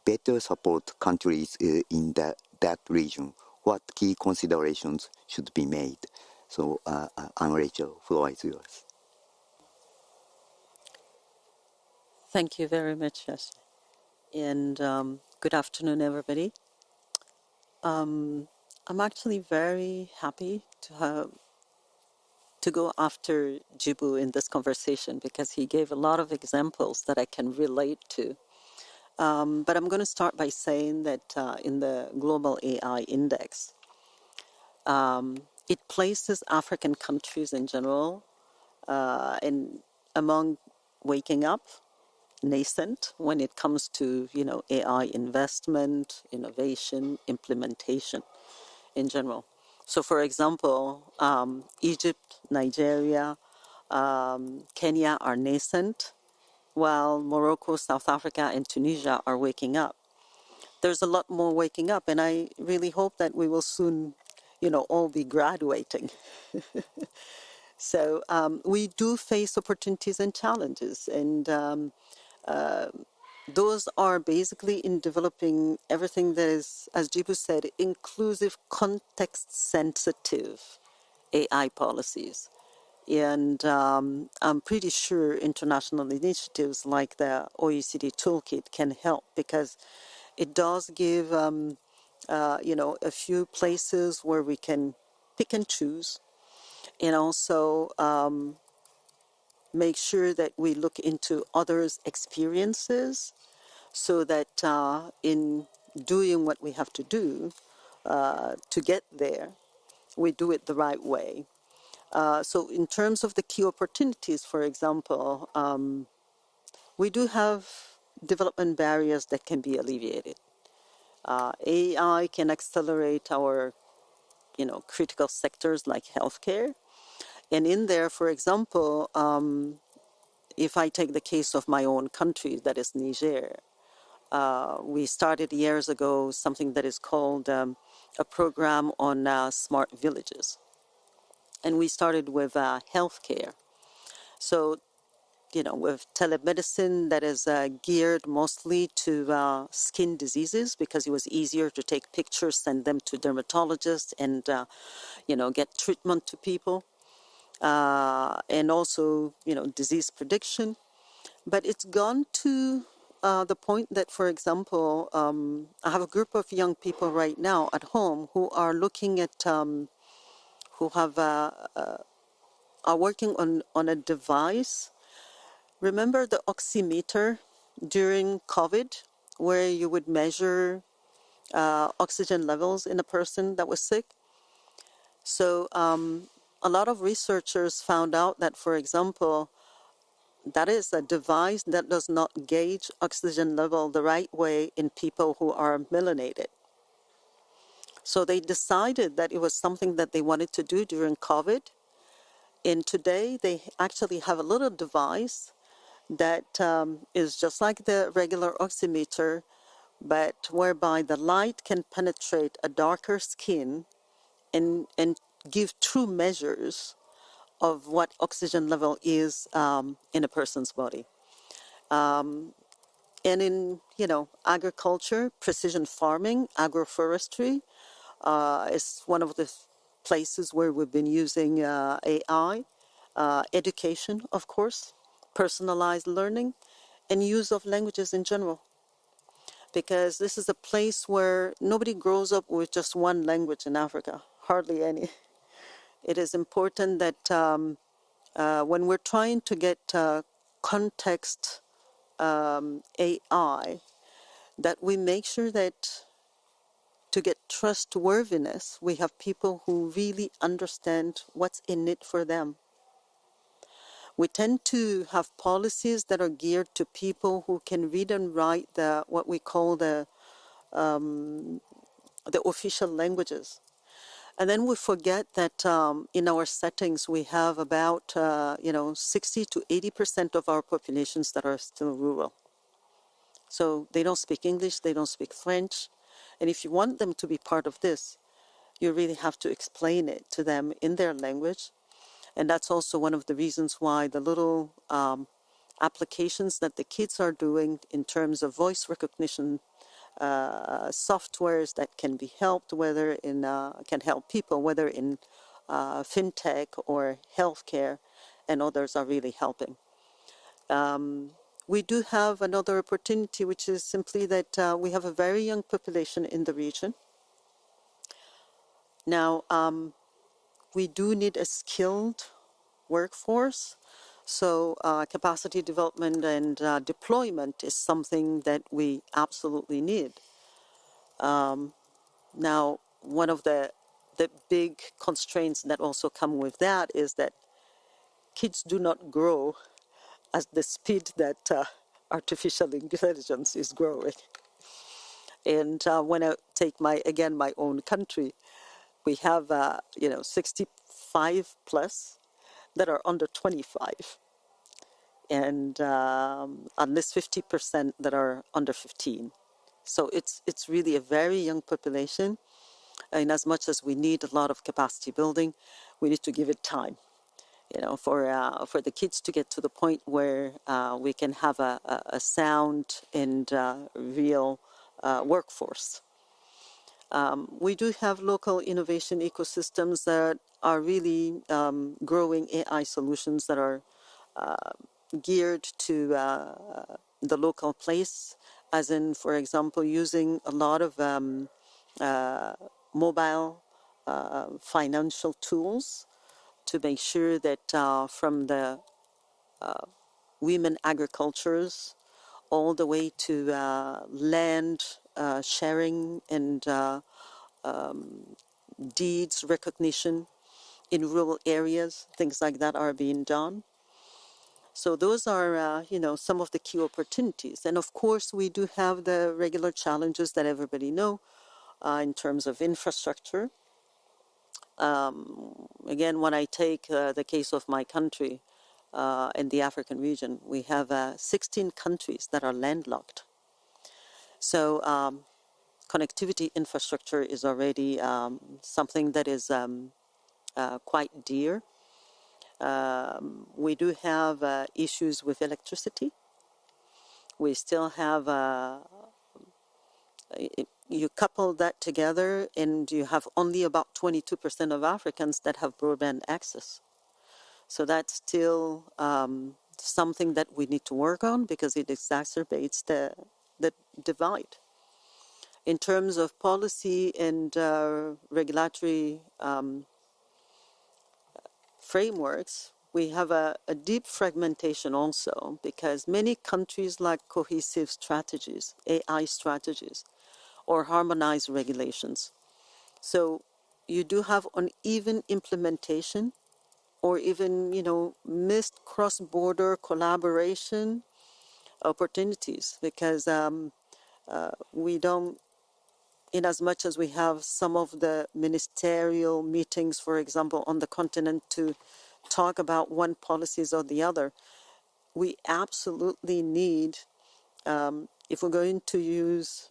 better support countries in that region? What key considerations should be made? So, Anne Rachel, floor is yours. Thank you very much, Yes. And good afternoon, everybody. I'm actually very happy to go after Jibu in this conversation because he gave a lot of examples that I can relate to. But I'm going to start by saying that in the Global AI Index, it places African countries in general among waking up, nascent when it comes to AI investment, innovation, implementation in general. So, for example, Egypt, Nigeria, Kenya are nascent, while Morocco, South Africa, and Tunisia are waking up. There's a lot more waking up, and I really hope that we will soon, all be graduating. So we do face opportunities and challenges, and those are basically in developing everything that is, as Jibu said, inclusive, context-sensitive AI policies. And I'm pretty sure international initiatives like the OECD Toolkit can help because it does give, a few places where we can pick and choose, and also make sure that we look into others' experiences so that in doing what we have to do to get there, we do it the right way. So in terms of the key opportunities, for example, we do have development barriers that can be alleviated. AI can accelerate our, critical sectors like healthcare. And in there, for example, if I take the case of my own country, that is Niger, we started years ago something that is called a program on smart villages. And we started with healthcare. So, with telemedicine that is geared mostly to skin diseases because it was easier to take pictures, send them to dermatologists, and, get treatment to people. And also, disease prediction. But it's gone to the point that, for example, I have a group of young people right now at home who are looking at, who have are working on a device. Remember the oximeter during COVID, where you would measure oxygen levels in a person that was sick? So a lot of researchers found out that, for example, that is a device that does not gauge oxygen level the right way in people who are melanated. So they decided that it was something that they wanted to do during COVID. And today they actually have a little device that is just like the regular oximeter, but whereby the light can penetrate a darker skin and give true measures of what oxygen level is in a person's body. And in, agriculture, precision farming, agroforestry is one of the places where we've been using AI, education, of course, personalized learning, and use of languages in general. Because this is a place where nobody grows up with just one language in Africa, hardly any. It is important that when we're trying to get context AI, that we make sure that to get trustworthiness, we have people who really understand what's in it for them. We tend to have policies that are geared to people who can read and write what we call the official languages. And then we forget that in our settings, we have about, 60 to 80% of our populations that are still rural. So they don't speak English, they don't speak French. And if you want them to be part of this, you really have to explain it to them in their language. And that's also one of the reasons why the little applications that the kids are doing in terms of voice recognition softwares that can be helped, can help people, whether in fintech or healthcare, and others are really helping. We do have another opportunity, which is simply that we have a very young population in the region. Now, we do need a skilled workforce. So capacity development and deployment is something that we absolutely need. Now, one of the big constraints that also come with that is that kids do not grow at the speed that artificial intelligence is growing. And when I take my own country, we have 65 plus that are under 25, and at least 50% that are under 15. So it's really a very young population. And as much as we need a lot of capacity building, we need to give it time, for the kids to get to the point where we can have a sound and real workforce. We do have local innovation ecosystems that are really growing AI solutions that are geared to the local place, as in, for example, using a lot of mobile financial tools to make sure that from the women agricultures all the way to land sharing and deeds recognition in rural areas, things like that are being done. So those are, some of the key opportunities. And of course, we do have the regular challenges that everybody know in terms of infrastructure. Again, when I take the case of my country in the African region, we have 16 countries that are landlocked. So connectivity infrastructure is already something that is quite dear. We do have issues with electricity. We still have, you couple that together and you have only about 22% of Africans that have broadband access. So that's still something that we need to work on because it exacerbates the divide. In terms of policy and regulatory frameworks, we have a deep fragmentation also because many countries lack cohesive strategies, AI strategies, or harmonized regulations. So you do have uneven implementation or even, missed cross-border collaboration opportunities because we don't, in as much as we have some of the ministerial meetings, for example, on the continent to talk about one policies or the other, we absolutely need, if we're going to use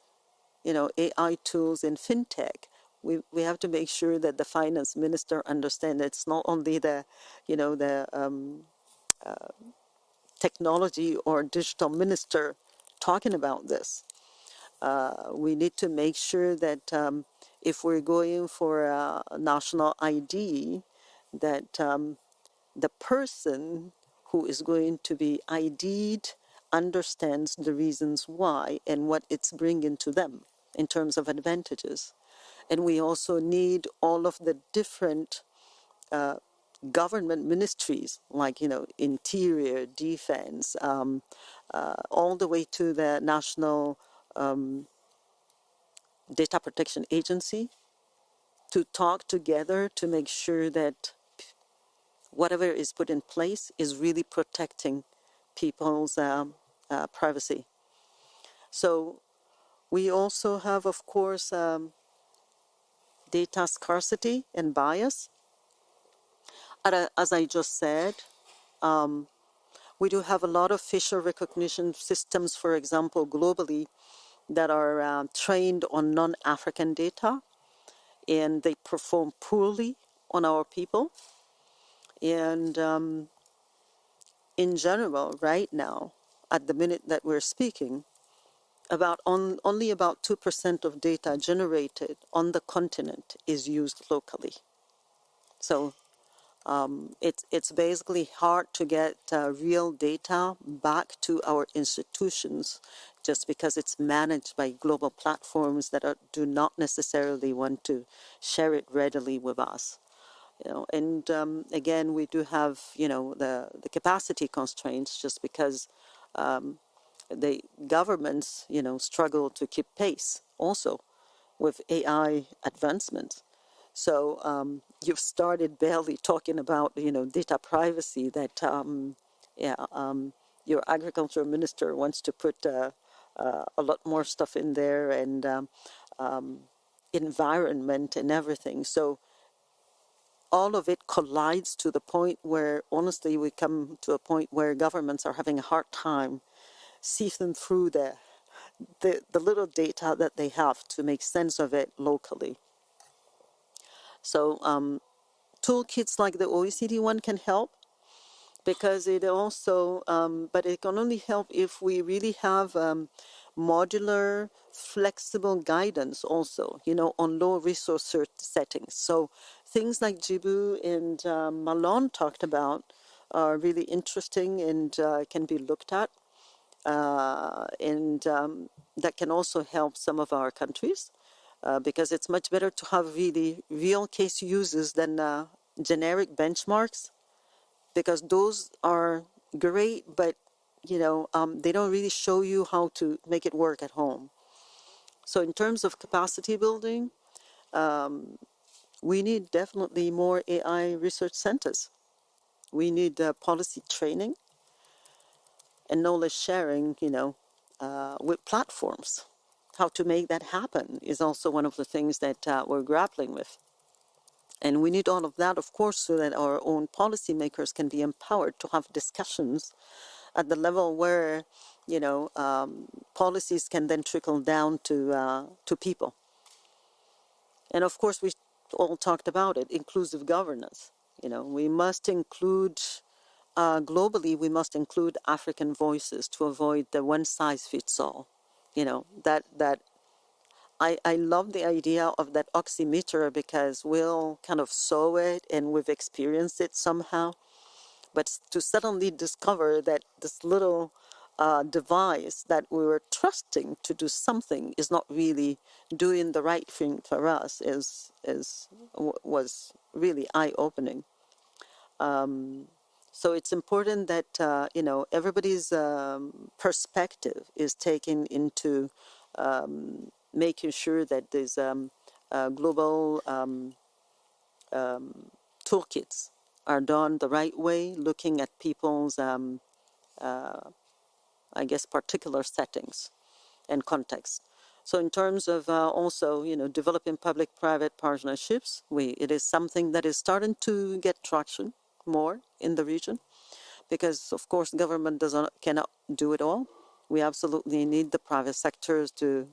AI tools in fintech, we have to make sure that the finance minister understands that it's not only the technology or digital minister talking about this. We need to make sure that if we're going for a national ID, that the person who is going to be ID'd understands the reasons why and what it's bringing to them in terms of advantages. And we also need all of the different government ministries, like, interior, defense, all the way to the National Data Protection Agency, to talk together to make sure that whatever is put in place is really protecting people's privacy. So we also have, of course, data scarcity and bias. As I just said, we do have a lot of facial recognition systems, for example, globally, that are trained on non-African data, and they perform poorly on our people. And in general, right now, at the minute that we're speaking, only about 2% of data generated on the continent is used locally. So it's basically hard to get real data back to our institutions, just because it's managed by global platforms that do not necessarily want to share it readily with us. And again, we do have the capacity constraints, just because the governments struggle to keep pace also with AI advancement. So you've started barely talking about data privacy, that your agriculture minister wants to put a lot more stuff in there, and environment and everything. So all of it collides to the point where, honestly, we come to a point where governments are having a hard time sifting through the little data that they have to make sense of it locally. So toolkits like the OECD one can help, because it also, but it can only help if we really have modular, flexible guidance also, on low resource settings. So things like Jibu and Malone talked about are really interesting and can be looked at. And that can also help some of our countries, because it's much better to have really real case uses than generic benchmarks, because those are great, but they don't really show you how to make it work at home. So in terms of capacity building, we need definitely more AI research centers. We need policy training and knowledge sharing, with platforms. How to make that happen is also one of the things that we're grappling with. And we need all of that, of course, so that our own policymakers can be empowered to have discussions at the level where, policies can then trickle down to people. And of course, we all talked about it, inclusive governance. We must include, globally, we must include African voices to avoid the one-size-fits-all. I love the idea of that oximeter, because we'll kind of saw it and we've experienced it somehow. But to suddenly discover that this little device that we were trusting to do something is not really doing the right thing for us was really eye-opening. So it's important that everybody's perspective is taken into making sure that there's global toolkits are done the right way, looking at people's, particular settings and context. So in terms of also, developing public-private partnerships, it is something that is starting to get traction more in the region, because, of course, government cannot do it all. We absolutely need the private sectors to,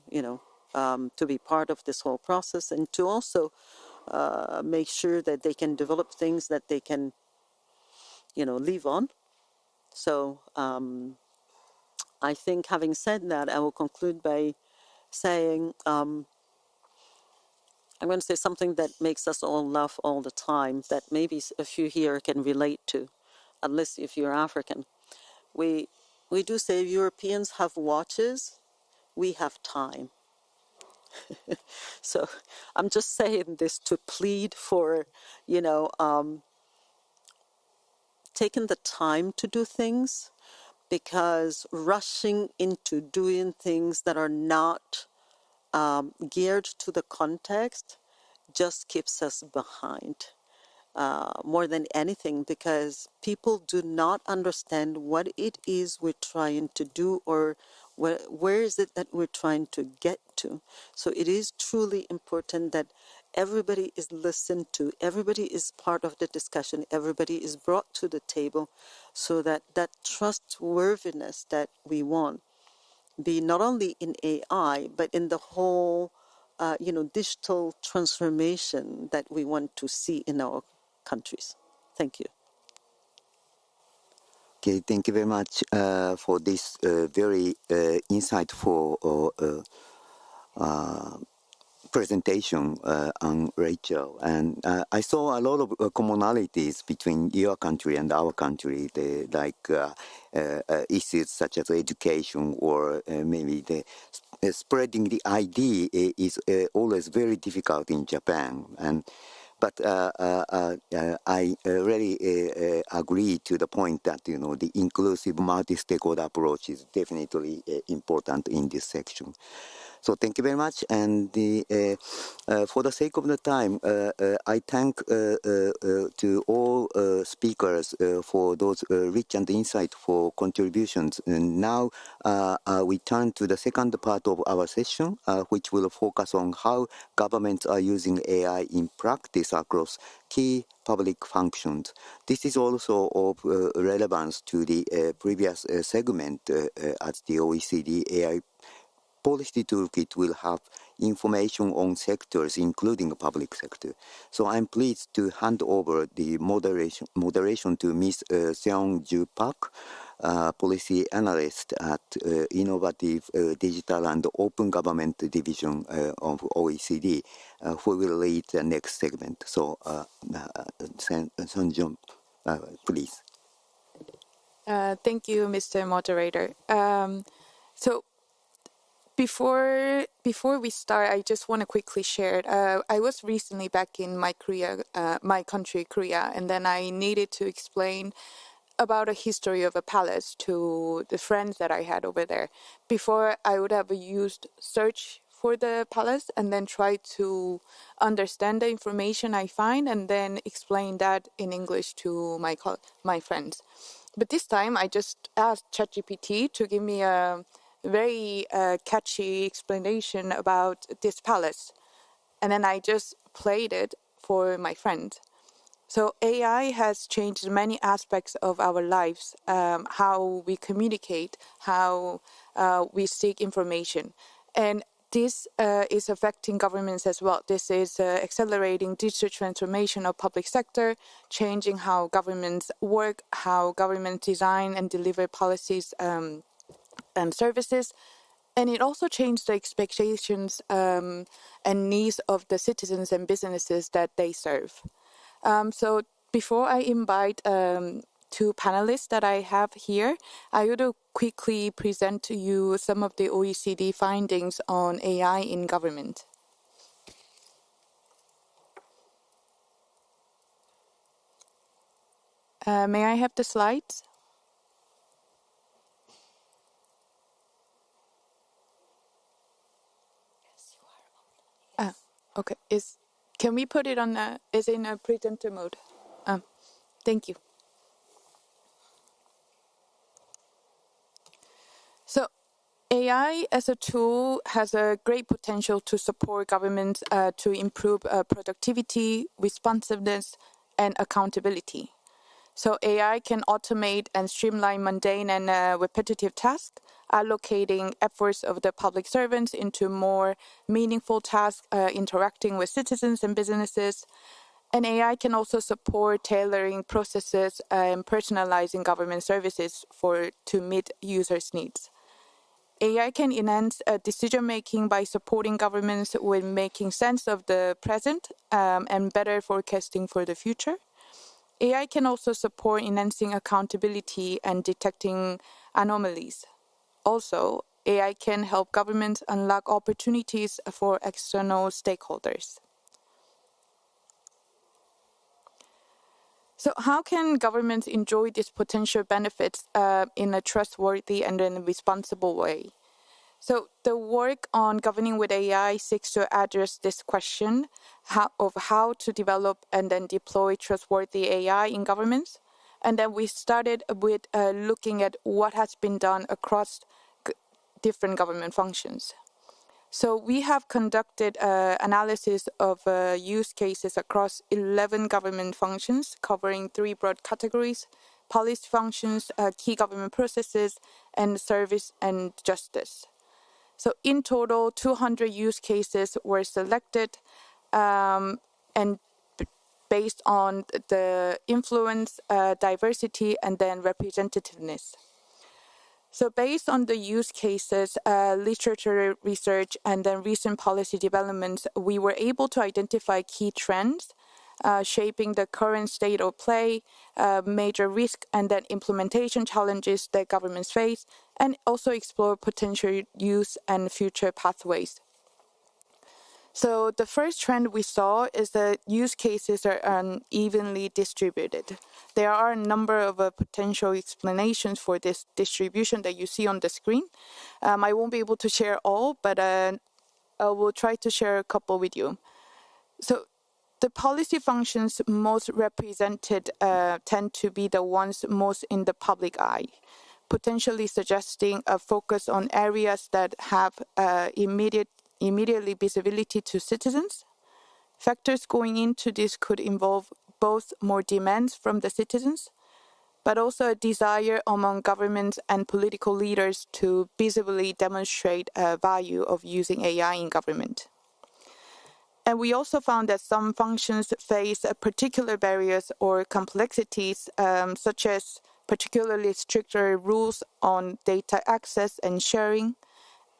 to be part of this whole process, and to also make sure that they can develop things that they can, live on. So I think, having said that, I will conclude by saying, I'm going to say something that makes us all laugh all the time, that maybe a few here can relate to, at least if you're African. We do say Europeans have watches, we have time. So I'm just saying this to plead for, taking the time to do things, because rushing into doing things that are not geared to the context just keeps us behind. More than anything, because people do not understand what it is we're trying to do, or where is it that we're trying to get to. So it is truly important that everybody is listened to, everybody is part of the discussion, everybody is brought to the table, so that that trustworthiness that we want be not only in AI, but in the whole digital transformation that we want to see in our countries. Thank you. Okay, thank you very much for this very insightful presentation on Rachel. And I saw a lot of commonalities between your country and our country, issues such as education, or maybe the spreading the idea is always very difficult in Japan. But I really agree to the point that the inclusive multi-stakeholder approach is definitely important in this section. So thank you very much. And for the sake of the time, I thank to all speakers for those rich and insightful contributions. And now we turn to the second part of our session, which will focus on how governments are using AI in practice across key public functions. This is also of relevance to the previous segment, as the OECD AI Policy Toolkit will have information on sectors, including the public sector. So I'm pleased to hand over the moderation to Ms. Seong-Ju Park, policy analyst at Innovative Digital and Open Government Division of OECD, who will lead the next segment. So, Seong-Ju, please. Thank you, Mr. Moderator. So before we start, I just want to quickly share. I was recently back in my country, Korea, and then I needed to explain about a history of a palace to the friends that I had over there. Before, I would have used search for the palace and then try to understand the information I find and then explain that in English to my friends. But this time, I just asked ChatGPT to give me a very catchy explanation about this palace. And then I just played it for my friend. So AI has changed many aspects of our lives, how we communicate, how we seek information. And this is affecting governments as well. This is accelerating digital transformation of public sector, changing how governments work, how governments design and deliver policies and services. And it also changed the expectations and needs of the citizens and businesses that they serve. So before I invite two panelists that I have here, I would quickly present to you some of the OECD findings on AI in government. May I have the slides? Okay. Can we put it on is in a presenter mode? Thank you. So AI as a tool has a great potential to support governments to improve productivity, responsiveness, and accountability. So AI can automate and streamline mundane and repetitive tasks, allocating efforts of the public servants into more meaningful tasks, interacting with citizens and businesses. And AI can also support tailoring processes and personalizing government services to meet users' needs. AI can enhance decision-making by supporting governments with making sense of the present and better forecasting for the future. AI can also support enhancing accountability and detecting anomalies. Also, AI can help governments unlock opportunities for external stakeholders. So how can governments enjoy these potential benefits in a trustworthy and in a responsible way? So the work on governing with AI seeks to address this question of how to develop and then deploy trustworthy AI in governments. And then we started with looking at what has been done across different government functions. So we have conducted analysis of use cases across 11 government functions, covering 3 broad categories: policy functions, key government processes, and service and justice. So in total, 200 use cases were selected and based on the influence, diversity, and then representativeness. So based on the use cases, literature research, and then recent policy developments, we were able to identify key trends shaping the current state of play, major risk, and then implementation challenges that governments face, and also explore potential use and future pathways. So the first trend we saw is that use cases are unevenly distributed. There are a number of potential explanations for this distribution that you see on the screen. I won't be able to share all, but I will try to share a couple with you. So the policy functions most represented tend to be the ones most in the public eye, potentially suggesting a focus on areas that have immediately visibility to citizens. Factors going into this could involve both more demands from the citizens, but also a desire among governments and political leaders to visibly demonstrate a value of using AI in government. And we also found that some functions face particular barriers or complexities, such as particularly stricter rules on data access and sharing,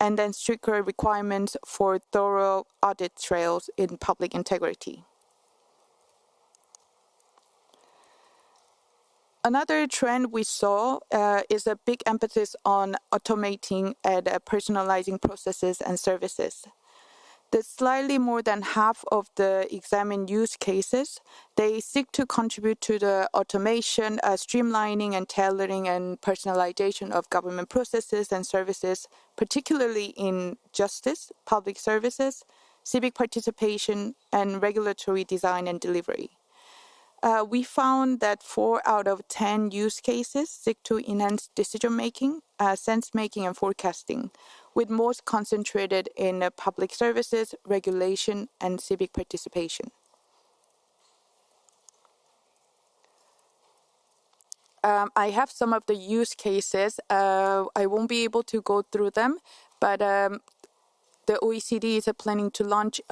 and then stricter requirements for thorough audit trails in public integrity. Another trend we saw is a big emphasis on automating and personalizing processes and services. The slightly more than half of the examined use cases, they seek to contribute to the automation, streamlining and tailoring and personalization of government processes and services, particularly in justice, public services, civic participation, and regulatory design and delivery. We found that 4 out of 10 use cases seek to enhance decision-making, sense-making, and forecasting, with most concentrated in public services, regulation, and civic participation. I have some of the use cases. I won't be able to go through them, but the OECD is planning to launch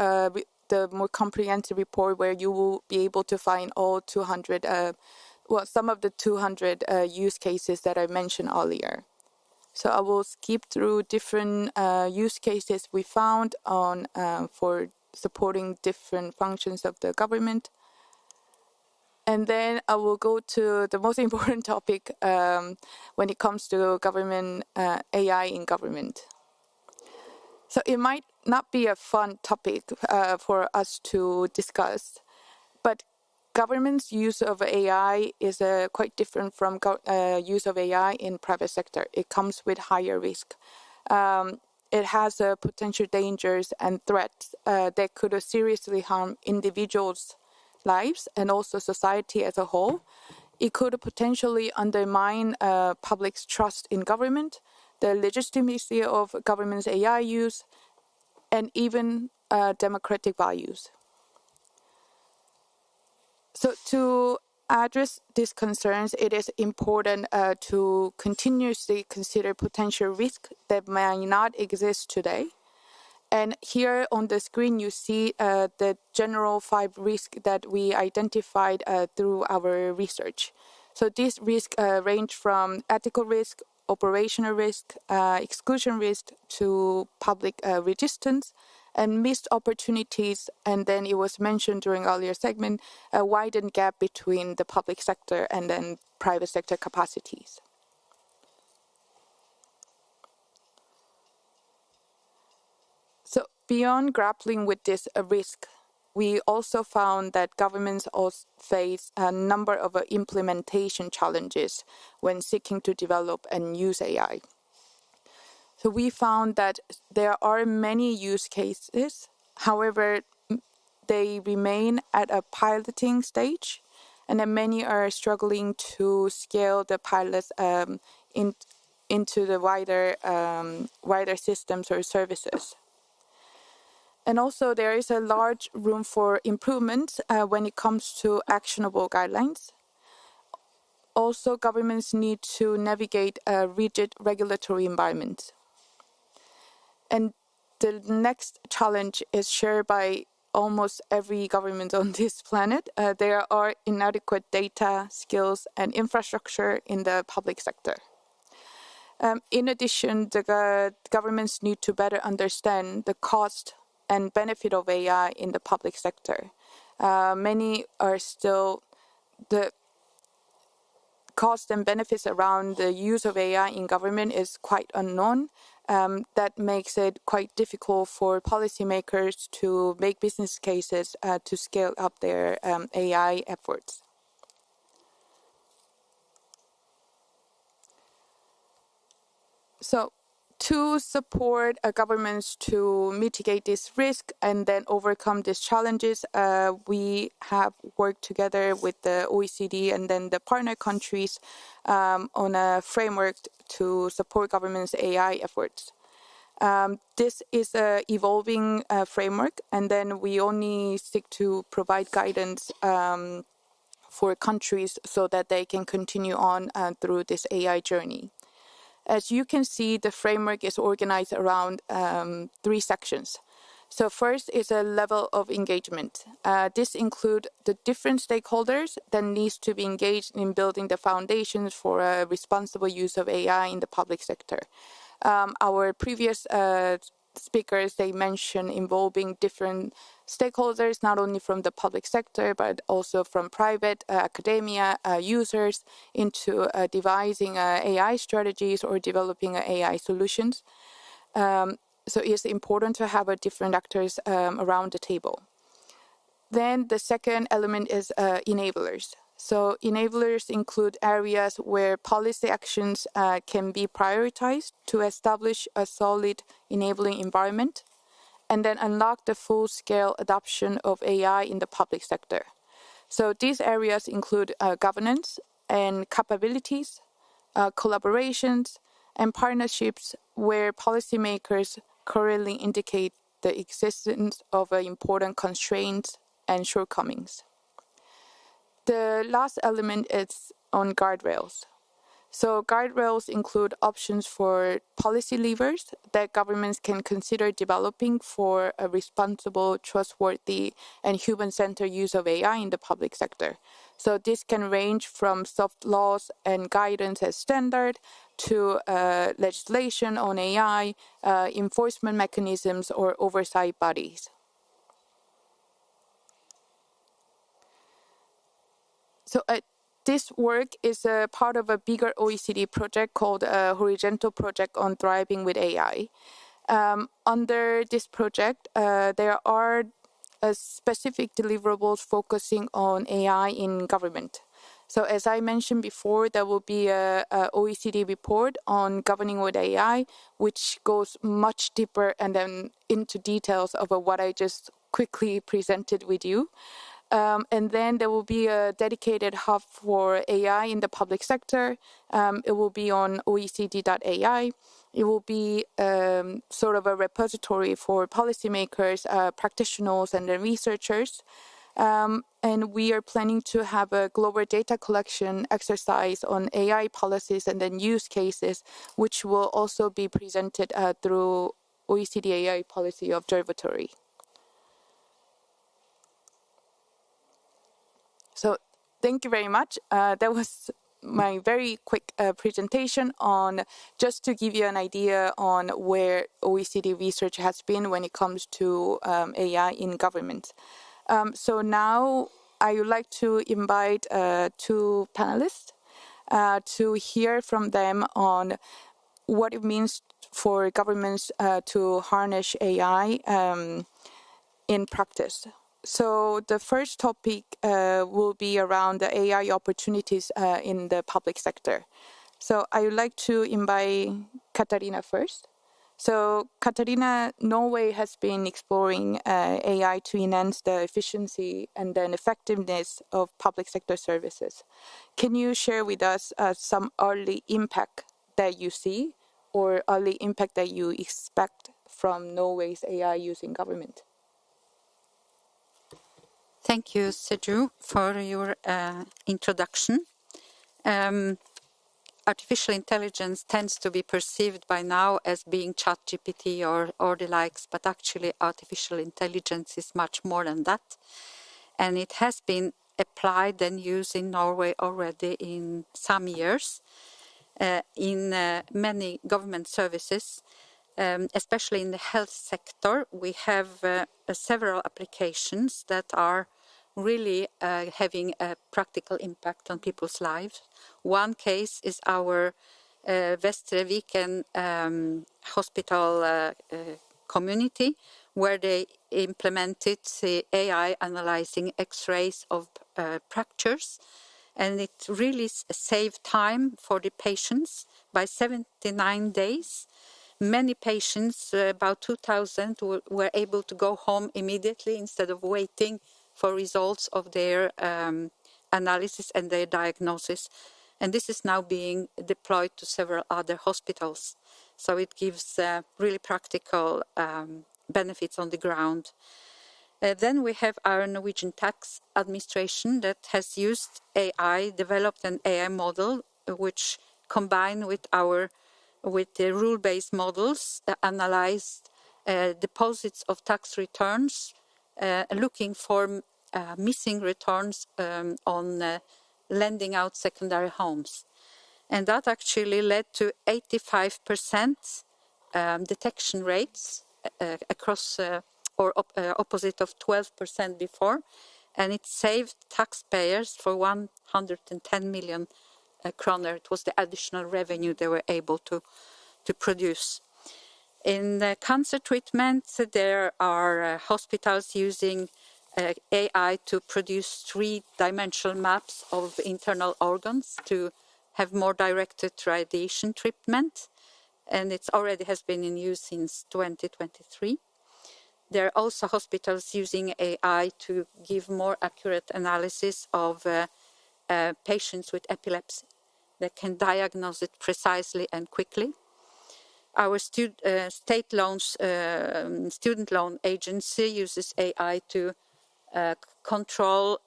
the more comprehensive report where you will be able to find all 200, some of the 200 use cases that I mentioned earlier. So I will skip through different use cases we found on for supporting different functions of the government. And then I will go to the most important topic when it comes to government AI in government. So it might not be a fun topic for us to discuss, but government's use of AI is quite different from use of AI in private sector. It comes with higher risk. It has potential dangers and threats that could seriously harm individuals' lives and also society as a whole. It could potentially undermine public's trust in government, the legitimacy of government's AI use, and even democratic values. So to address these concerns, it is important to continuously consider potential risks that may not exist today. And here on the screen, you see the general 5 risks that we identified through our research. So these risks range from ethical risk, operational risk, exclusion risk, to public resistance, and missed opportunities. And then it was mentioned during earlier segment, a widened gap between the public sector and then private sector capacities. So beyond grappling with this risk, we also found that governments also face a number of implementation challenges when seeking to develop and use AI. So we found that there are many use cases. However, they remain at a piloting stage, and then many are struggling to scale the pilots into the wider systems or services. And also, there is a large room for improvement when it comes to actionable guidelines. Also, governments need to navigate a rigid regulatory environment. And the next challenge is shared by almost every government on this planet. There are inadequate data, skills, and infrastructure in the public sector. In addition, the governments need to better understand the cost and benefit of AI in the public sector. Many are still the cost and benefits around the use of AI in government is quite unknown. That makes it quite difficult for policymakers to make business cases to scale up their AI efforts. So, to support governments to mitigate this risk and then overcome these challenges, we have worked together with the OECD and then the partner countries on a framework to support governments' AI efforts. This is an evolving framework, and then we only seek to provide guidance for countries so that they can continue on through this AI journey. As you can see, the framework is organized around 3 sections. So first is a level of engagement. This includes the different stakeholders that needs to be engaged in building the foundations for a responsible use of AI in the public sector. Our previous speakers, they mentioned involving different stakeholders, not only from the public sector, but also from private academia, users, into devising AI strategies or developing AI solutions. So it's important to have different actors around the table. Then the second element is enablers. So enablers include areas where policy actions can be prioritized to establish a solid enabling environment and then unlock the full-scale adoption of AI in the public sector. So these areas include governance and capabilities, collaborations, and partnerships where policymakers currently indicate the existence of important constraints and shortcomings. The last element is on guardrails. So guardrails include options for policy levers that governments can consider developing for a responsible, trustworthy, and human-centered use of AI in the public sector. So this can range from soft laws and guidance as standard to legislation on AI, enforcement mechanisms, or oversight bodies. So this work is a part of a bigger OECD project called a Horizontal Project on Thriving with AI. Under this project, there are specific deliverables focusing on AI in government. So as I mentioned before, there will be a OECD report on governing with AI, which goes much deeper and then into details of what I just quickly presented with you. And then there will be a dedicated hub for AI in the public sector. It will be on OECD.ai. It will be sort of a repository for policymakers, practitioners, and then researchers. And we are planning to have a global data collection exercise on AI policies and then use cases, which will also be presented through OECD AI Policy Observatory. So thank you very much. That was my very quick presentation on just to give you an idea on where OECD research has been when it comes to AI in government. So now I would like to invite two panelists to hear from them on what it means for governments to harness AI in practice. So the first topic will be around the AI opportunities in the public sector. So I would like to invite Katarina first. So Katarina, Norway has been exploring AI to enhance the efficiency and then effectiveness of public sector services. Can you share with us some early impact that you see or early impact that you expect from Norway's AI use in government? Thank you, Seju, for your introduction. Artificial intelligence tends to be perceived by now as being ChatGPT or the likes, but actually artificial intelligence is much more than that. And it has been applied and used in Norway already in some years in many government services. Especially in the health sector, we have several applications that are really having a practical impact on people's lives. One case is our Vestre Viken hospital community, where they implemented the AI analyzing X-rays of fractures, and it really saved time for the patients by 79 days. Many patients, about 2,000, were able to go home immediately instead of waiting for results of their analysis and their diagnosis. And this is now being deployed to several other hospitals. So it gives really practical benefits on the ground. Then we have our Norwegian tax administration that has used AI, developed an AI model, which combined with the rule-based models, analyzed deposits of tax returns, looking for missing returns on lending out secondary homes. And that actually led to 85% detection rates across, opposite of 12% before. And it saved taxpayers for 110 million kroner. It was the additional revenue they were able to produce. In the cancer treatment, there are hospitals using AI to produce three-dimensional maps of internal organs to have more directed radiation treatment, and it already has been in use since 2023. There are also hospitals using AI to give more accurate analysis of patients with epilepsy that can diagnose it precisely and quickly. Our state loans, student loan agency uses AI to control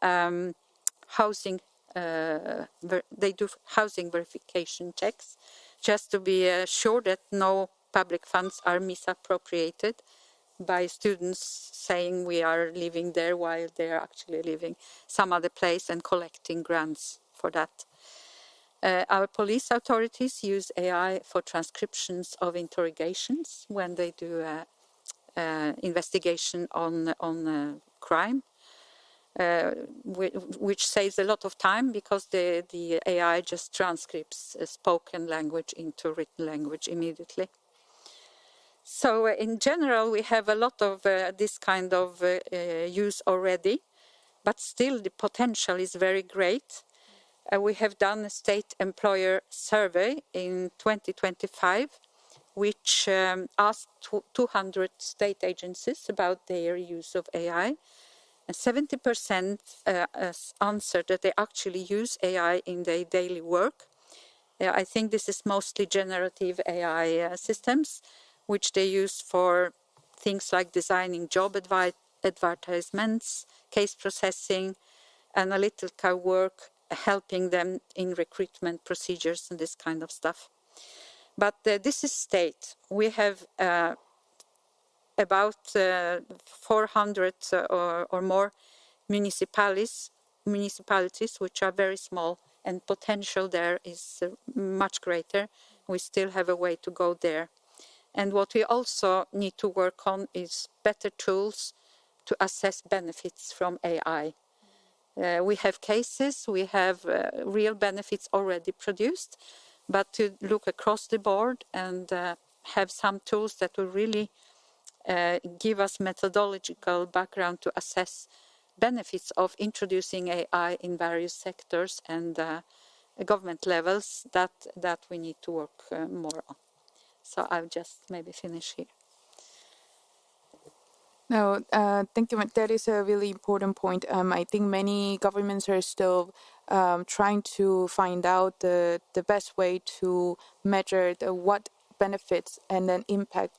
housing. They do housing verification checks just to be sure that no public funds are misappropriated by students saying we are living there while they are actually living some other place and collecting grants for that. Our police authorities use AI for transcriptions of interrogations when they do investigation on crime, which saves a lot of time because the AI just transcripts spoken language into written language immediately. So in general, we have a lot of this kind of use already, but still the potential is very great. We have done a state employer survey in 2025, which asked 200 state agencies about their use of AI. And 70% answered that they actually use AI in their daily work. I think this is mostly generative AI systems, which they use for things like designing job advertisements, case processing, analytical work, helping them in recruitment procedures and this kind of stuff. But this is state. We have about 400 or more municipalities, which are very small, and potential there is much greater. We still have a way to go there. And what we also need to work on is better tools to assess benefits from AI. We have cases, we have real benefits already produced, but to look across the board and have some tools that will really give us methodological background to assess benefits of introducing AI in various sectors and government levels, that we need to work more on. So I'll just maybe finish here. No, thank you. That is a really important point. I think many governments are still trying to find out the best way to measure what benefits and then impact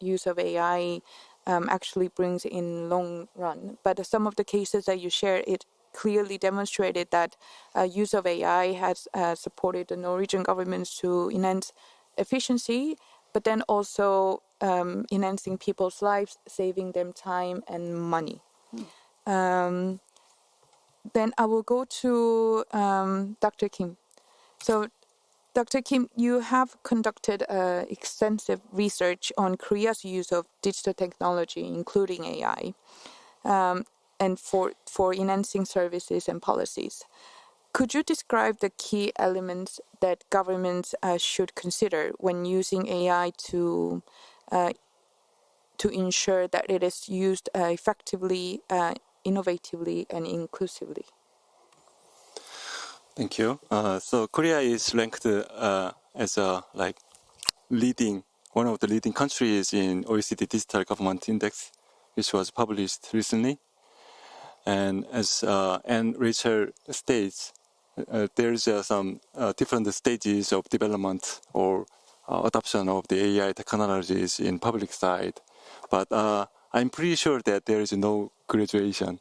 use of AI actually brings in long run. But some of the cases that you shared, it clearly demonstrated that use of AI has supported the Norwegian governments to enhance efficiency, but then also enhancing people's lives, saving them time and money. Then I will go to Dr. Kim. So, Dr. Kim, you have conducted extensive research on Korea's use of digital technology, including AI, and for enhancing services and policies. Could you describe the key elements that governments should consider when using AI to ensure that it is used effectively, innovatively, and inclusively? Thank you. So Korea is ranked as a one of the leading countries in OECD Digital Government Index, which was published recently. And as Rachel states, there's some different stages of development or adoption of the AI technologies in public side. But I'm pretty sure that there is no graduation.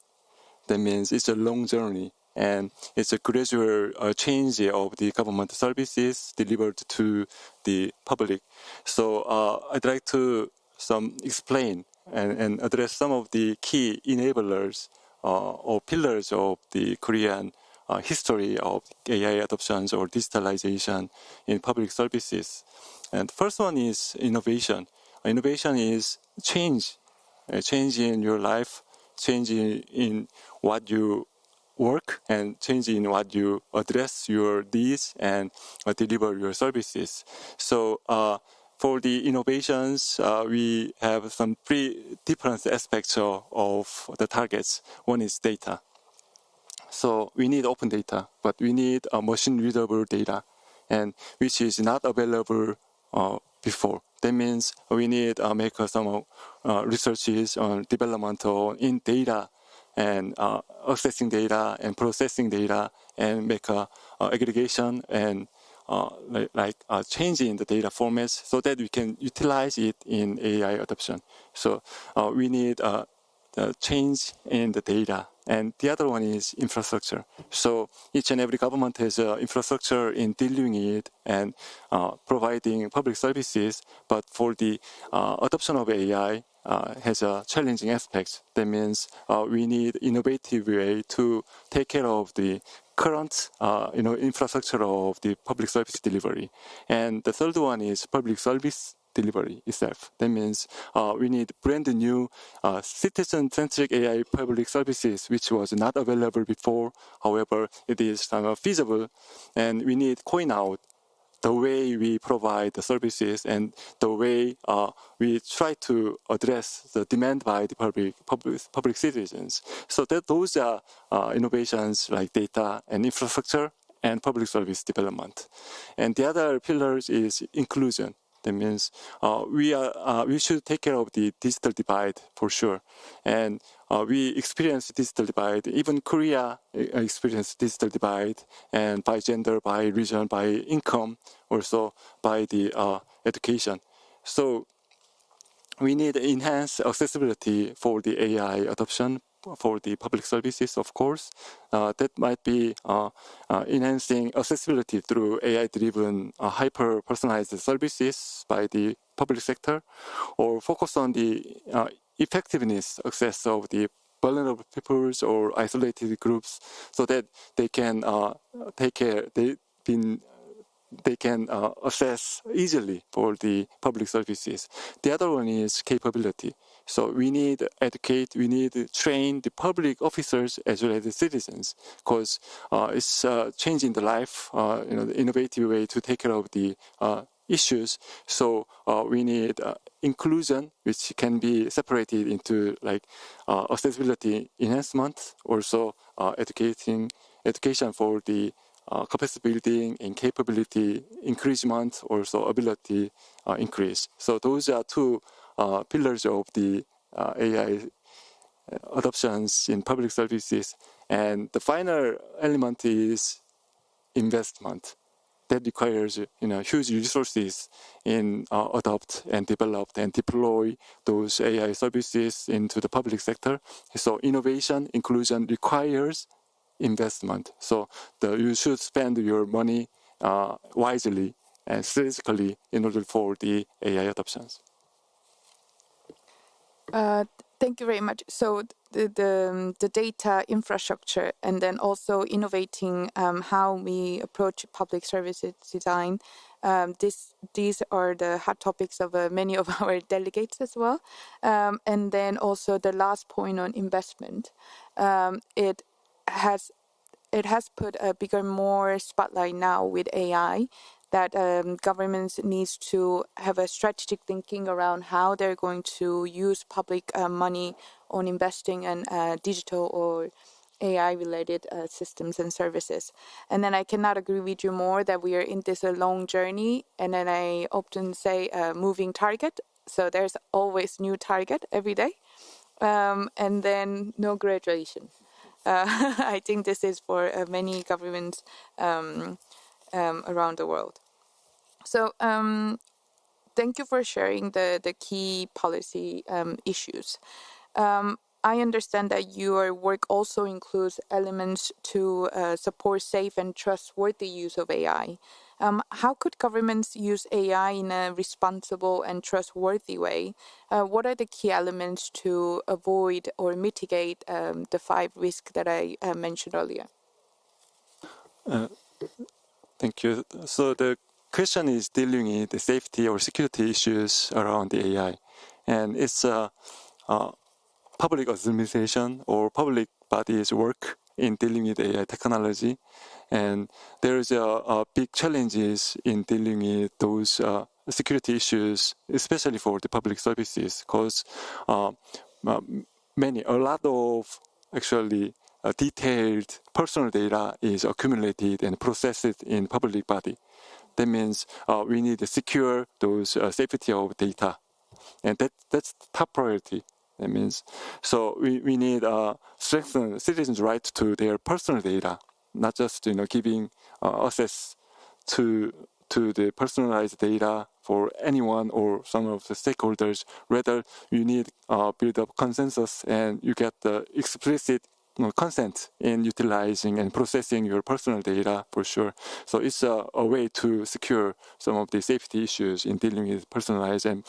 That means it's a long journey, and it's a gradual change of the government services delivered to the public. So I'd like to explain and address some of the key enablers or pillars of the Korean history of AI adoptions or digitalization in public services. And the first one is innovation. Innovation is change in your life, change in what you work, and change in what you address your needs and deliver your services. So for the innovations, we have some three different aspects of the targets. One is data. So we need open data, but we need machine-readable data, and which is not available before. That means we need make some researches on development in data and accessing data and processing data and make aggregation and changing the data formats so that we can utilize it in AI adoption. So we need change in the data. And the other one is infrastructure. So each and every government has infrastructure in dealing it and providing public services. But for the adoption of AI, has challenging aspects. That means we need innovative way to take care of the current infrastructure of the public service delivery. And the third one is public service delivery itself. That means we need brand new citizen-centric AI public services, which was not available before. However, it is feasible, and we need coin out the way we provide the services and the way we try to address the demand by the public citizens. So that those are innovations like data and infrastructure and public service development. And the other pillars is inclusion. That means we should take care of the digital divide for sure. And we experience digital divide. Even Korea experienced digital divide, and by gender, by region, by income, also by the education. So we need enhanced accessibility for the AI adoption for the public services, of course. That might be enhancing accessibility through AI-driven hyper-personalized services by the public sector, or focus on the effectiveness access of the vulnerable peoples or isolated groups, so that they can take care. They can access easily for the public services. The other one is capability. So we need to educate, we need to train the public officers as well as the citizens, because it's changing the life, the innovative way to take care of the issues. So we need inclusion, which can be separated into like accessibility enhancement, also education for the capacity building and capability increasement, also ability increase. So those are two pillars of the AI adoptions in public services. And the final element is investment. That requires huge resources in adopt and develop and deploy those AI services into the public sector. So innovation, inclusion requires investment. So you should spend your money wisely and strategically in order for the AI adoptions. Thank you very much. So the data infrastructure, and then also innovating how we approach public services design. These are the hot topics of many of our delegates as well. And then also the last point on investment. It has put a bigger, more spotlight now with AI, that governments needs to have a strategic thinking around how they're going to use public money on investing in digital or AI-related systems and services. And then I cannot agree with you more that we are in this long journey. And then I often say moving target. So there's always new target every day. And then no graduation. I think this is for many governments around the world. So thank you for sharing the key policy issues. I understand that your work also includes elements to support safe and trustworthy use of AI. How could governments use AI in a responsible and trustworthy way? What are the key elements to avoid or mitigate the 5 risks that I mentioned earlier? Thank you. So the question is dealing with the safety or security issues around the AI. And it's public administration or public bodies work in dealing with AI technology. And there's a big challenges in dealing with those security issues, especially for the public services, because a lot of actually detailed personal data is accumulated and processed in public body. That means we need to secure those safety of data, and that's top priority. That means so we need strengthen citizens' right to their personal data, not just giving access to the personalized data for anyone or some of the stakeholders. Rather, you need build up consensus and you get the explicit consent in utilizing and processing your personal data for sure. So it's a way to secure some of the safety issues in dealing with personalized and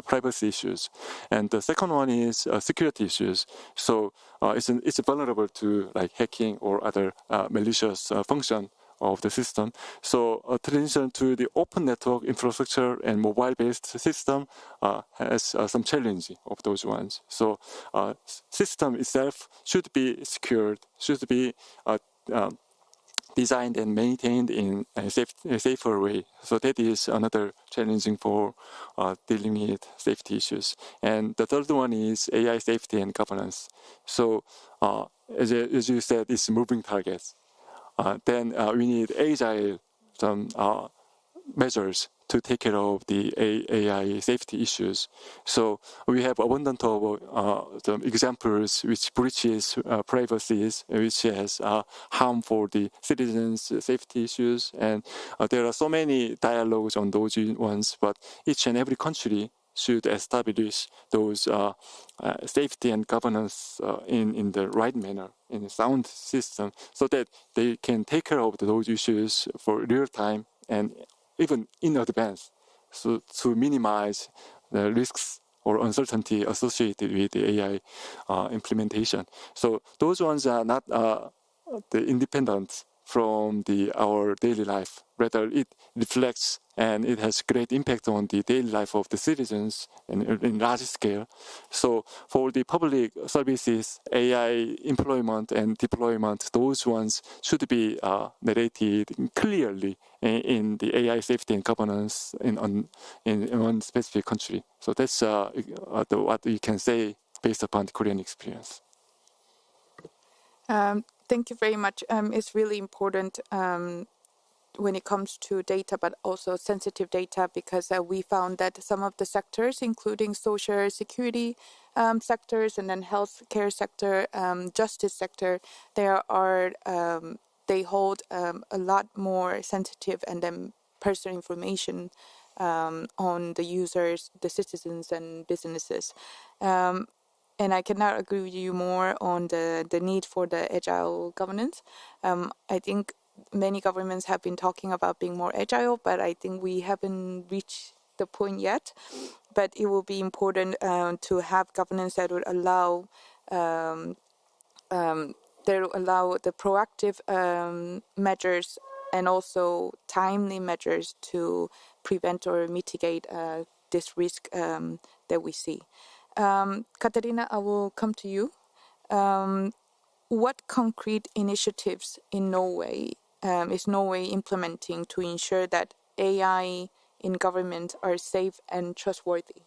privacy issues. And the second one is security issues. So it's vulnerable to like hacking or other malicious function of the system. So a transition to the open network infrastructure and mobile-based system has some challenge of those ones. So system itself should be secured, should be designed and maintained in a safer way. So that is another challenging for dealing with safety issues. And the third one is AI safety and governance. So as you said, it's moving targets. Then we need agile measures to take care of the AI safety issues. So we have abundant of some examples which breaches privacies, which has harm for the citizens' safety issues. And there are so many dialogues on those ones, but each and every country should establish those safety and governance in the right manner, in a sound system, so that they can take care of those issues for real time and even in advance, so to minimize the risks or uncertainty associated with the AI implementation. So those ones are not the independent from our daily life. Rather, it reflects and it has great impact on the daily life of the citizens in large scale. So for the public services, AI employment and deployment, those ones should be narrated clearly in the AI safety and governance in one specific country. So that's what you can say based upon the Korean experience. Thank you very much. It's really important when it comes to data, but also sensitive data, because we found that some of the sectors, including social security sectors and then healthcare sector, justice sector, they hold a lot more sensitive and then personal information on the users, the citizens, and businesses. And I cannot agree with you more on the need for the agile governance. I think many governments have been talking about being more agile, but I think we haven't reached the point yet. But it will be important to have governance that would allow the proactive measures and also timely measures to prevent or mitigate this risk that we see. Katarina, I will come to you. What concrete initiatives in Norway is Norway implementing to ensure that AI in government are safe and trustworthy?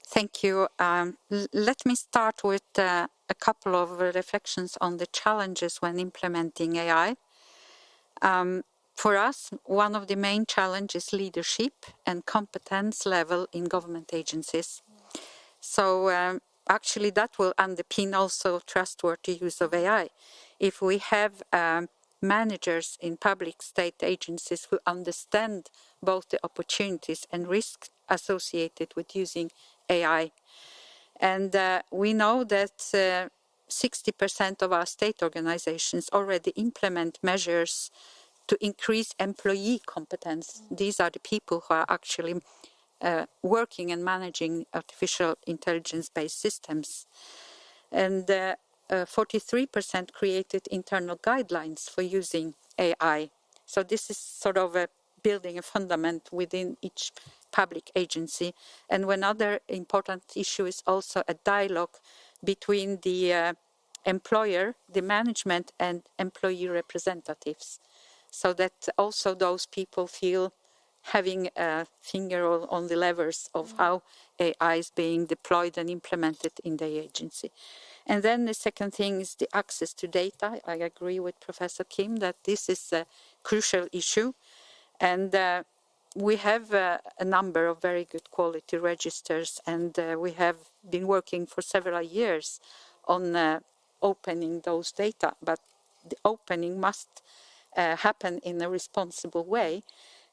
Thank you. Let me start with a couple of reflections on the challenges when implementing AI. For us, one of the main challenges is leadership and competence level in government agencies. So actually that will underpin also trustworthy use of AI. If we have managers in public state agencies who understand both the opportunities and risks associated with using AI. And we know that 60% of our state organizations already implement measures to increase employee competence. These are the people who are actually working and managing artificial intelligence-based systems. And 43% created internal guidelines for using AI. So this is sort of building a fundament within each public agency. And another important issue is also a dialogue between the employer, the management, and employee representatives, so that also those people feel having a finger on the levers of how AI is being deployed and implemented in the agency. And then the second thing is the access to data. I agree with Professor Kim that this is a crucial issue. And we have a number of very good quality registers, and we have been working for several years on opening those data. But the opening must happen in a responsible way.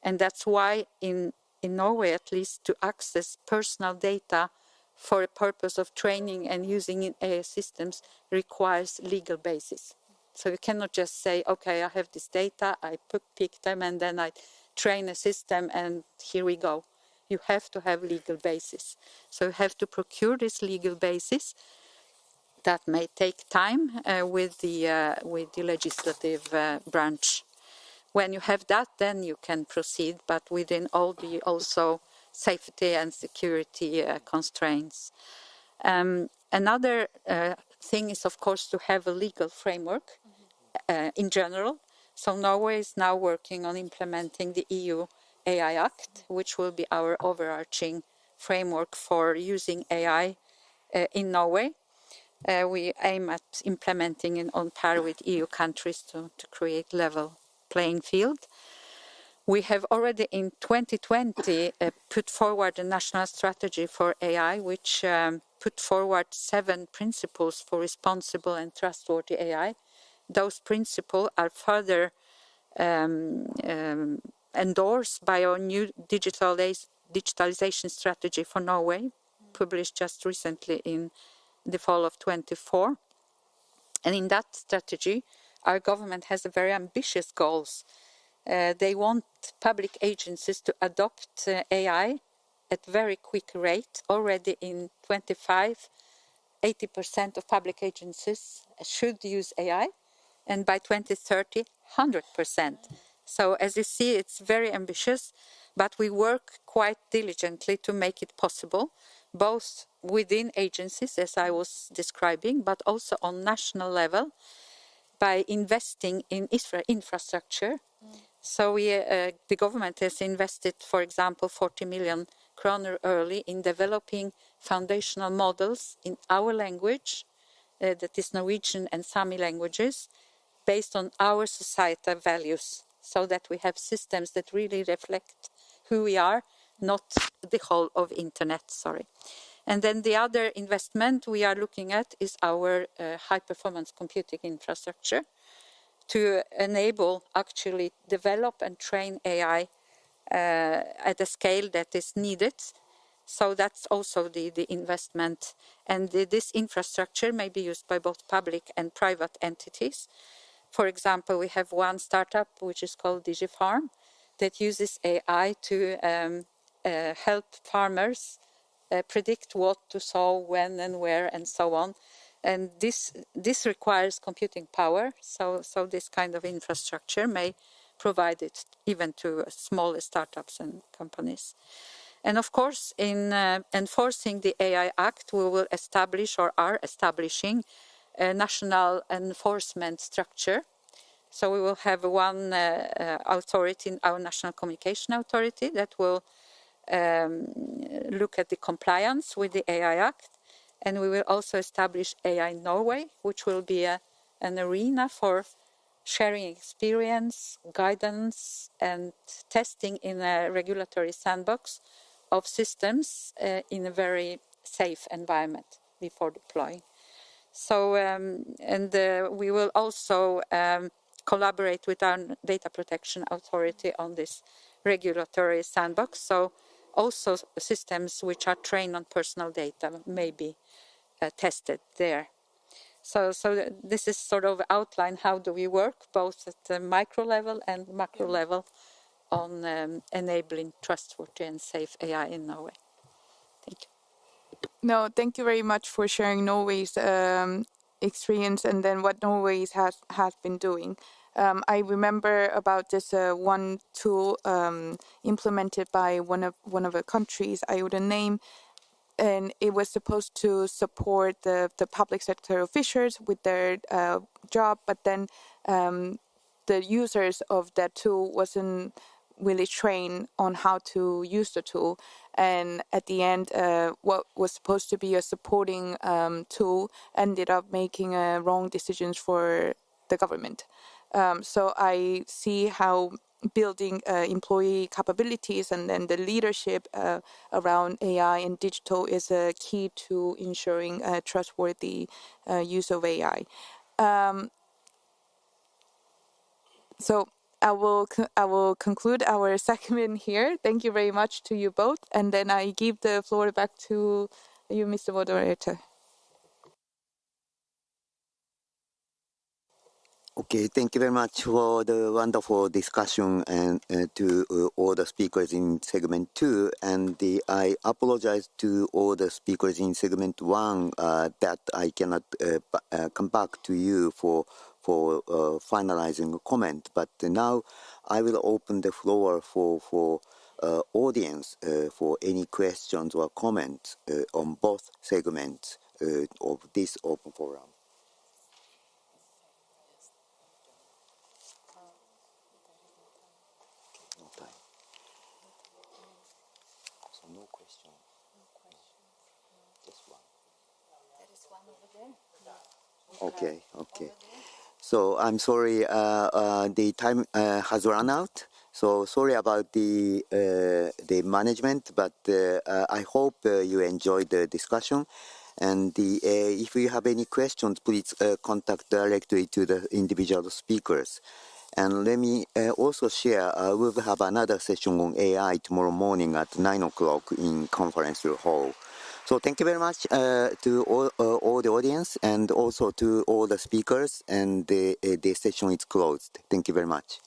And that's why in Norway, at least, to access personal data for a purpose of training and using in AI systems requires legal basis. So you cannot just say, okay, I have this data, I pick them, and then I train a system, and here we go. You have to have legal basis. So you have to procure this legal basis. That may take time with the legislative branch. When you have that, then you can proceed, but within all the also safety and security constraints. Another thing is, of course, to have a legal framework in general. So Norway is now working on implementing the EU AI Act, which will be our overarching framework for using AI in Norway. We aim at implementing it on par with EU countries to create level playing field. We have already in 2020 put forward a national strategy for AI, which put forward 7 principles for responsible and trustworthy AI. Those principles are further endorsed by our new digitalization strategy for Norway, published just recently in the fall of 24. And in that strategy, our government has very ambitious goals. They want public agencies to adopt AI at very quick rate. Already in 25, 80% of public agencies should use AI, and by 2030, 100%. So as you see, it's very ambitious, but we work quite diligently to make it possible, both within agencies, as I was describing, but also on national level by investing in infrastructure. So the government has invested, for example, 40 million kroner early in developing foundational models in our language, that is Norwegian and Sami languages, based on our societal values, so that we have systems that really reflect who we are, not the whole of internet, sorry. And then the other investment we are looking at is our high-performance computing infrastructure to enable actually develop and train AI at a scale that is needed. So that's also the investment. And this infrastructure may be used by both public and private entities. For example, we have one startup which is called DigiFarm that uses AI to help farmers predict what to sow, when and where, and so on. And this requires computing power, so this kind of infrastructure may provide it even to smaller startups and companies. And of course, in enforcing the AI Act, we will establish or are establishing a national enforcement structure. So we will have one authority, our National Communication Authority, that will look at the compliance with the AI Act. And we will also establish AI Norway, which will be an arena for sharing experience, guidance, and testing in a regulatory sandbox of systems in a very safe environment before deploying. So, we will also collaborate with our data protection authority on this regulatory sandbox. So also systems which are trained on personal data may be tested there. So this is sort of outline how do we work both at the micro level and macro level on enabling trustworthy and safe AI in Norway. Thank you. No, thank you very much for sharing Norway's experience and then what Norway has been doing. I remember about this one tool implemented by one of the countries I wouldn't name, and it was supposed to support the public sector officials with their job, but then the users of that tool wasn't really trained on how to use the tool. And at the end, what was supposed to be a supporting tool ended up making wrong decisions for the government. So I see how building employee capabilities and then the leadership around AI and digital is a key to ensuring trustworthy use of AI. So I will conclude our segment here. Thank you very much to you both, and then I give the floor back to you, Mr. Moderator. Okay, thank you very much for the wonderful discussion and to all the speakers in segment 2. And I apologize to all the speakers in segment 1 that I cannot come back to you for finalizing a comment. But now I will open the floor for audience for any questions or comments on both segments of this open forum. No question. Just one. There is one over there. Okay. So I'm sorry, the time has run out. So sorry about the management, but I hope you enjoyed the discussion. And if you have any questions, please contact directly to the individual speakers. And let me also share, we will have another session on AI tomorrow morning at 9 o'clock in conference hall. So thank you very much to all the audience and also to all the speakers, and the session is closed. Thank you very much.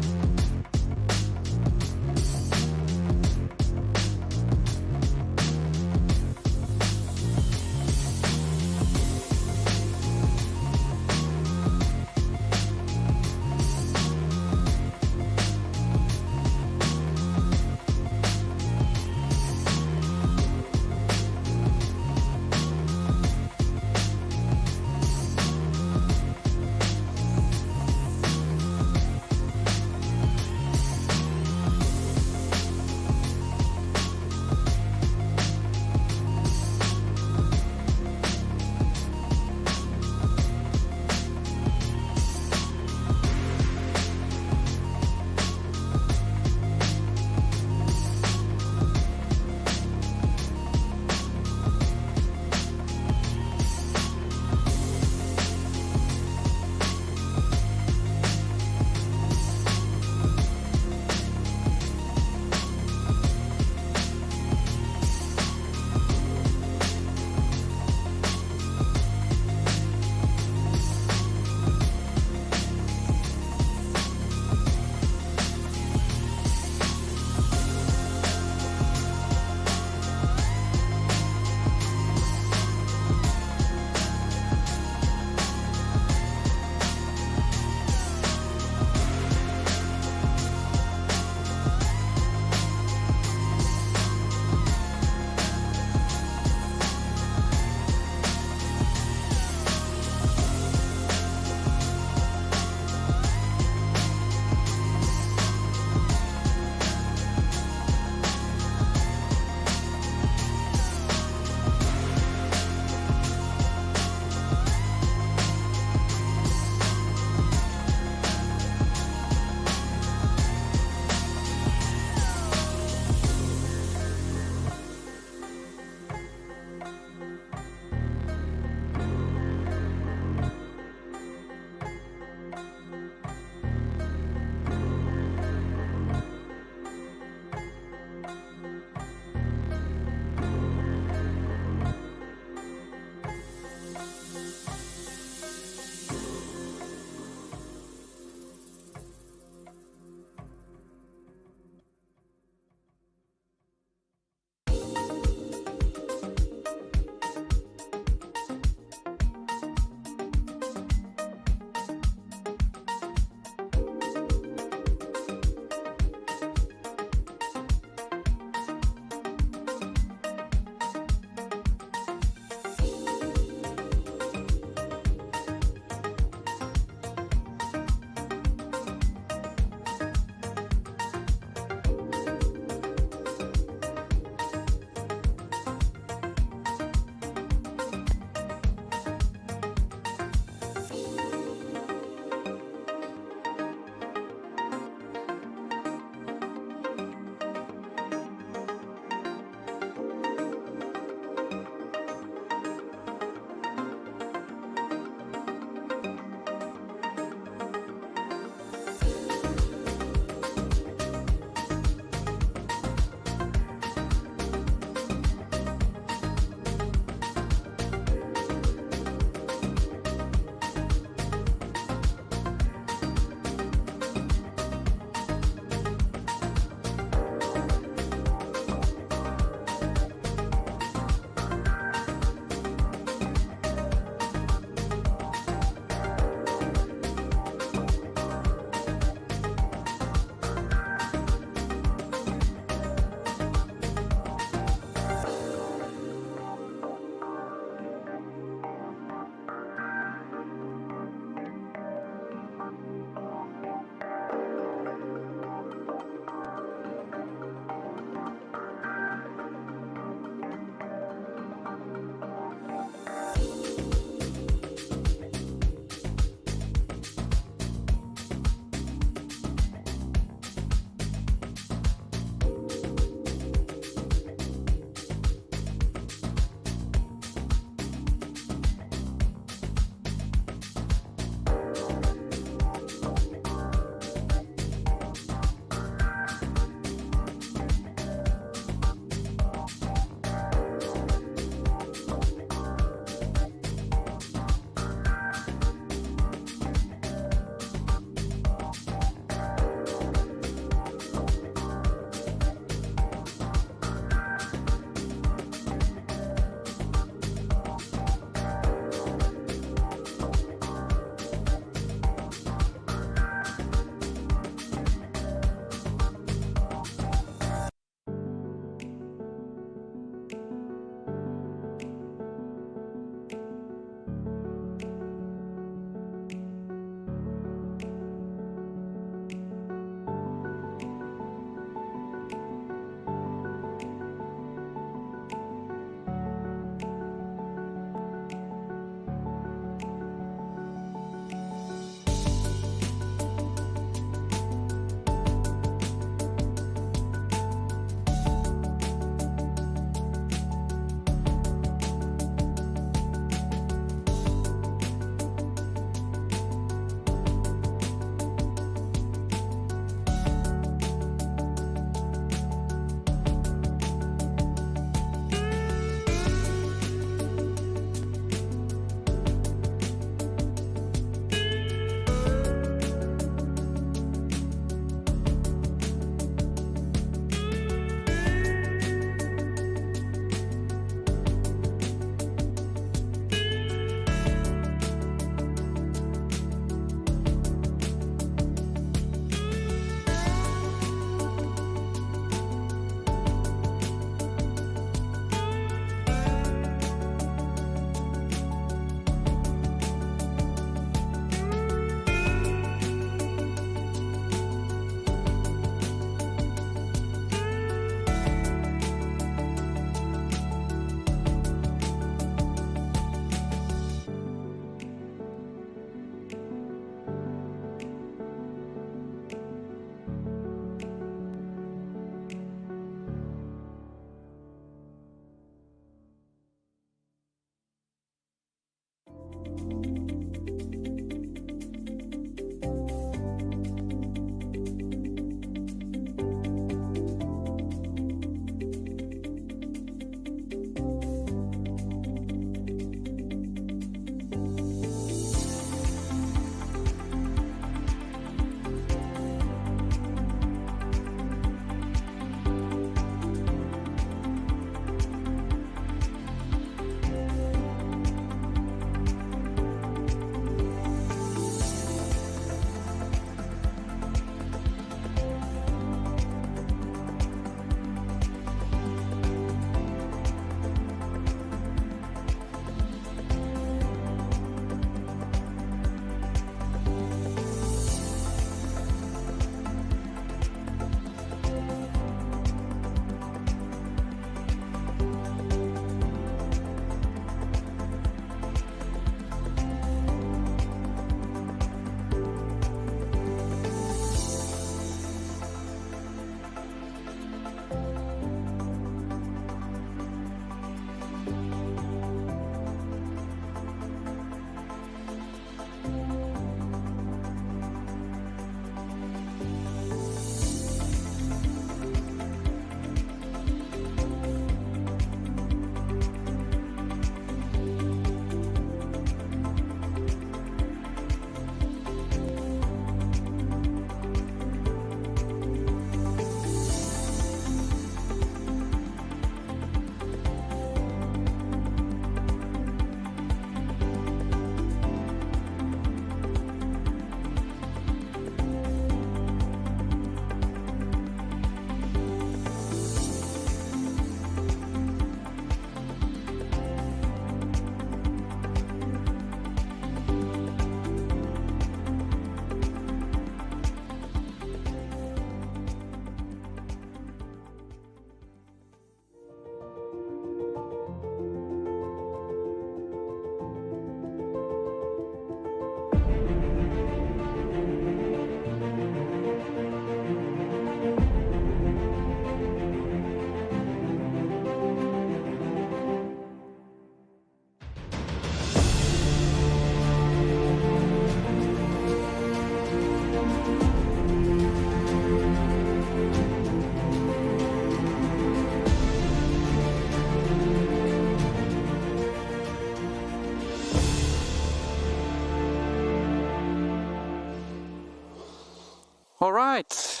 All right.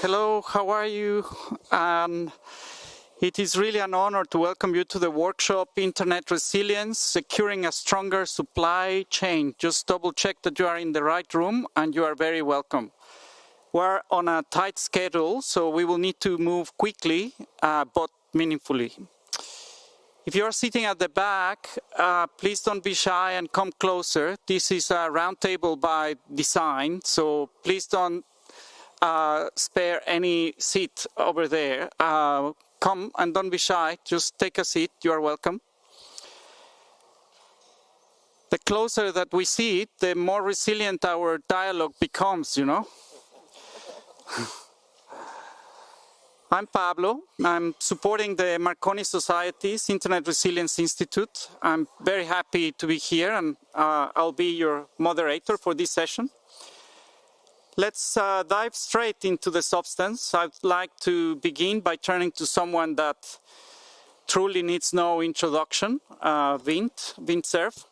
Hello, how are you? It is really an honor to welcome you to the workshop, Internet Resilience, Securing a Stronger Supply Chain. Just double check that you are in the right room and you are very welcome. We're on a tight schedule, so we will need to move quickly, but meaningfully. If you are sitting at the back, please don't be shy and come closer. This is a roundtable by design, so please don't spare any seat over there. Come and don't be shy, just take a seat, you are welcome. The closer that we sit, the more resilient our dialogue becomes, you know. I'm Pablo. I'm supporting the Marconi Society's Internet Resilience Institute. I'm very happy to be here, and I'll be your moderator for this session. Let's dive straight into the substance. I'd like to begin by turning to someone that truly needs no introduction, Vint Cerf.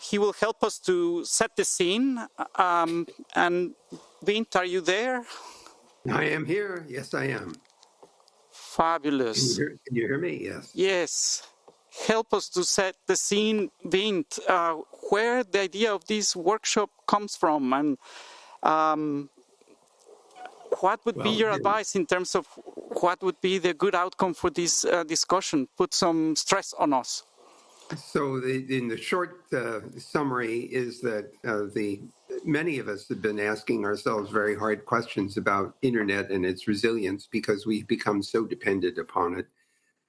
He will help us to set the scene. And Vint, are you there? I am here. Yes, I am. Fabulous. Can you hear me? Yes. Yes. Help us to set the scene, Vint, where the idea of this workshop comes from, and what would be your advice in terms of what would be the good outcome for this discussion? Put some stress on us. So in the short summary is that many of us have been asking ourselves very hard questions about internet and its resilience because we've become so dependent upon it.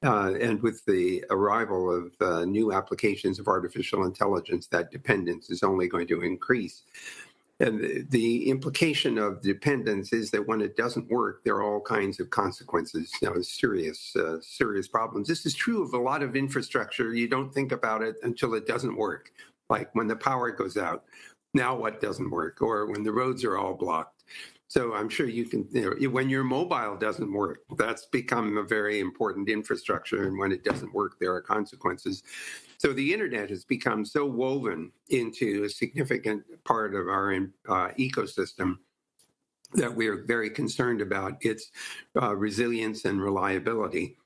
And with the arrival of new applications of artificial intelligence, that dependence is only going to increase. And the implication of dependence is that when it doesn't work, there are all kinds of consequences, serious problems. This is true of a lot of infrastructure. You don't think about it until it doesn't work, like when the power goes out. Now what doesn't work? Or when the roads are all blocked. So I'm sure you can, when your mobile doesn't work, that's become a very important infrastructure. And when it doesn't work, there are consequences. So the internet has become so woven into a significant part of our ecosystem that we're very concerned about its resilience and reliability.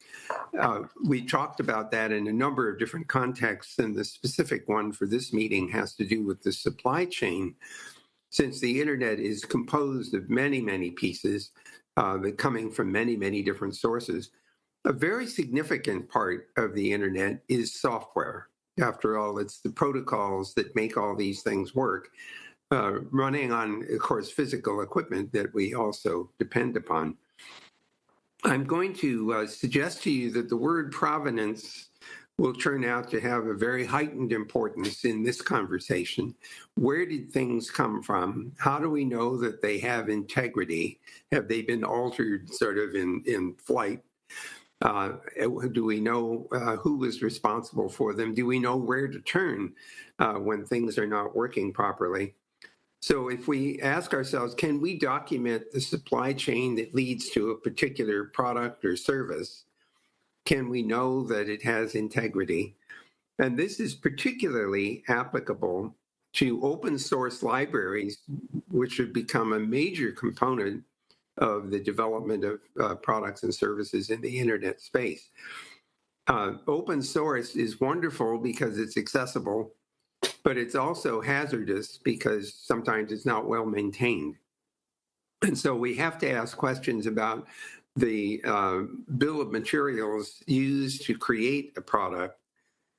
We talked about that in a number of different contexts, and the specific one for this meeting has to do with the supply chain. Since the internet is composed of many, many pieces coming from many, many different sources, a very significant part of the internet is software. After all, it's the protocols that make all these things work, running on, of course, physical equipment that we also depend upon. I'm going to suggest to you that the word provenance will turn out to have a very heightened importance in this conversation. Where did things come from? How do we know that they have integrity? Have they been altered sort of in flight? Do we know who was responsible for them? Do we know where to turn when things are not working properly? So if we ask ourselves, can we document the supply chain that leads to a particular product or service? Can we know that it has integrity? And this is particularly applicable to open source libraries, which have become a major component of the development of products and services in the internet space. Open source is wonderful because it's accessible, but it's also hazardous because sometimes it's not well maintained. And so we have to ask questions about the bill of materials used to create a product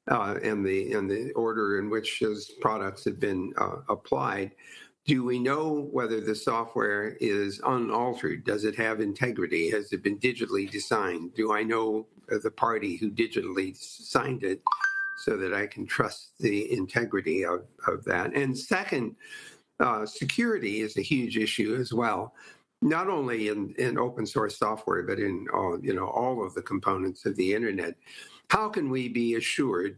and the order in which those products have been applied. Do we know whether the software is unaltered? Does it have integrity? Has it been digitally designed? Do I know the party who digitally signed it so that I can trust the integrity of that? And second, security is a huge issue as well, not only in open source software, but in all of the components of the internet. How can we be assured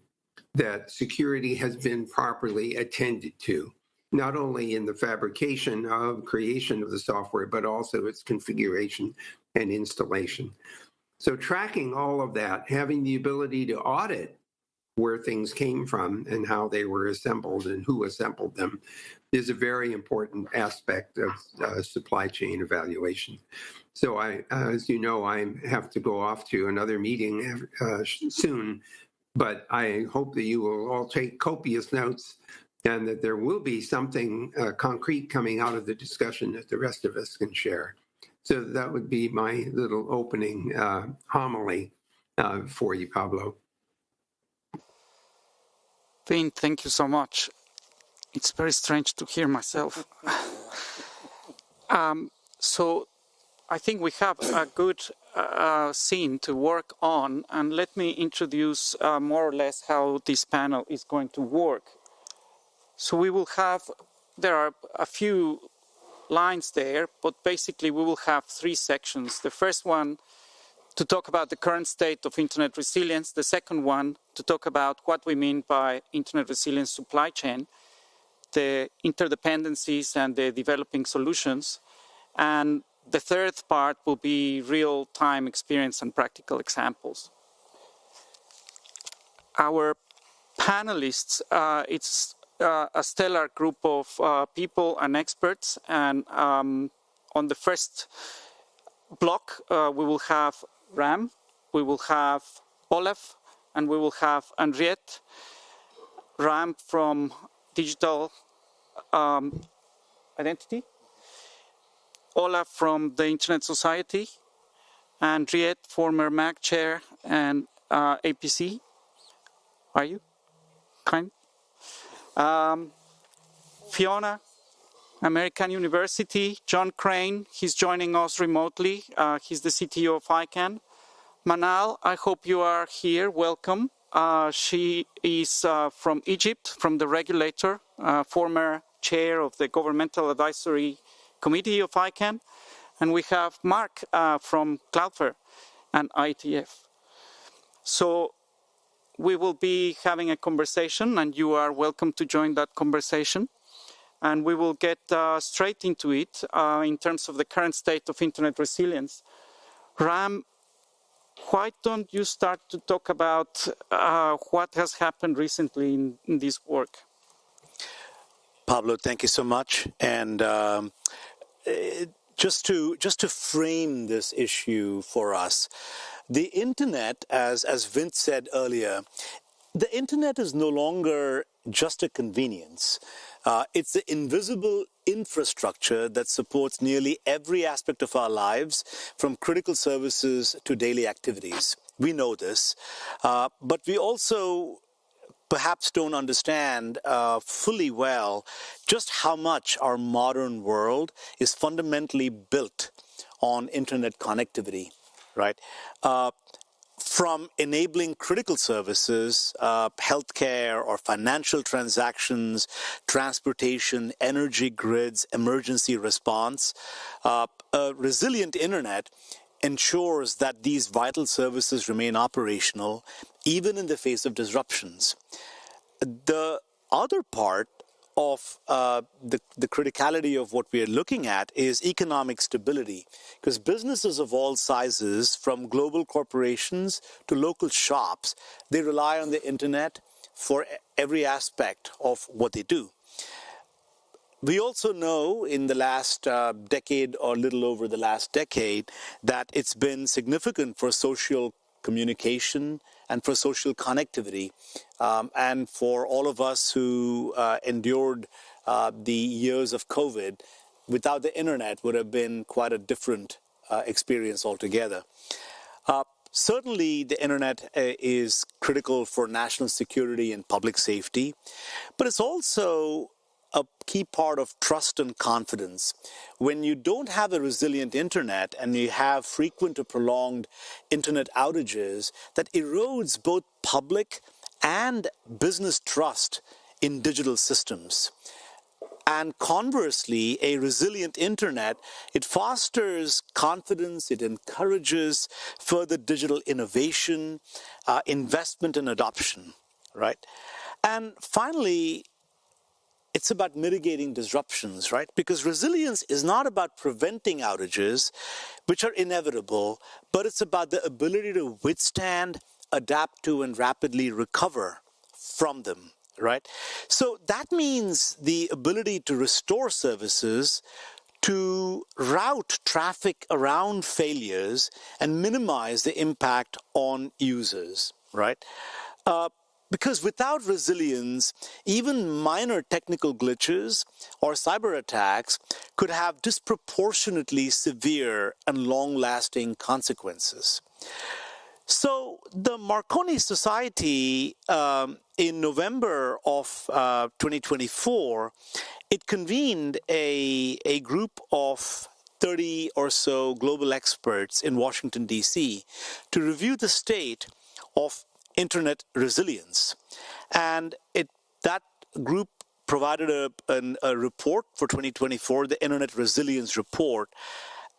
that security has been properly attended to, not only in the fabrication of creation of the software, but also its configuration and installation? So tracking all of that, having the ability to audit where things came from and how they were assembled and who assembled them, is a very important aspect of supply chain evaluation. So as you know, I have to go off to another meeting soon, but I hope that you will all take copious notes and that there will be something concrete coming out of the discussion that the rest of us can share. So that would be my little opening homily for you, Pablo. Finn, thank you so much. It's very strange to hear myself. So I think we have a good scene to work on, and let me introduce more or less how this panel is going to work. So we will have, there are a few lines there, but basically we will have three sections. The first one to talk about the current state of internet resilience. The second one to talk about what we mean by internet resilience supply chain, the interdependencies and the developing solutions. And the third part will be real-time experience and practical examples. Our panelists, it's a stellar group of people and experts. And on the first block, we will have Ram, we will have Olaf, and we will have Henriette. Ram from Digital Identity, Olaf from the Internet Society, and Henriette, former MAC chair and APC. Are you? Kind? Fiona, American University. John Crane, he's joining us remotely. He's the CTO of ICANN. Manal, I hope you are here. Welcome. She is from Egypt, from the regulator, former chair of the Governmental Advisory Committee of ICANN. And we have Mark from Cloudflare and ITF. So we will be having a conversation, and you are welcome to join that conversation. And we will get straight into it in terms of the current state of internet resilience. Ram, why don't you start to talk about what has happened recently in this work? Pablo, thank you so much. And just to frame this issue for us, the internet, as Vince said earlier, the internet is no longer just a convenience. It's the invisible infrastructure that supports nearly every aspect of our lives, from critical services to daily activities. We know this, but we also perhaps don't understand fully well just how much our modern world is fundamentally built on internet connectivity, right? From enabling critical services, healthcare or financial transactions, transportation, energy grids, emergency response, a resilient internet ensures that these vital services remain operational even in the face of disruptions. The other part of the criticality of what we are looking at is economic stability, because businesses of all sizes, from global corporations to local shops, they rely on the internet for every aspect of what they do. We also know in the last decade or little over the last decade that it's been significant for social communication and for social connectivity, and for all of us who endured the years of COVID. Without the internet would have been quite a different experience altogether. Certainly the internet is critical for national security and public safety, but it's also a key part of trust and confidence. When you don't have a resilient internet and you have frequent or prolonged internet outages, that erodes both public and business trust in digital systems. And conversely, a resilient internet, it fosters confidence, it encourages further digital innovation, investment and adoption, right? And finally, it's about mitigating disruptions, right? Because resilience is not about preventing outages, which are inevitable, but it's about the ability to withstand, adapt to, and rapidly recover from them. right? So that means the ability to restore services, to route traffic around failures and minimize the impact on users, right? Because without resilience, even minor technical glitches or cyber attacks could have disproportionately severe and long-lasting consequences. So the Marconi Society, in November of 2024, it convened a group of 30 or so global experts in Washington, D.C. to review the state of internet resilience. And that group provided a report for 2024, the Internet Resilience Report.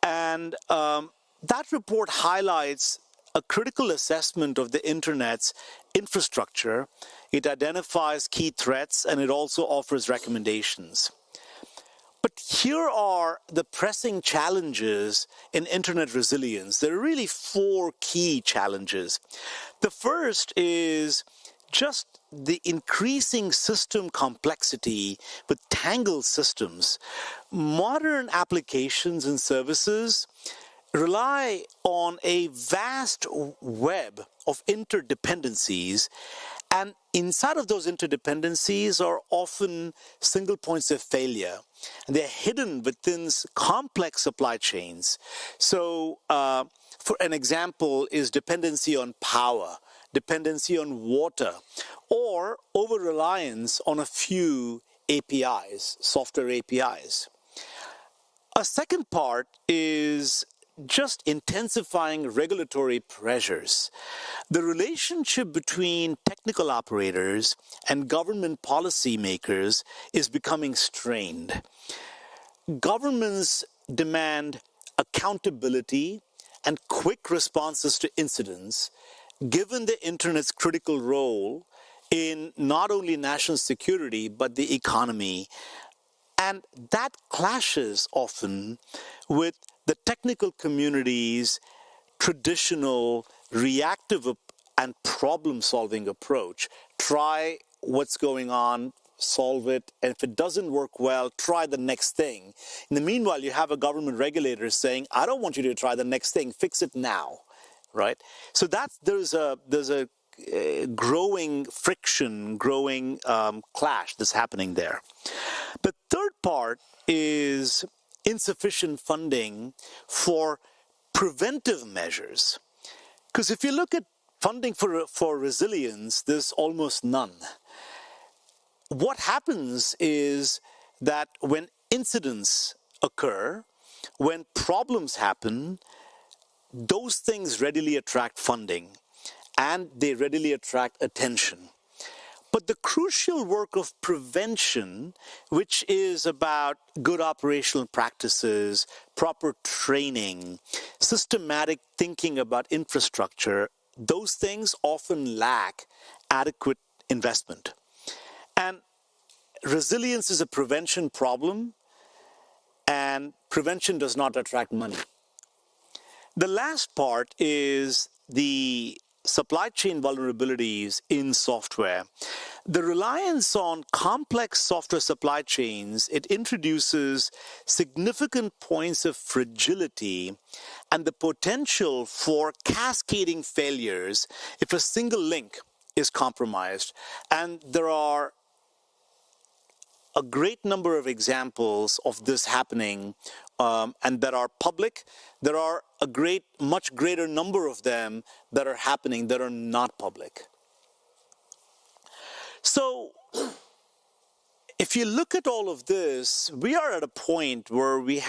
And that report highlights a critical assessment of the Internet's infrastructure. It identifies key threats, and it also offers recommendations. But here are the pressing challenges in internet resilience. There are really 4 key challenges. The first is just the increasing system complexity with tangled systems. Modern applications and services rely on a vast web of interdependencies, and inside of those interdependencies are often single points of failure. And they're hidden within complex supply chains. So, for an example is dependency on power, dependency on water, or over-reliance on a few APIs, software APIs. A second part is just intensifying regulatory pressures. The relationship between technical operators and government policymakers is becoming strained. Governments demand accountability and quick responses to incidents, given the Internet's critical role in not only national security, but the economy. And that clashes often with the technical community's traditional reactive and problem-solving approach. Try what's going on, solve it, and if it doesn't work well, try the next thing. In the meanwhile, you have a government regulator saying, I don't want you to try the next thing, fix it now, right? So there's a growing friction, growing clash that's happening there. The third part is insufficient funding for preventive measures. Because if you look at funding for resilience, there's almost none. What happens is that when incidents occur, when problems happen, those things readily attract funding and they readily attract attention. But the crucial work of prevention, which is about good operational practices, proper training, systematic thinking about infrastructure, those things often lack adequate investment. And resilience is a prevention problem, and prevention does not attract money. The last part is the supply chain vulnerabilities in software. The reliance on complex software supply chains, it introduces significant points of fragility and the potential for cascading failures if a single link is compromised. And there are a great number of examples of this happening and that are public. There are much greater number of them that are happening that are not public. So if you look at all of this, we are at a point where we're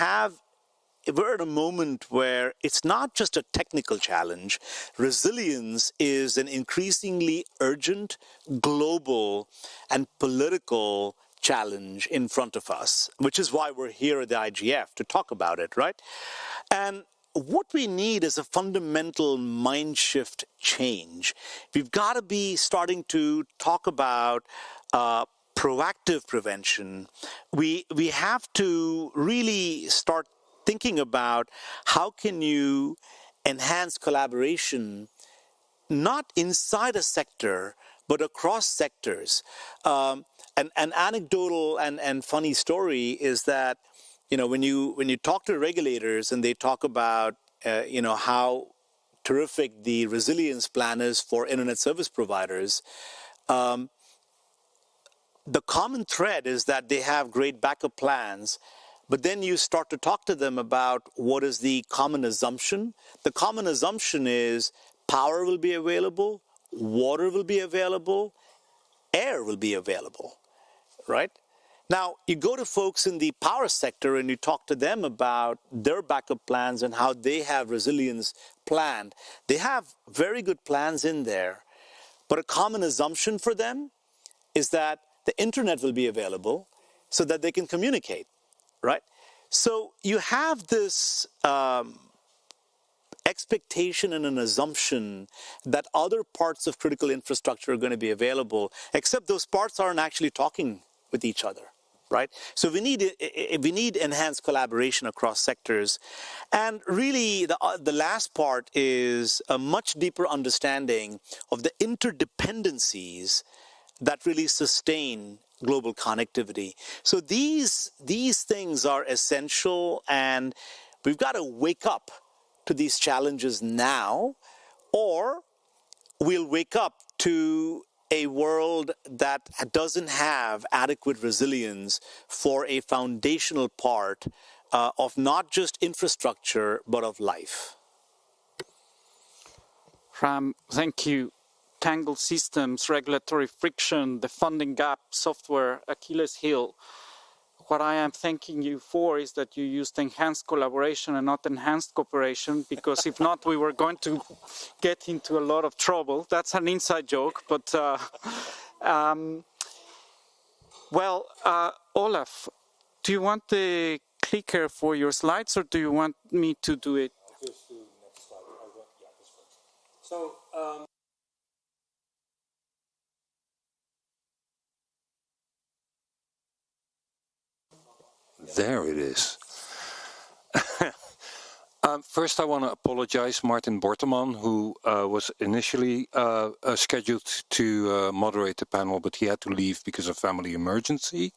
at a moment where it's not just a technical challenge. Resilience is an increasingly urgent, global, and political challenge in front of us, which is why we're here at the IGF to talk about it, right? And what we need is a fundamental mind shift change. We've got to be starting to talk about proactive prevention. We have to really start thinking about how can you enhance collaboration, not inside a sector, but across sectors. An anecdotal and funny story is that, when you talk to regulators and they talk about, how terrific the resilience plan is for internet service providers, the common thread is that they have great backup plans, but then you start to talk to them about what is the common assumption. The common assumption is power will be available, water will be available, air will be available, right? Now, you go to folks in the power sector and you talk to them about their backup plans and how they have resilience planned. They have very good plans in there, but a common assumption for them is that the internet will be available so that they can communicate, right? So you have this expectation and an assumption that other parts of critical infrastructure are going to be available, except those parts aren't actually talking with each other, right? So we need enhanced collaboration across sectors. And really, the last part is a much deeper understanding of the interdependencies that really sustain global connectivity. So these things are essential, and we've got to wake up to these challenges now, or we'll wake up to a world that doesn't have adequate resilience for a foundational part of not just infrastructure, but of life. Ram, thank you. Tangled systems, regulatory friction, the funding gap, software, Achilles heel. What I am thanking you for is that you used enhanced collaboration and not enhanced cooperation, because if not, we were going to get into a lot of trouble. That's an inside joke, but Olaf, do you want the clicker for your slides, or do you want me to do it? Just do the next slide. This one. So. There it is. First, I want to apologize, Martin Borteman, who was initially scheduled to moderate the panel, but he had to leave because of family emergency.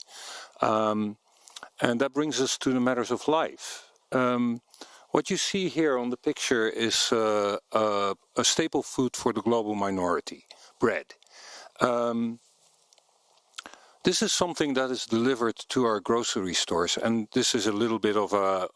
And that brings us to the matters of life. What you see here on the picture is a staple food for the global minority, bread. This is something that is delivered to our grocery stores, and this is a little bit of a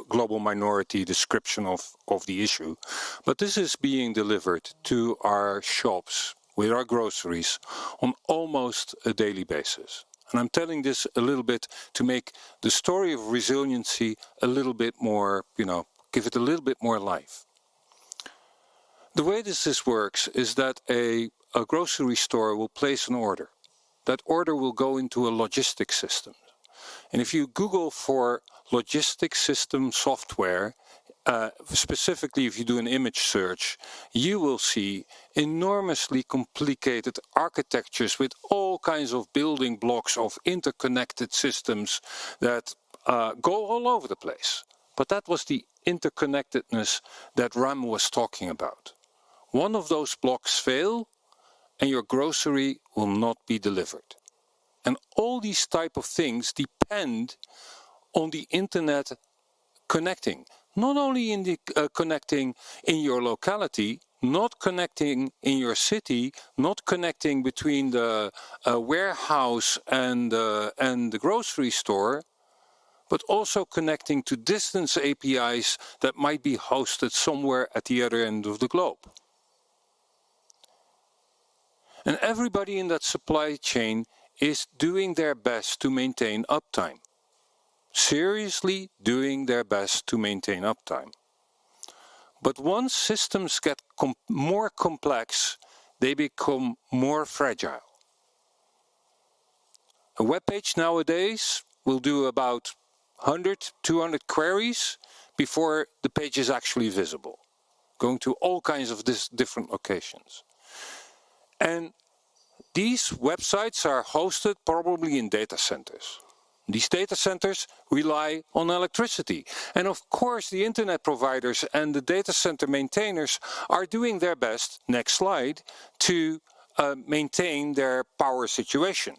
global minority description of the issue. But this is being delivered to our shops with our groceries on almost a daily basis. And I'm telling this a little bit to make the story of resiliency a little bit more, give it a little bit more life. The way this works is that a grocery store will place an order. That order will go into a logistics system. And if you Google for logistics system software, specifically if you do an image search, you will see enormously complicated architectures with all kinds of building blocks of interconnected systems that go all over the place. But that was the interconnectedness that Ram was talking about. One of those blocks fail, and your grocery will not be delivered. And all these type of things depend on the internet connecting. Not only in the connecting in your locality, not connecting in your city, not connecting between the warehouse and the grocery store, but also connecting to distance APIs that might be hosted somewhere at the other end of the globe. And everybody in that supply chain is doing their best to maintain uptime. Seriously doing their best to maintain uptime. But once systems get more complex, they become more fragile. A web page nowadays will do about 100, 200 queries before the page is actually visible, going to all kinds of different locations. And these websites are hosted probably in data centers. These data centers rely on electricity. And of course, the internet providers and the data center maintainers are doing their best, next slide, to maintain their power situation.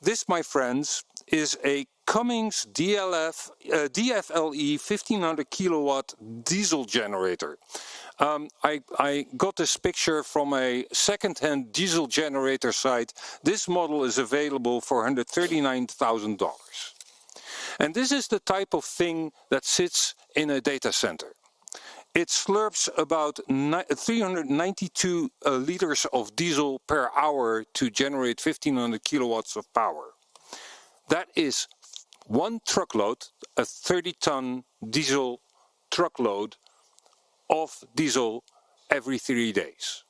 This, my friends, is a Cummins DFLE 1500 kilowatt diesel generator. I got this picture from a second-hand diesel generator site. This model is available for $139,000. And this is the type of thing that sits in a data center. It slurps about 392 liters of diesel per hour to generate 1500 kilowatts of power. That is one truckload, a 30-ton diesel truckload of diesel every 3 days.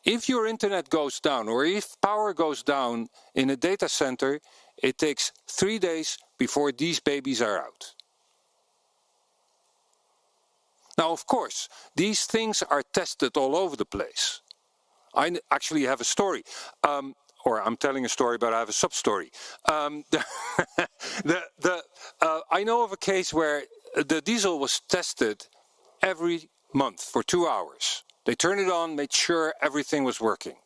If your internet goes down or if power goes down in a data center, it takes 3 days before these babies are out. Now, of course, these things are tested all over the place. I actually have a story. Or I'm telling a story, but I have a sub-story. I know of a case where the diesel was tested every month for 2 hours. They turned it on, made sure everything was working.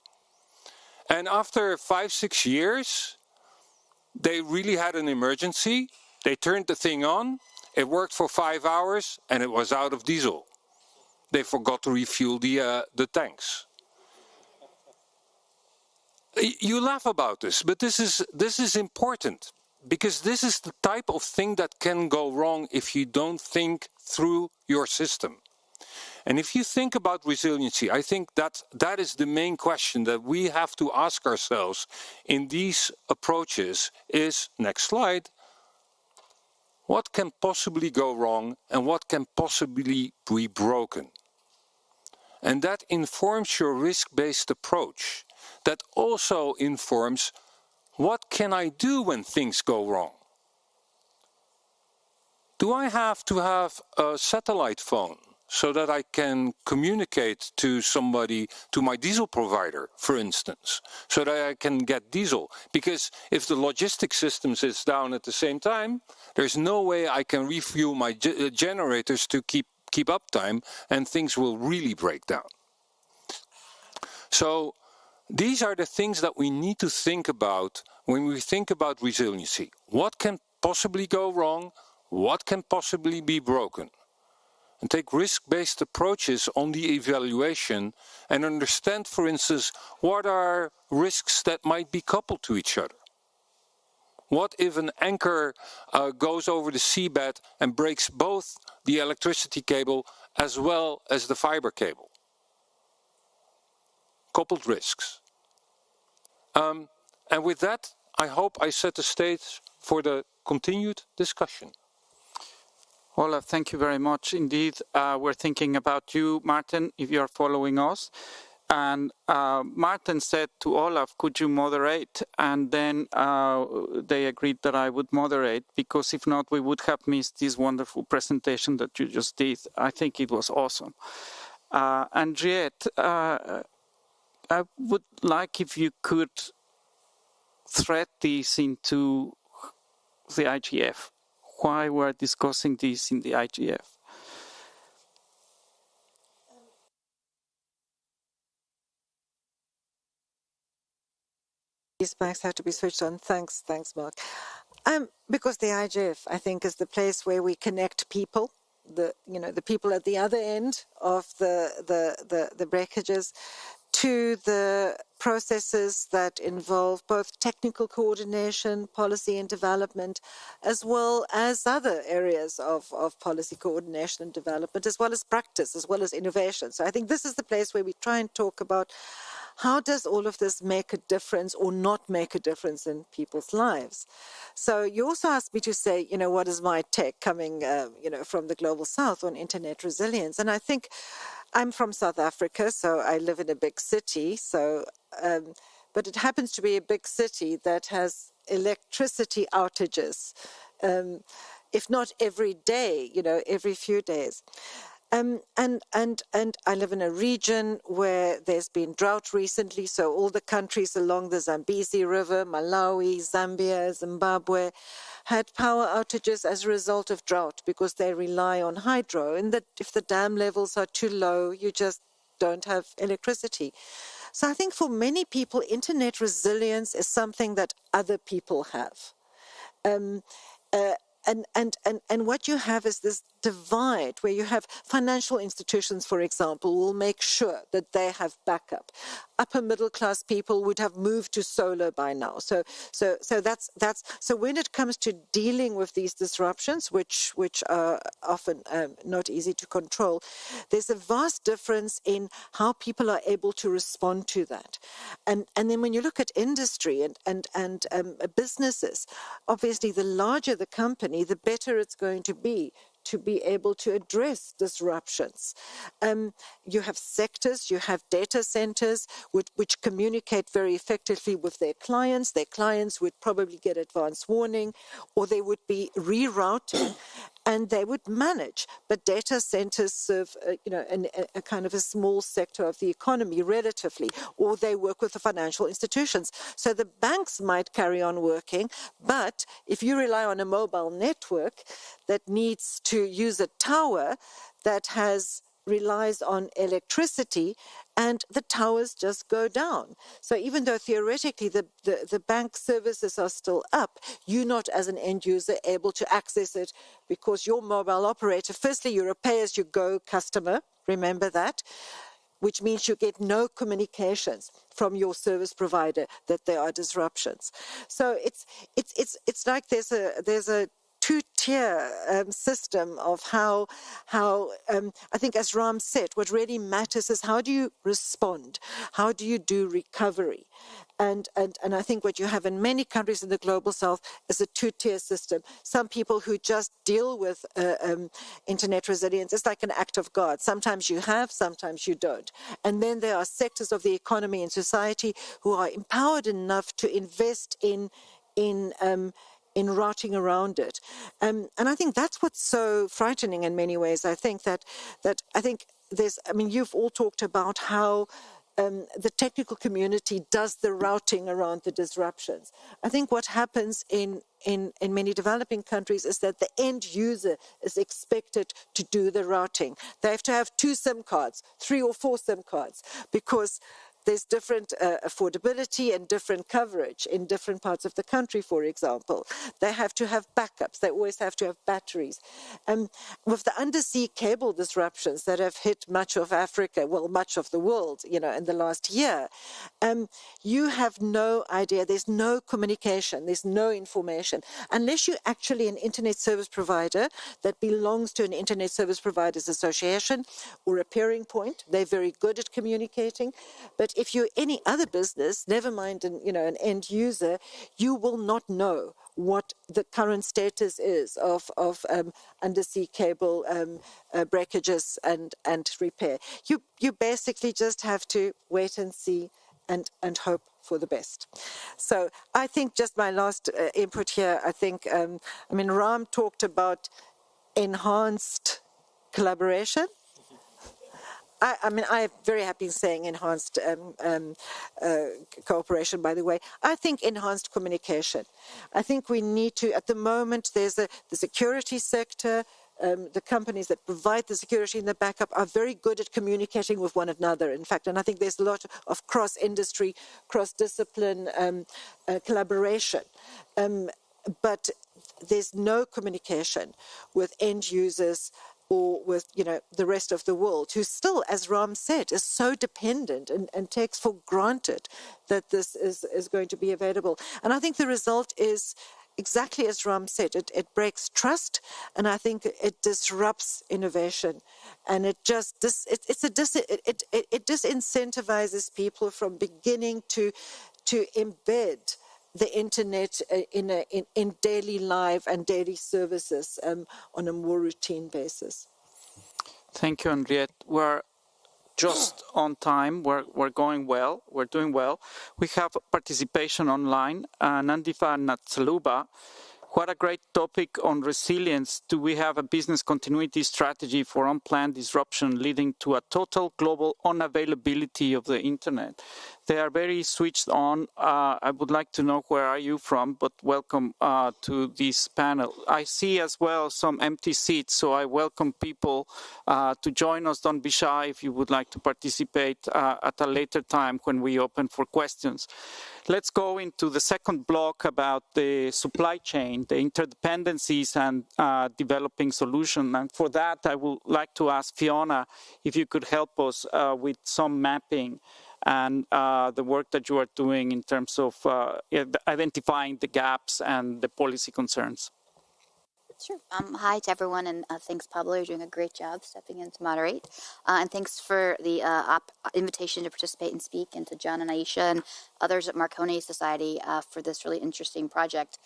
And after 5-6 years, they really had an emergency. They turned the thing on, it worked for 5 hours, and it was out of diesel. They forgot to refuel the tanks. You laugh about this, but this is important, because this is the type of thing that can go wrong if you don't think through your system. And if you think about resiliency, I think that is the main question that we have to ask ourselves in these approaches is, next slide, what can possibly go wrong and what can possibly be broken? And that informs your risk-based approach. That also informs what can I do when things go wrong? Do I have to have a satellite phone so that I can communicate to somebody, to my diesel provider, for instance, so that I can get diesel? Because if the logistics systems is down at the same time, there's no way I can refuel my generators to keep uptime, and things will really break down. So these are the things that we need to think about when we think about resiliency. What can possibly go wrong? What can possibly be broken? And take risk-based approaches on the evaluation and understand, for instance, what are risks that might be coupled to each other? What if an anchor goes over the seabed and breaks both the electricity cable as well as the fiber cable? Coupled risks. And with that, I hope I set the stage for the continued discussion. Olaf, thank you very much indeed. We're thinking about you, Martin, if you are following us. And Martin said to Olaf, could you moderate? And then they agreed that I would moderate, because if not, we would have missed this wonderful presentation that you just did. I think it was awesome. Henriette, I would like if you could thread this into the IGF. Why we're discussing this in the IGF? These mics have to be switched on. Thanks, Mark. Because the IGF, I think, is the place where we connect people, the people at the other end of the breakages, to the processes that involve both technical coordination, policy and development, as well as other areas of policy coordination and development, as well as practice, as well as innovation. So I think this is the place where we try and talk about how does all of this make a difference or not make a difference in people's lives? So you also asked me to say, what is my take coming, from the Global South on internet resilience? And I think I'm from South Africa, so I live in a big city. But it happens to be a big city that has electricity outages, if not every day, every few days. And I live in a region where there's been drought recently, so all the countries along the Zambezi River, Malawi, Zambia, Zimbabwe, had power outages as a result of drought because they rely on hydro. And that if the dam levels are too low, you just don't have electricity. So I think for many people, internet resilience is something that other people have. And what you have is this divide where you have financial institutions, for example, will make sure that they have backup. Upper middle class people would have moved to solar by now. So when it comes to dealing with these disruptions, which are often not easy to control, there's a vast difference in how people are able to respond to that. And then when you look at industry and businesses, obviously the larger the company, the better it's going to be able to address disruptions. You have sectors, you have data centers which communicate very effectively with their clients. Their clients would probably get advance warning, or they would be rerouting and they would manage. But data centers serve, a kind of a small sector of the economy relatively, or they work with the financial institutions. So the banks might carry on working, but if you rely on a mobile network that needs to use a tower that relies on electricity, and the towers just go down. So even though theoretically the bank services are still up, you're not as an end user able to access it because your mobile operator, firstly, you're a pay-as-you-go customer, remember that, which means you get no communications from your service provider that there are disruptions. So it's like there's a two-tier system of how I think, as Ram said, what really matters is how do you respond? How do you do recovery? And I think what you have in many countries in the global south is a two-tier system. Some people who just deal with internet resilience, it's like an act of God. Sometimes you have, sometimes you don't. And then there are sectors of the economy and society who are empowered enough to invest in routing around it. And I think that's what's so frightening in many ways. I think that you've all talked about how the technical community does the routing around the disruptions. I think what happens in many developing countries is that the end user is expected to do the routing. They have to have 2 SIM cards, 3 or 4 SIM cards, because there's different affordability and different coverage in different parts of the country, for example. They have to have backups. They always have to have batteries. With the undersea cable disruptions that have hit much of Africa, well, much of the world, in the last year, you have no idea. There's no communication. There's no information. Unless you're actually an internet service provider that belongs to an internet service providers association or a peering point, they're very good at communicating. But if you're any other business, never mind an end user, you will not know what the current status is of undersea cable breakages and repair. You basically just have to wait and see and hope for the best. So I think just my last input here, I think, Ram talked about enhanced collaboration. I'm very happy saying enhanced cooperation, by the way. I think enhanced communication. I think we need to, at the moment, there's the security sector, the companies that provide the security and the backup are very good at communicating with one another, in fact. And I think there's a lot of cross-industry, cross-discipline collaboration. But there's no communication with end users or with, the rest of the world, who still, as Ram said, is so dependent and takes for granted that this is going to be available. And I think the result is exactly as Ram said, it breaks trust, and I think it disrupts innovation, and it disincentivizes people from beginning to embed the internet in daily life and daily services on a more routine basis. Thank you, Henriette. We're just on time. We're going well. We're doing well. We have participation online. Nandifa Natsaluba, What a great topic on resilience. Do we have a business continuity strategy for unplanned disruption leading to a total global unavailability of the internet? They are very switched on. I would like to know where are you from, but welcome to this panel. I see as well some empty seats, so I welcome people to join us. Don't be shy if you would like to participate at a later time when we open for questions. Let's go into the second block about the supply chain, the interdependencies and developing solutions. And for that, I would like to ask Fiona if you could help us with some mapping and the work that you are doing in terms of identifying the gaps and the policy concerns. Sure. Hi to everyone, and thanks, Pablo. You're doing a great job stepping in to moderate. And thanks for the invitation to participate and speak, and to John and Aisha and others at Marconi Society for this really interesting project.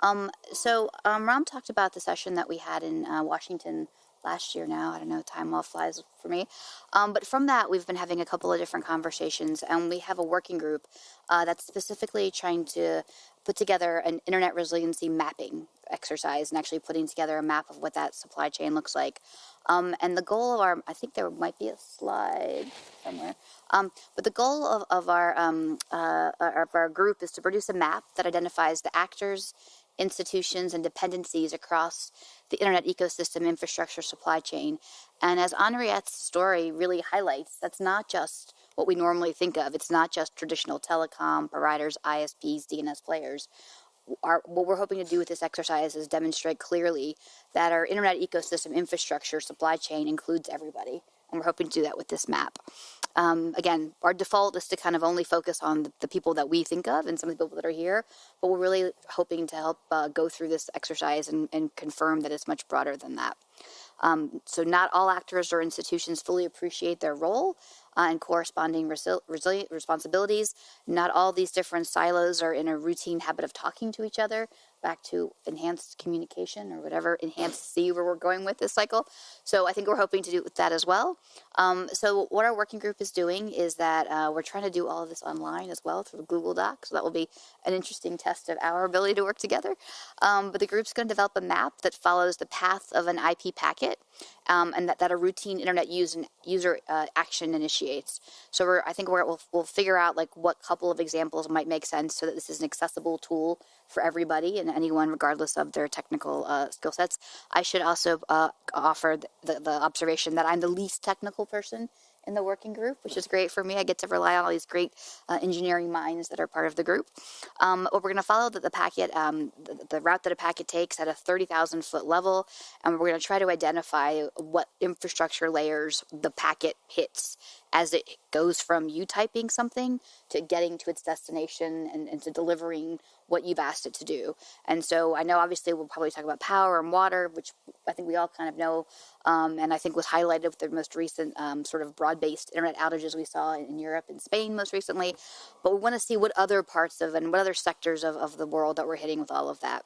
Ram talked about the session that we had in Washington last year now. I don't know, time all flies for me. But from that, we've been having a couple of different conversations, and we have a working group that's specifically trying to put together an internet resiliency mapping exercise and actually putting together a map of what that supply chain looks like. And the goal of our, I think there might be a slide somewhere, but the goal of our group is to produce a map that identifies the actors, institutions, and dependencies across the internet ecosystem infrastructure supply chain. And as Henriette's story really highlights, that's not just what we normally think of. It's not just traditional telecom providers, ISPs, DNS players. What we're hoping to do with this exercise is demonstrate clearly that our internet ecosystem infrastructure supply chain includes everybody. And we're hoping to do that with this map. Again, our default is to kind of only focus on the people that we think of and some of the people that are here, but we're really hoping to help go through this exercise and confirm that it's much broader than that. So not all actors or institutions fully appreciate their role and corresponding responsibilities. Not all these different silos are in a routine habit of talking to each other, back to enhanced communication or whatever enhanced C where we're going with this cycle. So I think we're hoping to do that as well. So what our working group is doing is that we're trying to do all of this online as well through Google Docs. So that will be an interesting test of our ability to work together. But the group's going to develop a map that follows the path of an IP packet and that a routine internet user action initiates. So I think we'll figure out like what couple of examples might make sense so that this is an accessible tool for everybody and anyone regardless of their technical skill sets. I should also offer the observation that I'm the least technical person in the working group, which is great for me. I get to rely on all these great engineering minds that are part of the group. What we're going to follow the packet, the route that a packet takes at a 30,000 foot level, and we're going to try to identify what infrastructure layers the packet hits as it goes from you typing something to getting to its destination and to delivering what you've asked it to do. And so I know obviously we'll probably talk about power and water, which I think we all kind of know, and I think was highlighted with the most recent sort of broad-based internet outages we saw in Europe and Spain most recently. But we want to see what other parts of and what other sectors of the world that we're hitting with all of that.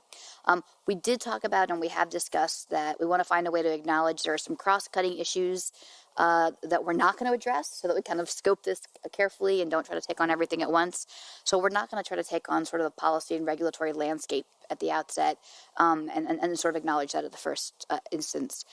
We did talk about and we have discussed that we want to find a way to acknowledge there are some cross-cutting issues that we're not going to address, so that we kind of scope this carefully and don't try to take on everything at once. So we're not going to try to take on sort of the policy and regulatory landscape at the outset and sort of acknowledge that at the first instance.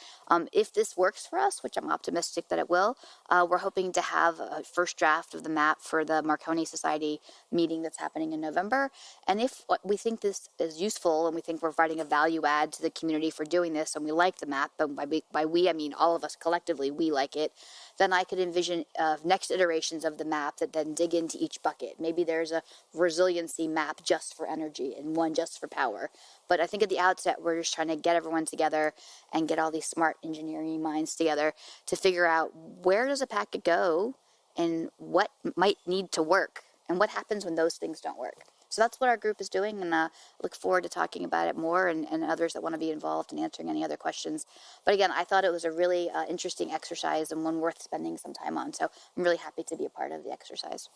If this works for us, which I'm optimistic that it will, we're hoping to have a first draft of the map for the Marconi Society meeting that's happening in November. And if we think this is useful and we think we're providing a value add to the community for doing this and we like the map, but by we I mean all of us collectively, we like it, then I could envision next iterations of the map that then dig into each bucket. Maybe there's a resiliency map just for energy and one just for power. But I think at the outset, we're just trying to get everyone together and get all these smart engineering minds together to figure out where does a packet go and what might need to work and what happens when those things don't work. So that's what our group is doing, and I look forward to talking about it more and others that want to be involved in answering any other questions. But again, I thought it was a really interesting exercise and one worth spending some time on. So I'm really happy to be a part of the exercise.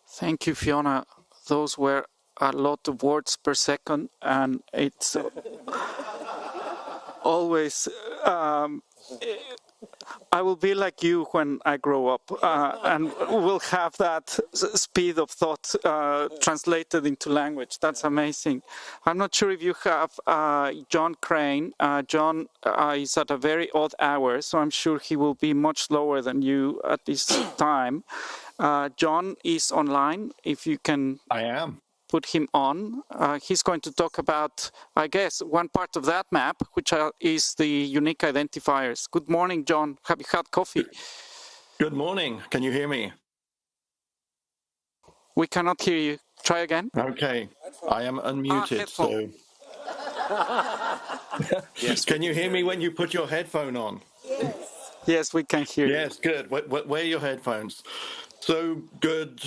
Thank you, Fiona. Those were a lot of words per second, and it's always I will be like you when I grow up, and will have that speed of thought translated into language. That's amazing. I'm not sure if you have John Crane. John is at a very odd hour, so I'm sure he will be much slower than you at this time. John is online. If you can... I am. Put him on. He's going to talk about, I guess, one part of that map, which is the unique identifiers. Good morning, John. Have you had coffee? Good morning. Can you hear me? We cannot hear you. Try again. Okay. I am unmuted, so... Yes. Can you hear me when you put your headphone on? Yes. Yes, we can hear you. Yes, good. Wear your headphones. So, good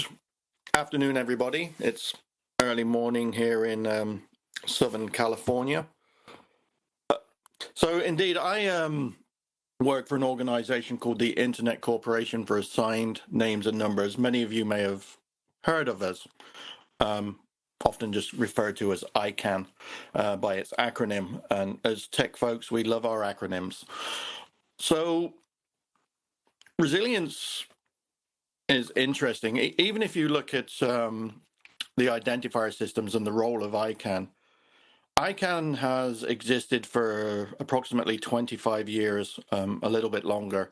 afternoon, everybody. It's early morning here in Southern California. So indeed, I work for an organization called the Internet Corporation for Assigned Names and Numbers. Many of you may have heard of us, often just referred to as ICANN by its acronym. And as tech folks, we love our acronyms. So resilience is interesting. Even if you look at the identifier systems and the role of ICANN. ICANN has existed for approximately 25 years, a little bit longer.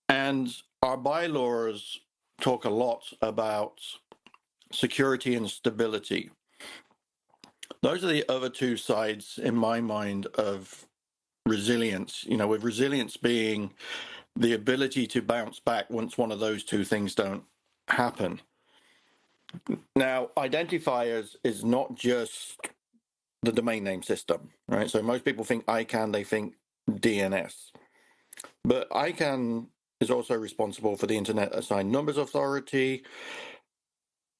And our bylaws talk a lot about security and stability. Those are the other two sides, in my mind, of resilience. You know, with resilience being the ability to bounce back once one of those two things don't happen. Now, identifiers is not just the domain name system, right? So most people think ICANN, they think DNS. But ICANN is also responsible for the Internet Assigned Numbers Authority,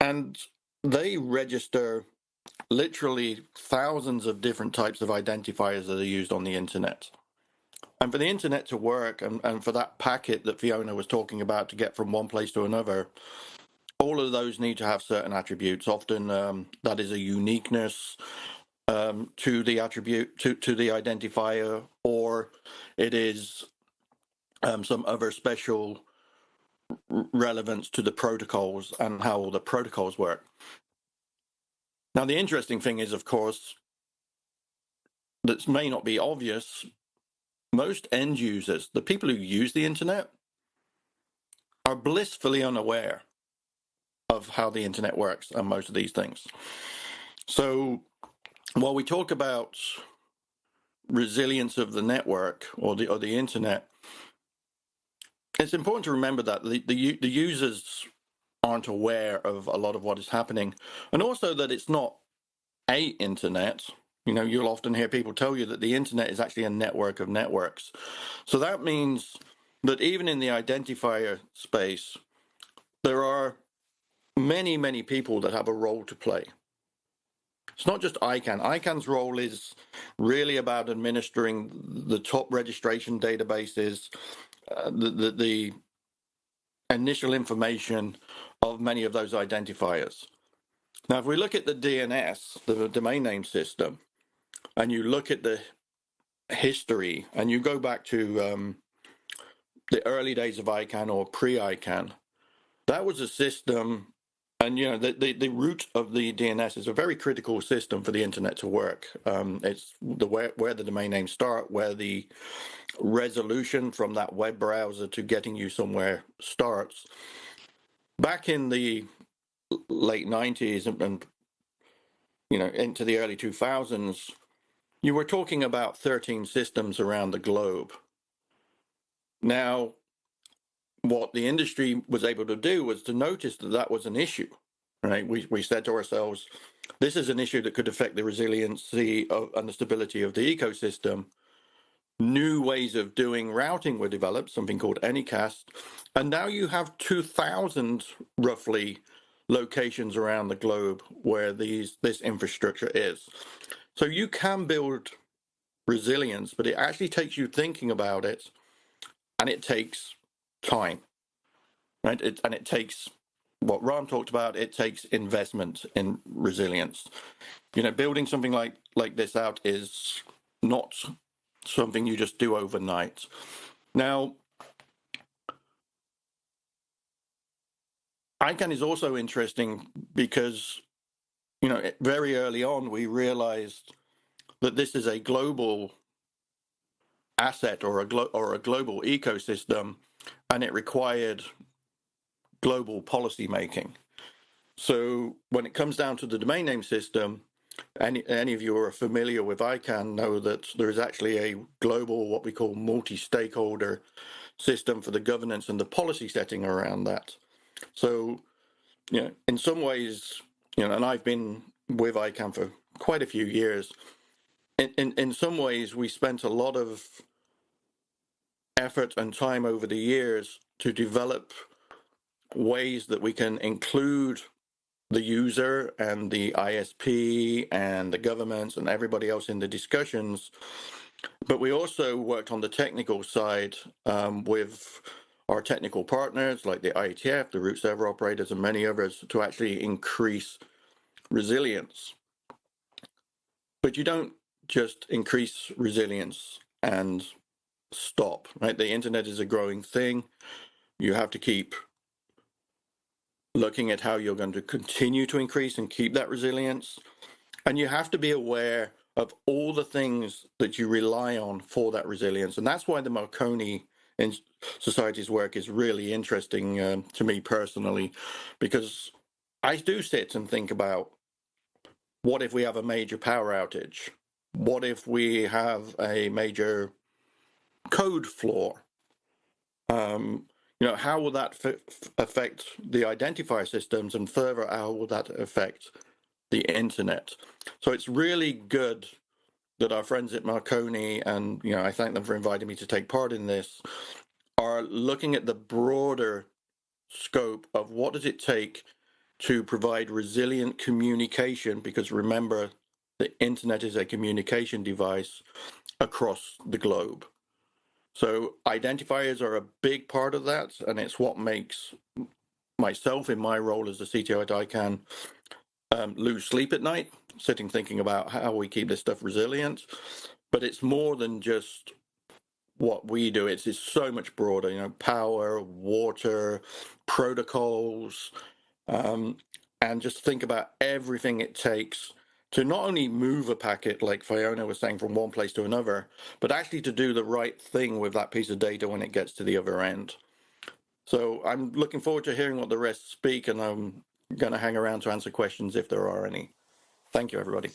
and they register literally thousands of different types of identifiers that are used on the Internet. And for the Internet to work, and for that packet that Fiona was talking about to get from one place to another, all of those need to have certain attributes. Often that is a uniqueness to the attribute, to the identifier, or it is some other special relevance to the protocols and how all the protocols work. Now, the interesting thing is, of course, that may not be obvious, most end users, the people who use the internet, are blissfully unaware of how the internet works and most of these things. So while we talk about resilience of the network or the internet, it's important to remember that the users aren't aware of a lot of what is happening, and also that it's not a internet. You know, you'll often hear people tell you that the internet is actually a network of networks. So that means that even in the identifier space, there are many, many people that have a role to play. It's not just ICANN. ICANN's role is really about administering the top registration databases, the initial information of many of those identifiers. Now, if we look at the DNS, the domain name system, and you look at the history, and you go back to the early days of ICANN or pre-ICANN, that was a system, and you know the root of the DNS is a very critical system for the internet to work. It's where the domain names start, where the resolution from that web browser to getting you somewhere starts. Back in the late 90s and you know into the early 2000s, you were talking about 13 systems around the globe. Now, what the industry was able to do was to notice that that was an issue, right? We said to ourselves, this is an issue that could affect the resiliency and the stability of the ecosystem. New ways of doing routing were developed, something called Anycast, and now you have 2,000 roughly locations around the globe where this infrastructure is. So you can build resilience, but it actually takes you thinking about it, and it takes time, right? And it takes what Ram talked about. It takes investment in resilience. You know, building something like this out is not something you just do overnight. Now, ICANN is also interesting because, very early on we realized that this is a global asset or a global ecosystem, and it required global policy making. So when it comes down to the domain name system, any of you who are familiar with ICANN know that there is actually a global, what we call multi-stakeholder system for the governance and the policy setting around that. So, in some ways, and I've been with ICANN for quite a few years, in some ways we spent a lot of effort and time over the years to develop ways that we can include the user and the ISP and the governments and everybody else in the discussions. But we also worked on the technical side with our technical partners like the IGF, the root server operators, and many others to actually increase resilience. But you don't just increase resilience and stop, right? The internet is a growing thing. You have to keep looking at how you're going to continue to increase and keep that resilience. And you have to be aware of all the things that you rely on for that resilience. And that's why the Marconi Society's work is really interesting to me personally, because I do sit and think about, what if we have a major power outage? What if we have a major code flaw? How will that affect the identifier systems, and further, how will that affect the internet? So it's really good that our friends at Marconi, and I thank them for inviting me to take part in this, are looking at the broader scope of what does it take to provide resilient communication, because remember, the internet is a communication device across the globe. So identifiers are a big part of that, and it's what makes myself, in my role as the CTO at ICANN, lose sleep at night, sitting thinking about how we keep this stuff resilient. But it's more than just what we do. It's so much broader, power, water, protocols, and just think about everything it takes to not only move a packet, like Fiona was saying, from one place to another, but actually to do the right thing with that piece of data when it gets to the other end. So I'm looking forward to hearing what the rest speak, and I'm going to hang around to answer questions if there are any. Thank you, everybody.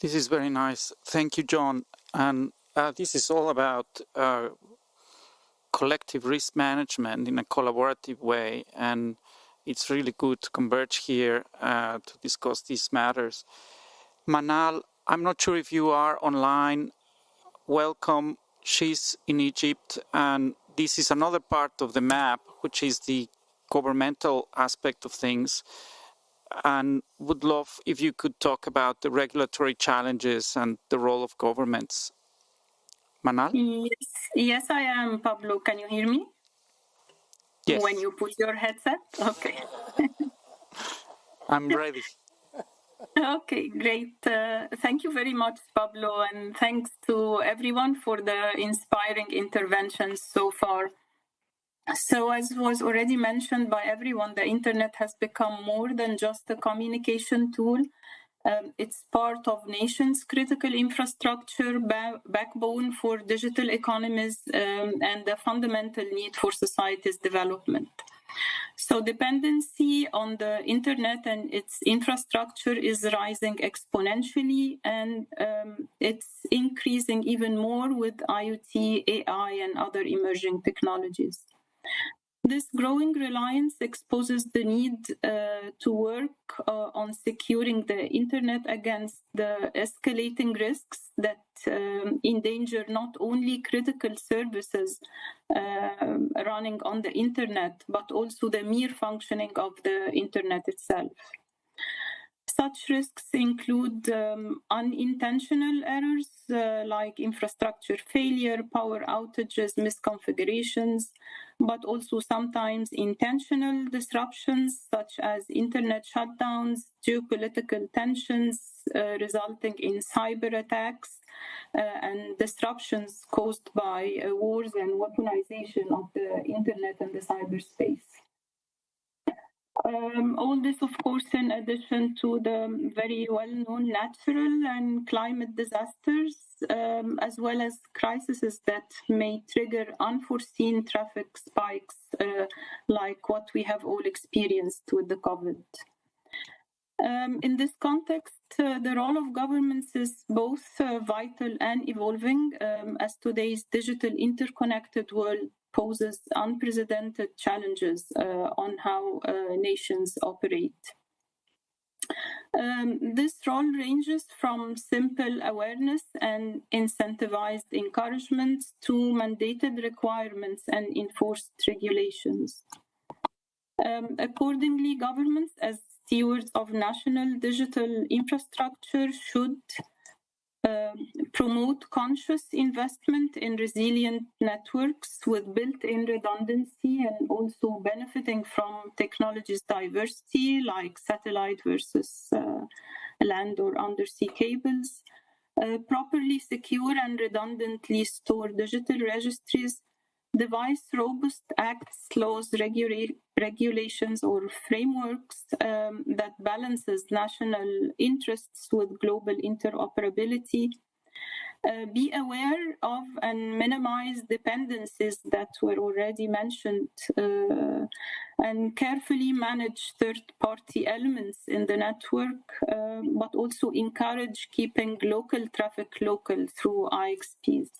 This is very nice. Thank you, John. And this is all about collective risk management in a collaborative way. And it's really good to converge here to discuss these matters. Manal, I'm not sure if you are online. Welcome. She's in Egypt, and this is another part of the map, which is the governmental aspect of things. And would love if you could talk about the regulatory challenges and the role of governments. Manal? Yes, I am, Pablo. Can you hear me? Yes. When you put your headset? Okay. I'm ready. Okay, great. Thank you very much, Pablo, and thanks to everyone for the inspiring interventions so far. So, as was already mentioned by everyone, the internet has become more than just a communication tool. It's part of nations' critical infrastructure, backbone for digital economies, and a fundamental need for society's development. So dependency on the internet and its infrastructure is rising exponentially, and it's increasing even more with IoT, AI, and other emerging technologies. This growing reliance exposes the need to work on securing the internet against the escalating risks that endanger not only critical services running on the internet, but also the mere functioning of the internet itself. Such risks include unintentional errors like infrastructure failure, power outages, misconfigurations, but also sometimes intentional disruptions such as internet shutdowns, geopolitical tensions resulting in cyber attacks, and disruptions caused by wars and weaponization of the internet and the cyberspace. All this, of course, in addition to the very well-known natural and climate disasters, as well as crises that may trigger unforeseen traffic spikes, like what we have all experienced with the COVID. In this context, the role of governments is both vital and evolving, as today's digital interconnected world poses unprecedented challenges on how nations operate. This role ranges from simple awareness and incentivized encouragement to mandated requirements and enforced regulations. Accordingly, governments, as stewards of national digital infrastructure, should promote conscious investment in resilient networks with built-in redundancy and also benefiting from technologies diversity like satellite versus land or undersea cables, properly secure and redundantly store digital registries, devise robust acts, laws, regulations, or frameworks that balances national interests with global interoperability. Be aware of and minimize dependencies that were already mentioned, and carefully manage third-party elements in the network, but also encourage keeping local traffic local through IXPs.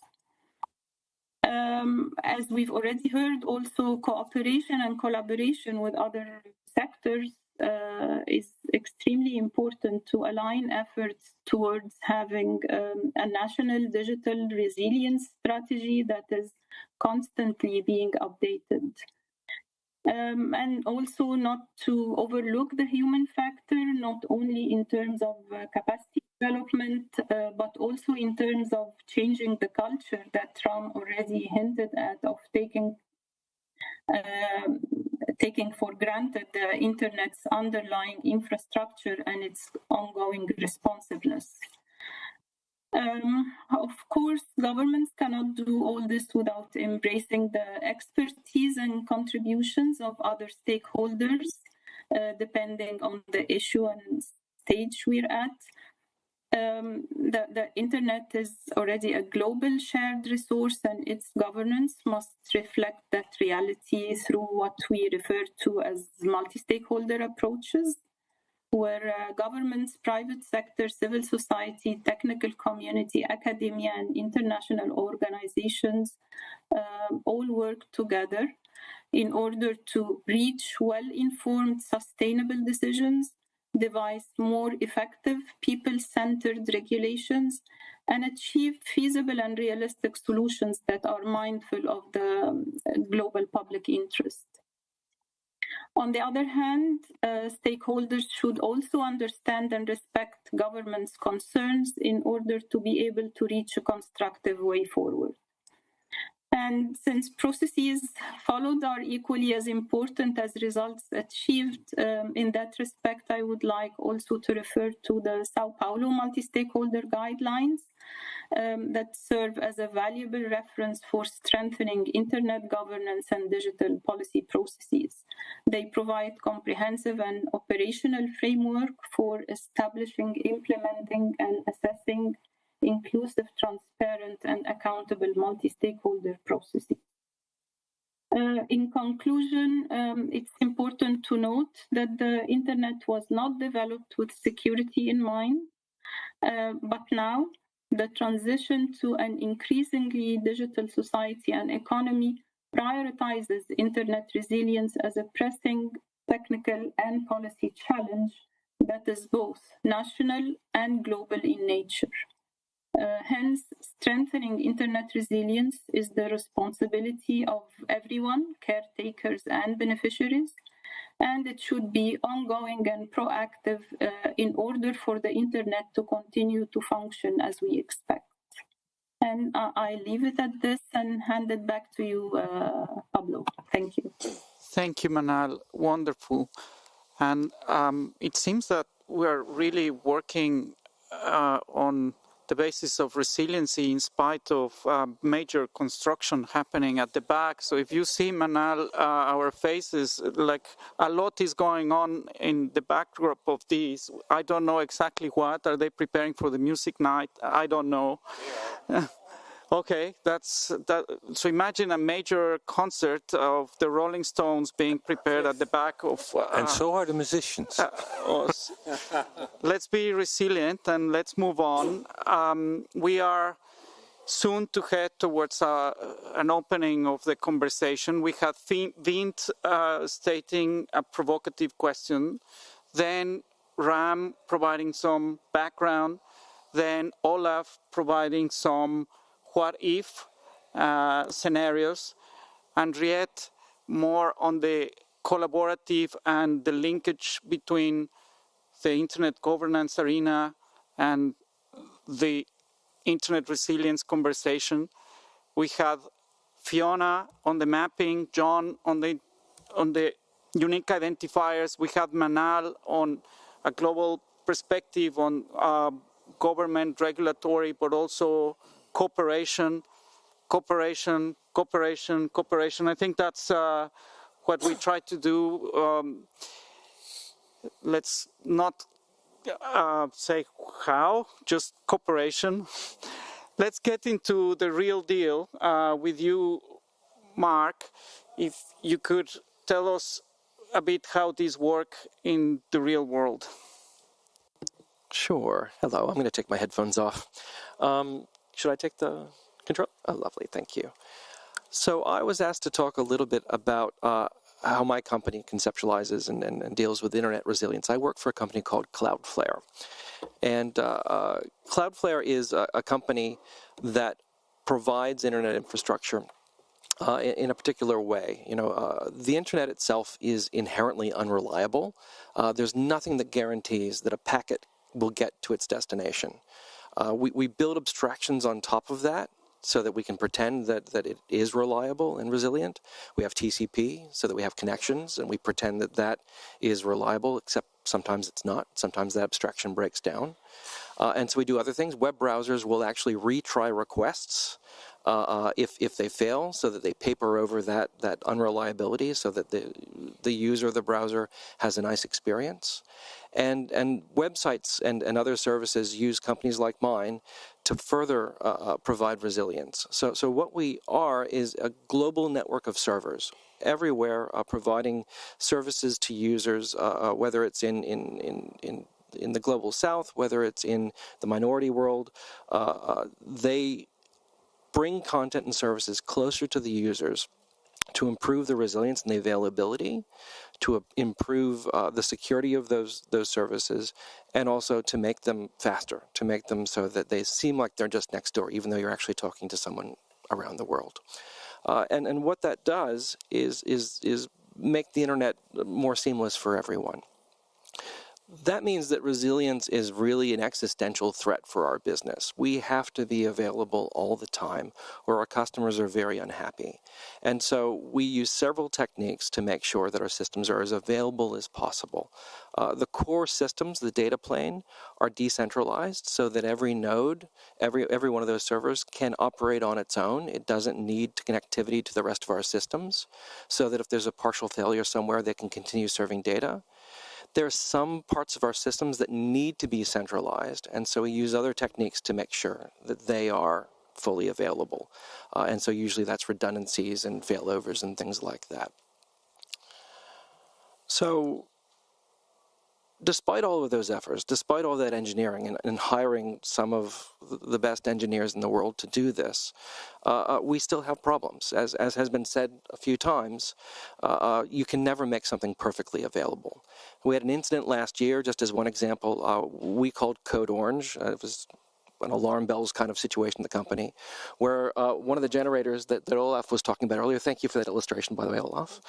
As we've already heard, also cooperation and collaboration with other sectors is extremely important to align efforts towards having a national digital resilience strategy that is constantly being updated. And also not to overlook the human factor, not only in terms of capacity development, but also in terms of changing the culture that Ram already hinted at, of taking for granted the internet's underlying infrastructure and its ongoing responsiveness. Of course, governments cannot do all this without embracing the expertise and contributions of other stakeholders, depending on the issue and stage we're at. The internet is already a global shared resource, and its governance must reflect that reality through what we refer to as multi-stakeholder approaches, where governments, private sector, civil society, technical community, academia, and international organizations all work together in order to reach well-informed, sustainable decisions, devise more effective, people-centered regulations, and achieve feasible and realistic solutions that are mindful of the global public interest. On the other hand, stakeholders should also understand and respect government's concerns in order to be able to reach a constructive way forward. And since processes followed are equally as important as results achieved, in that respect, I would like also to refer to the Sao Paulo multi-stakeholder guidelines that serve as a valuable reference for strengthening internet governance and digital policy processes. They provide comprehensive and operational framework for establishing, implementing, and assessing inclusive, transparent, and accountable multi-stakeholder processes. In conclusion, it's important to note that the internet was not developed with security in mind, but now the transition to an increasingly digital society and economy prioritizes internet resilience as a pressing technical and policy challenge that is both national and global in nature. Hence, strengthening internet resilience is the responsibility of everyone, caretakers and beneficiaries, and it should be ongoing and proactive in order for the internet to continue to function as we expect. And I leave it at this and hand it back to you, Pablo. Thank you. Thank you, Manal. Wonderful. And it seems that we're really working on the basis of resiliency in spite of major construction happening at the back. So if you see, Manal, our faces, like a lot is going on in the backdrop of these. I don't know exactly what. Are they preparing for the music night? I don't know. Okay, that's that. So imagine a major concert of the Rolling Stones being prepared at the back of. And so are the musicians. Let's be resilient and let's move on. We are soon to head towards an opening of the conversation. We had Vint stating a provocative question, then Ram providing some background, then Olaf providing some what-if scenarios, and Riet more on the collaborative and the linkage between the internet governance arena and the internet resilience conversation. We had Fiona on the mapping, John on the unique identifiers. We had Manal on a global perspective on government, regulatory, but also cooperation. I think that's what we try to do. Let's not say how, just cooperation. Let's get into the real deal with you, Mark. If you could tell us a bit how these work in the real world. Sure. Hello. I'm going to take my headphones off. Should I take the control? Oh, lovely. Thank you. So I was asked to talk a little bit about how my company conceptualizes and deals with internet resilience. I work for a company called Cloudflare. And Cloudflare is a company that provides internet infrastructure in a particular way. You know, the internet itself is inherently unreliable. There's nothing that guarantees that a packet will get to its destination. We build abstractions on top of that so that we can pretend that it is reliable and resilient. We have TCP so that we have connections and we pretend that that is reliable, except sometimes it's not. Sometimes that abstraction breaks down. And so we do other things. Web browsers will actually retry requests if they fail, so that they paper over that unreliability so that the user of the browser has a nice experience. And websites and other services use companies like mine to further provide resilience. So what we are is a global network of servers everywhere providing services to users, whether it's in the global south, whether it's in the minority world. They bring content and services closer to the users to improve the resilience and the availability, to improve the security of those services, and also to make them faster, to make them so that they seem like they're just next door, even though you're actually talking to someone around the world. And what that does is make the internet more seamless for everyone. That means that resilience is really an existential threat for our business. We have to be available all the time, or our customers are very unhappy. And so we use several techniques to make sure that our systems are as available as possible. The core systems, the data plane, are decentralized so that every node, every one of those servers can operate on its own. It doesn't need connectivity to the rest of our systems, so that if there's a partial failure somewhere, they can continue serving data. There are some parts of our systems that need to be centralized, and so we use other techniques to make sure that they are fully available. And so usually that's redundancies and failovers and things like that. So despite all of those efforts, despite all that engineering and hiring some of the best engineers in the world to do this, we still have problems. As has been said a few times, you can never make something perfectly available. We had an incident last year, just as one example, we called Code Orange. It was an alarm bells kind of situation in the company, where one of the generators that Olaf was talking about earlier, thank you for that illustration, by the way, Olaf,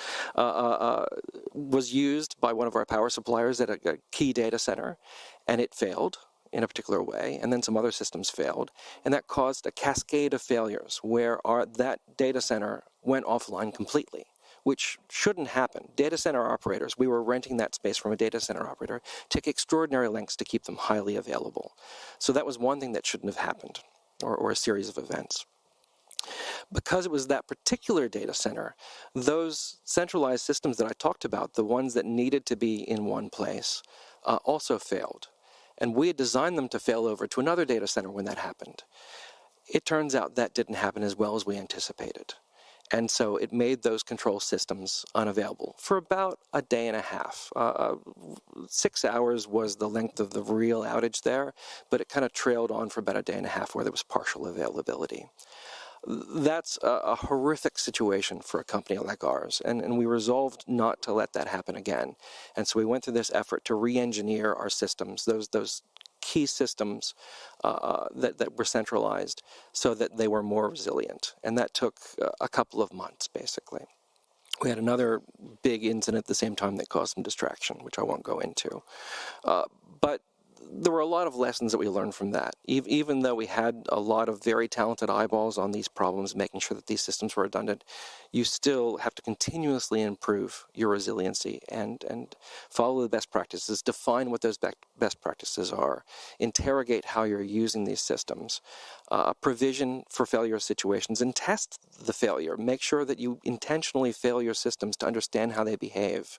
was used by one of our power suppliers at a key data center, and it failed in a particular way, and then some other systems failed, and that caused a cascade of failures where that data center went offline completely. which shouldn't happen. Data center operators, we were renting that space from a data center operator, took extraordinary lengths to keep them highly available. So that was one thing that shouldn't have happened, or a series of events. Because it was that particular data center, those centralized systems that I talked about, the ones that needed to be in one place, also failed. And we had designed them to fail over to another data center when that happened. It turns out that didn't happen as well as we anticipated. And so it made those control systems unavailable for about a day and a half. 6 hours was the length of the real outage there, but it kind of trailed on for about a day and a half where there was partial availability. That's a horrific situation for a company like ours, and we resolved not to let that happen again. And so we went through this effort to re-engineer our systems, those key systems that were centralized, so that they were more resilient. And that took a couple of months, basically. We had another big incident at the same time that caused some distraction, which I won't go into. But there were a lot of lessons that we learned from that. Even though we had a lot of very talented eyeballs on these problems, making sure that these systems were redundant, you still have to continuously improve your resiliency and follow the best practices, define what those best practices are, interrogate how you're using these systems, provision for failure situations, and test the failure. Make sure that you intentionally fail your systems to understand how they behave.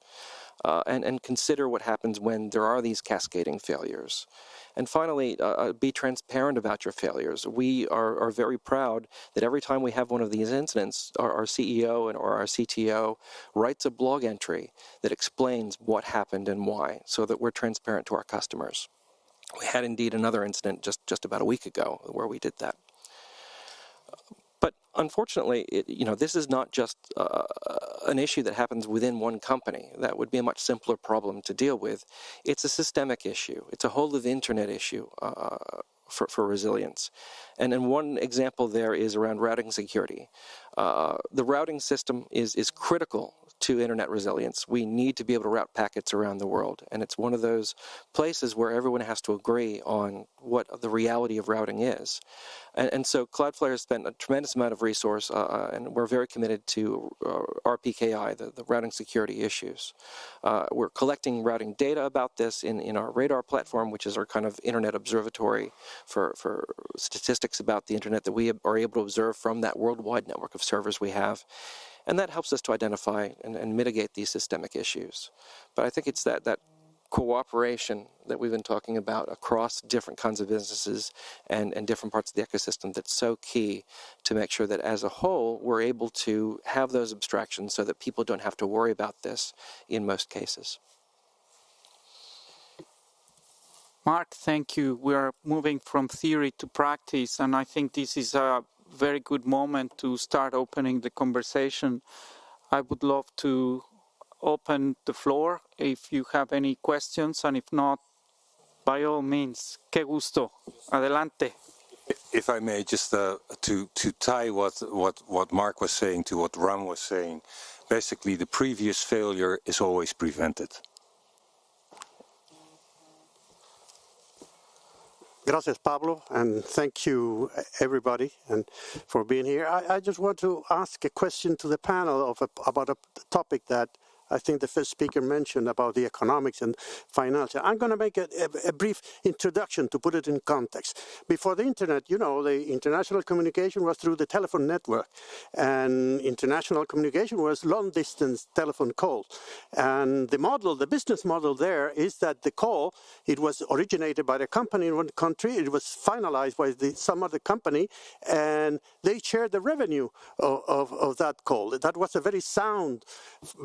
And consider what happens when there are these cascading failures. And finally, be transparent about your failures. We are very proud that every time we have one of these incidents, our CEO or our CTO writes a blog entry that explains what happened and why, so that we're transparent to our customers. We had indeed another incident just about a week ago where we did that. But unfortunately, this is not just an issue that happens within one company. That would be a much simpler problem to deal with. It's a systemic issue. It's a whole of internet issue for resilience. And then one example there is around routing security. The routing system is critical to internet resilience. We need to be able to route packets around the world. And it's one of those places where everyone has to agree on what the reality of routing is. And so Cloudflare has spent a tremendous amount of resource, and we're very committed to RPKI, the routing security issues. We're collecting routing data about this in our Radar platform, which is our kind of internet observatory for statistics about the internet that we are able to observe from that worldwide network of servers we have. And that helps us to identify and mitigate these systemic issues. But I think it's that cooperation that we've been talking about across different kinds of businesses and different parts of the ecosystem that's so key to make sure that as a whole we're able to have those abstractions so that people don't have to worry about this in most cases. Mark, thank you. We are moving from theory to practice, and I think this is a very good moment to start opening the conversation. I would love to open the floor if you have any questions, and if not, by all means, que gusto. Adelante. If I may, just to tie what Mark was saying to what Ram was saying, basically the previous failure is always prevented. Gracias, Pablo, and thank you, everybody, and for being here. I just want to ask a question to the panel about a topic that I think the first speaker mentioned about the economics and financial. I'm going to make a brief introduction to put it in context. Before the internet, the international communication was through the telephone network, and international communication was long-distance telephone calls. And the business model there is that the call, it was originated by the company in one country, it was finalized by some other company, and they shared the revenue of that call. That was a very sound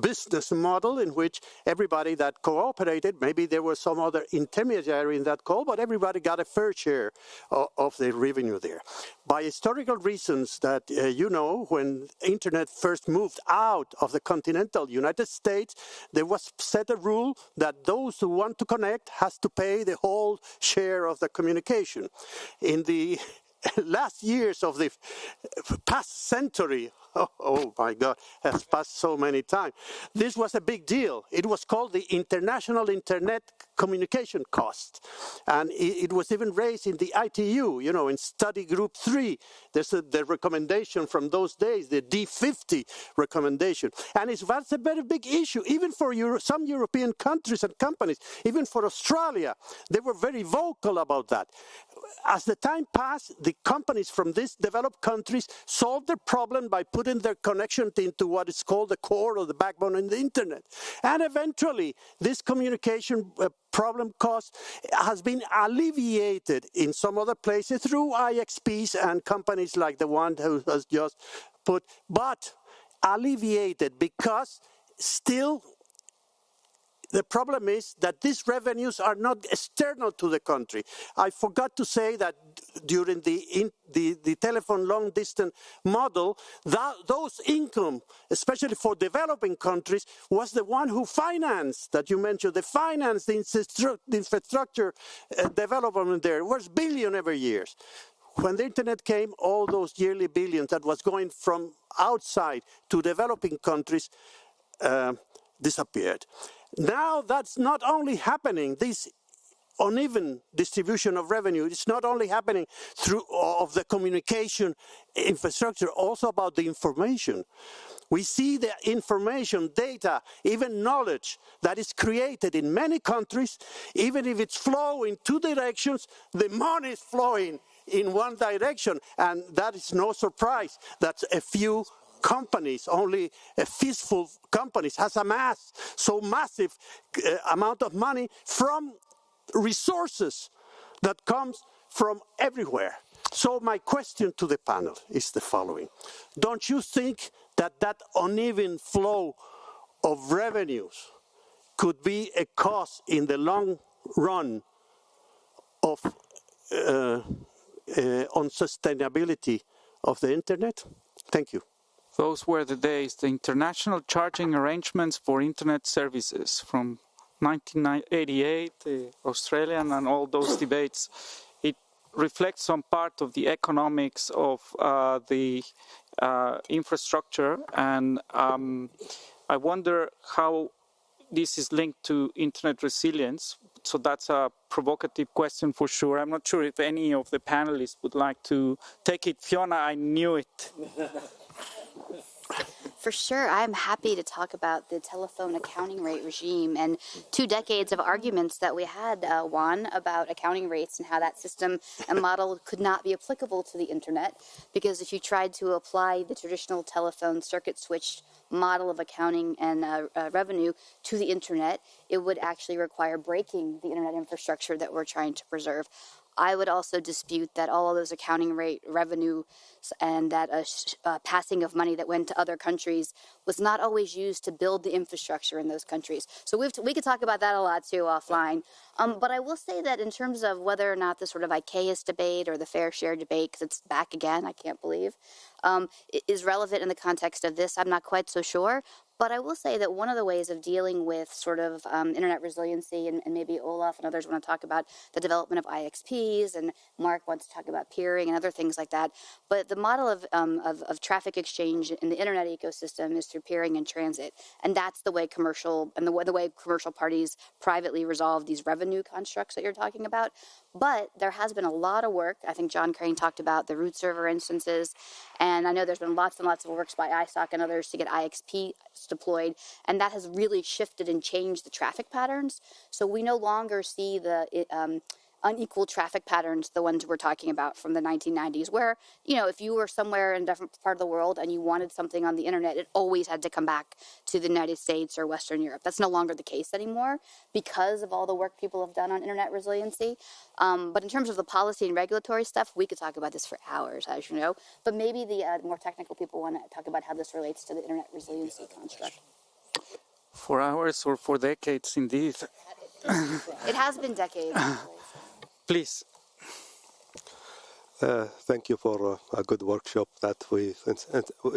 business model in which everybody that cooperated, maybe there was some other intermediary in that call, but everybody got a fair share of the revenue there. By historical reasons that when internet first moved out of the continental United States, there was set a rule that those who want to connect has to pay the whole share of the communication. In the last years of the past century, oh my God, has passed so many times. This was a big deal. It was called the International Internet communication cost. And it was even raised in the ITU, in study group 3. There's the recommendation from those days, the D50 recommendation. And that's a very big issue, even for some European countries and companies, even for Australia. They were very vocal about that. As the time passed, the companies from these developed countries solved the problem by putting their connection into what is called the core or the backbone in the internet. And eventually, this communication problem cost has been alleviated in some other places through IXPs and companies like the one who has just put, but alleviated because still the problem is that these revenues are not external to the country. I forgot to say that during the telephone long-distance model, those income, especially for developing countries, was the one who financed, that you mentioned, the infrastructure development there. It was billion every year. When the internet came, all those yearly billions that was going from outside to developing countries disappeared. Now that's not only happening, this uneven distribution of revenue, it's not only happening through of the communication infrastructure, also about the information. We see the information, data, even knowledge that is created in many countries, even if it's flowing two directions, the money is flowing in one direction, and that is no surprise that a few companies, only a fistful companies, has amassed so massive amount of money from resources that comes from everywhere. So my question to the panel is the following. Don't you think that that uneven flow of revenues could be a cause in the long run of unsustainability of the internet? Thank you. Those were the days, the international charging arrangements for internet services from 1988, the Australian and all those debates. It reflects some part of the economics of the infrastructure, and I wonder how this is linked to internet resilience. So that's a provocative question for sure. I'm not sure if any of the panelists would like to take it. Fiona, I knew it. For sure, I'm happy to talk about the telephone accounting rate regime and 2 decades of arguments that we had, Juan, about accounting rates and how that system and model could not be applicable to the internet, because if you tried to apply the traditional telephone circuit switch model of accounting and revenue to the internet, it would actually require breaking the internet infrastructure that we're trying to preserve. I would also dispute that all of those accounting rate revenue and that passing of money that went to other countries was not always used to build the infrastructure in those countries. So we could talk about that a lot too offline. But I will say that in terms of whether or not the sort of ICAEUS debate or the fair share debate, because it's back again, I can't believe, is relevant in the context of this, I'm not quite so sure. But I will say that one of the ways of dealing with sort of internet resiliency, and maybe Olaf and others want to talk about the development of IXPs, and Mark wants to talk about peering and other things like that. But the model of traffic exchange in the internet ecosystem is through peering and transit, and that's the way commercial parties privately resolve these revenue constructs that you're talking about. But there has been a lot of work. I think John Crane talked about the root server instances, and I know there's been lots and lots of works by ISOC and others to get IXP deployed, and that has really shifted and changed the traffic patterns. So we no longer see the unequal traffic patterns, the ones we're talking about from the 1990s, where, if you were somewhere in a different part of the world and you wanted something on the internet, it always had to come back to the United States or Western Europe. That's no longer the case anymore because of all the work people have done on internet resiliency. But in terms of the policy and regulatory stuff, we could talk about this for hours, as you know. But maybe the more technical people want to talk about how this relates to the internet resiliency construct. For hours or for decades, indeed. It has been decades. Please. Thank you for a good workshop that we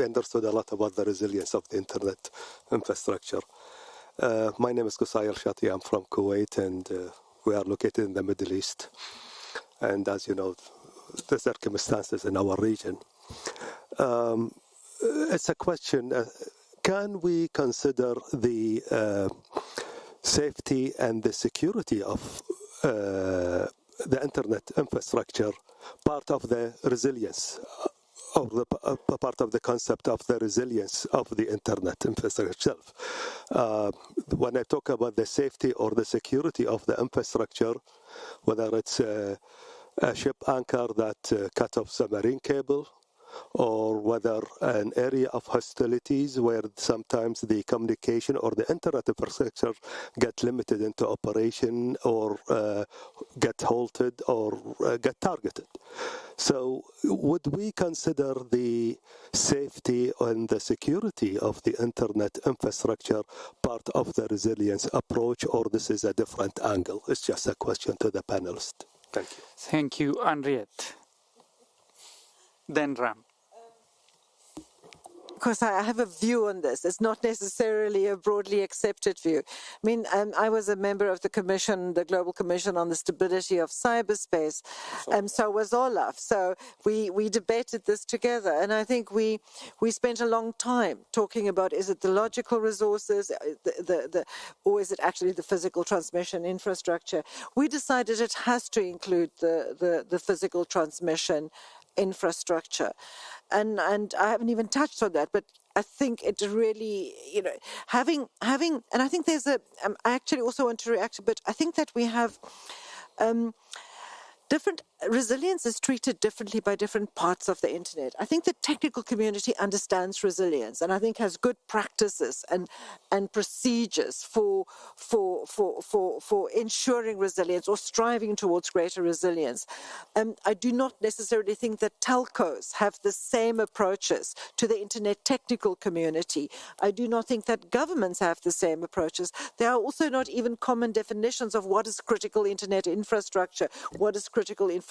understood a lot about the resilience of the internet infrastructure. My name is Qusay Al-Shati. I'm from Kuwait, and we are located in the Middle East. And as you know, the circumstances in our region. It's a question, can we consider the safety and the security of the internet infrastructure part of the resilience, or the part of the concept of the resilience of the internet infrastructure itself. When I talk about the safety or the security of the infrastructure, whether it's a ship anchor that cut off submarine cable, or whether an area of hostilities where sometimes the communication or the internet infrastructure get limited into operation, or get halted, or get targeted. So would we consider the safety and the security of the internet infrastructure part of the resilience approach, or this is a different angle? It's just a question to the panelists. Thank you. Thank you, Henriette. Then Ram. Because I have a view on this. It's not necessarily a broadly accepted view. I mean, I was a member of the commission, the Global Commission on the Stability of Cyberspace, and so was Olaf. So we debated this together, and I think we spent a long time talking about, is it the logical resources, or is it actually the physical transmission infrastructure? We decided it has to include the physical transmission infrastructure. And I haven't even touched on that, but I think it really, having, and I think there's I actually also want to react, but I think that we have different resilience is treated differently by different parts of the internet. I think the technical community understands resilience, and I think has good practices and procedures for ensuring resilience or striving towards greater resilience. I do not necessarily think that telcos have the same approaches to the internet technical community. I do not think that governments have the same approaches. There are also not even common definitions of what is critical internet infrastructure, what is critical information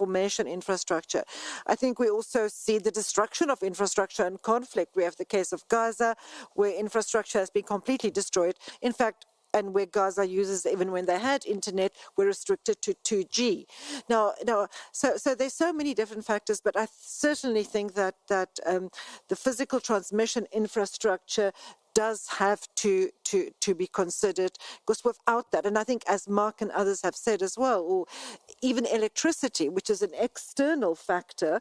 infrastructure. I think we also see the destruction of infrastructure and conflict. We have the case of Gaza, where infrastructure has been completely destroyed. In fact, and where Gaza users, even when they had internet, were restricted to 2G. So there's so many different factors, but I certainly think that the physical transmission infrastructure does have to be considered, because without that, and I think as Mark and others have said as well, or even electricity, which is an external factor,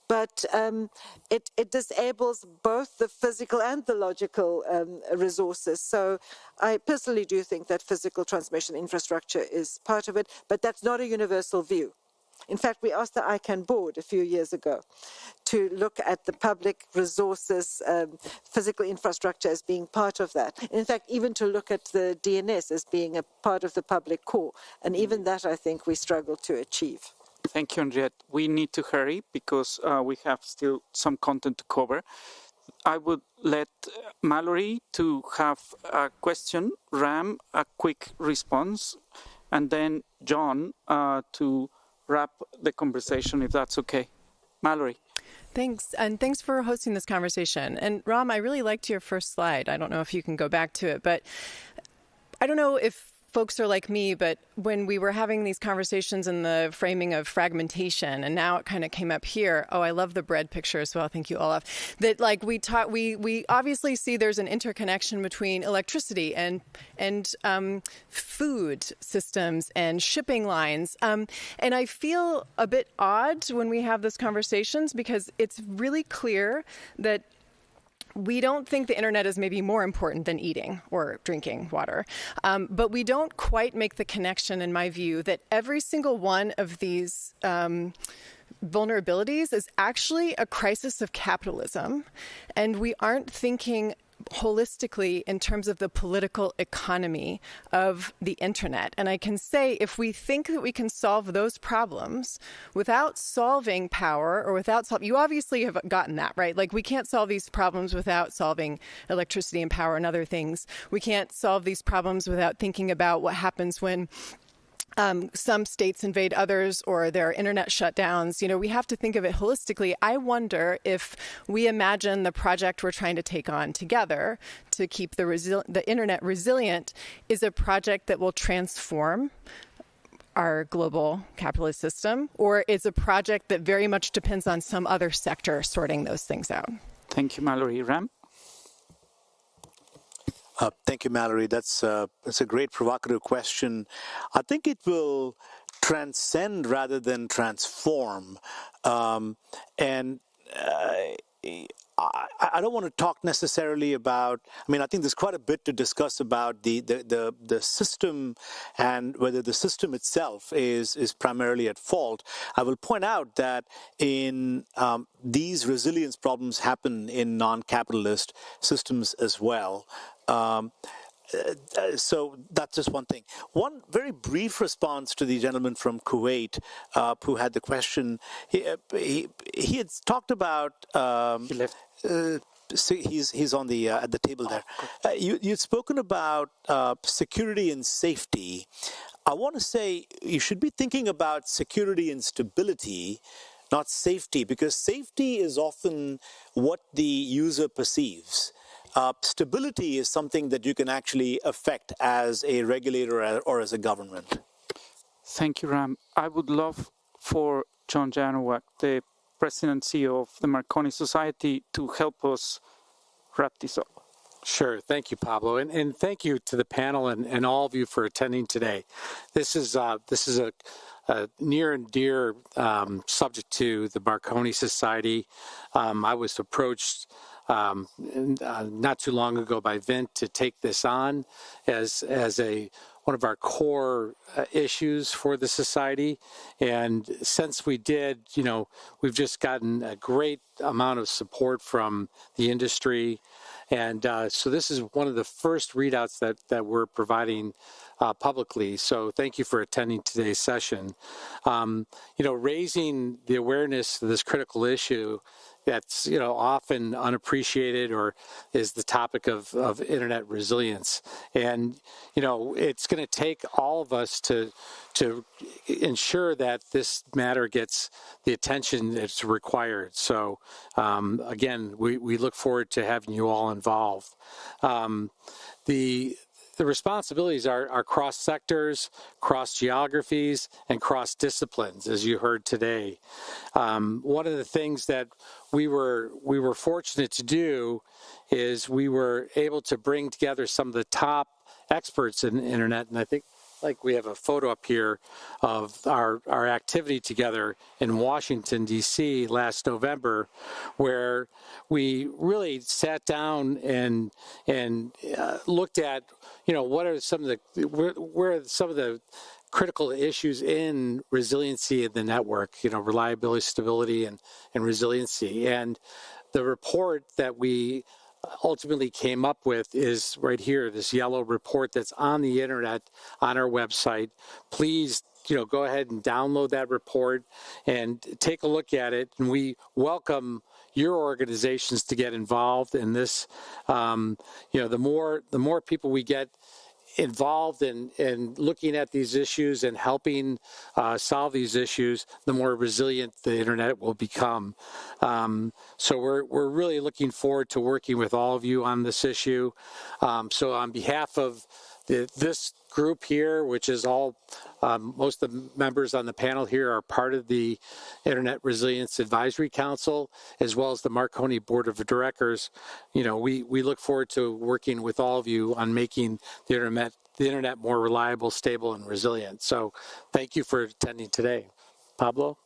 but it disables both the physical and the logical resources. So I personally do think that physical transmission infrastructure is part of it, but that's not a universal view. In fact, we asked the ICANN board a few years ago to look at the public resources, physical infrastructure as being part of that. In fact, even to look at the DNS as being a part of the public core. And even that, I think, we struggle to achieve. Thank you, Henriette. We need to hurry because we have still some content to cover. I would let Mallory to have a question, Ram a quick response, and then John to wrap the conversation, if that's okay. Mallory. Thanks, and thanks for hosting this conversation. And Ram, I really liked your first slide. I don't know if you can go back to it, but I don't know if folks are like me, but when we were having these conversations in the framing of fragmentation, and now it kind of came up here. Oh, I love the bread picture as well. Thank you, Olaf. That like we obviously see there's an interconnection between electricity and food systems and shipping lines. And I feel a bit odd when we have these conversations because it's really clear that we don't think the internet is maybe more important than eating or drinking water. But we don't quite make the connection, in my view, that every single one of these vulnerabilities is actually a crisis of capitalism. And we aren't thinking holistically in terms of the political economy of the internet. And I can say if we think that we can solve those problems without solving power or without you obviously have gotten that, right? Like we can't solve these problems without solving electricity and power and other things. We can't solve these problems without thinking about what happens when some states invade others or there are internet shutdowns. We have to think of it holistically. I wonder if we imagine the project we're trying to take on together to keep the internet resilient is a project that will transform our global capitalist system, or it's a project that very much depends on some other sector sorting those things out. Thank you, Mallory. Ram? Thank you, Mallory. That's a great provocative question. I think it will transcend rather than transform. And I don't want to talk necessarily about, I think there's quite a bit to discuss about the system and whether the system itself is primarily at fault. I will point out that in these resilience problems happen in non-capitalist systems as well. So that's just one thing. One very brief response to the gentleman from Kuwait who had the question. He had talked about. He left. So he's on the at the table there. You'd spoken about security and safety. I want to say you should be thinking about security and stability, not safety, because safety is often what the user perceives. Stability is something that you can actually affect as a regulator or as a government. Thank you, Ram. I would love for John Janowak, the President and CEO of the Marconi Society, to help us wrap this up. Sure. Thank you, Pablo. And thank you to the panel and all of you for attending today. This is a near and dear subject to the Marconi Society. I was approached not too long ago by Vint to take this on as one of our core issues for the society. And since we did, we've just gotten a great amount of support from the industry. And so this is one of the first readouts that we're providing publicly. So thank you for attending today's session. Raising the awareness of this critical issue that's often unappreciated or is the topic of internet resilience. And it's going to take all of us to ensure that this matter gets the attention that's required. So again, we look forward to having you all involved. The responsibilities are cross sectors, cross geographies, and cross disciplines, as you heard today. One of the things that we were fortunate to do is we were able to bring together some of the top experts in the internet, and I think we have a photo up here of our activity together in Washington, D.C. last November, where we really sat down and looked at, what are some of where are some of the critical issues in resiliency of the network, reliability, stability, and resiliency. And the report that we ultimately came up with is right here, this yellow report that's on the internet on our website. Please, go ahead and download that report and take a look at it. And we welcome your organizations to get involved in this. The more people we get involved in looking at these issues and helping solve these issues, the more resilient the internet will become. So we're really looking forward to working with all of you on this issue. So on behalf of this group here, which is all, most of the members on the panel here are part of the Internet Resilience Advisory Council, as well as the Marconi Board of Directors. We look forward to working with all of you on making the internet more reliable, stable, and resilient. So thank you for attending today. Pablo?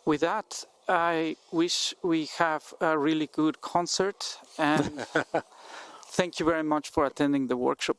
With that, I wish we have a really good concert, and thank you very much for attending the workshop.